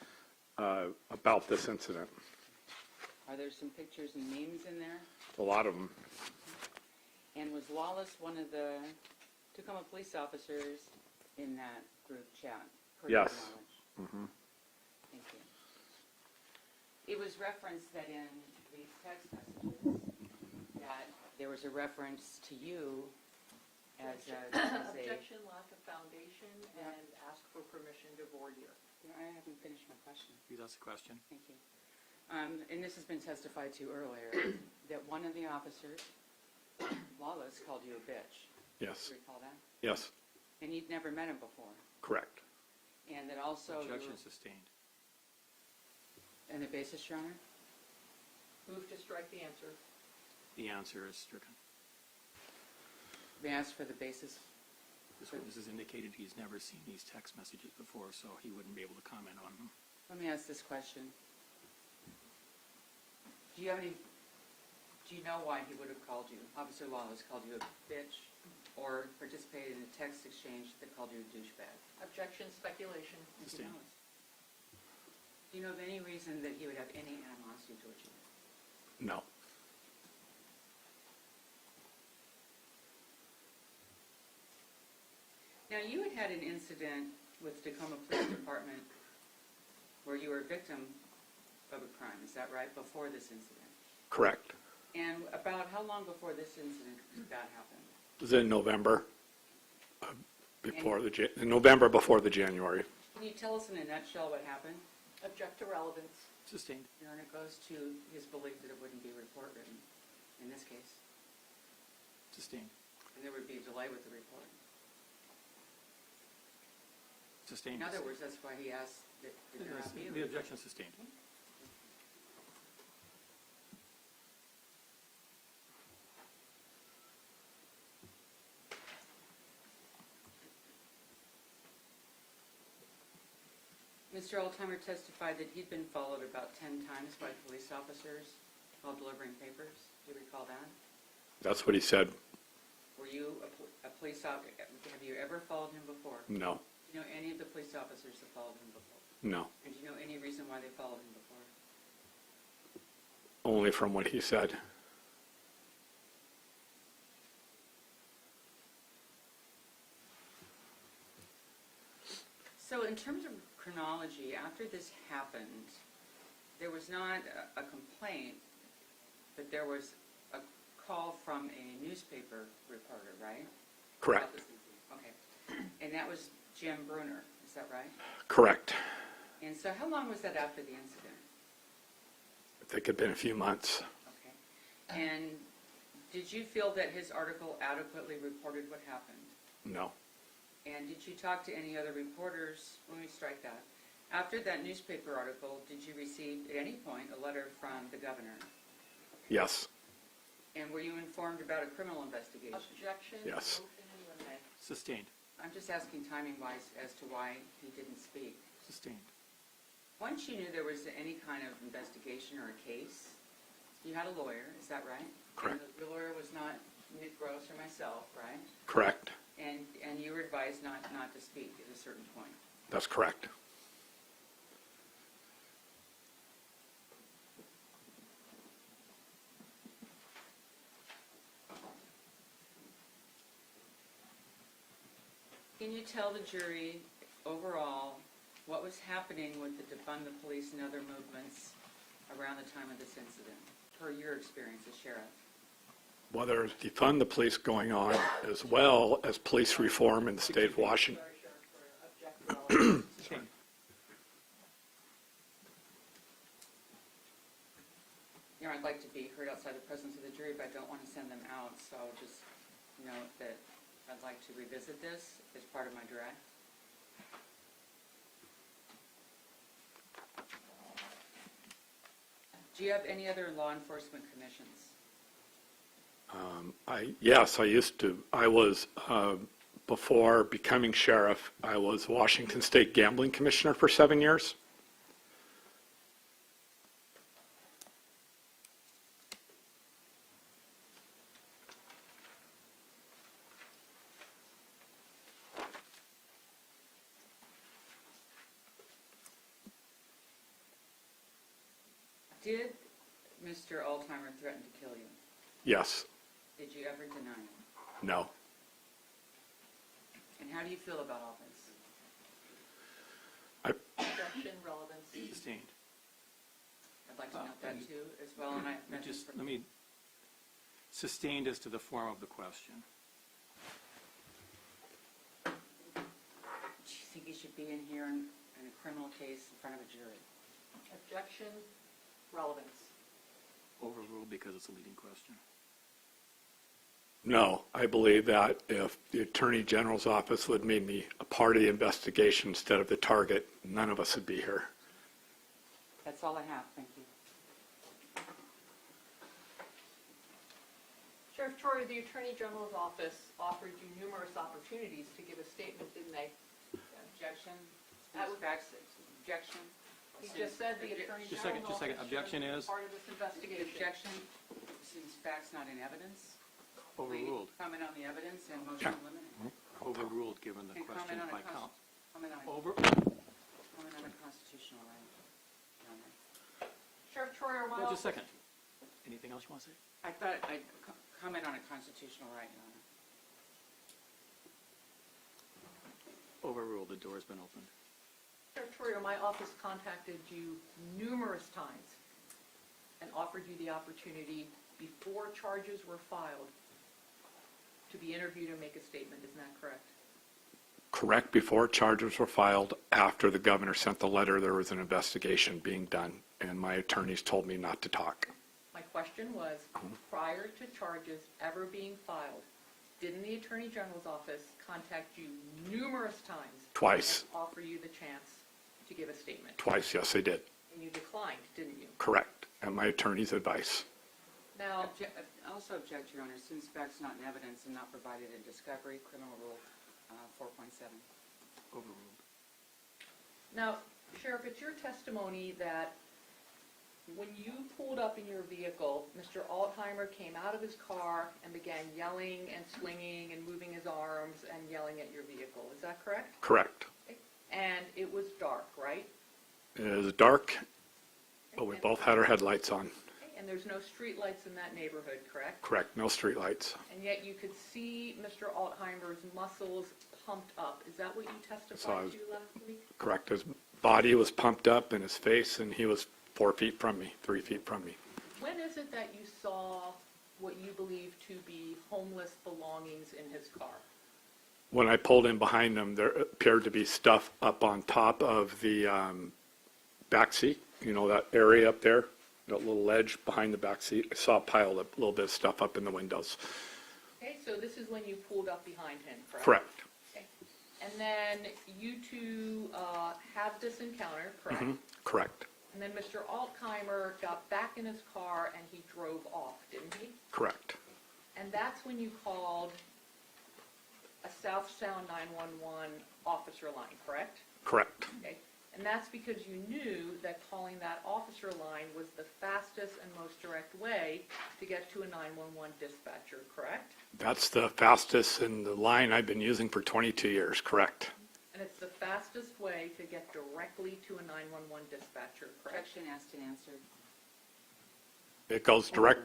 about this incident. Are there some pictures and memes in there? A lot of them. And was Lawless one of the Tacoma police officers in that group chat? Yes. Mm-hmm. Thank you. It was referenced that in these text messages that there was a reference to you as a objection, lack of foundation, and ask for permission to voir dire. I haven't finished my question. Please ask the question. Thank you. And this has been testified to earlier, that one of the officers, Lawless, called you a bitch. Yes. Do you recall that? Yes. And you'd never met him before. Correct. And that also... Objection sustained. And the basis, Your Honor? Move to strike the answer. The answer is stricken. May I ask for the basis? This witness has indicated he's never seen these text messages before, so he wouldn't be able to comment on them. Let me ask this question. Do you know why he would have called you, Officer Lawless called you a bitch, or participated in a text exchange that called you a douchebag? Objection, speculation. Sustained. Do Do you know of any reason that he would have any animosity towards you? No. Now, you had had an incident with Tacoma Police Department where you were a victim of a crime, is that right, before this incident? Correct. And about how long before this incident did that happen? It was in November, November before the January. Can you tell us in a nutshell what happened? Object to relevance. Sustained. And it goes to his belief that it wouldn't be report written, in this case. Sustained. And there would be a delay with the report. Sustained. In other words, that's why he asked that there not be a The report. objection sustained. Mr. Oldtimer testified that he'd been followed about 10 times by police officers while delivering papers. Do you recall that? That's what he said. Were you a police officer? Have you ever followed him before? No. Do you know any of the police officers that followed him before? No. And do you know any reason why they followed him before? Only from what he said. So in terms of chronology, after this happened, there was not a complaint, but there was a call from a newspaper reporter, right? Correct. Okay. And that was Jim Bruner, is that right? Correct. And so how long was that after the incident? I think it'd been a few months. Okay. And did you feel that his article adequately reported what happened? No. And did you talk to any other reporters? Let me strike that. After that newspaper article, did you receive at any point a letter from the governor? Yes. And were you informed about a criminal investigation? Objection. Yes. Motion eliminated. Sustained. I'm just asking timing-wise as to why he didn't speak. Sustained. Once you knew there was any kind of investigation or a case, you had a lawyer, is that right? Correct. And the lawyer was not Nick Gross or myself, right? Correct. And you were advised not to speak at a certain point. That's correct. Can you tell the jury overall what was happening with the defund the police and other movements around the time of this incident, per your experience as sheriff? Well, there's defund the police going on as well as police reform in the state of Washington. Sustained. You know, I'd like to be heard outside the presence of the jury, but I don't want to send them out, so just note that I'd like to revisit this as part of my direct. Do you have any other law enforcement commissions? Yes, I used to. I was, before becoming sheriff, I was Washington State Gambling Commissioner for 7 years. Did Mr. Alzheimer threaten to kill you? Yes. Did you ever deny it? No. And how do you feel about all this? Objection. Relevance. Sustained. I'd like to note that too, as well, and I Just, let me, sustained as to the form of the question. Do you think he should be in here in a criminal case in front of a jury? Objection. Relevance. Overruled because it's a leading question. No, I believe that if the Attorney General's office would made me a part of the investigation instead of the target, none of us would be here. That's all I have, thank you. Sheriff Troyer, the Attorney General's office offered you numerous opportunities to give a statement, didn't they? Objection? That was- Objection? He just said the Attorney Just a second, General's office objection should be is? part of this investigation. Objection, since facts not in evidence. Overruled. Comment on the evidence and motion eliminated. Overruled given the And question comment on by a count. comment on Over. comment on a constitutional right. Sheriff Troyer, am I Well, off? just a second. Anything else you want to say? I thought I'd comment on a constitutional right, Your Honor. Overruled, the door's been opened. Sheriff Troyer, my office contacted you numerous times and offered you the opportunity before charges were filed to be interviewed and make a statement. Isn't that correct? Correct. Before charges were filed, after the governor sent the letter, there was an investigation being done, and my attorneys told me not to talk. My question was, prior to charges ever being filed, didn't the Attorney General's office contact you numerous times? Twice. And offer you the chance to give a statement? Twice, yes, they did. And you declined, didn't you? Correct. And my attorney's advice. Now, I also object, Your Honor, since facts not in evidence and not provided in discovery, criminal rule 4.7. Overruled. now, Sheriff, it's your testimony that when you pulled up in your vehicle, Mr. Altheimer came out of his car and began yelling and swinging and moving his arms and yelling at your vehicle. Is that correct? Correct. And it was dark, right? It was dark, but we both had our headlights on. And there's no street lights in that neighborhood, correct? Correct. No street lights. And yet you could see Mr. Altheimer's muscles pumped up. Is that what you testified to last week? Correct. His body was pumped up in his face, and he was 4 feet from me, 3 feet from me. When is it that you saw what you believe to be homeless belongings in his car? When I pulled in behind him, there appeared to be stuff up on top of the back seat. You know, that area up there, that little ledge behind the back seat. I saw a pile of little bit of stuff up in the windows. Okay, so this is when you pulled up behind him, correct? Correct. Okay. And then you two had this encounter, correct? Correct. And then Mr. Altheimer got back in his car and he drove off, didn't he? Correct. And that's when you called a South Sound 911 officer line, correct? Correct. Okay. And that's because you knew that calling that officer line was the fastest and most direct way to get to a 911 dispatcher, correct? That's the fastest in the line I've been using for 22 years. Correct. And it's the fastest way to get directly to a 911 dispatcher, correct? Objection asked and answered. It goes direct.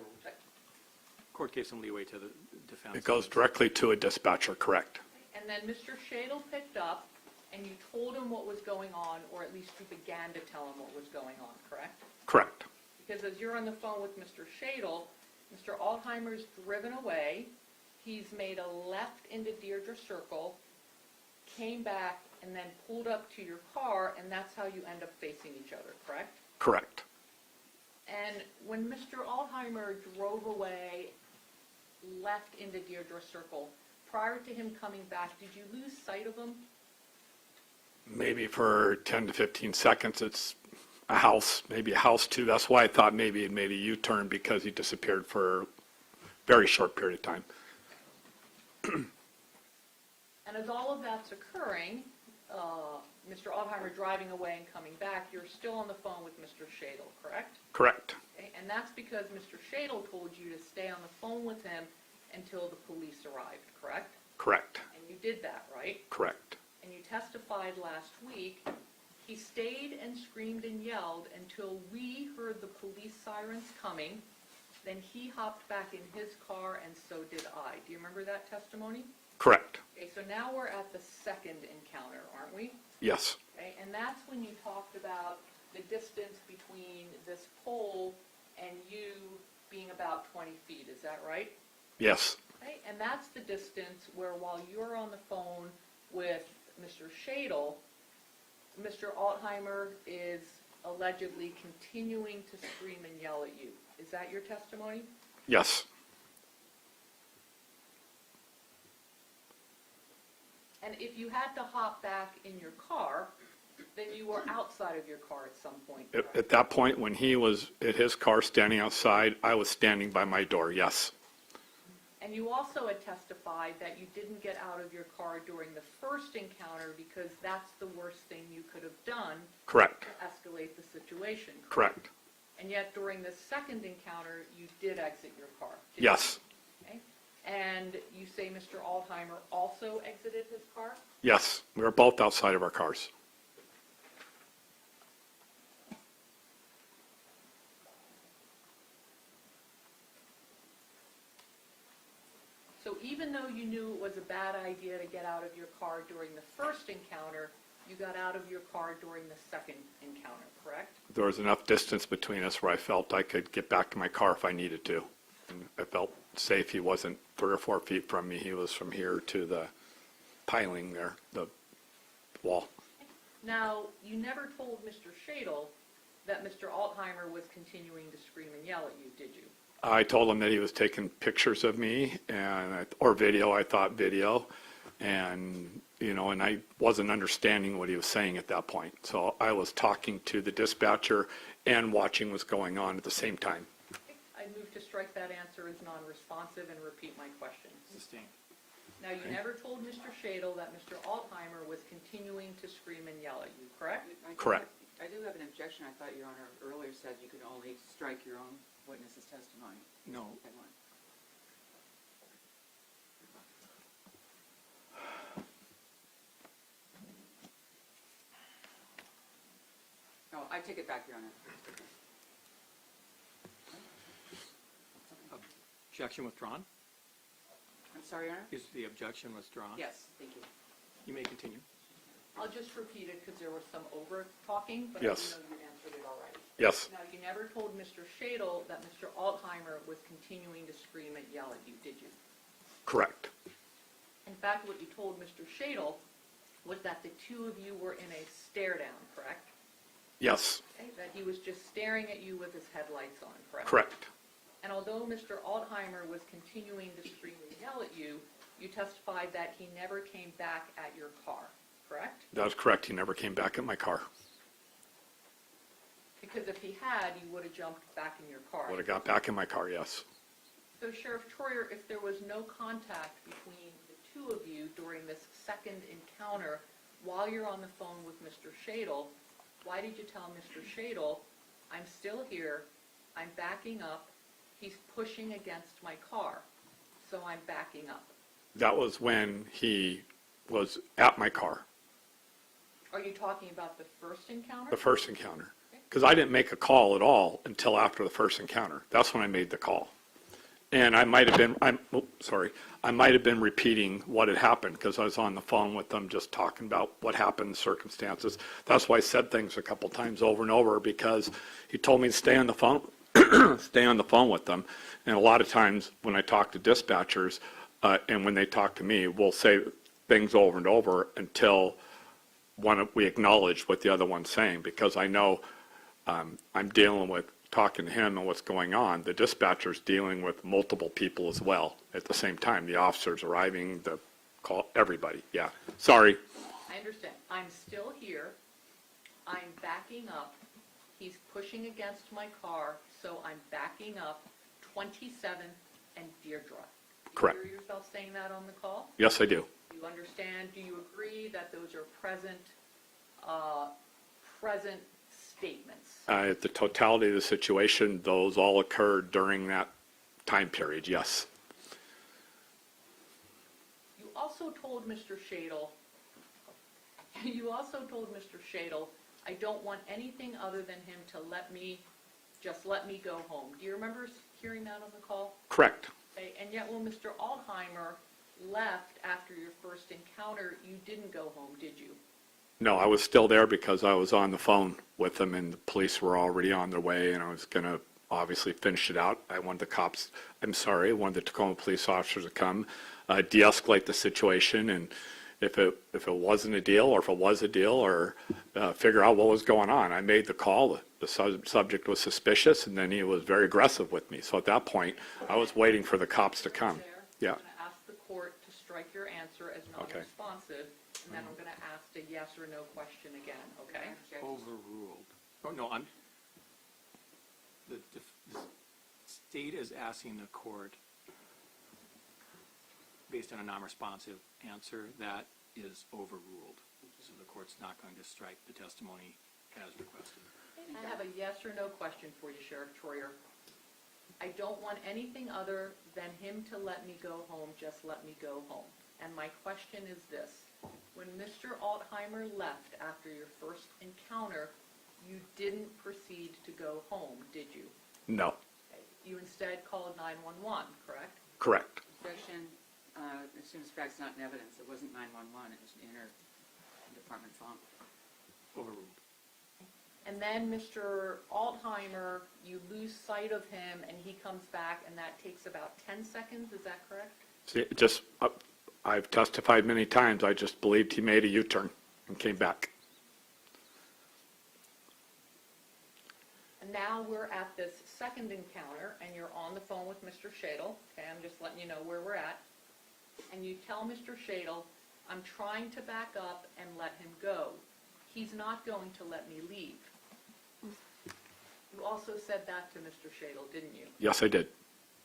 Court gave some leeway to the defense. It goes directly to a dispatcher. Correct. And then Mr. Shadle picked up and you told him what was going on, or at least you began to tell him what was going on, correct? Correct. Because as you're on the phone with Mr. Shadle, Mr. Altheimer's driven away, he's made a left into Deirdre Circle, came back, and then pulled up to your car, and that's how you end up facing each other, correct? Correct. And when Mr. Altheimer drove away, left into Deirdre Circle, prior to him coming back, did you lose sight of him? Maybe for 10 to 15 seconds. It's a house, maybe a house too. That's why I thought maybe he made a U-turn, because he disappeared for a very short period of time. And as all of that's occurring, Mr. Altheimer driving away and coming back, you're still on the phone with Mr. Shadle, correct? Correct. Okay, and that's because Mr. Shadle told you to stay on the phone with him until the police arrived, correct? Correct. And you did that, right? Correct. And you testified last week, he stayed and screamed and yelled until we heard the police sirens coming, then he hopped back in his car and so did I. Do you remember that testimony? Correct. Okay, so now we're at the second encounter, aren't we? Yes. Okay, and that's when you talked about the distance between this pole and you being about 20 feet, is that right? Yes. Okay, and that's the distance where while you're on the phone with Mr. Shadle, Mr. Altheimer is allegedly continuing to scream and yell at you. Is that your testimony? Yes. And if you had to hop back in your car, then you were outside of your car at some point. At that point, when he was at his car standing outside, I was standing by my door. Yes. And you also had testified that you didn't get out of your car during the first encounter because that's the worst thing you could have done. Correct. To escalate the situation. Correct. And yet during the second encounter, you did exit your car. Yes. Okay. And you say Mr. Altheimer also exited his car? Yes. We were both outside of our cars. even though you knew it was a bad idea to get out of your car during the first encounter, you got out of your car during the second encounter, correct? There was enough distance between us where I felt I could get back to my car if I needed to. And I felt safe. He wasn't 3 or 4 feet from me. He was from here to the piling there, the wall. Now, you never told Mr. Shadle that Mr. Altheimer was continuing to scream and yell at you, did you? I told him that he was taking pictures of me or video. I thought video, and and I wasn't understanding what he was saying at that point. So I was talking to the dispatcher and watching what's going on at the same time. I move to strike that answer as non-responsive and repeat my question. Sustained. Now, you never told Mr. Shadle that Mr. Altheimer was continuing to scream and yell at you, correct? Correct. I do have an objection. I thought Your Honor earlier said you could only strike your own witness's testimony. No. No, I take it back, Your Honor. Objection withdrawn? I'm sorry, Your Honor? Is the objection withdrawn? Yes, thank you. You may continue. I'll just repeat it because there was some over-talking, but Yes. I do know you answered it already. Yes. Now, you never told Mr. Shadle that Mr. Altheimer was continuing to scream and yell at you, did you? Correct. In fact, what you told Mr. Shadle was that the two of you were in a stare-down, correct? Yes. Okay, that he was just staring at you with his headlights on, correct? Correct. And although Mr. Altheimer was continuing to scream and yell at you, you testified that he never came back at your car, correct? That was correct. He never came back at my car. Because if he had, you would have jumped back in your car. Would have got back in my car, yes. So Sheriff Troyer, if there was no contact between the two of you during this second encounter while you're on the phone with Mr. Shadle, why did you tell Mr. Shadle, I'm still here, I'm backing up, he's pushing against my car, so I'm backing up? That was when he was at my car, Are you talking about the first encounter? the first encounter. Because I didn't make a call at all until after the first encounter. That's when I made the call. And I might have been, I might have been repeating what had happened because I was on the phone with them just talking about what happened, circumstances. That's why I said things a couple times over and over, because he told me to stay on the phone, stay on the phone with them. And a lot of times when I talk to dispatchers and when they talk to me, we'll say things over and over until we acknowledge what the other one's saying, because I know I'm dealing with talking to him and what's going on. The dispatcher's dealing with multiple people as well at the same time. The officers arriving, the call, everybody. Yeah. Sorry. I understand. I'm still here. I'm backing up. He's pushing against my car, so I'm backing up 27th and Deirdre. Correct. Do you hear yourself saying that on the call? Yes, I do. Do you understand? Do you agree that those are present statements? At the totality of the situation, those all occurred during that time period, yes. You also told Mr. Shadle, I don't want anything other than him to just let me go home. Do you remember hearing that on the call? Correct. Okay, and yet when Mr. Altheimer left after your first encounter, you didn't go home, did you? No, I was still there because I was on the phone with them and the police were already on their way, and I was going to obviously finish it out. I wanted I wanted the Tacoma police officers to come, de-escalate the situation, and if it wasn't a deal, or if it was a deal, or figure out what was going on. I made the call. The subject was suspicious, and then he was very aggressive with me. So at that point, I was waiting for the cops to come. Yeah. I'm going to ask the court to strike your answer as non-responsive, and then I'm going to ask a yes or no question again, okay? Overruled. Oh, no, the state is asking the court, based on a non-responsive answer, that is overruled. So the court's not going to strike the testimony as requested. I have a yes or no question for you, Sheriff Troyer. I don't want anything other than him to let me go home, just let me go home. And my question is this. When Mr. Altheimer left after your first encounter, you didn't proceed to go home, did you? No. You instead called 911, correct? Correct. Objection. assumes facts not in evidence. It wasn't 911, it was an inter-department phone. Overruled. And then Mr. Altheimer, you lose sight of him and he comes back and that takes about 10 seconds, is that correct? See, I've testified many times, I just believed he made a U-turn and came back. And now we're at this second encounter and you're on the phone with Mr. Shadle. Okay, I'm just letting you know where we're at. And you tell Mr. Shadle, I'm trying to back up and let him go. He's not going to let me leave. You also said that to Mr. Shadle, didn't you? Yes, I did.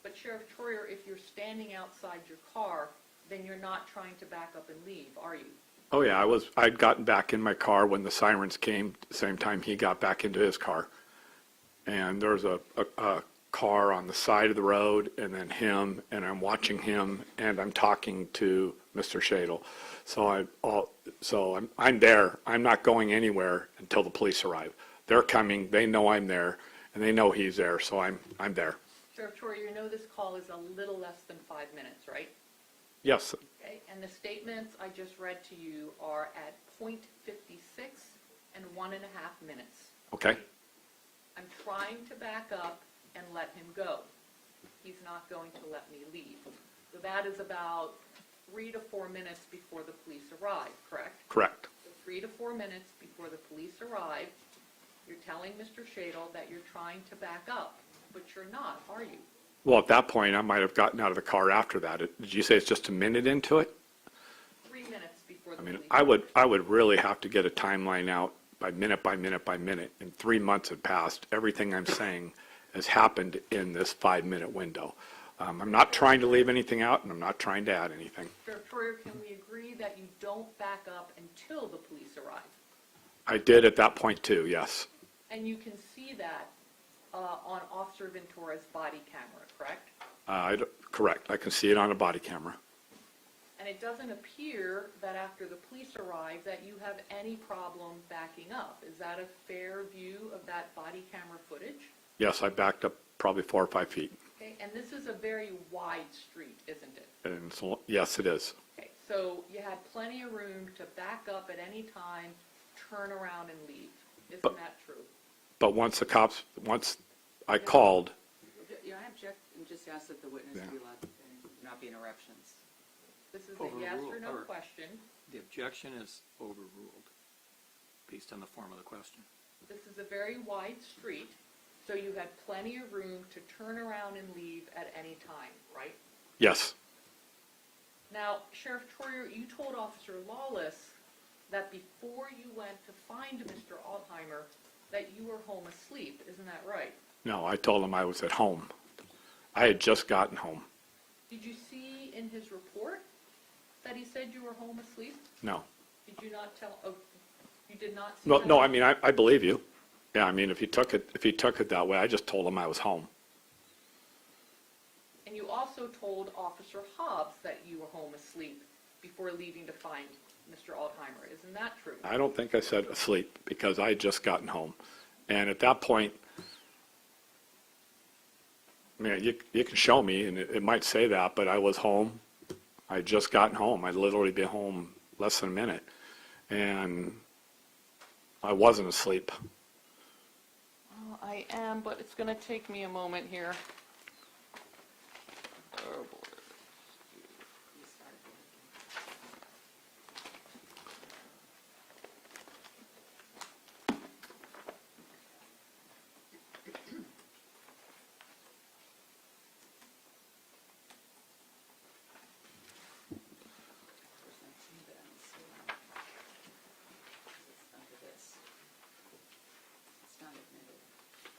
But Sheriff Troyer, if you're standing outside your car, then you're not trying to back up and leave, are you? Oh yeah, I'd gotten back in my car when the sirens came, at the same time he got back into his car. And there was a car on the side of the road, and then him, and I'm watching him, and I'm talking to Mr. Shadle. So I'm there. I'm not going anywhere until the police arrive. They're coming. They know I'm there, and they know he's there. So I'm there. Sheriff Troyer, you know this call is a little less than 5 minutes, right? Yes. Okay, and the statements I just read to you are at .56 and 1.5 minutes. Okay. I'm trying to back up and let him go. He's not going to let me leave. So that is about 3 to 4 minutes before the police arrive, correct? Correct. So 3 to 4 minutes before the police arrive, you're telling Mr. Shadle that you're trying to back up, but you're not, are you? Well, at that point, I might have gotten out of the car after that. Did you say it's just a minute into it? 3 minutes before the I mean, police I would really have to get a timeline out by minute by minute by minute. And 3 months had passed. Everything I'm saying has happened in this 5-minute window. I'm not trying to leave anything out, and I'm not trying to add anything. Sheriff Troyer, can we agree that you don't back up until the police arrive? I did at that point too, yes. And you can see that on Officer Ventura's body camera, correct? Correct. I can see it on a body camera. And it doesn't appear that after the police arrive that you have any problem backing up. Is that a fair view of that body camera footage? Yes, I backed up probably 4 or 5 feet. Okay, and this is a very wide street, isn't it? And so, yes, it is. Okay, so you had plenty of room to back up at any time, turn around and leave. Isn't that true? But once I called, Yeah, I object and just ask that the witness be allowed to not be interruptions. This is a yes or no Overruled. question. The objection is overruled based on the form of the question. This is a very wide street, so you had plenty of room to turn around and leave at any time, right? yes, Now, Sheriff Troyer, you told Officer Lawless that before you went to find Mr. Altheimer, that you were home asleep. Isn't that right? no, I told him I was at home. I had just gotten home. Did you see in his report that he said you were home asleep? No. Did you not tell, oh, you did not see No, that? no, I mean, I believe you. Yeah, I mean, if he took it that way, I just told him I was home. And you also told Officer Hobbs that you were home asleep before leaving to find Mr. Altheimer. Isn't that true? I don't think I said asleep because I had just gotten home. And at that point, I mean, you can show me, and it might say that, but I was home. I had just gotten home. I'd literally been home less than a minute. And I wasn't asleep. Oh, I am, but it's going to take me a moment here. Oh, boy.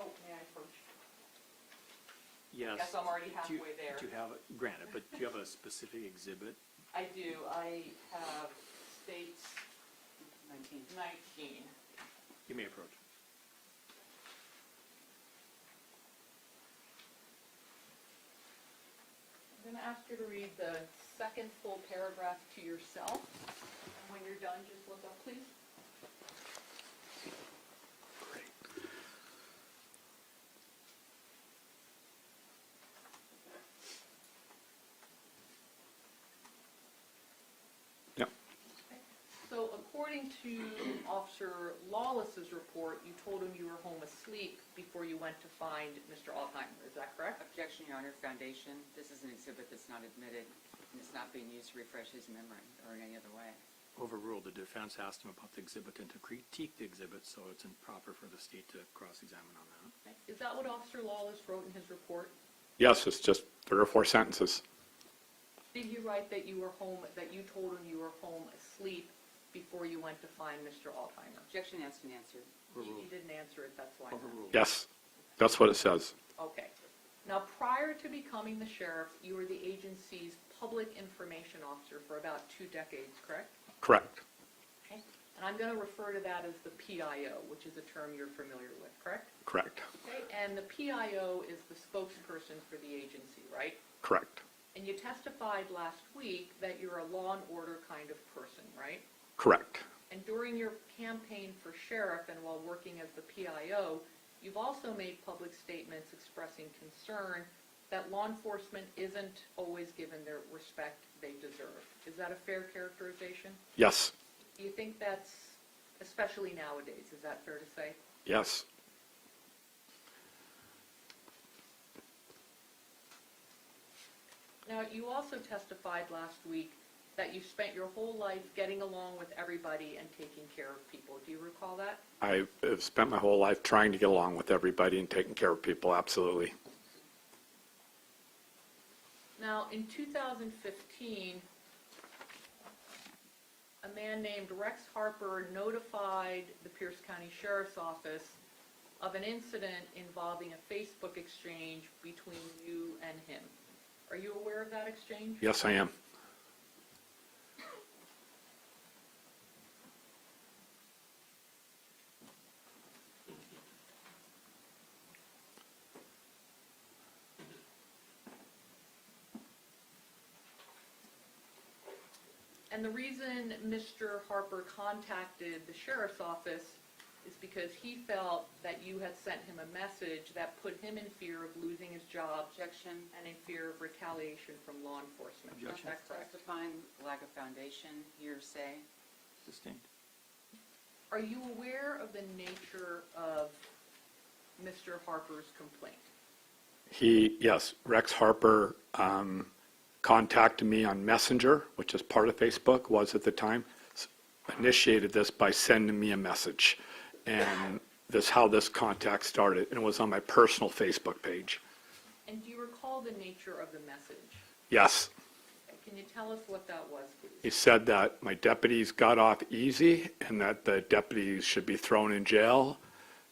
Oh, may I approach? Yes. Yes, I'm already Do you- halfway there. Do you have, granted, but do you have a specific exhibit? I do. I have states 19. You may approach. I'm going to ask you to read the second full paragraph to yourself. And when you're done, just look up, please. according to Officer Lawless's report, you told him you were home asleep before you went to find Mr. Altheimer. Is that correct? Objection, Your Honor. Foundation. This is an exhibit that's not admitted, and it's not being used to refresh his memory or in any other way. Overruled. The defense asked him about the exhibit and to critique the exhibit, so it's improper for the state to cross-examine on that. Is that what Officer Lawless wrote in his report? Yes, it's just 3 or 4 sentences. Did he write that you were home, that you told him you were home asleep before you went to find Mr. Altheimer? Objection has been answered. You didn't answer it, that's why. I'm asking. Yes, that's what it says. Okay. Now, prior to becoming the sheriff, you were the agency's public information officer for about 2 decades, correct? Correct. Okay. And I'm going to refer to that as the PIO, which is a term you're familiar with, correct? Correct. Okay. And the PIO is the spokesperson for the agency, right? Correct. And you testified last week that you're a law and order kind of person, right? Correct. And during your campaign for sheriff and while working as the PIO, you've also made public statements expressing concern that law enforcement isn't always given the respect they deserve. Is that a fair characterization? Yes. Do you think that's, especially nowadays, is that fair to say? Yes. Now, you also testified last week that you spent your whole life getting along with everybody and taking care of people. Do you recall that? I have spent my whole life trying to get along with everybody and taking care of people, absolutely. Now, in 2015, a man named Rex Harper notified the Pierce County Sheriff's Office of an incident involving a Facebook exchange between you and him. Are you aware of that exchange? Yes, I am. And the reason Mr. Harper contacted the sheriff's office is because he felt that you had sent him a message that put him in fear of losing his job. Objection. And in fear of retaliation from law enforcement. Objection. Is that correct? Testifying lack of foundation, hearsay. Sustained. Are you aware of the nature of Mr. Harper's complaint? Yes, Rex Harper contacted me on Messenger, which is part of Facebook, was at the time, initiated this by sending me a message. And this how this contact started, and it was on my personal Facebook page. And do you recall the nature of the message? Yes. Can you tell us what that was, please? He said that my deputies got off easy and that the deputies should be thrown in jail,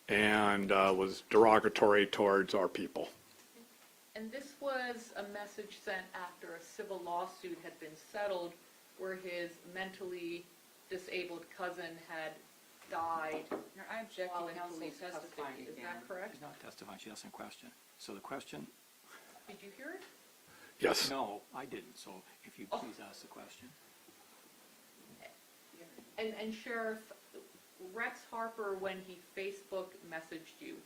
and was derogatory towards our people. And this was a message sent after a civil lawsuit had been settled where his mentally disabled cousin had died I object while to in counsel police testifying custody. Is again. that correct? She's not testifying, she's asking a question. So the question? Did you hear it? Yes. No, I didn't, so if you please ask the question. And Sheriff, Rex Harper, when he Facebook messaged you,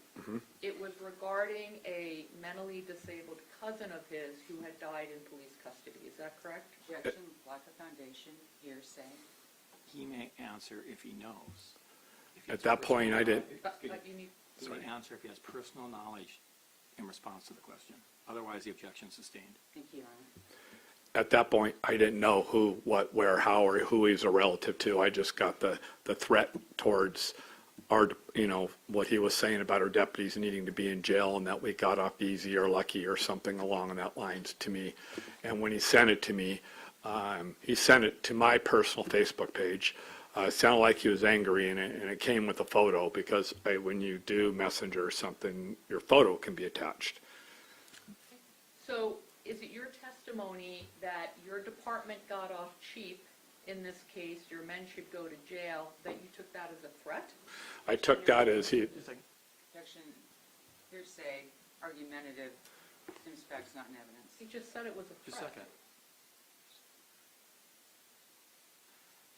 it was regarding a mentally disabled cousin of his who had died in police custody. Is that correct? Objection, lack of foundation, hearsay. He may answer if he knows. If he At has that point, I personal didn't. knowledge- You need, He may answer if he has personal knowledge in response to the question. Otherwise, the objection is sustained. Thank you, Your Honor. At that point, I didn't know who, what, where, how, or who he's a relative to. I just got the threat towards our, what he was saying about our deputies needing to be in jail and that we got off easy or lucky or something along that lines to me. And when he sent it to me, he sent it to my personal Facebook page. It sounded like he was angry, and it came with a photo because when you do Messenger or something, your photo can be attached. so is it your testimony that your department got off cheap in this case, your men should go to jail, that you took that as a threat? I took that as he, Objection, hearsay, argumentative, seems facts not in evidence. He just said it was a Just a threat. second.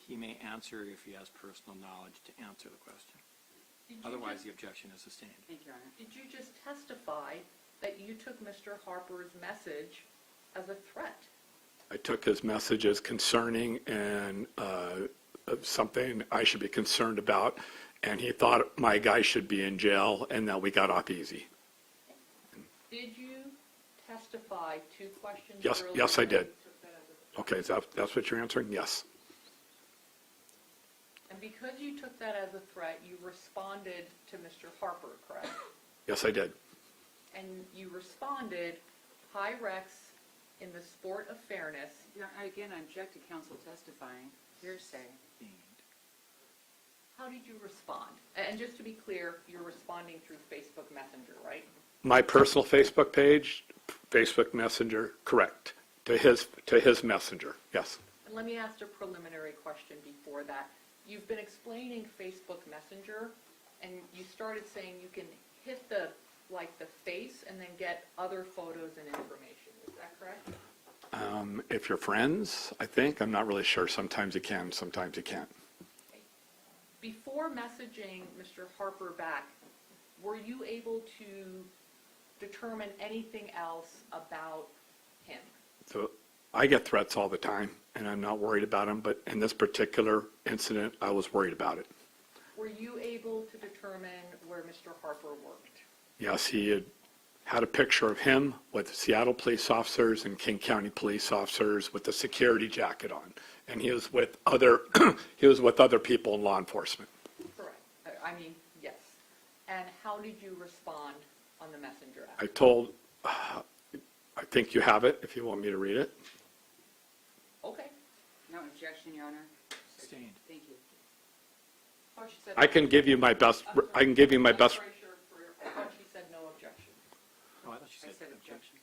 He may answer if he has personal knowledge to answer the question. Otherwise, the objection is sustained. Thank you, Your Honor. Did you just testify that you took Mr. Harper's message as a threat? I took his message as concerning and something I should be concerned about, and he thought my guy should be in jail, and that we got off easy. Did you testify to questions Yes, earlier? yes, I did. You took that as a- Okay, so that's what you're answering? Yes. And because you took that as a threat, you responded to Mr. Harper, correct? Yes, I did. And you responded, "Hi Rex, in the sport of fairness." Yeah, again, I object to counsel testifying, hearsay. How did you respond? And just to be clear, you're responding through Facebook Messenger, right? My personal Facebook page, Facebook Messenger, correct. To his messenger, yes. And let me ask a preliminary question before that. You've been explaining Facebook Messenger, and you started saying you can hit the face and then get other photos and information. Is that correct? If you're friends, I think. I'm not really sure. Sometimes you can, sometimes you can't. Before messaging Mr. Harper back, were you able to determine anything else about him? So I get threats all the time, and I'm not worried about them, but in this particular incident, I was worried about it. Were you able to determine where Mr. Harper worked? Yes, he had a picture of him with Seattle police officers and King County police officers with a security jacket on, and he was with other people in law enforcement. Correct. I mean, yes. And how did you respond on the messenger app? I told, I think you have it if you want me to read it. Okay. No objection, Your Honor. Sustained. Thank you. Oh, she said I can give you my best. I can give you my best. I'm pretty sure I thought she said no objection. Oh, I thought she I said said objection.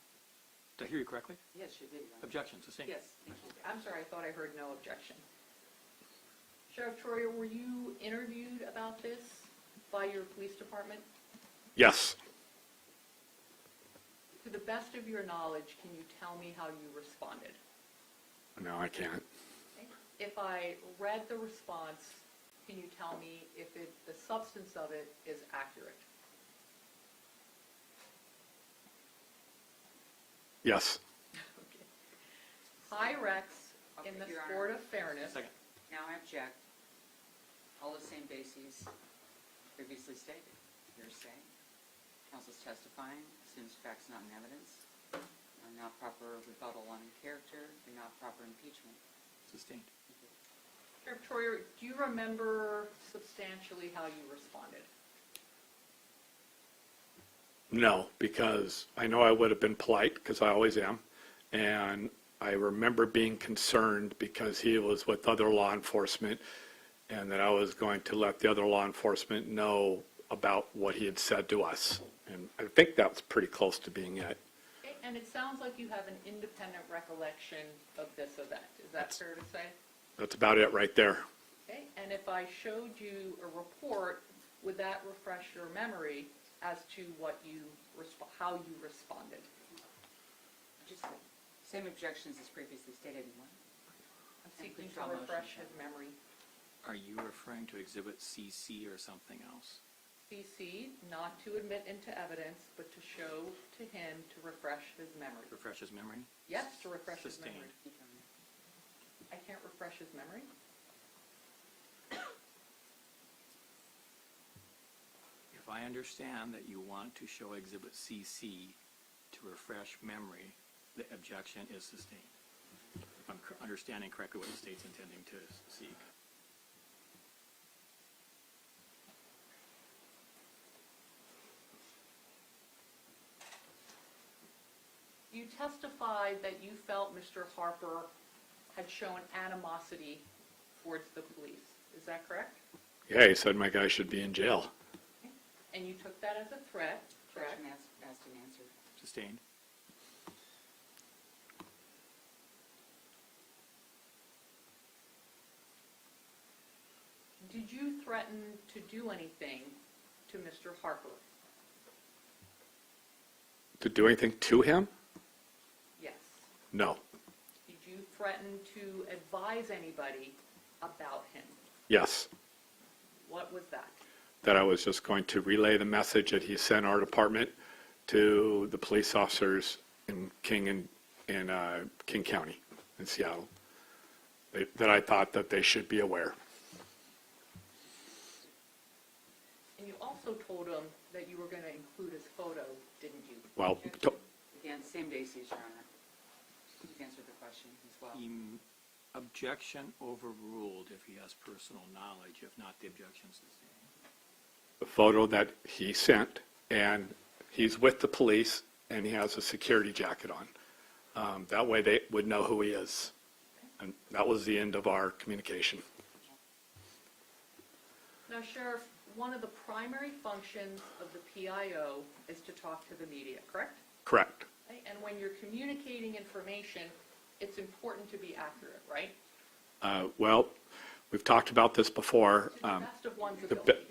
Did I hear you correctly? Yes, you did, Your Honor. Objection, sustained. Yes, thank you. I'm sorry, I thought I heard no objection. Sheriff Troyer, were you interviewed about this by your police department? Yes. To the best of your knowledge, can you tell me how you responded? No, I can't. Okay. If I read the response, can you tell me if the substance of it is accurate? Yes. Okay. Hi, Rex, in Okay, the Your sport Honor. of fairness. Second. Now I object. All the same bases previously stated. Hearsay. Counsel's testifying, assumes facts not in evidence, are not proper rebuttal on character, and not proper impeachment. Sustained. Sheriff Troyer, do you remember substantially how you responded? No, because I know I would have been polite, because I always am, and I remember being concerned because he was with other law enforcement, and that I was going to let the other law enforcement know about what he had said to us. And I think that was pretty close to being it. Okay. And it sounds like you have an independent recollection of this event. Is that fair to say? That's about it right there. Okay. And if I showed you a report, would that refresh your memory as to what you how you responded? Just same objections as previously stated in one. I'm seeking to refresh his memory. Are you referring to Exhibit CC or something else? CC, not to admit into evidence, but to show to him to refresh his memory. Refresh his memory? Yes, to refresh his Sustained. memory. I can't refresh his memory? If I understand that you want to show Exhibit CC to refresh memory, the objection is sustained. If I'm understanding correctly what the state's intending to seek. You testified that you felt Mr. Harper had shown animosity towards the police. Is that correct? Yeah, he said my guy should be in jail. And you took that as a threat, correct? Question asked and answered. Sustained. Did you threaten to do anything to Mr. Harper? To do anything to him? Yes. No. Did you threaten to advise anybody about him? Yes. What was that? That I was just going to relay the message that he sent our department to the police officers in King County in Seattle. that I thought that they should be aware. And you also told him that you were going to include his photo, didn't you? Well, Again, same basis, Your Honor. You've answered the question as well. Objection overruled if he has personal knowledge. If not, the objection's the same. the photo that he sent, and he's with the police, and he has a security jacket on. That way they would know who he is. And that was the end of our communication. Now, Sheriff, one of the primary functions of the PIO is to talk to the media, correct? Correct. Okay, and when you're communicating information, it's important to be accurate, right? Well, we've talked about this before. To the best of one's the ability.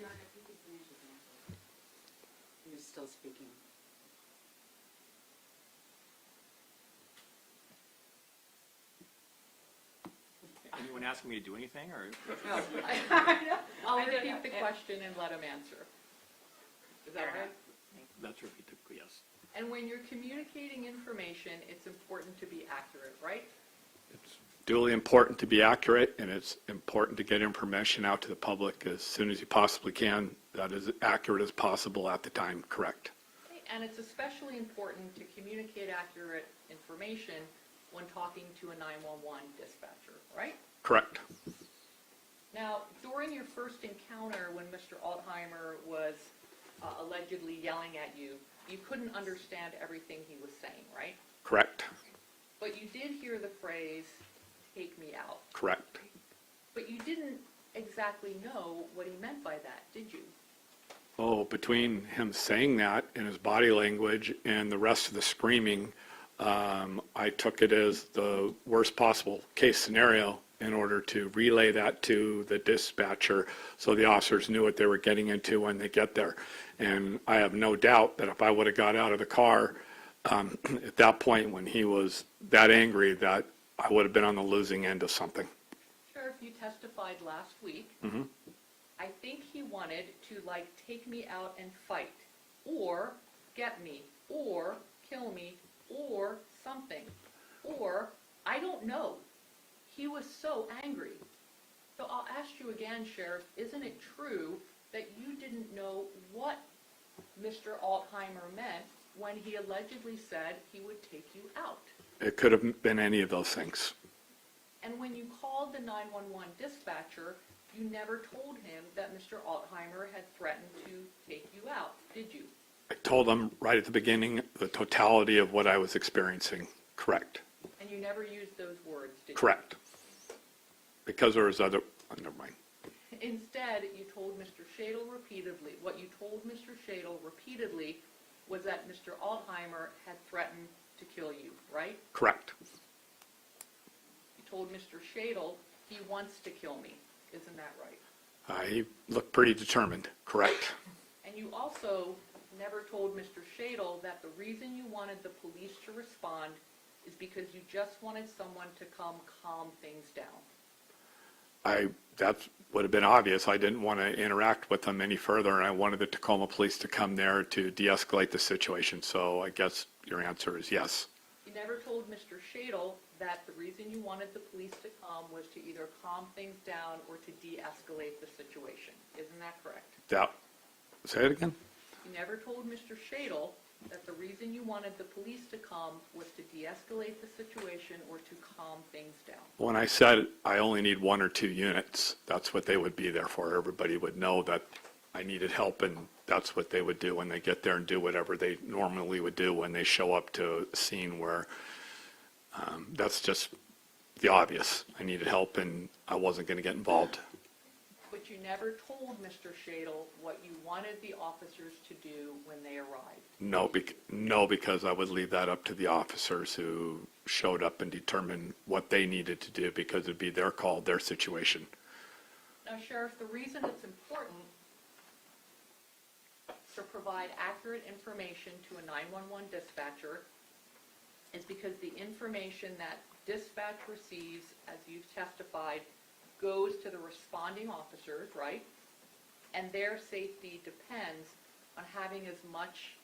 He was still speaking. Anyone asking me to do anything, or? No. I'll repeat the question and let him answer. Is that right? That's repeat the, yes. And when you're communicating information, it's important to be accurate, right? It's duly important to be accurate, and it's important to get information out to the public as soon as you possibly can, that is accurate as possible at the time, correct. Okay, and it's especially important to communicate accurate information when talking to a 911 dispatcher, right? Correct. Now, during your first encounter when Mr. Altheimer was allegedly yelling at you, you couldn't understand everything he was saying, right? Correct. But you did hear the phrase, "take me out." Correct. But you didn't exactly know what he meant by that, did you? Oh, between him saying that and his body language and the rest of the screaming, I took it as the worst possible case scenario in order to relay that to the dispatcher so the officers knew what they were getting into when they get there. And I have no doubt that if I would have got out of the car at that point when he was that angry, that I would have been on the losing end of something. Sheriff, you testified last week. I think he wanted to, take me out and fight, or get me, or kill me, or something, or I don't know. He was so angry. So I'll ask you again, Sheriff, isn't it true that you didn't know what Mr. Altheimer meant when he allegedly said he would take you out? It could have been any of those things. And when you called the 911 dispatcher, you never told him that Mr. Altheimer had threatened to take you out, did you? I told them right at the beginning the totality of what I was experiencing. Correct. And you never used those words, did you? Correct. Because there was other, never mind. Instead, you told Mr. Shadle repeatedly, what you told Mr. Shadle repeatedly was that Mr. Altheimer had threatened to kill you, right? Correct. You told Mr. Shadle he wants to kill me. Isn't that right? He looked pretty determined. Correct. And you also never told Mr. Shadle that the reason you wanted the police to respond is because you just wanted someone to come calm things down. That would have been obvious. I didn't want to interact with them any further, and I wanted the Tacoma police to come there to de-escalate the situation. So I guess your answer is yes. You never told Mr. Shadle that the reason you wanted the police to come was to either calm things down or to de-escalate the situation. Isn't that correct? Say it again? You never told Mr. Shadle that the reason you wanted the police to come was to de-escalate the situation or to calm things down. When I said I only need 1 or 2 units, that's what they would be there for. Everybody would know that I needed help, and that's what they would do when they get there and do whatever they normally would do when they show up to a scene where that's just the obvious. I needed help, and I wasn't going to get involved. But you never told Mr. Shadle what you wanted the officers to do when they arrived. No, because I would leave that up to the officers who showed up and determined what they needed to do, because it'd be their call, their situation. Now, Sheriff, the reason it's important to provide accurate information to a 911 dispatcher is because the information that dispatch receives, as you've testified, goes to the responding officers, right? And their safety depends on having as much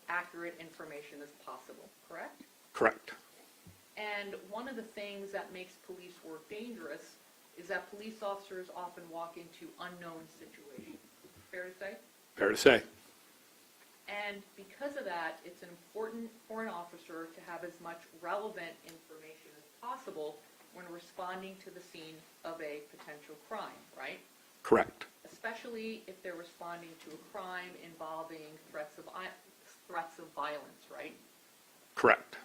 accurate information as possible, correct? Correct. And one of the things that makes police work dangerous is that police officers often walk into unknown situations. Fair to say? Fair to say. And because of that, it's important for an officer to have as much relevant information as possible when responding to the scene of a potential crime, right? Correct. Especially if they're responding to a crime involving threats of violence, right? Correct.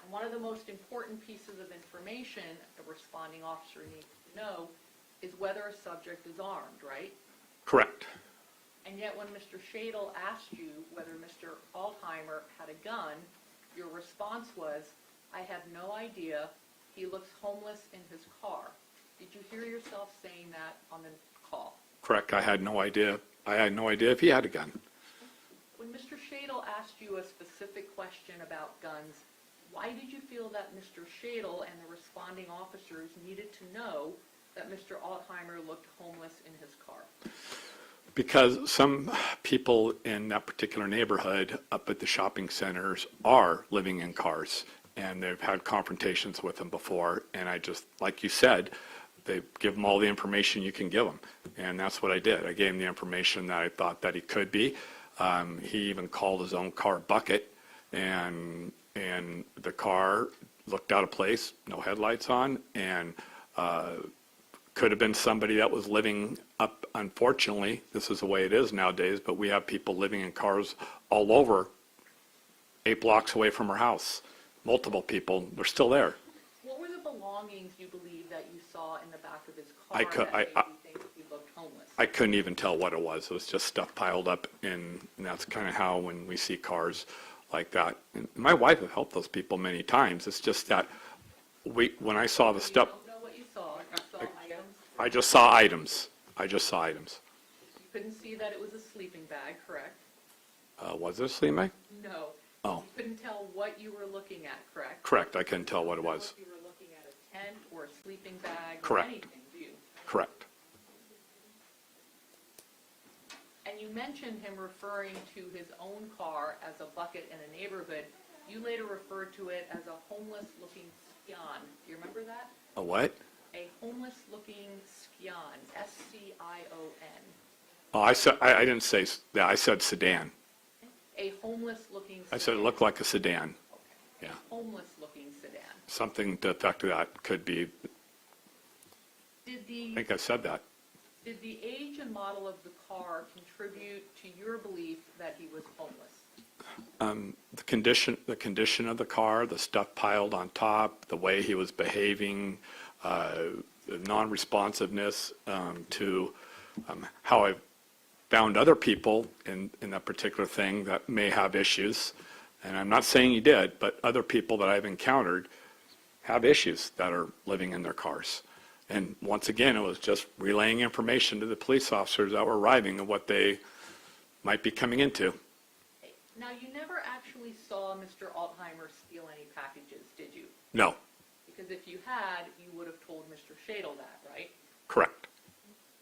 And one of the most important pieces of information a responding officer needs to know is whether a subject is armed, right? Correct. And yet when Mr. Shadle asked you whether Mr. Altheimer had a gun, your response was, I have no idea. He looks homeless in his car. Did you hear yourself saying that on the call? Correct. I had no idea. I had no idea if he had a gun. When Mr. Shadle asked you a specific question about guns, why did you feel that Mr. Shadle and the responding officers needed to know that Mr. Altheimer looked homeless in his car? Because some people in that particular neighborhood up at the shopping centers are living in cars, and they've had confrontations with them before, and I just, like you said, they give them all the information you can give them, and that's what I did. I gave him the information that I thought that he could be. He even called his own car Bucket, and the car looked out of place, no headlights on, and could have been somebody that was living up, unfortunately, this is the way it is nowadays, but we have people living in cars all over 8 blocks away from our house. Multiple people, they're still there. What were the belongings you believe that you saw in the back of his car that made you think he looked homeless? I couldn't even tell what it was. It was just stuff piled up, and that's kind of how when we see cars like that. And my wife has helped those people many times. It's just that when I saw the stuff, You don't know what you saw. You saw items. I just saw items. I just saw items. You couldn't see that it was a sleeping bag, correct? Was it a sleeping bag? No. Oh. You couldn't tell what you were looking at, correct? Correct. I couldn't tell what it was. If you were looking at a tent or a sleeping bag Correct. or anything, do you? Correct. And you mentioned him referring to his own car as a bucket in a neighborhood. You later referred to it as a homeless-looking scion. Do you remember that? A what? A homeless-looking scion, S-C-I-O-N. Oh, I didn't say that. I said sedan. A homeless-looking sedan. I said it looked like a sedan. Okay. A homeless-looking sedan. Something to the effect of that could be. I think I said that. Did the age and model of the car contribute to your belief that he was homeless? The condition of the car, the stuff piled on top, the way he was behaving, the non-responsiveness to how I found other people in that particular thing that may have issues. And I'm not saying he did, but other people that I've encountered have issues that are living in their cars. And once again, it was just relaying information to the police officers that were arriving of what they might be coming into. Now, you never actually saw Mr. Altheimer steal any packages, did you? No. Because if you had, you would have told Mr. Shadle that, right? Correct.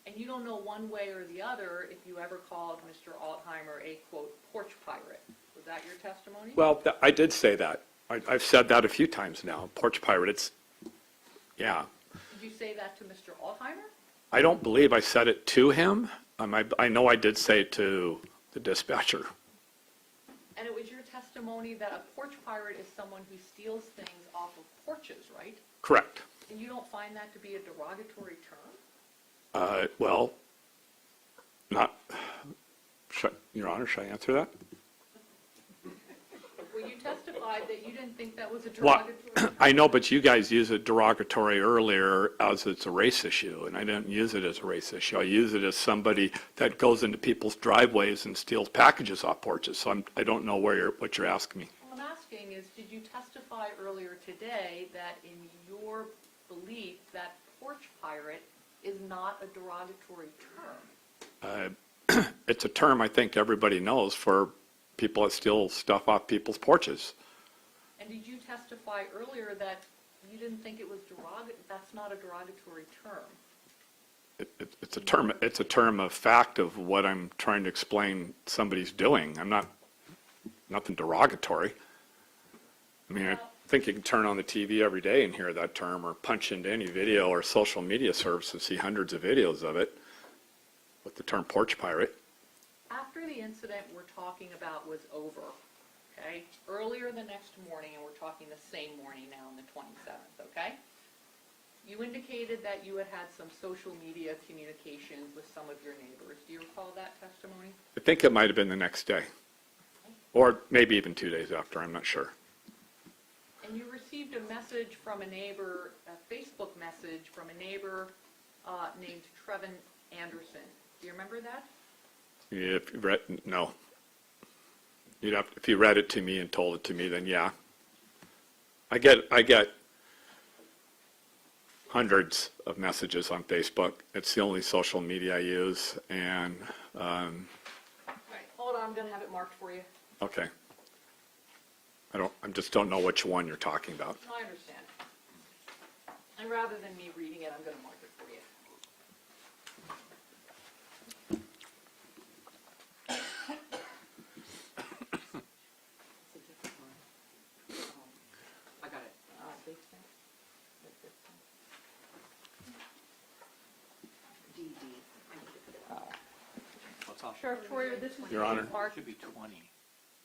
And you don't know one way or the other if you ever called Mr. Altheimer a, quote, porch pirate. Was that your testimony? Well, I did say that. I've said that a few times now. Porch pirate, yeah. Did you say that to Mr. Altheimer? I don't believe I said it to him. I know I did say it to the dispatcher. And it was your testimony that a porch pirate is someone who steals things off of porches, right? Correct. And you don't find that to be a derogatory term? Well, Your Honor, should I answer that? Well, you testified that you didn't think that was a Well, derogatory term. I know, but you guys used it derogatory earlier as it's a race issue, and I didn't use it as a race issue. I use it as somebody that goes into people's driveways and steals packages off porches, so I don't know what you're asking me. What I'm asking is, did you testify earlier today that in your belief that porch pirate is not a derogatory term? It's a term I think everybody knows for people that steal stuff off people's porches. And did you testify earlier that you didn't think it was that's not a derogatory term? It's a term of fact of what I'm trying to explain somebody's doing. I'm not, nothing derogatory. I mean, I think you can turn on the TV every day and hear that term, or punch into any video or social media service and see hundreds of videos of it with the term porch pirate. After the incident we're talking about was over, okay? Earlier the next morning, and we're talking the same morning now on the 27th, okay? You indicated that you had had some social media communications with some of your neighbors. Do you recall that testimony? I think it might have been the next day, or maybe even 2 days after, I'm not sure. And you received a message from a neighbor, a Facebook message from a neighbor named Trevin Anderson. Do you remember that? If you read, no. You'd have, if you read it to me and told it to me, then yeah. I get hundreds of messages on Facebook. It's the only social media I use, and All right, hold on, I'm going to have it marked for you. okay. I just don't know which one you're talking about. I understand. And rather than me reading it, I'm going to mark it for you. I got it. Sheriff Troyer, this is Your Honor. marked. Should be 20.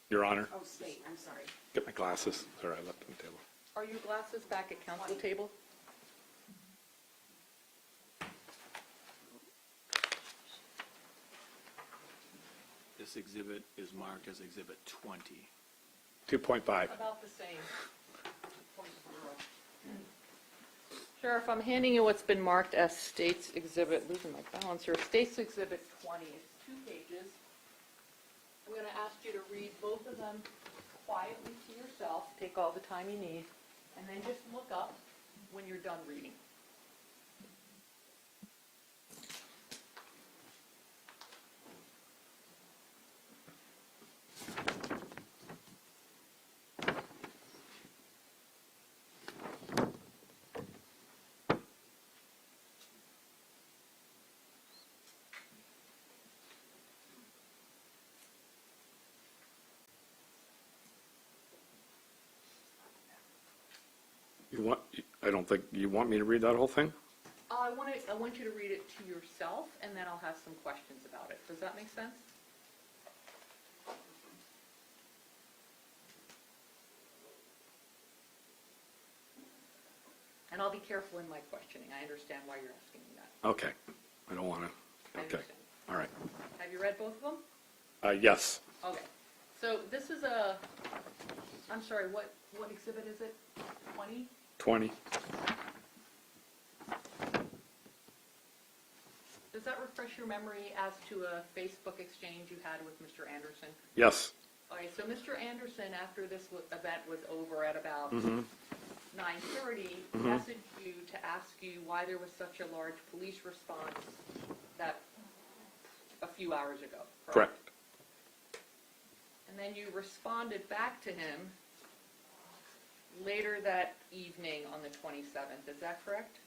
Your Honor, Oh, state, I'm sorry. get my glasses. Sorry, I left them on the table. Are your glasses back at council table? This exhibit is marked as Exhibit 20. 2.5. About the same. Sheriff, I'm handing you what's been marked as State's Exhibit, losing my balance here, State's Exhibit 20. It's 2 pages. I'm going to ask you to read both of them quietly to yourself, take all the time you need, and then just look up when you're done reading. I don't think you want me to read that whole thing? I want you to read it to yourself, and then I'll have some questions about it. Does that make sense? And I'll be careful in my questioning. I understand why you're asking me that. Okay. I don't want to. I Okay. understand. All right. Have you read both of them? Yes. Okay. So this is I'm sorry, what exhibit is it? 20? 20. Does that refresh your memory as to a Facebook exchange you had with Mr. Anderson? Yes. Okay, so Mr. Anderson, after this event was over at about Mm-hmm. 9:30, Mhm. messaged you to ask you why there was such a large police response that a few hours ago, correct? Correct. And then you responded back to him later that evening on the 27th, is that correct?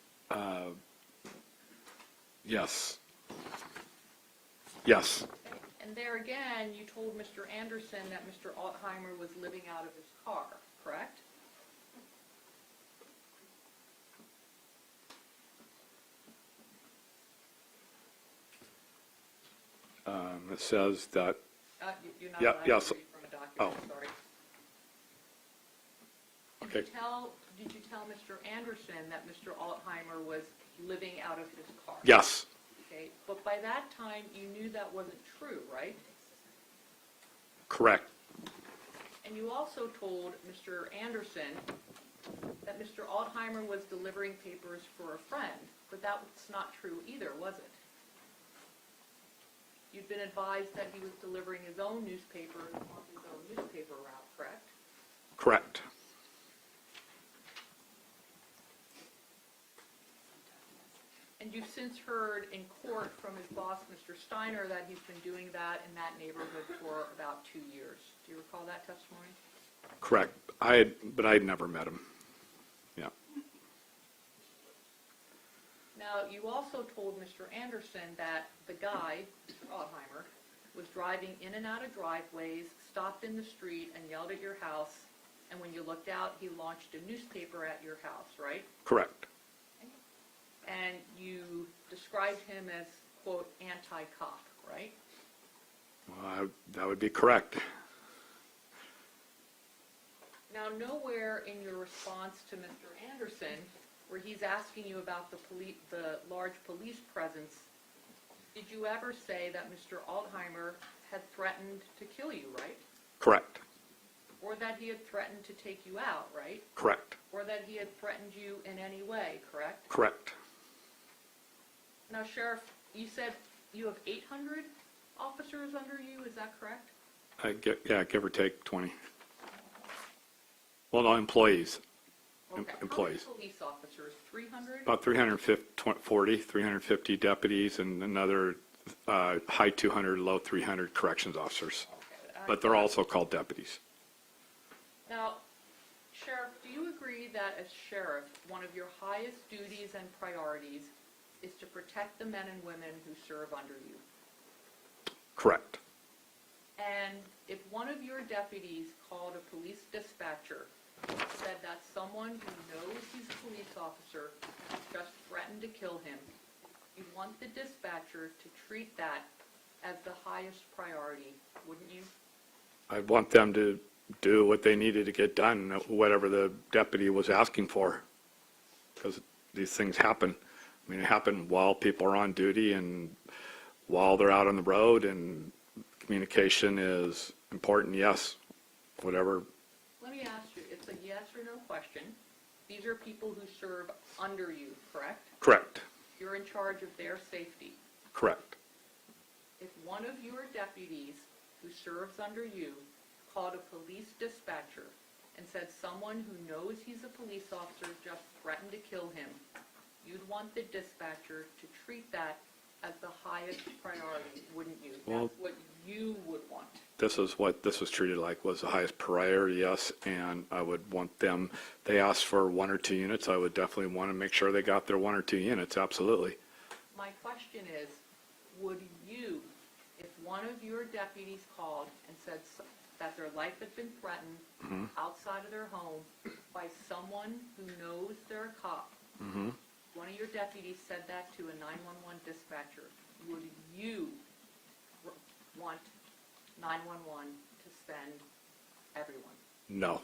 Yes. Yes. And there again, you told Mr. Anderson that Mr. Altheimer was living out of his car, correct? It says that. You're not Yeah, allowed yes. to read from a document, Oh. sorry. Okay. Did you tell Mr. Anderson that Mr. Altheimer was living out of his car? Yes. Okay, but by that time, you knew that wasn't true, right? Correct. And you also told Mr. Anderson that Mr. Altheimer was delivering papers for a friend, but that's not true either, was it? You'd been advised that he was delivering his own newspaper on his own newspaper route, correct? Correct. And you've since heard in court from his boss, Mr. Steiner, that he's been doing that in that neighborhood for about 2 years. Do you recall that testimony? Correct. But I had never met him. Yeah. Now, you also told Mr. Anderson that the guy, Mr. Altheimer, was driving in and out of driveways, stopped in the street, and yelled at your house and when you looked out, he launched a newspaper at your house, right? Correct. And you described him as, quote, anti-cop, right? Well, that would be correct. Now, nowhere in your response to Mr. Anderson, where he's asking you about the large police presence, did you ever say that Mr. Altheimer had threatened to kill you, right? Correct. Or that he had threatened to take you out, right? Correct. Or that he had threatened you in any way, correct? Correct. Now, Sheriff, you said you have 800 officers under you, is that correct? Give or take 20. Well, no, employees. Okay. Employees. How many police officers? 300? About 350 deputies and another high 200, low 300 corrections officers. Okay. But they're also called deputies. Now, Sheriff, do you agree that as sheriff, one of your highest duties and priorities is to protect the men and women who serve under you? Correct. And if one of your deputies called a police dispatcher and said that someone who knows he's a police officer just threatened to kill him, you'd want the dispatcher to treat that as the highest priority, wouldn't you? I'd want them to do what they needed to get done, whatever the deputy was asking for, because these things happen. I mean, it happened while people are on duty and while they're out on the road, and communication is important, yes, whatever. Let me ask you, it's a yes or no question. These are people who serve under you, correct? Correct. You're in charge of their safety. Correct. If one of your deputies who serves under you called a police dispatcher and said someone who knows he's a police officer just threatened to kill him, you'd want the dispatcher to treat that as the highest priority, wouldn't you? Well, that's what you would want. This is what this was treated like, was the highest priority, yes, and I would want them, they asked for 1 or 2 units, I would definitely want to make sure they got their 1 or 2 units, absolutely. My question is, would you, if one of your deputies called and said that their life had been threatened outside of their home by someone who knows they're a cop, one of your deputies said that to a 911 dispatcher, would you want 911 to send everyone? No.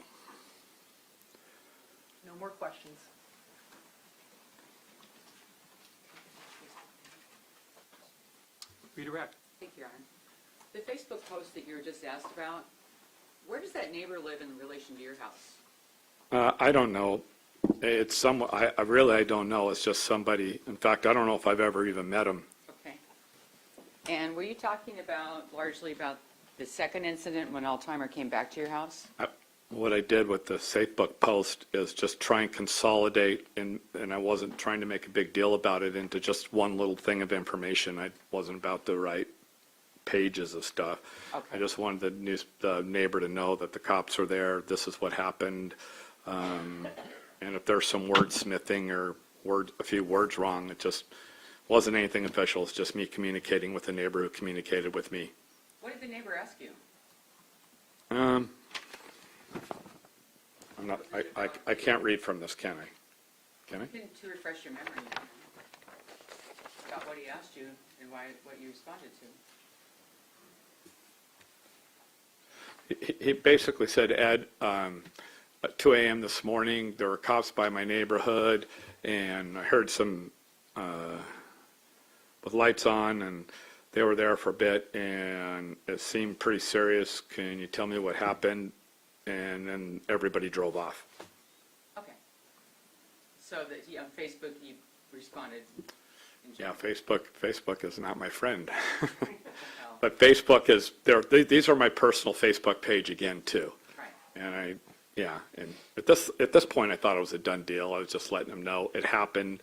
No more questions. Redirect. Thank you, Your Honor. The Facebook post that you were just asked about, where does that neighbor live in relation to your house? I don't know. It's somewhat, I don't know. It's just somebody, in fact, I don't know if I've ever even met him. Okay. And were you talking largely about the second incident when Altheimer came back to your house? What I did with the Facebook post is just try and consolidate, and I wasn't trying to make a big deal about it into just one little thing of information. I wasn't about to write pages of stuff. Okay. I just wanted the neighbor to know that the cops are there, this is what happened, and if there's some wordsmithing or a few words wrong, it just wasn't anything official. It's just me communicating with the neighbor who communicated with me. What did the neighbor ask you? I'm not, I can't read from this, can I? Can I? To refresh your memory about what he asked you and what you responded to. He basically said, Ed, at 2 a.m. this morning, there were cops by my neighborhood, and I heard some with lights on, and they were there for a bit, and it seemed pretty serious. Can you tell me what happened? And then everybody drove off. Okay. So that on Facebook you responded. Yeah, Facebook is not my friend. But Facebook is there. These are my personal Facebook page again too. Right. And and at this point I thought it was a done deal. I was just letting them know it happened,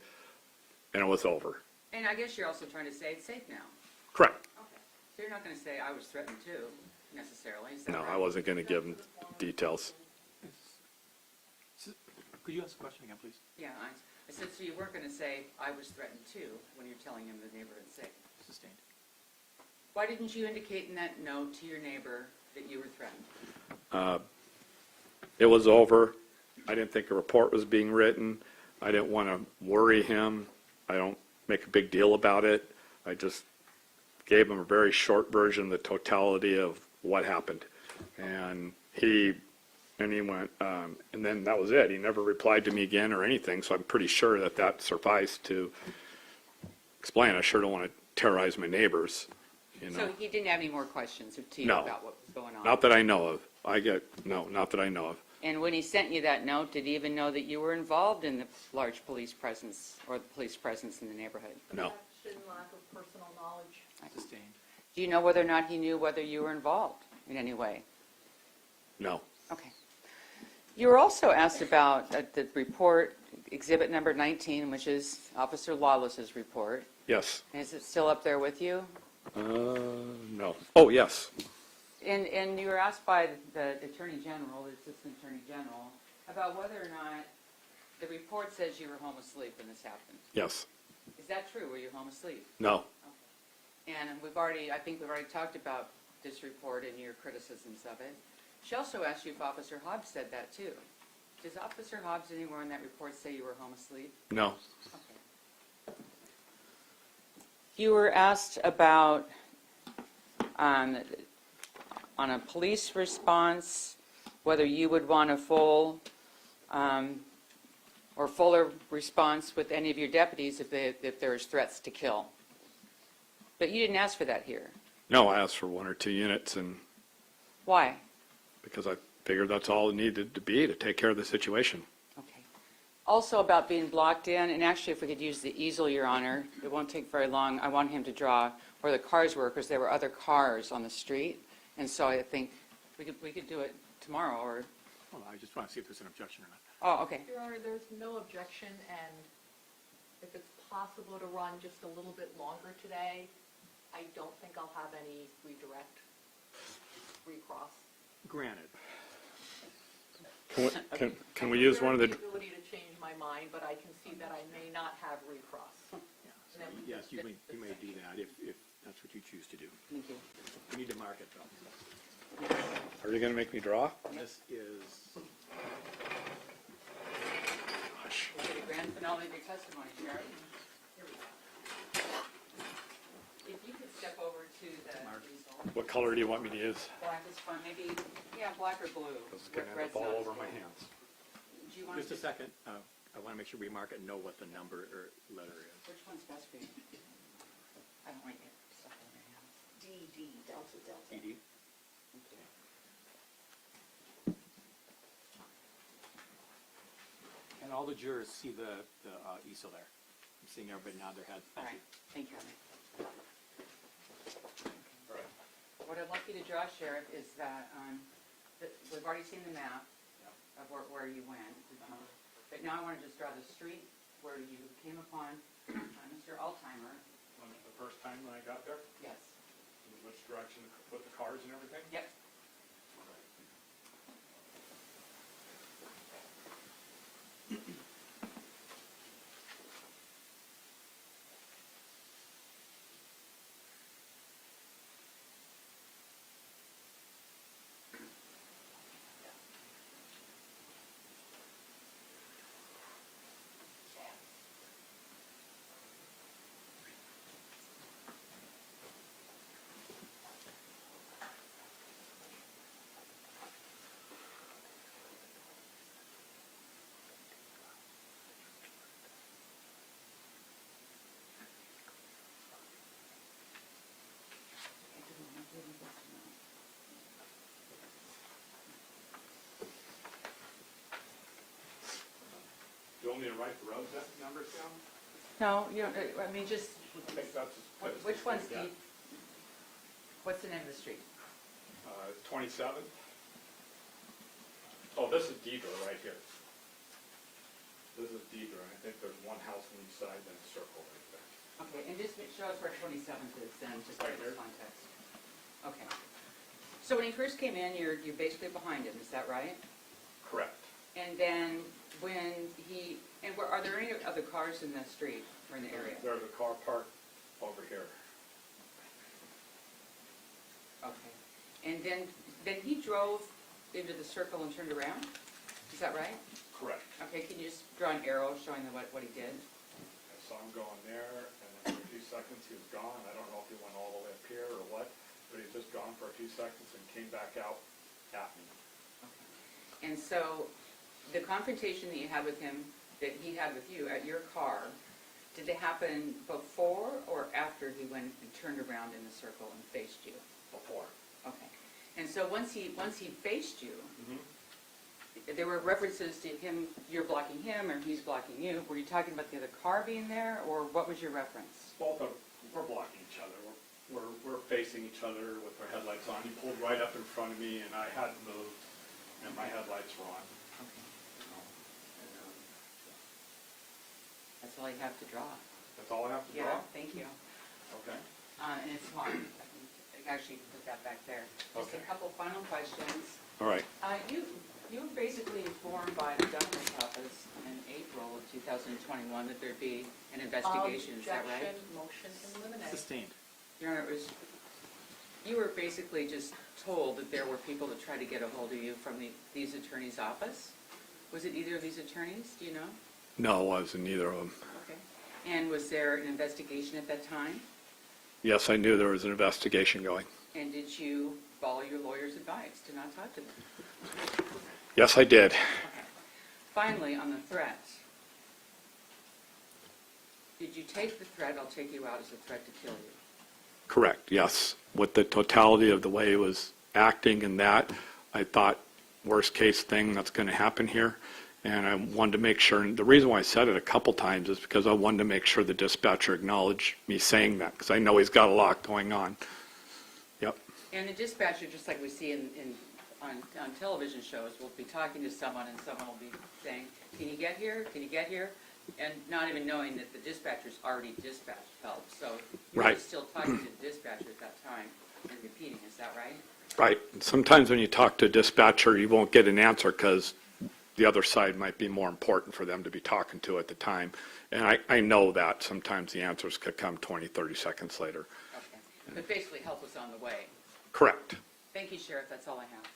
and it was over. And I guess you're also trying to say it's safe now. Correct. Okay. So you're not going to say I was threatened too, necessarily. Is that No, right? I wasn't going to give them details. Could you ask the question again, please? Yeah, I said, so you weren't going to say I was threatened too when you're telling him the neighborhood's safe. Sustained. Why didn't you indicate in that note to your neighbor that you were threatened? It was over. I didn't think a report was being written. I didn't want to worry him. I don't make a big deal about it. I just gave him a very short version, the totality of what happened. And he went, and then that was it. He never replied to me again or anything, so I'm pretty sure that that sufficed to explain. I sure don't want to terrorize my neighbors, you know. So he didn't have any more questions to you No. about what was going on? Not that I know of. Not that I know of. And when he sent you that note, did he even know that you were involved in the large police presence or the police presence in the neighborhood? No. Lack of personal knowledge. Sustained. Do you know whether or not he knew whether you were involved in any way? No. Okay. You were also asked about the report, exhibit number 19, which is Officer Lawless's report. Yes. Is it still up there with you? No. Oh, yes. And you were asked by the Attorney General, the Assistant Attorney General, about whether or not the report says you were home asleep when this happened. Yes. Is that true? Were you home asleep? No. And I think we've already talked about this report and your criticisms of it. She also asked you if Officer Hobbs said that too. Does Officer Hobbs anywhere in that report say you were home asleep? No. Okay. You were asked about, on a police response, whether you would want a full or fuller response with any of your deputies if there was threats to kill. But you didn't ask for that here. No, I asked for 1 or 2 units, and Why? because I figured that's all it needed to be to take care of the situation. Okay. Also about being blocked in, and actually if we could use the easel, Your Honor, it won't take very long. I want him to draw where the cars were because there were other cars on the street. And so I think we could do it tomorrow or, Well, I just want to see if there's an objection or not. oh, okay. Your Honor, there's no objection, and if it's possible to run just a little bit longer today, I don't think I'll have any redirect, recross. Granted. Can we use one of the, I have the ability to change my mind, but I can see that I may not have recross. Yeah, so yes, you may do that if that's what you choose to do. Thank you. We need to mark it though. are you going to make me draw? This is, We'll get a grand finale of your testimony, Sheriff. Here we go. If you could step over to the easel. What color do you want me to use? Black is fine, maybe, yeah, black or blue. It's going to end Red's up all not over good. my hands. Do you want just a to, second. I want to make sure we mark it and know what the number or letter is. which one's best for you? I don't want you to stuff in your hands. DD, Delta, Delta. ED? Okay. And all the jurors see the easel there. I'm seeing everybody nod their head. All Thank right, you. thank you. What I'd like you to draw, Sheriff, is that, we've already seen the map of where you went. But now I want to just draw the street where you came upon Mr. Altheimer. The first time when I got there? Yes. Which direction to put the cars and everything? Yep. Do you want me to write the road numbers down? No, you don't, I mean, just, I think that's. which one's the, what's the name of the street? 27th. Oh, this is Deidre right here. This is Deidre. I think there's one house on each side, then a circle right there. Okay, and just show us where 27th is then, just to Right give us here. context. Okay. So when he first came in, you're basically behind him, is that right? Correct. And then when he, and are there any other cars in the street or in the area? There's a car parked over here. Okay. And then he drove into the circle and turned around? Is that right? Correct. Okay, can you just draw an arrow showing what he did? I saw him going there, and then for a few seconds he was gone. I don't know if he went all the way up here or what, but he was just gone for a few seconds and came back out at me. And so the confrontation that you had with him, that he had with you at your car, did they happen before or after he went and turned around in the circle and faced you? Before. Okay. And so once he faced you, there were references to him, you're blocking him or he's blocking you. Were you talking about the other car being there, or what was your reference? Both of, we're blocking each other. We're facing each other with our headlights on. He pulled right up in front of me, and I hadn't moved, and my headlights were on. That's all you have to draw. That's all I have to draw? Yeah, thank you. Okay. And it's marked. I can actually put that back there. Just a Okay. couple final questions. All right. You were basically informed by the governor's office in April of 2021 that there'd be an investigation, is that right? Objection, motion in limine. Sustained. Your Honor, you were basically just told that there were people that tried to get a hold of you from these attorneys' office? Was it either of these attorneys, do you know? No, it wasn't either of them. Okay. And was there an investigation at that time? Yes, I knew there was an investigation going. And did you follow your lawyer's advice to not talk to them? Yes, I did. Okay. Finally, on the threats, did you take the threat, I'll take you out, as a threat to kill you? Correct, yes. With the totality of the way he was acting and that, I thought, worst case thing that's going to happen here. And I wanted to make sure, and the reason why I said it a couple times is because I wanted to make sure the dispatcher acknowledged me saying that, because I know he's got a lot going on. Yep. And the dispatcher, just like we see on television shows, will be talking to someone and someone will be saying, can you get here? Can you get here? And not even knowing that the dispatcher's already dispatched help. So you're Right. still talking to the dispatcher at that time and repeating, is that right? Right. And sometimes when you talk to a dispatcher, you won't get an answer because the other side might be more important for them to be talking to at the time. And I know that sometimes the answers could come 20, 30 seconds later. Okay. But basically help was on the way. Correct. Thank you, Sheriff, that's all I have.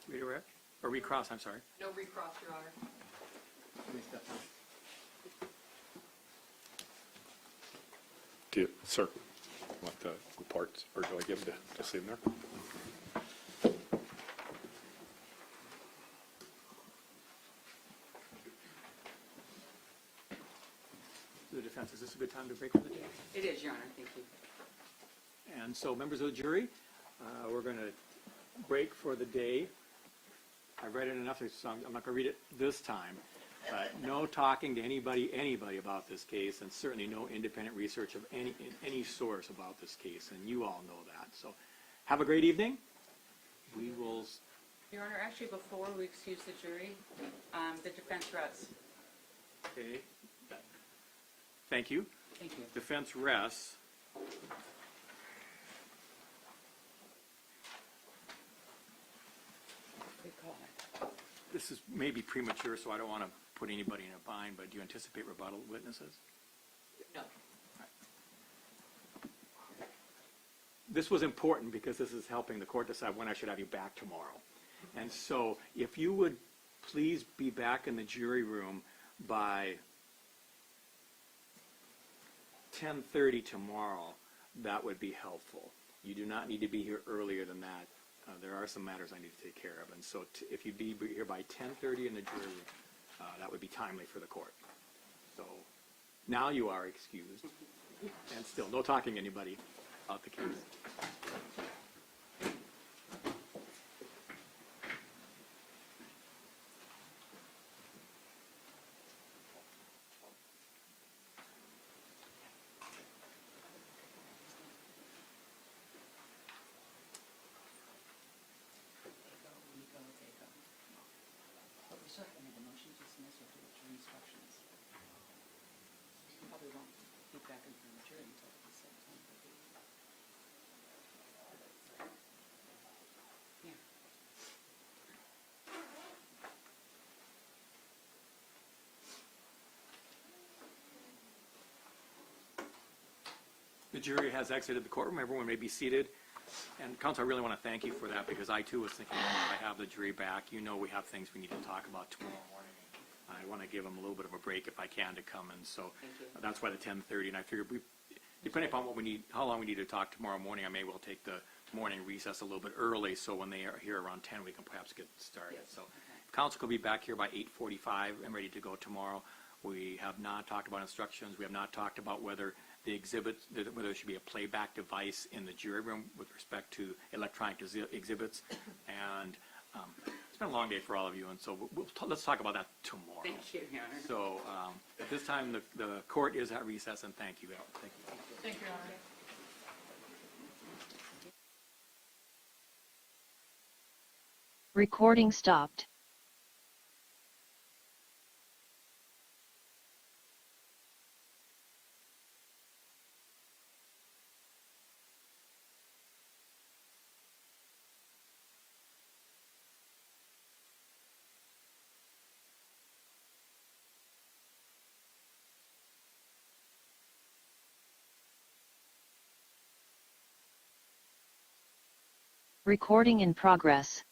Redirect? Or recross, I'm sorry. No recross, Your Honor. Do you, sir, want the reports, or do I give them to just leave them there? The defense, is this a good time to break for the day? It is, Your Honor, thank you. And so, members of the jury, we're going to break for the day. I read it enough, so I'm not going to read it this time. But no talking to anybody about this case, and certainly no independent research of any source about this case, and you all know that. So, have a great evening. We will. Your Honor, actually, before we excuse the jury, the defense rests. Okay. Thank you. Thank you. Defense rests. Good call. This is maybe premature, so I don't want to put anybody in a bind, but do you anticipate rebuttal witnesses? No. This was important because this is helping the court decide when I should have you back tomorrow. And so if you would please be back in the jury room by 10:30 tomorrow, that would be helpful. You do not need to be here earlier than that. There are some matters I need to take care of. And so if you'd be here by 10:30 in the jury room, that would be timely for the court. So now you are excused. And still, no talking to anybody about the case. But we still have to make a motion to dismiss or to return instructions. You probably won't be back in front of the jury until the same time. Yeah. The jury has exited the courtroom. Everyone may be seated. And Counsel, I really want to thank you for that, because I too was thinking, if I have the jury back, we have things we need to talk about tomorrow morning. I want to give them a little bit of a break if I can to come, and so that's why the 10:30. And I figured, depending upon how long we need to talk tomorrow morning, I may well take the morning recess a little bit early, so when they are here around 10, we can perhaps get started. So, Counsel could be back here by 8:45 and ready to go tomorrow. We have not talked about instructions. We have not talked about whether the exhibits, whether there should be a playback device in the jury room with respect to electronic exhibits. And it's been a long day for all of you, and so let's talk about that tomorrow. Thank you, Your Honor. So at this time, the court is at recess, and thank you. Thank you. Thank you, Your Honor. Recording stopped. Recording in progress.